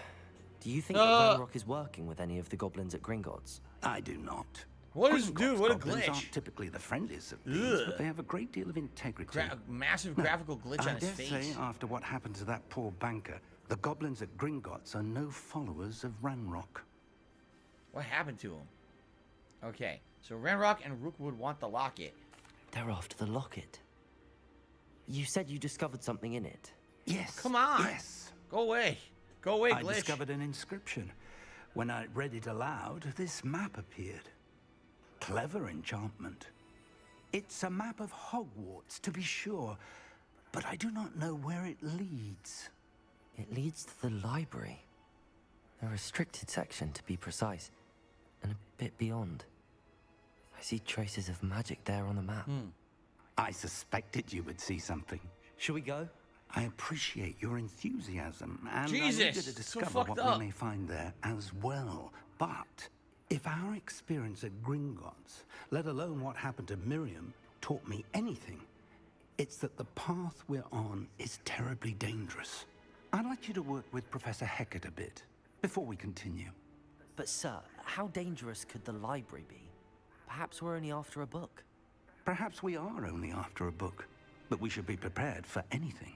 do you think that Ranrock is working with any of the goblins at Gringotts? I do not. What is, Gringotts dude, what a goblins glitch. aren't typically the friendliest of things, but they have a great deal of integrity. Massive graphical glitch on his I dare face. say, after what happened to that poor banker, the goblins at Gringotts are no followers of Ranrock. What happened to him? Okay, so Ranrock and Rookwood want the locket. They're after the locket. You said you discovered something in it. Yes. Come on. Yes. Go away. Go away, I glitch. discovered an inscription. When I read it aloud, this map appeared. Clever enchantment. It's a map of Hogwarts, to be sure, but I do not know where it leads. It leads to the library. A restricted section, to be precise, and a bit beyond. I see traces of magic there on the map. I suspected you would see something. Shall we go? I appreciate your enthusiasm, and Jesus, I'm eager to so discover fucked what up. we may find there as well. But if our experience at Gringotts, let alone what happened to Miriam, taught me anything, it's that the path we're on is terribly dangerous. I'd like you to work with Professor Hecat a bit before we continue. But sir, how dangerous could the library be? Perhaps we're only after a book. Perhaps we are only after a book, but we should be prepared for anything.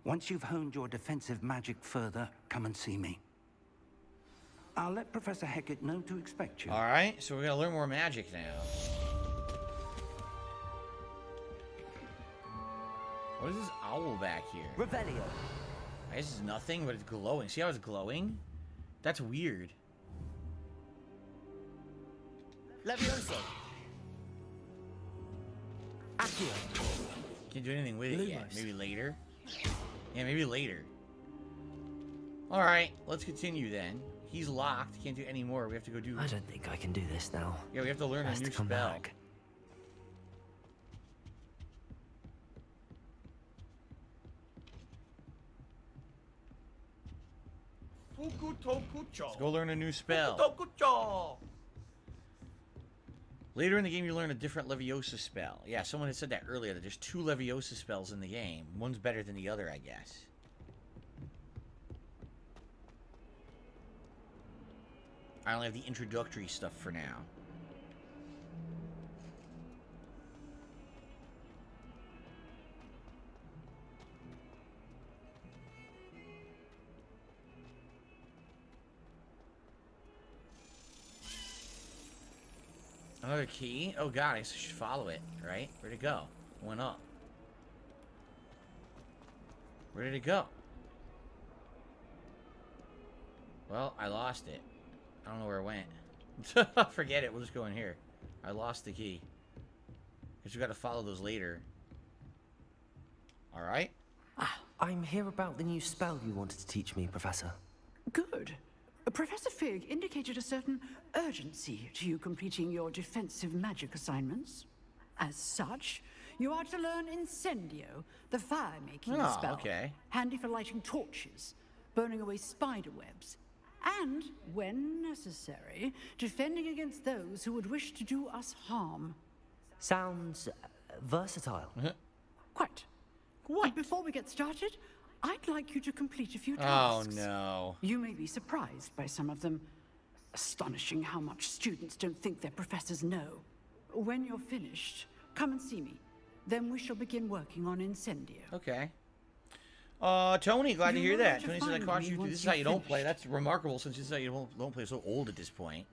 Once you've honed your defensive magic further, come and see me. I'll let Professor Hecat know to expect you. Alright, so we're gonna learn more magic now. What is this owl back here? Revelio. This is nothing, but it's glowing. See how it's glowing? That's weird. Levioso. Accio. Can't do anything with it yet. Lumos. Maybe later. Yeah, maybe later. Alright, let's continue then. He's locked. Can't do any more. We have to go do... I don't think I can do this now. Yeah, we have to learn a new spell. Back. Let's go learn a new spell. Later in the game, you learn a different Leviosa spell. Yeah, someone had said that earlier, that there's 2 Leviosa spells in the game. One's better than the other, I guess. I only have the introductory stuff for now. Another key? Oh god, I should follow it, right? Where'd it go? It went up. Where did it go? Well, I lost it. I don't know where it went. Forget it, we'll just go in here. I lost the key. Guess we gotta follow those later. Alright? I'm here about the new spell you wanted to teach me, Professor. Good. Professor Fig indicated a certain urgency to you completing your defensive magic assignments. As such, you are to learn Incendio, the fire-making spell. Okay. Handy for lighting torches, burning away spider webs, and, when necessary, defending against those who would wish to do us harm. Sounds versatile. Quite. And before we get started, I'd like you to complete a few Oh tasks. no. You may be surprised by some of them. Astonishing how much students don't think their professors know. When you're finished, come and see me. Then we shall begin working on Incendio. Okay. Tony, glad to hear that. to Tony said I find caught me you. once This is you've how you don't finished. play. That's remarkable since this is how you don't play so old at this point.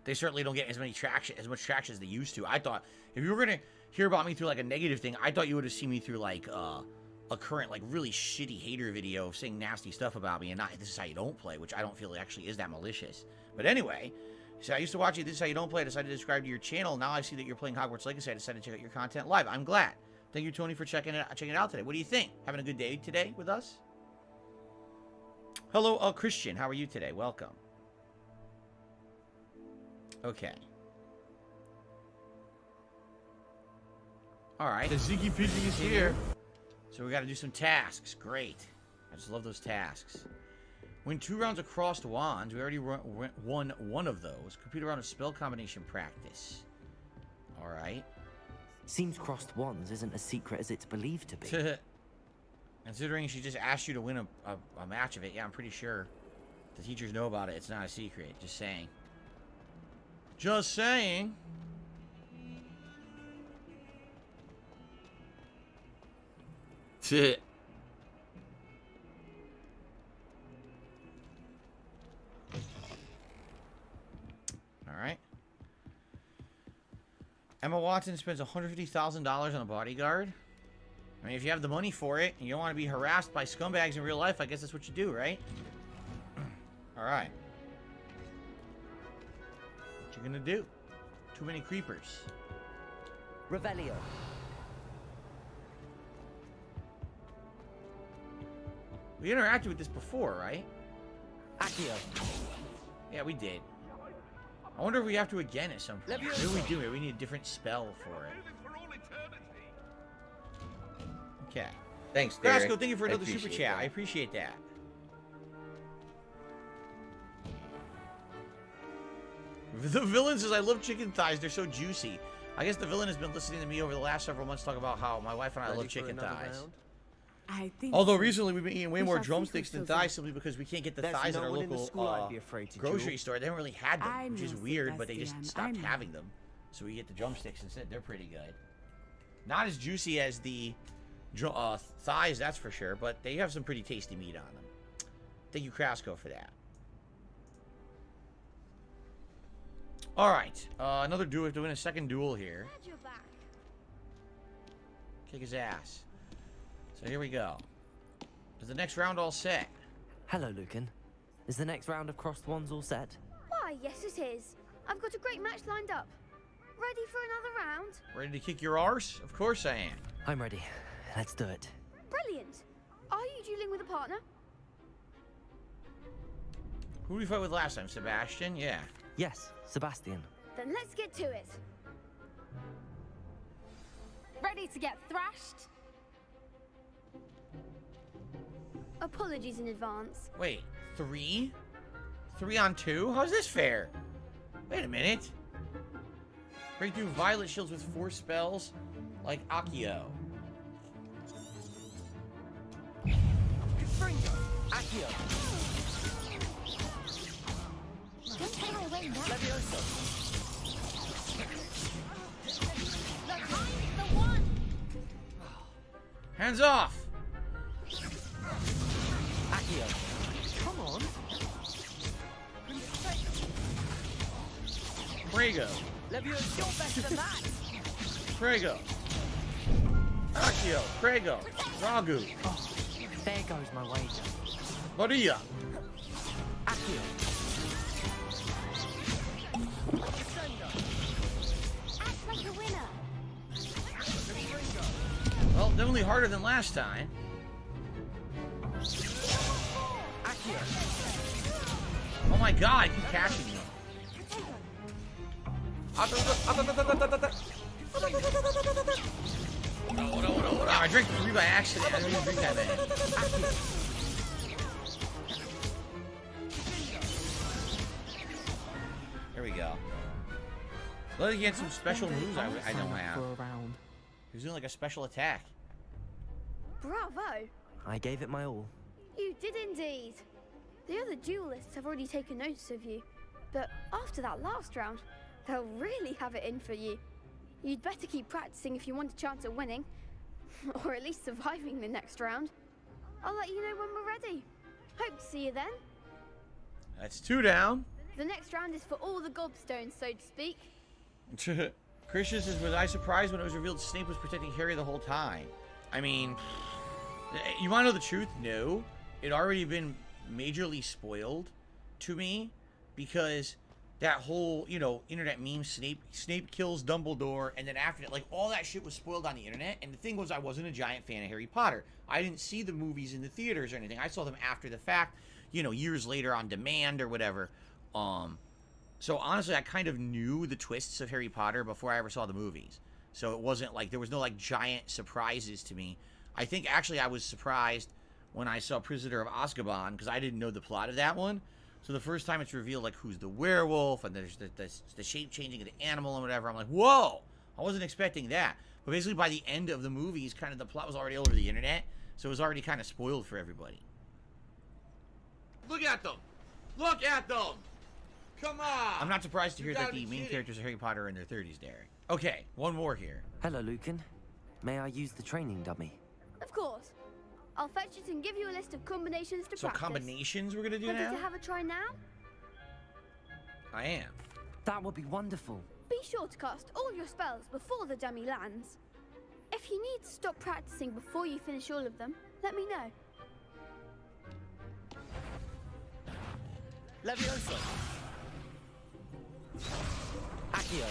They certainly don't get as much traction as they used to. I thought if you were gonna hear about me through like a negative thing, I thought you would have seen me through like a current like really shitty hater video saying nasty stuff about me, and not this is how you don't play, which I don't feel actually is that malicious. But anyway, so I used to watch you. This is how you don't play. I decided to subscribe to your channel. Now I see that you're playing Hogwarts Legacy. I decided to check out your content live. I'm glad. Thank you, Tony, for checking it out today. What do you think? Having a good day today with us? Hello, Christian. How are you today? Welcome. Okay. All right. The Ziggy Piggy is here. So we got to do some tasks. Great. I just love those tasks. Win 2 rounds of crossed wands. We already won one of those. Complete a round of spell combination practice. All right. Seems crossed wands isn't as secret as it's believed to be. Considering she just asked you to win a match of it, yeah, I'm pretty sure the teachers know about it. It's not a secret. Just saying. Just saying. All right. Emma Watson spends $150,000 on a bodyguard. I mean, if you have the money for it and you don't want to be harassed by scumbags in real life, I guess that's what you do, right? All right. What you gonna do? Too many creepers. Revelio. We interacted with this before, right? Accio. Yeah, we did. I wonder if we have to again at some point. Maybe we do. Maybe we need a different spell for it. Okay. Thanks, Derek. Grasco, thank you for I another super appreciate chat. that. I appreciate that. The villain says, I love chicken thighs. They're so juicy. I guess the villain has been listening to me over the last several months talk about how my wife and I love chicken thighs. I think Although so. recently we've been eating way We more shall see drumsticks who than fills thighs in. simply because we can't get the There's thighs at no our one in the local school I'd be afraid to grocery jewel. store. They haven't really had them, I which is know, weird, but they just Sebastian, stopped I know. having them. So we get the drumsticks instead. They're pretty good. Not as juicy as the thighs, that's for sure, but they have some pretty tasty meat on them. Thank you, Crasco, for that. All right, another duel. We have to win a second duel here. Kick his ass. So here we go. Is the next round all set? Hello, Lucan. Is the next round of crossed wands all set? Why, yes it is. I've got a great match lined up. Ready for another round? Ready to kick your arse? Of course I am. I'm ready. Let's do it. Brilliant. Are you dueling with a partner? Who did we fight with last time? Sebastian? Yeah. Yes, Sebastian. Then let's get to it. Ready to get thrashed? Apologies in advance. Wait, 3? 3 on 2? How's this fair? Wait a minute. Break through violet shields with 4 spells like Accio. Accio. Don't get my way now. Levioso. I'm the one. Hands off! Accio. Come on. Prego. Levioso. You're better than that. Prego. Accio. Prego. Ragu. Oh, there goes my wager. Maria. Accio. Act like a winner. Well, definitely harder than last time. Accio. Oh my god, I keep catching you. No, I drank 3 by accident. I didn't even drink that many. There we go. Let me get some special moves I don't have. He was doing like a special attack. Bravo. I gave it my all. You did indeed. The other duelists have already taken notice of you, but after that last round, they'll really have it in for you. You'd better keep practicing if you want a chance at winning, or at least surviving the next round. I'll let you know when we're ready. Hope to see you then. That's 2 down. The next round is for all the gobstones, so to speak. Christian says, was I surprised when it was revealed Snape was protecting Harry the whole time? I mean, you want to know the truth? No. It already been majorly spoiled to me because that whole, you know, internet meme, Snape kills Dumbledore, and then after that, like, all that shit was spoiled on the internet. And the thing was, I wasn't a giant fan of Harry Potter. I didn't see the movies in the theaters or anything. I saw them after the fact, you know, years later on demand or whatever. So honestly, I kind of knew the twists of Harry Potter before I ever saw the movies. So it wasn't like, there was no, like, giant surprises to me. I think, actually, I was surprised when I saw Prisoner of Azkaban, because I didn't know the plot of that one. So the first time it's revealed, like, who's the werewolf, and there's the shape changing of the animal and whatever, I'm like, whoa! I wasn't expecting that. But basically, by the end of the movies, kind of the plot was already all over the internet, so it was already kind of spoiled for everybody. Look at them! Look at them! Come on! I'm not surprised to hear that gotta the be main kidding. characters of Harry Potter are in their 30s, Derek. Okay, one more here. Hello, Lucan. May I use the training dummy? Of course. I'll fetch it and give you a list of combinations to So practice. combinations we're gonna do Ready now? to have a try now? I am. That would be wonderful. Be sure to cast all your spells before the dummy lands. If you need to stop practicing before you finish all of them, let me know. Levioso. Accio.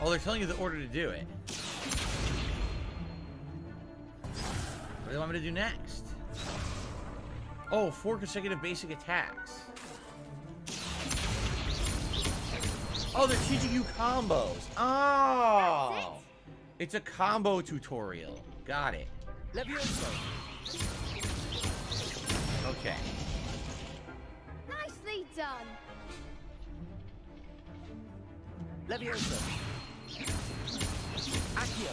Oh, they're telling you the order to do it. What do they want me to do next? Oh, 4 consecutive basic attacks. Oh, they're teaching you combos. Oh! It's a combo tutorial. Got it. Levioso. Okay. Nicely done. Levioso. Accio.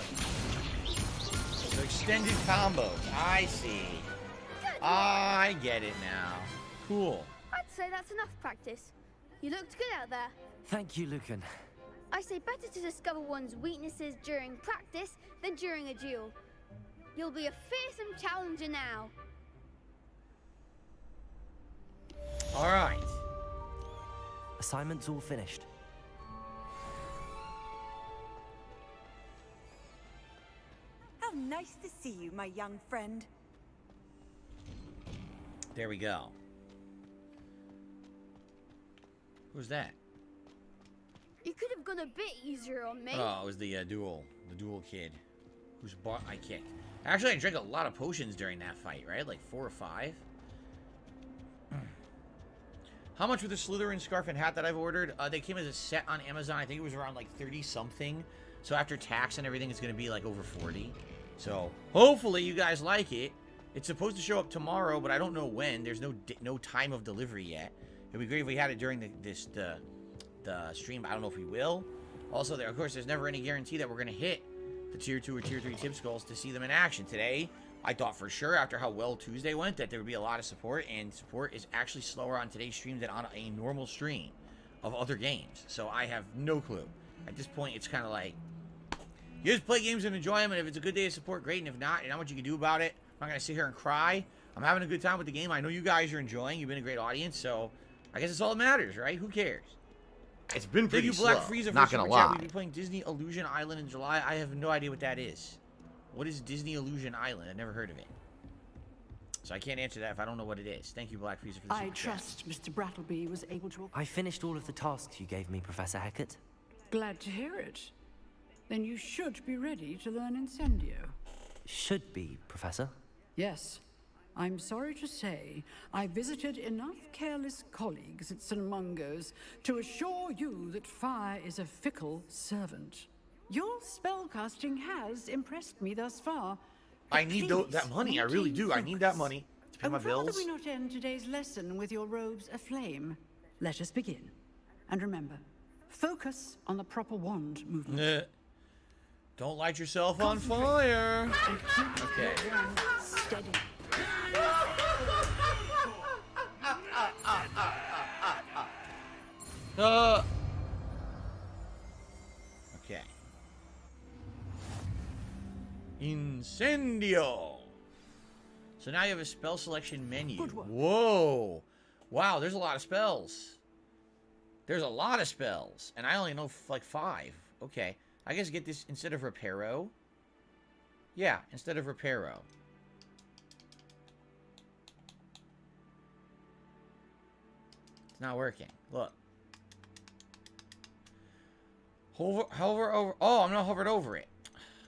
So extended combos. I see. I get it now. Cool. I'd say that's enough practice. You looked good out there. Thank you, Lucan. I say better to discover one's weaknesses during practice than during a duel. You'll be a fearsome challenger now. All right. Assignment's all finished. How nice to see you, my young friend. There we go. Who's that? You could have gone a bit easier on me. Oh, it was the duel kid, whose butt I kicked. Actually, I drank a lot of potions during that fight, right? Like 4 or 5. How much were the Slytherin scarf and hat that I've ordered? They came as a set on Amazon. I think it was around like 30 something. So after tax and everything, it's gonna be like over 40. So hopefully you guys like it. It's supposed to show up tomorrow, but I don't know when. There's no time of delivery yet. It'd be great if we had it during the stream. I don't know if we will. Also, of course, there's never any guarantee that we're gonna hit the tier 2 or tier 3 tip skulls to see them in action. Today, I thought for sure after how well Tuesday went that there would be a lot of support, and support is actually slower on today's stream than on a normal stream of other games. So I have no clue. At this point, it's kind of like, you just play games and enjoy them, and if it's a good day of support, great, and if not, and not what you can do about it. I'm not going to sit here and cry. I'm having a good time with the game. I know you guys are enjoying. You've been a great audience, so I guess it's all that matters, right? Who cares? It's been pretty Thank you, Black slow, Frieza, not for gonna Super Chat. lie. We'll be playing Disney Illusion Island in July. I have no idea what that is. What is Disney Illusion Island? I've never heard of it. So I can't answer that if I don't know what it is. Thank you, Black Frieza, for the I Super Chat. trust Mr. Brattleby was able to... I finished all of the tasks you gave me, Professor Hecat. Glad to hear it. Then you should be ready to learn Incendio. Should be, Professor. Yes. I'm sorry to say, I visited enough careless colleagues at St. Mungo's to assure you that fire is a fickle servant. Your spellcasting has impressed me thus far. I need that money. I really do. I need that money to pay my I would rather bills. we not end today's lesson with your robes aflame. Let us begin. And remember, focus on the proper wand movement. Don't light yourself on fire. Okay. Steady. Okay. Incendio. So now you have a spell selection menu. Whoa. Wow, there's a lot of spells. There's a lot of spells. And I only know like 5. Okay. I guess get this instead of Reparo. Yeah, instead of Reparo. It's not working. Look. Hover over. Oh, I'm not hovered over it.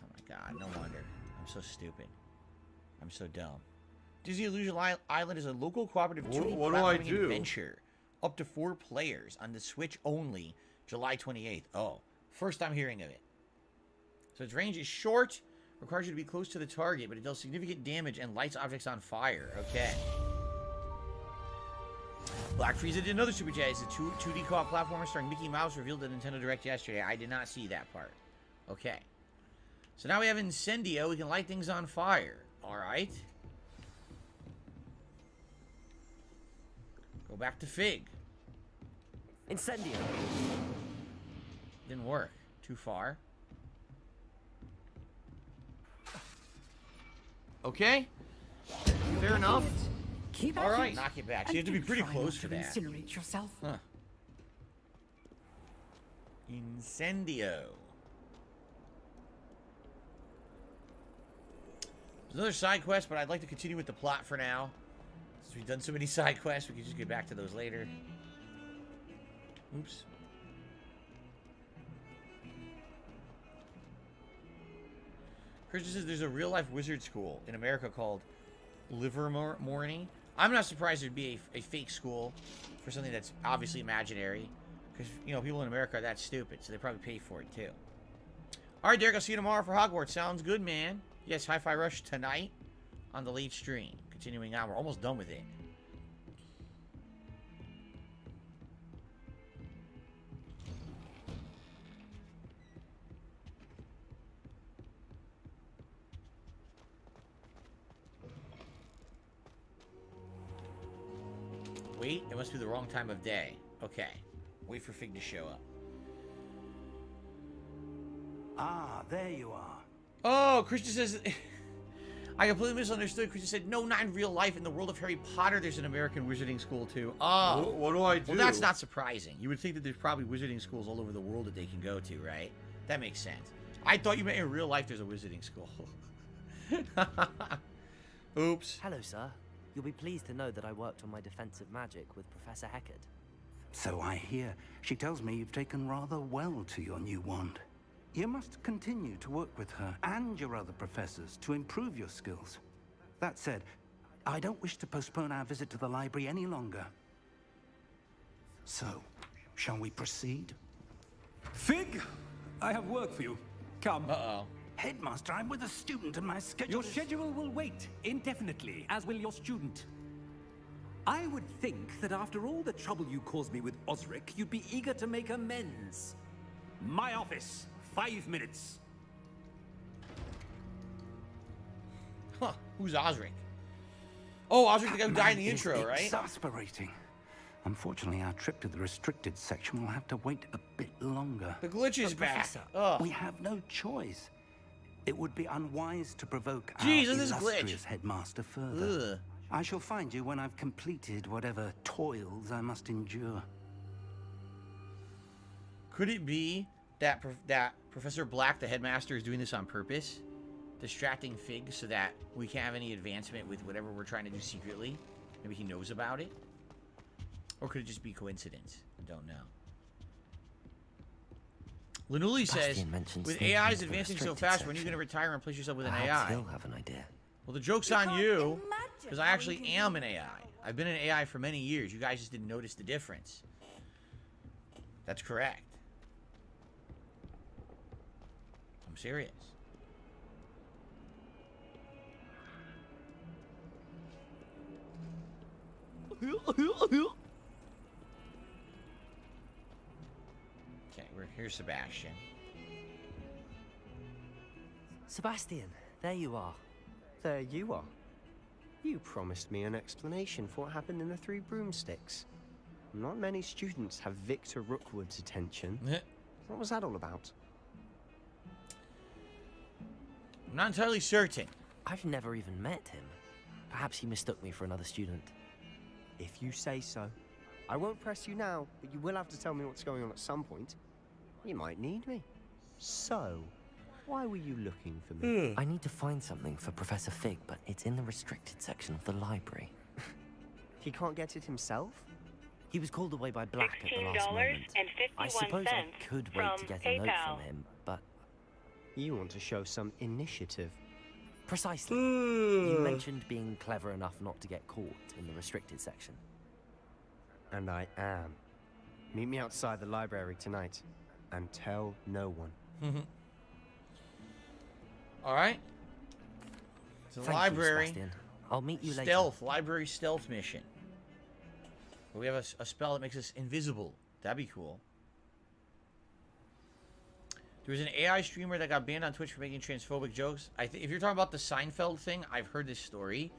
Oh my god, no wonder. I'm so stupid. I'm so dumb. Disney Illusion Island is a local cooperative What do I platforming do? adventure. Up to 4 players on the Switch only, July 28th. Oh, first I'm hearing of it. So its range is short, requires you to be close to the target, but it deals significant damage and lights objects on fire. Okay. Black Frieza did another super chat. It's a 2D co-op platformer starring Mickey Mouse revealed at Nintendo Direct yesterday. I did not see that part. Okay. So now we have Incendio. We can light things on fire. Alright. Go back to Fig. Incendio. Didn't work. Too far. Okay. Fair enough. All right. Knock it back. So you have to be pretty close for that. Incinerate yourself. Huh. Incendio. There's another side quest, but I'd like to continue with the plot for now. Since we've done so many side quests, we can just get back to those later. Oops. Christian says there's a real-life wizard school in America called Livermore. I'm not surprised there'd be a fake school for something that's obviously imaginary. Because, you know, people in America are that stupid, so they probably pay for it, too. All right, Derek, I'll see you tomorrow for Hogwarts. Sounds good, man. Yes, Hi-Fi Rush tonight on the late stream. Continuing on. We're almost done with it. Wait, it must be the wrong time of day. Okay. Wait for Fig to show up. Ah, there you are. Oh, Christian says... I completely misunderstood. Christian said, no, not in real life. In the world of Harry Potter, there's an American wizarding school, too. Oh. What do I do? Well, that's not surprising. You would think that there's probably wizarding schools all over the world that they can go to, right? That makes sense. I thought you meant in real life there's a wizarding school. Oops. Hello, sir. You'll be pleased to know that I worked on my defensive magic with Professor Heckard. So I hear. She tells me you've taken rather well to your new wand. You must continue to work with her and your other professors to improve your skills. That said, I don't wish to postpone our visit to the library any longer. So, shall we proceed? Fig, I have work for you. Come. Uh-oh. Headmaster, I'm with a student and my schedule Your schedule will wait indefinitely, as will your student. I would think that after all the trouble you caused me with Osric, you'd be eager to make amends. My office, 5 minutes. Huh, who's Osric? Oh, Osric, the guy who died in the It's intro, right? Exasperating. Unfortunately, our trip to the restricted section will have to wait a bit longer. The glitch is back. Professor, Ugh. we have no choice. It would be unwise to provoke Jesus, our this illustrious glitch. headmaster further. Ugh. I shall find you when I've completed whatever toils I must endure. Could it be that that Professor Black, the headmaster, is doing this on purpose? Distracting Fig so that we can't have any advancement with whatever we're trying to do secretly? Maybe he knows about it? Or could it just be coincidence? I don't know. Lanuli says, with AIs advancing so fast, when are you going to retire and replace yourself with an AI? He'll have an idea. Well, the joke's on you, because I actually am an AI. I've been an AI for many years. You guys just didn't notice the difference. That's correct. I'm serious. Okay, here's Sebastian. Sebastian, there you are. There you are. You promised me an explanation for what happened in the Three Broomsticks. Not many students have Victor Rookwood's attention. What was that all about? I'm not entirely certain. I've never even met him. Perhaps he mistook me for another student. If you say so. I won't press you now, but you will have to tell me what's going on at some point. You might need me. So, why were you looking for me? I need to find something for Professor Fig, but it's in the restricted section of the library. He can't get it himself? He was called away by Black at the last moment. I suppose I could wait to get a note from him, but... You want to show some initiative. Precisely. You mentioned being clever enough not to get caught in the restricted section. And I am. Meet me outside the library tonight, and tell no one. Alright. It's a Thank library. You, Sebastian. I'll meet you later. Stealth. Library stealth mission. We have a spell that makes us invisible. That'd be cool. There was an AI streamer that got banned on Twitch for making transphobic jokes. If you're talking about the Seinfeld thing, I've heard this story.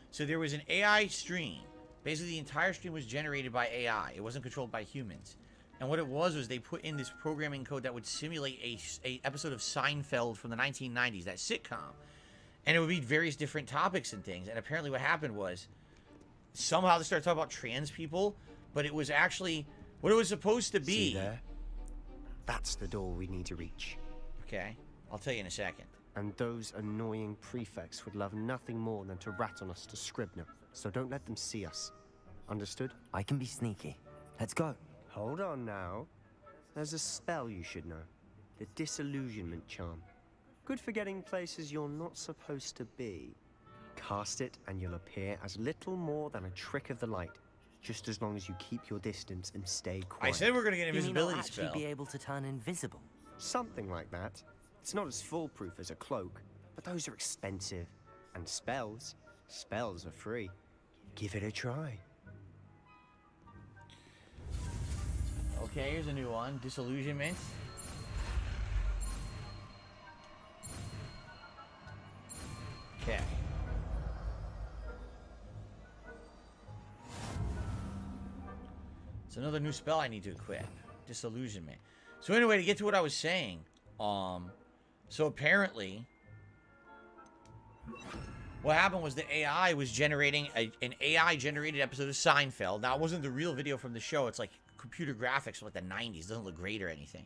So there was an AI stream. Basically, the entire stream was generated by AI. It wasn't controlled by humans. And what it was they put in this programming code that would simulate a episode of Seinfeld from the 1990s, that sitcom. And it would be various different topics and things. And apparently what happened was, somehow they started talking about trans people, but it was actually what it was supposed to be. See there? That's the door we need to reach. Okay, I'll tell you in a second. And those annoying prefects would love nothing more than to rat on us to Scribner. So don't let them see us. Understood? I can be sneaky. Let's go. Hold on now. There's a spell you should know. The Disillusionment Charm. Good for getting places you're not supposed to be. Cast it and you'll appear as little more than a trick of the light. Just as long as you keep your distance and stay quiet. I said we're gonna get an You mean invisibility I'll actually spell. be able to turn invisible? Something like that. It's not as foolproof as a cloak, but those are expensive. And spells are free. Give it a try. Okay, here's a new one. Disillusionment. Okay. It's another new spell I need to equip. Disillusionment. So anyway, to get to what I was saying, so apparently, what happened was the AI was generating an AI-generated episode of Seinfeld. Now, it wasn't the real video from the show. It's like computer graphics from like the 90s. It doesn't look great or anything.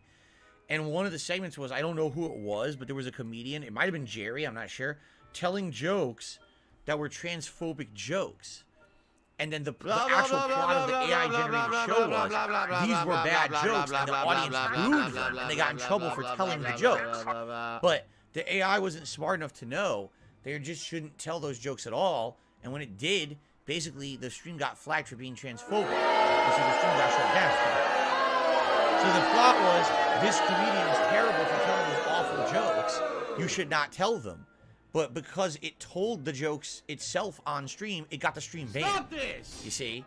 And one of the segments was, I don't know who it was, but there was a comedian, it might have been Jerry, I'm not sure, telling jokes that were transphobic jokes. And then the actual plot of the AI-generated show was, these were bad jokes, and the audience booed them, and they got in trouble for telling the jokes. But the AI wasn't smart enough to know they just shouldn't tell those jokes at all, and when it did, basically the stream got flagged for being transphobic, and so the stream got shut down. So the plot was, this comedian is terrible for telling these awful jokes, you should not tell them. But because it told the jokes itself on stream, it got the stream banned. Stop this! You see?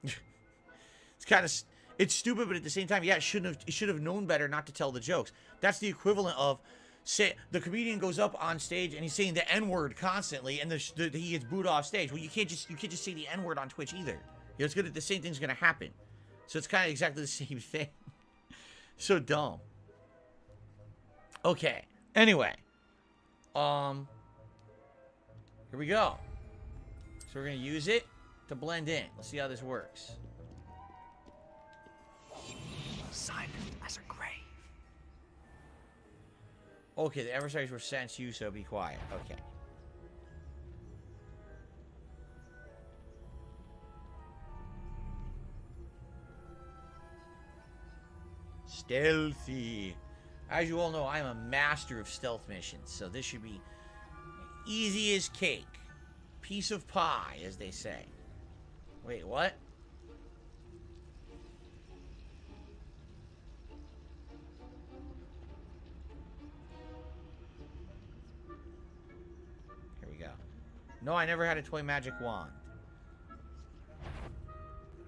It's kind of... It's stupid, but at the same time, yeah, it should have known better not to tell the jokes. That's the equivalent of, say, the comedian goes up on stage and he's saying the N-word constantly, and he gets booed off stage. Well, you can't just say the N-word on Twitch either. You know, the same thing's gonna happen. So it's kind of exactly the same thing. So dumb. Okay. Anyway. Here we go. So we're gonna use it to blend in. Let's see how this works. Silent as a grave. Okay, the adversaries were sent to you, so be quiet. Okay. Stealthy. As you all know, I am a master of stealth missions, so this should be easy as cake. Piece of pie, as they say. Wait, what? Here we go. No, I never had a toy magic wand.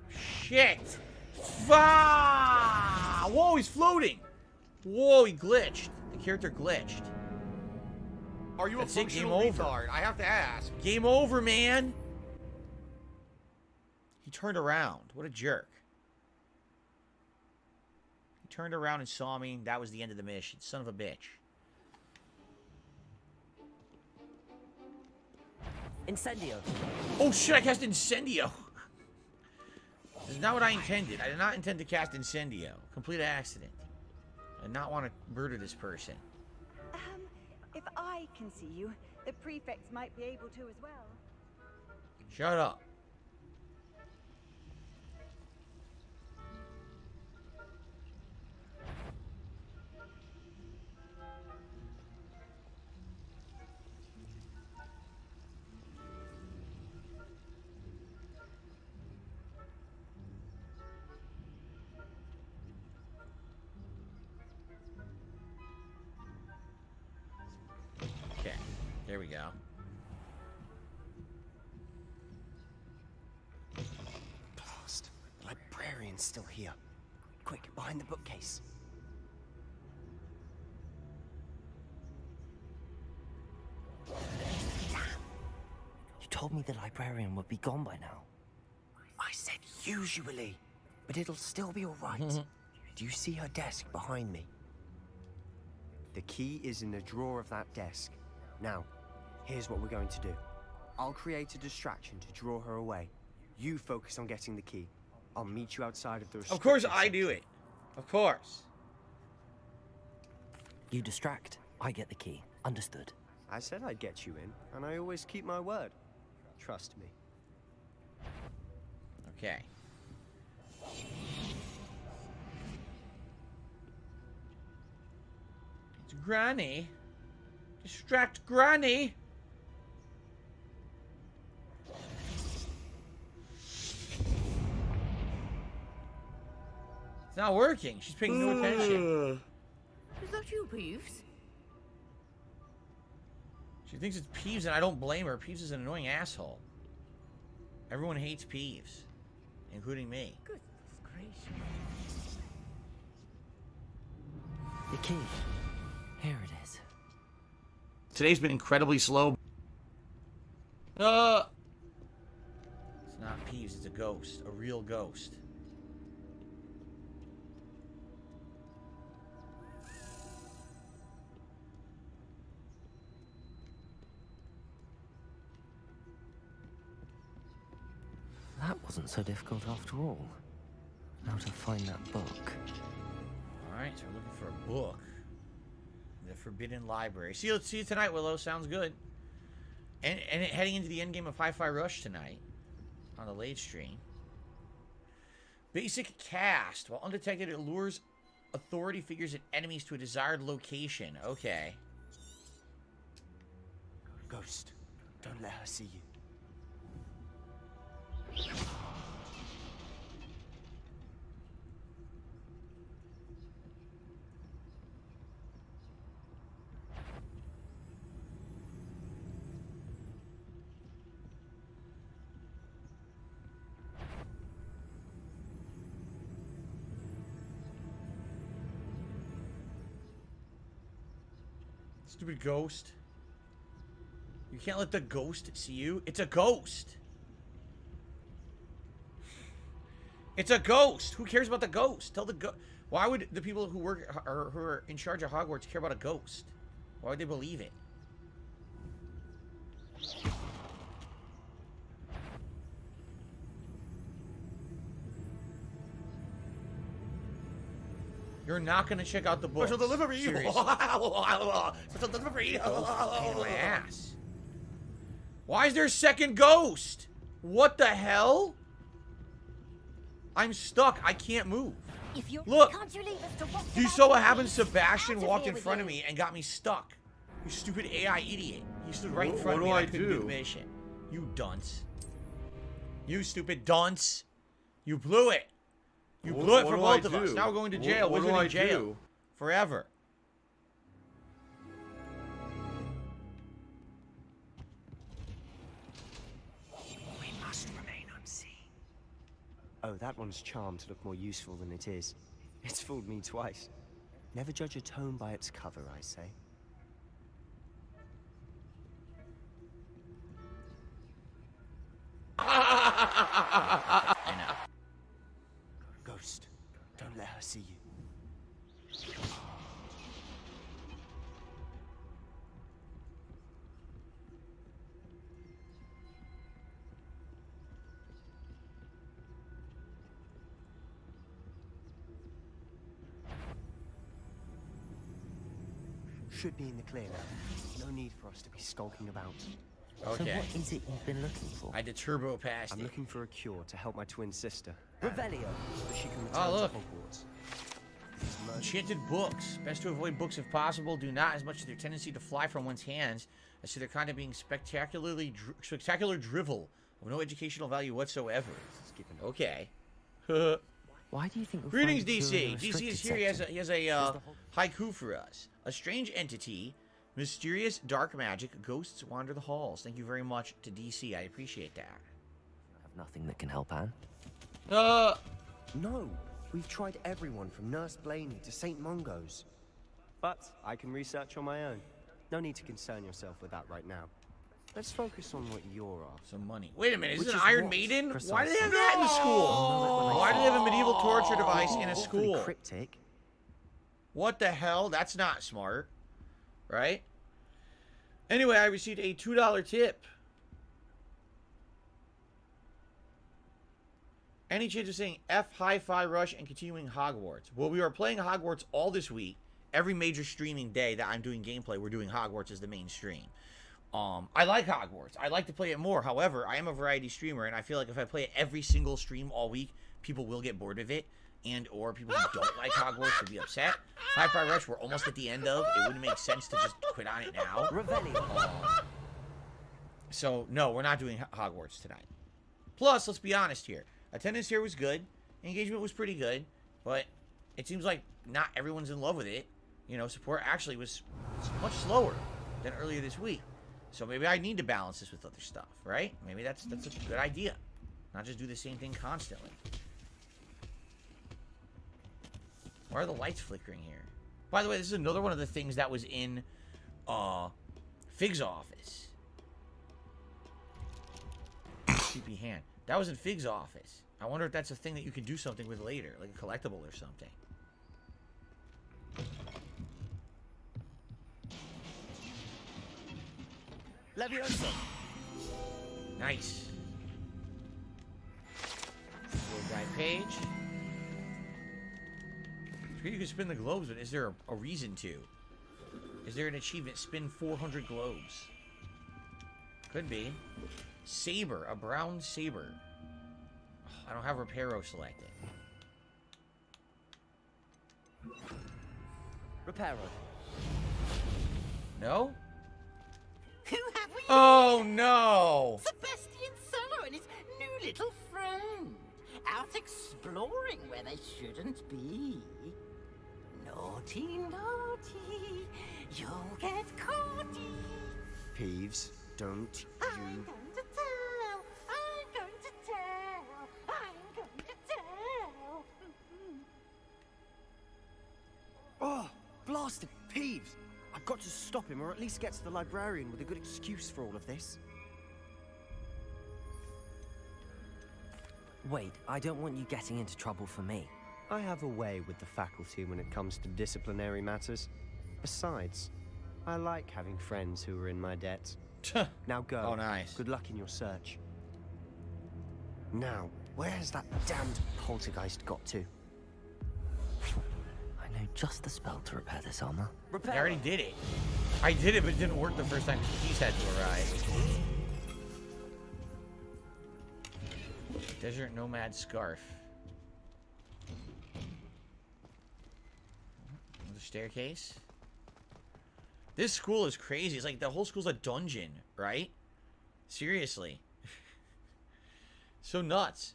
Shit! Ah! Whoa, he's floating! Whoa, he glitched. The character glitched. Are you That's a it, game functional over. retard? I have to ask. Game over, man! He turned around. What a jerk. He turned around and saw me. That was the end of the mission. Son of a bitch. Incendio. Oh shit, I cast Incendio. This is not what I intended. I did not intend to cast Incendio. Complete accident. I did not want to murder this person. If I can see you, the prefects might be able to as well. Shut up. Okay, there we go. Blast. Someone's still here. Quick, behind the bookcase. You told me the librarian would be gone by now. I said usually, but it'll still be all right. Do you see her desk behind me? The key is in the drawer of that desk. Now, here's what we're going to do. I'll create a distraction to draw her away. You focus on getting the key. I'll meet you outside of the Of course restricted I do it. Of course. You distract, I get the key. Understood. I said I'd get you in, and I always keep my word. Trust me. Okay. It's Granny. Distract Granny. It's not working. She's paying no attention. Is that you, Peeves? She thinks it's Peeves, and I don't blame her. Peeves is an annoying asshole. Everyone hates Peeves, including me. Goodness gracious. The key. Here it is. Today's been incredibly slow. It's not Peeves, it's a ghost. A real ghost. That wasn't so difficult after all. How to find that book. Alright, so we're looking for a book. The Forbidden Library. See you tonight, Willow. Sounds good. And heading into the endgame of Hi-Fi Rush tonight. On the late stream. Basic cast. While undetected, it lures authority figures and enemies to a desired location. Okay. Ghost, don't let her see you. Stupid ghost. You can't let the ghost see you. It's a ghost. It's a ghost. Who cares about the ghost? Tell the ghost. Why would the people who work or who are in charge of Hogwarts care about a ghost? Why would they believe it? You're not gonna check out the book. Special delivery. Seriously. Special delivery. Pain in my ass. Why is there a second ghost? What the hell? I'm stuck. I can't move. If you Look. can't you leave us to walk You about saw what in happened? peace? Sebastian Out of walked here in with front you. of me and got me stuck. You stupid AI idiot. He stood right in front What of me do and I I couldn't do do? the mission. You dunce. You stupid dunce. You blew it. You blew it What for do I both of us. do? Now we're going to jail. What We're do going I to jail. do? Forever. We must remain unseen. Oh, that one's charmed to look more useful than it is. It's fooled me twice. Never judge a tome by its cover, I say. I know. Ghost, don't let her see you. Should be in the clear now. No need for us to be skulking about. Okay. So what is it you've been looking for? I had to turbo past I'm it. looking for a cure to help my twin sister. Revelio. So she can return Oh, look. to Hogwarts. Enchanted books. Best to avoid books if possible. Do not as much as their tendency to fly from one's hands as to their kind of being spectacular drivel of no educational value whatsoever. Okay. Why do you think? We'll Greetings, find a cure in DC. the DC is here. restricted He has a haiku for us. A strange entity, mysterious dark magic, ghosts wander the halls. Thank you very much to DC. I appreciate that. I have nothing that can help Anne. No, we've tried everyone from Nurse Blaney to St. Mungo's. But I can research on my own. No need to concern yourself with that right now. Let's focus on what you're after. Some money. Wait a minute, is Which it an is Iron what, Maiden? precisely? Why do they have that in the school? Why do they have a medieval torture device in a Awfully school? cryptic. What the hell? That's not smart. Right? Anyway, I received a $2 tip. Any chance of saying F Hi-Fi Rush and continuing Hogwarts? Well, we are playing Hogwarts all this week. Every major streaming day that I'm doing gameplay, we're doing Hogwarts as the main stream. I like Hogwarts. I like to play it more. However, I am a variety streamer, and I feel like if I play it every single stream all week, people will get bored of it, and or people who don't like Hogwarts will be upset. Hi-Fi Rush, we're almost at the end of. It wouldn't make sense to just quit on it now. So, no, we're not doing Hogwarts tonight. Plus, let's be honest here. Attendance here was good. Engagement was pretty good. But it seems like not everyone's in love with it. You know, support actually was much slower than earlier this week. So maybe I need to balance this with other stuff, right? Maybe that's a good idea. Not just do the same thing constantly. Why are the lights flickering here? By the way, this is another one of the things that was in Fig's office. Creepy hand. That was in Fig's office. I wonder if that's a thing that you can do something with later, like a collectible or something. Leviosa. Nice. Little guy page. It's great you can spin the globes, but is there a reason to? Is there an achievement? Spin 400 globes. Could be. Saber. A brown saber. Oh, I don't have Reparo selected. Reparo. No? Who have we? Oh, no! Sebastian Solo and his new little friend. Out exploring where they shouldn't be. Naughty, naughty. You'll get caughty. Peeves, don't I'm you... going to tell. I'm going to tell. I'm going to tell. Oh, blasted Peeves! I've got to stop him, or at least get to the librarian with a good excuse for all of this. Wait, I don't want you getting into trouble for me. I have a way with the faculty when it comes to disciplinary matters. Besides, I like having friends who are in my debt. Now go. Oh, nice. Good luck in your search. Now, where's that damned poltergeist got to? I know just the spell to repair this armor. I already did it. I did it, but it didn't work the first time. He's had to arrive. Desert Nomad Scarf. Another staircase. This school is crazy. It's like the whole school's a dungeon, right? Seriously. So nuts.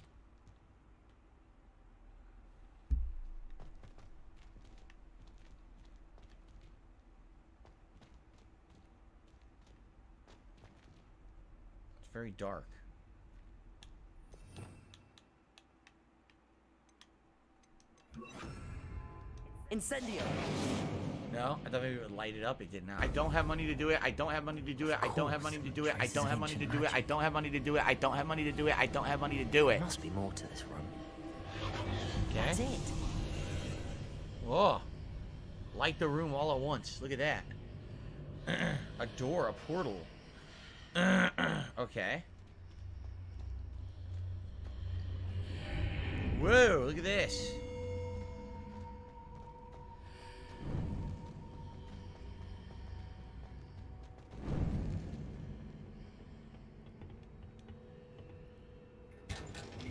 It's very dark. Incendio! No, I thought maybe it would light it up. It did not. I don't have money to do it. I don't have money to do it. I don't have money to do it. I don't have money to do it. I don't have money to do it. I don't have money to do it. I don't have money to do it. There must be more to this room. Okay. That's it. Whoa. Light the room all at once. Look at that. A door, a portal. Okay. Whoa, look at this.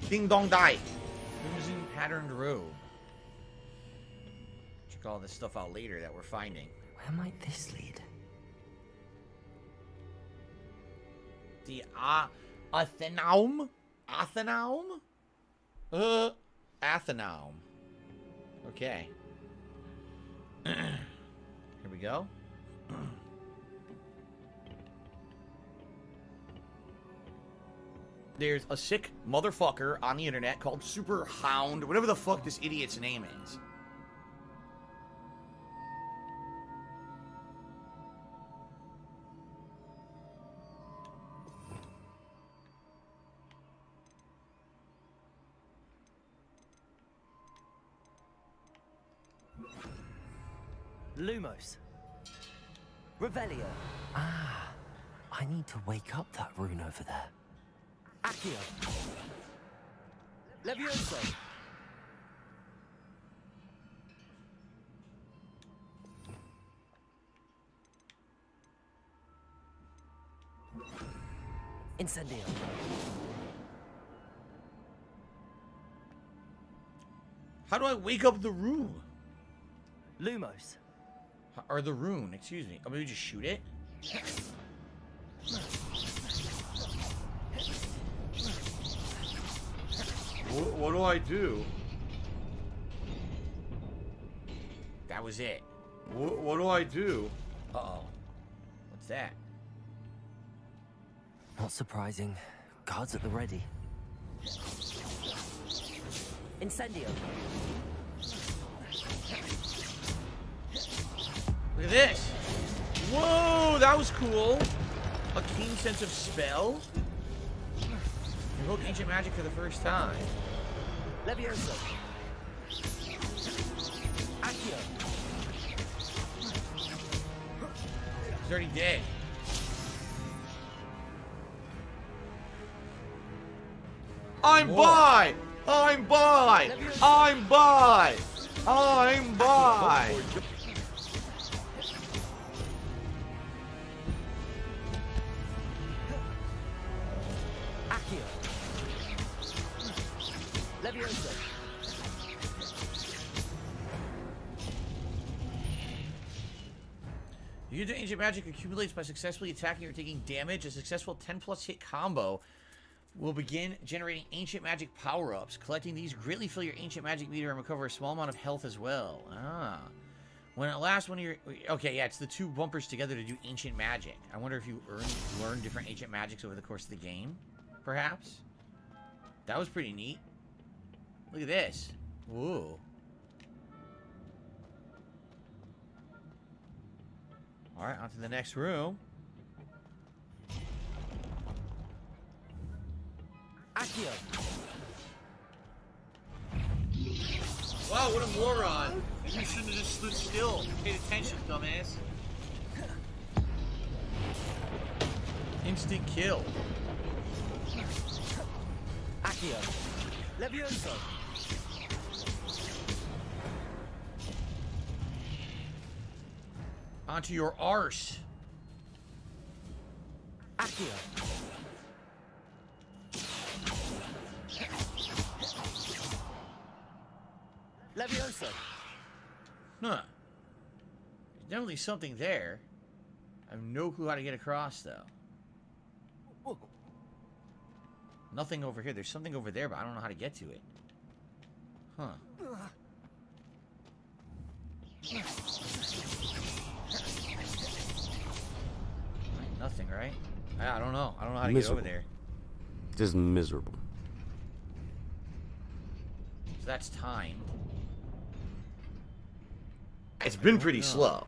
Ding dong die. Crimson patterned robe. Check all this stuff out later that we're finding. Where might this lead? The Athenaum? Athenaum? Athenaum. Okay. Here we go. there's a sick motherfucker on the internet called Super Hound, whatever the fuck this idiot's name is. Lumos. Revelio. Ah, I need to wake up that rune over there. Accio. Levioso. Incendio. How do I wake up the rune? Lumos. Or the rune, excuse me. Oh, maybe just shoot it? What do I do? That was it. What do I do? Uh-oh. What's that? Not surprising. Guards at the ready. Incendio. Look at this. Whoa, that was cool. A keen sense of spell. Invoke ancient magic for the first time. Levioso. Accio. He's already dead. I'm by! I'm by! I'm by! I'm by! Accio. Levioso. Use of ancient magic accumulates by successfully attacking or taking damage. A successful 10+ hit combo will begin generating ancient magic power-ups. Collecting these greatly fill your ancient magic meter and recover a small amount of health as well. Ah. When it lasts one of your... Okay, yeah, it's the two bumpers together to do ancient magic. I wonder if you learn different ancient magics over the course of the game, perhaps? That was pretty neat. Look at this. Whoa. Alright, on to the next room. Accio. Wow, what a moron. Maybe you shouldn't have just stood still. Paid attention, dumbass. Instant kill. Accio. Levioso. Onto your arse. Accio. Levioso. Huh. There's definitely something there. I have no clue how to get across, though. Nothing over here. There's something over there, but I don't know how to get to it. Huh. Nothing, right? I don't know. I don't know how to get over there. Just miserable. So that's time. It's been pretty slow.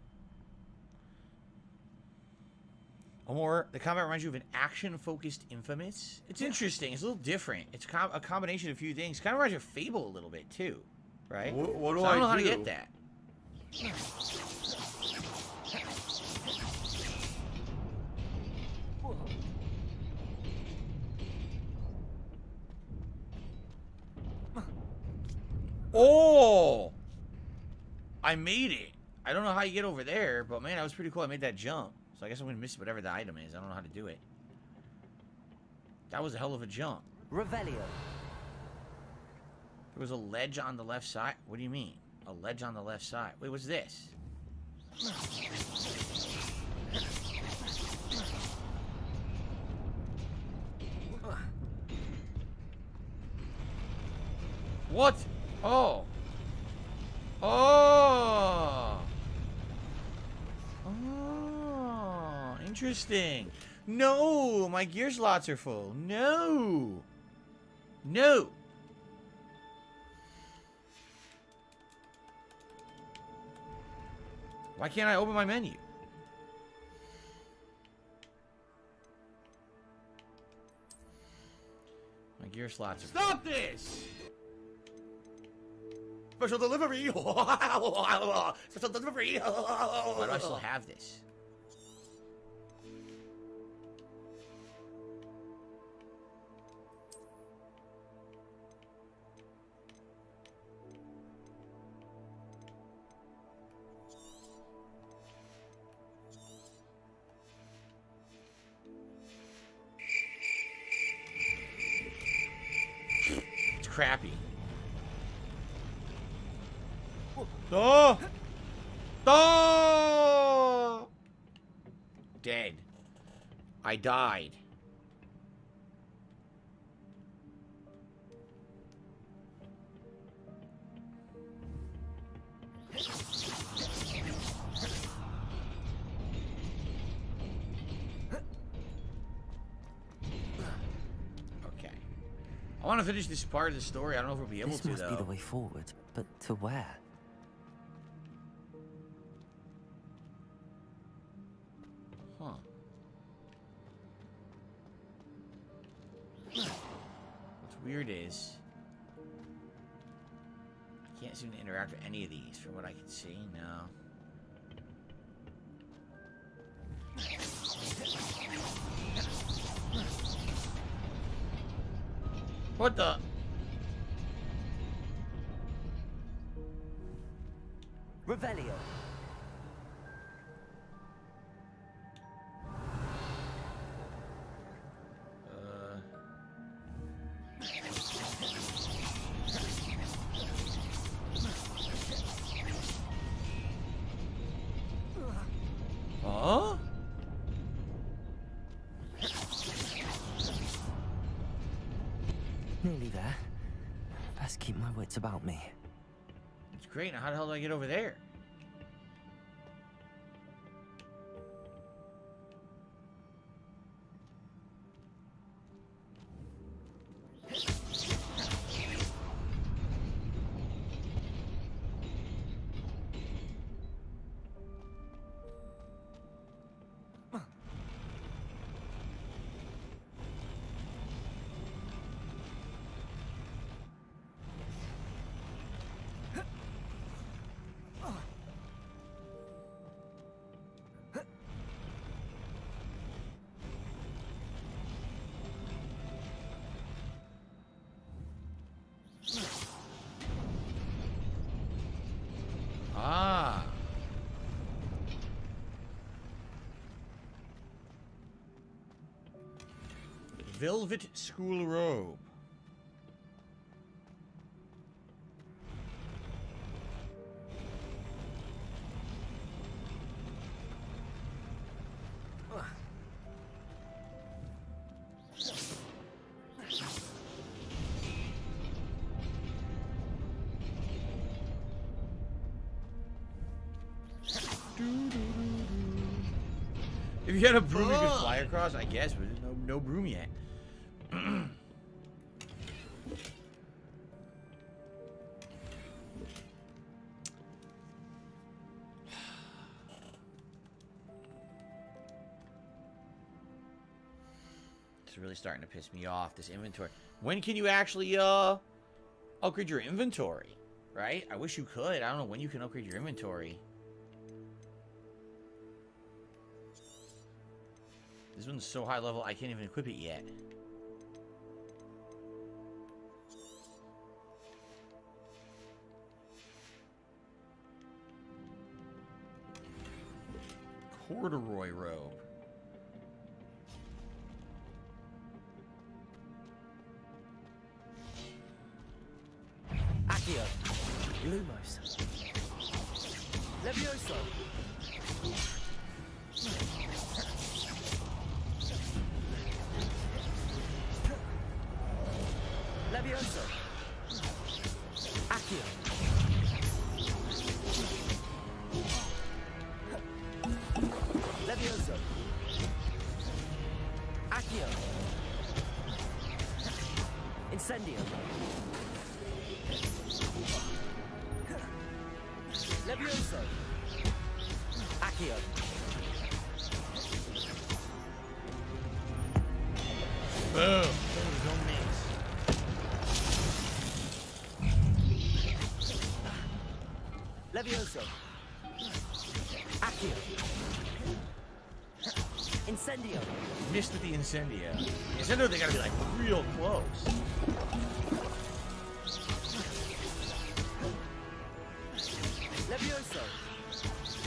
Or the combat reminds you of an action-focused Infamous. It's interesting. It's a little different. It's a combination of a few things. Kind of reminds you of Fable a little bit too, right? What do so I don't know how to do? get that. Oh! I made it. I don't know how you get over there, but man, that was pretty cool. I made that jump. So I guess I'm going to miss whatever the item is. I don't know how to do it. That was a hell of a jump. Revelio. There was a ledge on the left side? What do you mean? A ledge on the left side? Wait, what's this? What? Oh. Oh. Oh. Interesting. No, my gear slots are full. No. No. Why can't I open my menu? My gear slots are full. Stop this! Special delivery. Special delivery. Why do I still have this? It's crappy. Oh! Oh! Dead. I died. Okay. I want to finish this part of the story. I don't know if we'll be able This to, must though. be the way forward, but to where? Huh. What's weird is I can't seem to interact with any of these from what I can see. No. What the? Revelio. Huh? Nearly there. Best keep my wits about me. It's great. Now how the hell do I get over there? Ah. Velvet school robe. If you had a broom, you could fly across, I guess, but there's no broom yet. It's really starting to piss me off, this inventory. When can you actually upgrade your inventory? Right? I wish you could. I don't know when you can upgrade your inventory. This one's so high level, I can't even equip it yet. Corduroy robe. Accio. Lumos. Levioso. Levioso. Accio. Levioso. Accio. Incendio. Levioso. Accio. Boom. Don't miss. Levioso. Accio. Incendio. Missed with the Incendio. Incendio, they gotta be like real close. Levioso.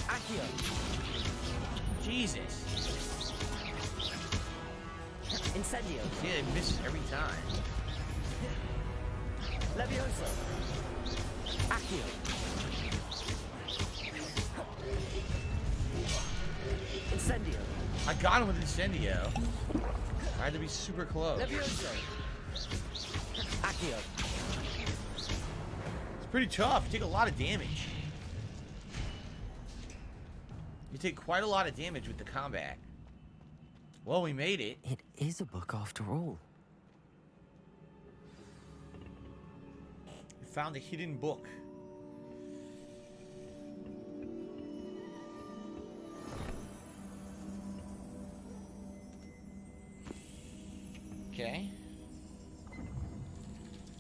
Accio. Jesus. Incendio. See, it misses every time. Levioso. Accio. Incendio. I got him with Incendio. I had to be super close. Levioso. Accio. It's pretty tough. You take a lot of damage. You take quite a lot of damage with the combat. Well, we made it. It is a book after all. We found a hidden book. Okay.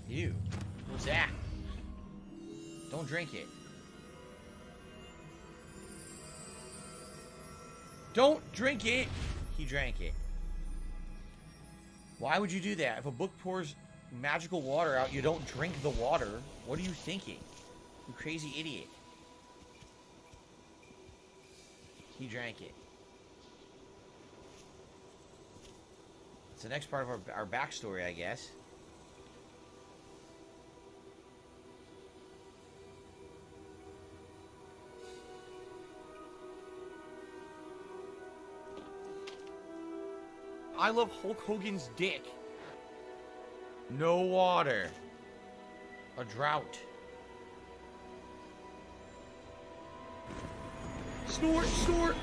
You. What's that? Don't drink it. Don't drink it! He drank it. Why would you do that? If a book pours magical water out, you don't drink the water. What are you thinking? You crazy idiot. He drank it. It's the next part of our backstory, I guess. I love Hulk Hogan's dick. No water. A drought. Snort, snort.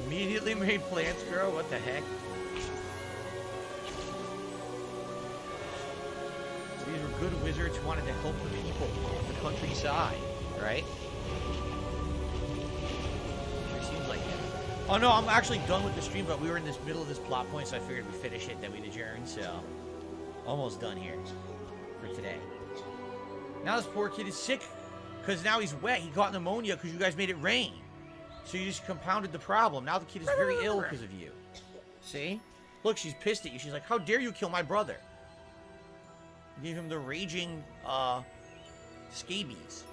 Immediately made plants grow? What the heck? These were good wizards who wanted to help the people of the countryside, right? Sure seems like it. Oh no, I'm actually done with the stream, but we were in this middle of this plot point, so I figured we'd finish it, then we'd adjourn, so... Almost done here for today. Now this poor kid is sick, because now he's wet. He got pneumonia because you guys made it rain. So you just compounded the problem. Now the kid is very ill because of you. See? Look, she's pissed at you. She's like, how dare you kill my brother? You gave him the raging, scabies.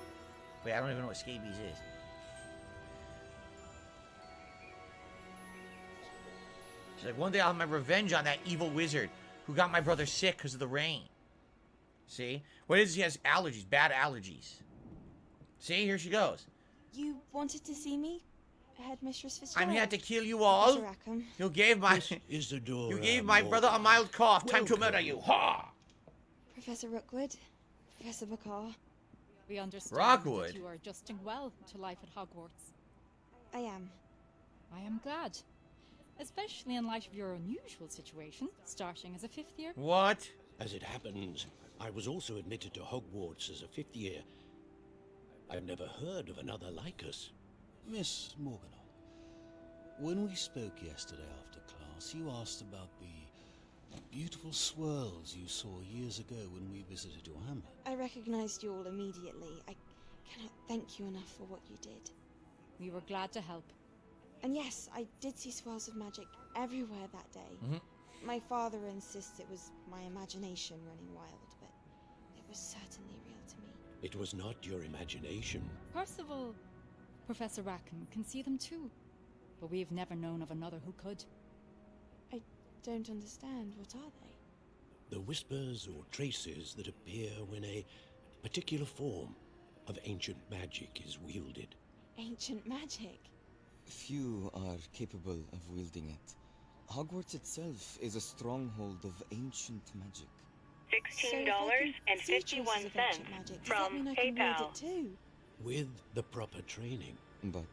Wait, I don't even know what scabies is. She's like, one day I'll have my revenge on that evil wizard who got my brother sick because of the rain. See? What is he has allergies, bad allergies. See? Here she goes. You wanted to see me? Headmistress Fitzgerald. I'm here to kill you all. You gave my you gave my brother a mild cough. Time to murder you. Ha! Professor Rookwood, Professor Bakar. We understand Rockwood. that you are adjusting well to life at Hogwarts. I am. I am glad. Especially in light of your unusual situation, starting as a 5th year. What? As it happens, I was also admitted to Hogwarts as a 5th year. I've never heard of another like us. Miss Morgana, when we spoke yesterday after class, you asked about the beautiful swirls you saw years ago when we visited your hamlet. I recognized you all immediately. I cannot thank you enough for what you did. We were glad to help. And yes, I did see swirls of magic everywhere that day. Mm-hmm. My father insists it was my imagination running wild, but it was certainly real to me. It was not your imagination. Percival, Professor Rackham can see them too, but we've never known of another who could. I don't understand. What are they? The whispers or traces that appear when a particular form of ancient magic is wielded. Ancient magic? Few are capable of wielding it. Hogwarts itself is a stronghold of ancient magic. $16.51 from PayPal. Too? With the proper training. But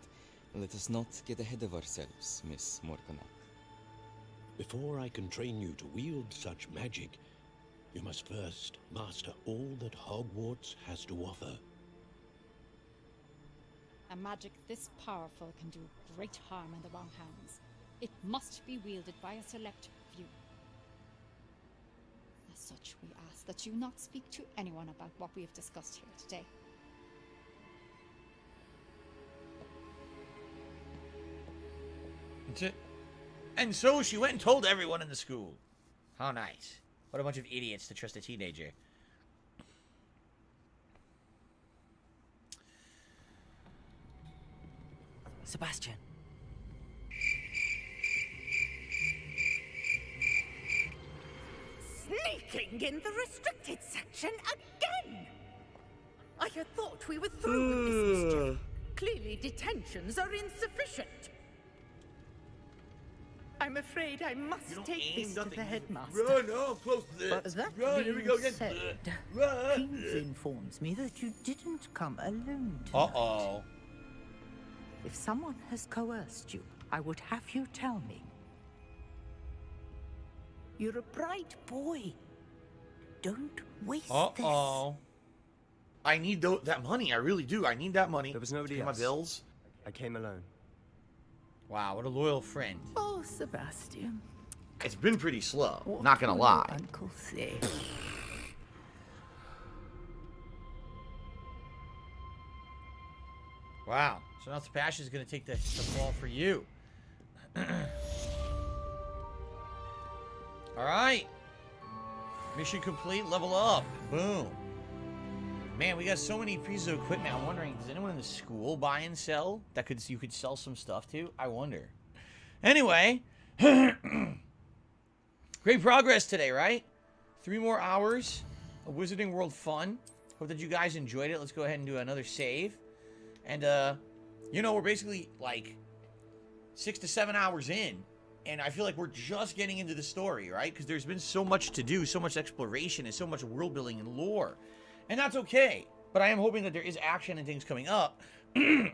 let us not get ahead of ourselves, Miss Morgana. Before I can train you to wield such magic, you must first master all that Hogwarts has to offer. A magic this powerful can do great harm in the wrong hands. It must be wielded by a select few. As such, we ask that you not speak to anyone about what we have discussed here today. That's it. And so she went and told everyone in the school. How nice. What a bunch of idiots to trust a teenager. Sebastian. Sneaking in the restricted section again! I had thought we were through with this mischief. Clearly detentions are insufficient. I'm afraid I must take this to the headmaster. Run, oh, close to this. But that Run, here we go again. said, Run. Peeves informs me that you didn't come alone tonight. Uh-oh. If someone has coerced you, I would have you tell me. You're a bright boy. Don't waste Uh-oh. I need that money. I really do. I need that money. There was nobody to pay else. my bills. I came alone. Wow, what a loyal friend. Oh, Sebastian. It's been pretty slow. What Not gonna will lie. your uncle say? Wow. So now Sebastian's gonna take the ball for you. Alright. Mission complete, level up. Boom. Man, we got so many pieces of equipment. I'm wondering, does anyone in the school buy and sell that you could sell some stuff to? I wonder. Anyway, great progress today, right? 3 more hours of Wizarding World fun. Hope that you guys enjoyed it. Let's go ahead and do another save. And, you know, we're basically like 6 to 7 hours in. And I feel like we're just getting into the story, right? Because there's been so much to do, so much exploration, and so much world building and lore. And that's okay. But I am hoping that there is action and things coming up. I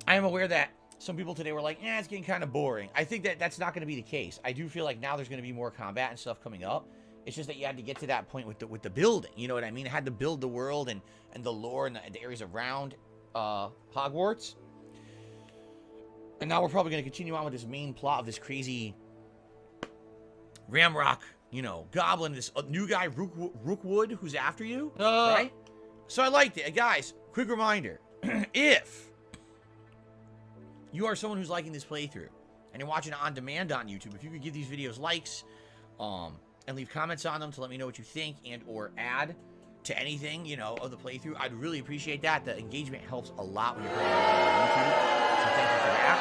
am aware that some people today were like, it's getting kind of boring. I think that that's not going to be the case. I do feel like now there's going to be more combat and stuff coming up. It's just that you had to get to that point with the building. You know what I mean? I had to build the world and the lore and the areas around Hogwarts. And now we're probably going to continue on with this main plot of this crazy Ramrock, you know, goblin, this new guy, Rookwood, who's after you, right? So I liked it. Guys, quick reminder. If you are someone who's liking this playthrough and you're watching it on demand on YouTube, if you could give these videos likes and leave comments on them to let me know what you think and or add to anything, you know, of the playthrough, I'd really appreciate that. The engagement helps a lot when you're playing on YouTube, so thank you for that.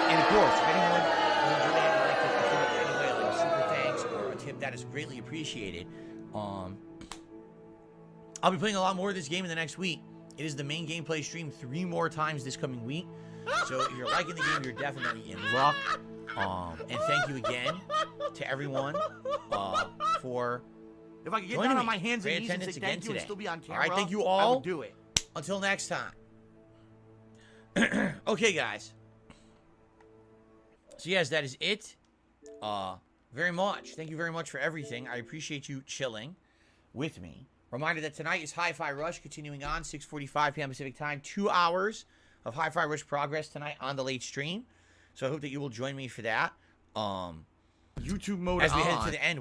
And of course, if anyone is enjoying it and like to contribute in any way, like a super thanks or a tip, that is greatly appreciated. I'll be playing a lot more of this game in the next week. It is the main gameplay stream 3 more times this coming week. So if you're liking the game, you're definitely in luck. And thank you again to everyone for If I could get joining down me. on my hands and Great knees and say attendance again thank you and today. still be on camera, All right, thank you I all. would do it. Until next time. Okay, guys. So yes, that is it. Very much. Thank you very much for everything. I appreciate you chilling with me. Reminder that tonight is Hi-Fi Rush continuing on 6:45 p.m. Pacific time. 2 hours of Hi-Fi Rush progress tonight on the late stream. So I hope that you will join me for that. YouTube mode as we on. head to the end.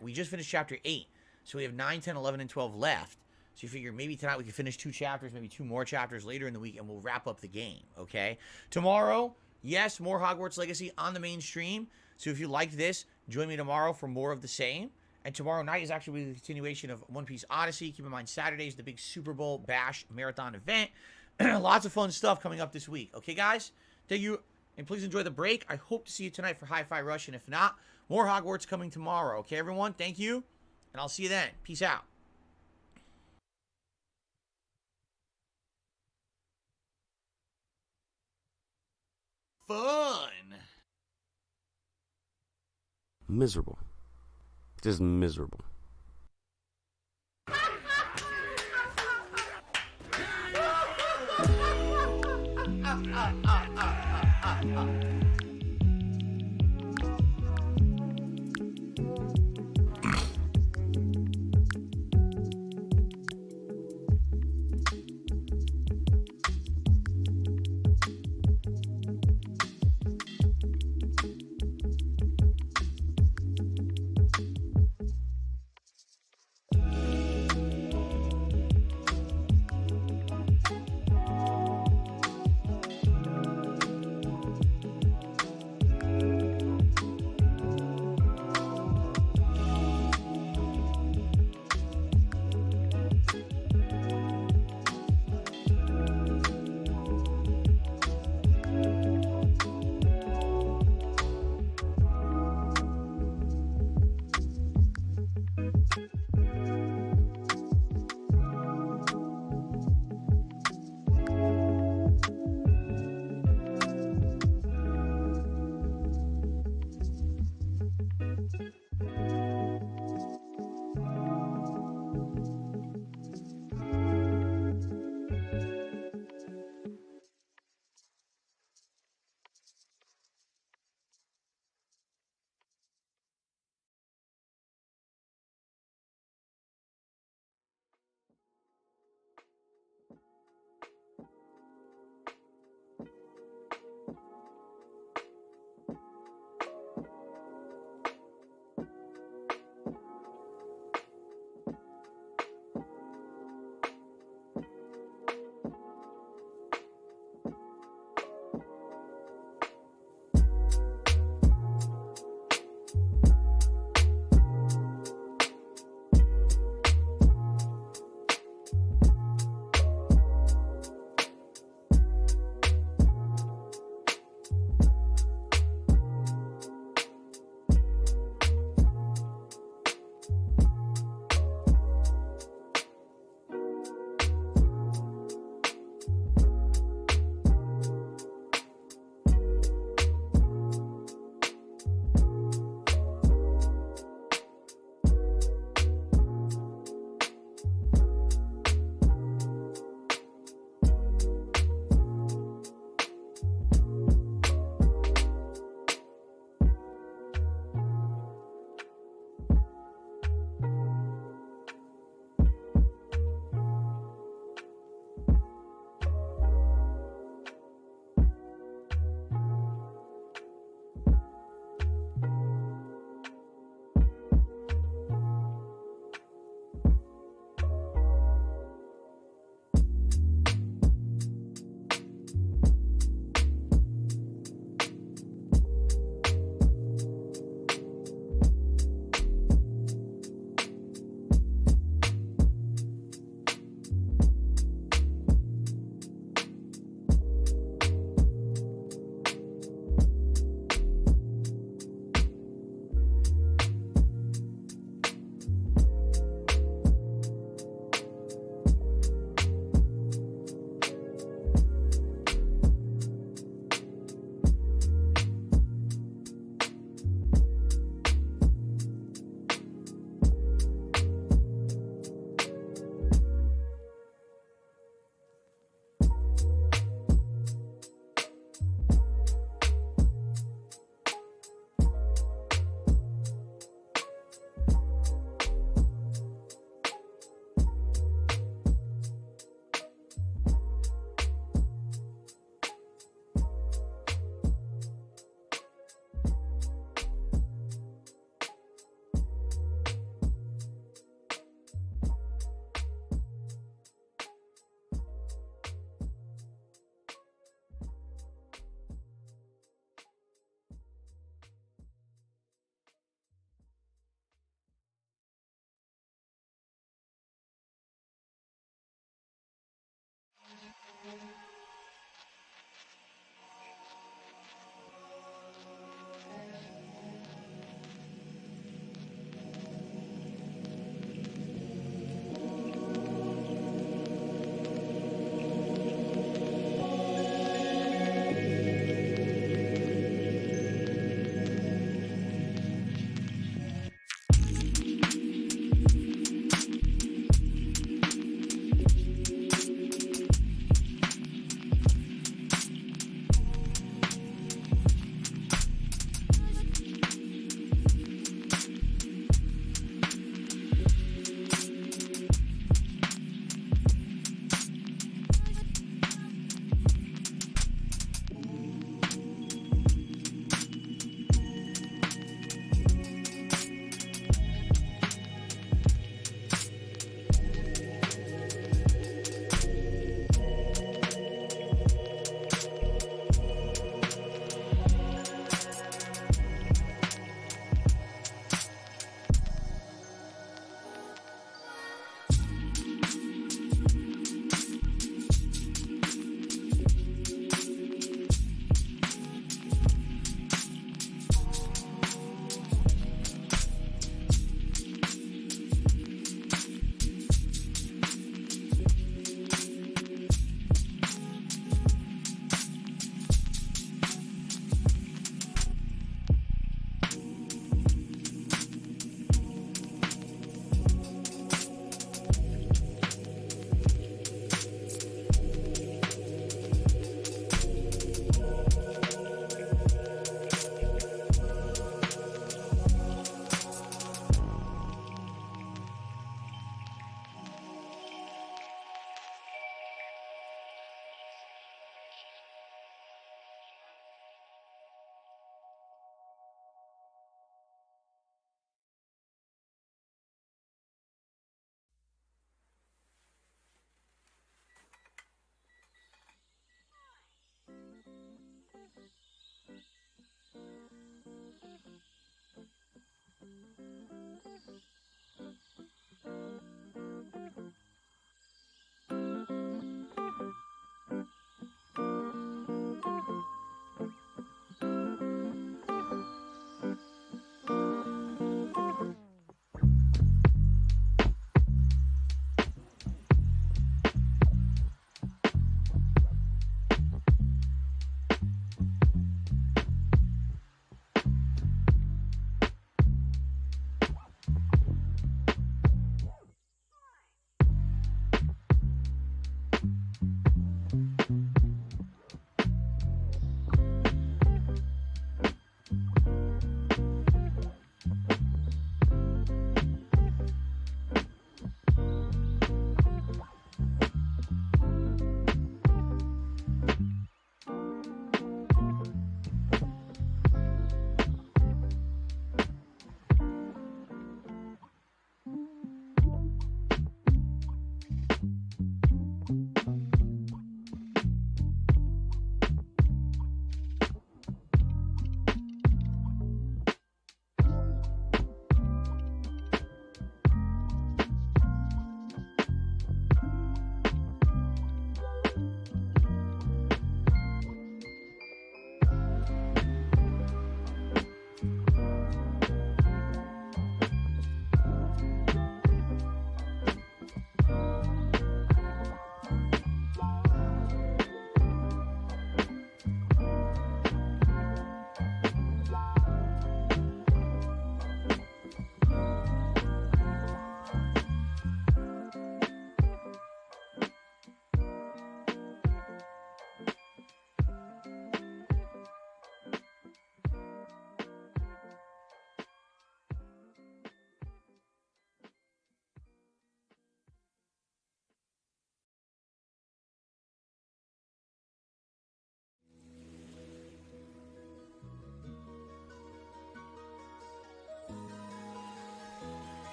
We just finished chapter 8. So we have 9, 10, 11, and 12 left. So you figure maybe tonight we can finish 2 chapters, maybe 2 more chapters later in the week, and we'll wrap up the game, okay? Tomorrow, yes, more Hogwarts Legacy on the main stream. So if you liked this, join me tomorrow for more of the same. And tomorrow night is actually the continuation of One Piece Odyssey. Keep in mind, Saturday is the big Super Bowl Bash Marathon event. Lots of fun stuff coming up this week. Okay, guys? Thank you. And please enjoy the break. I hope to see you tonight for Hi-Fi Rush. And if not, more Hogwarts coming tomorrow. Okay, everyone? Thank you. And I'll see you then. Peace out. fun. Miserable. Just miserable.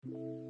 you.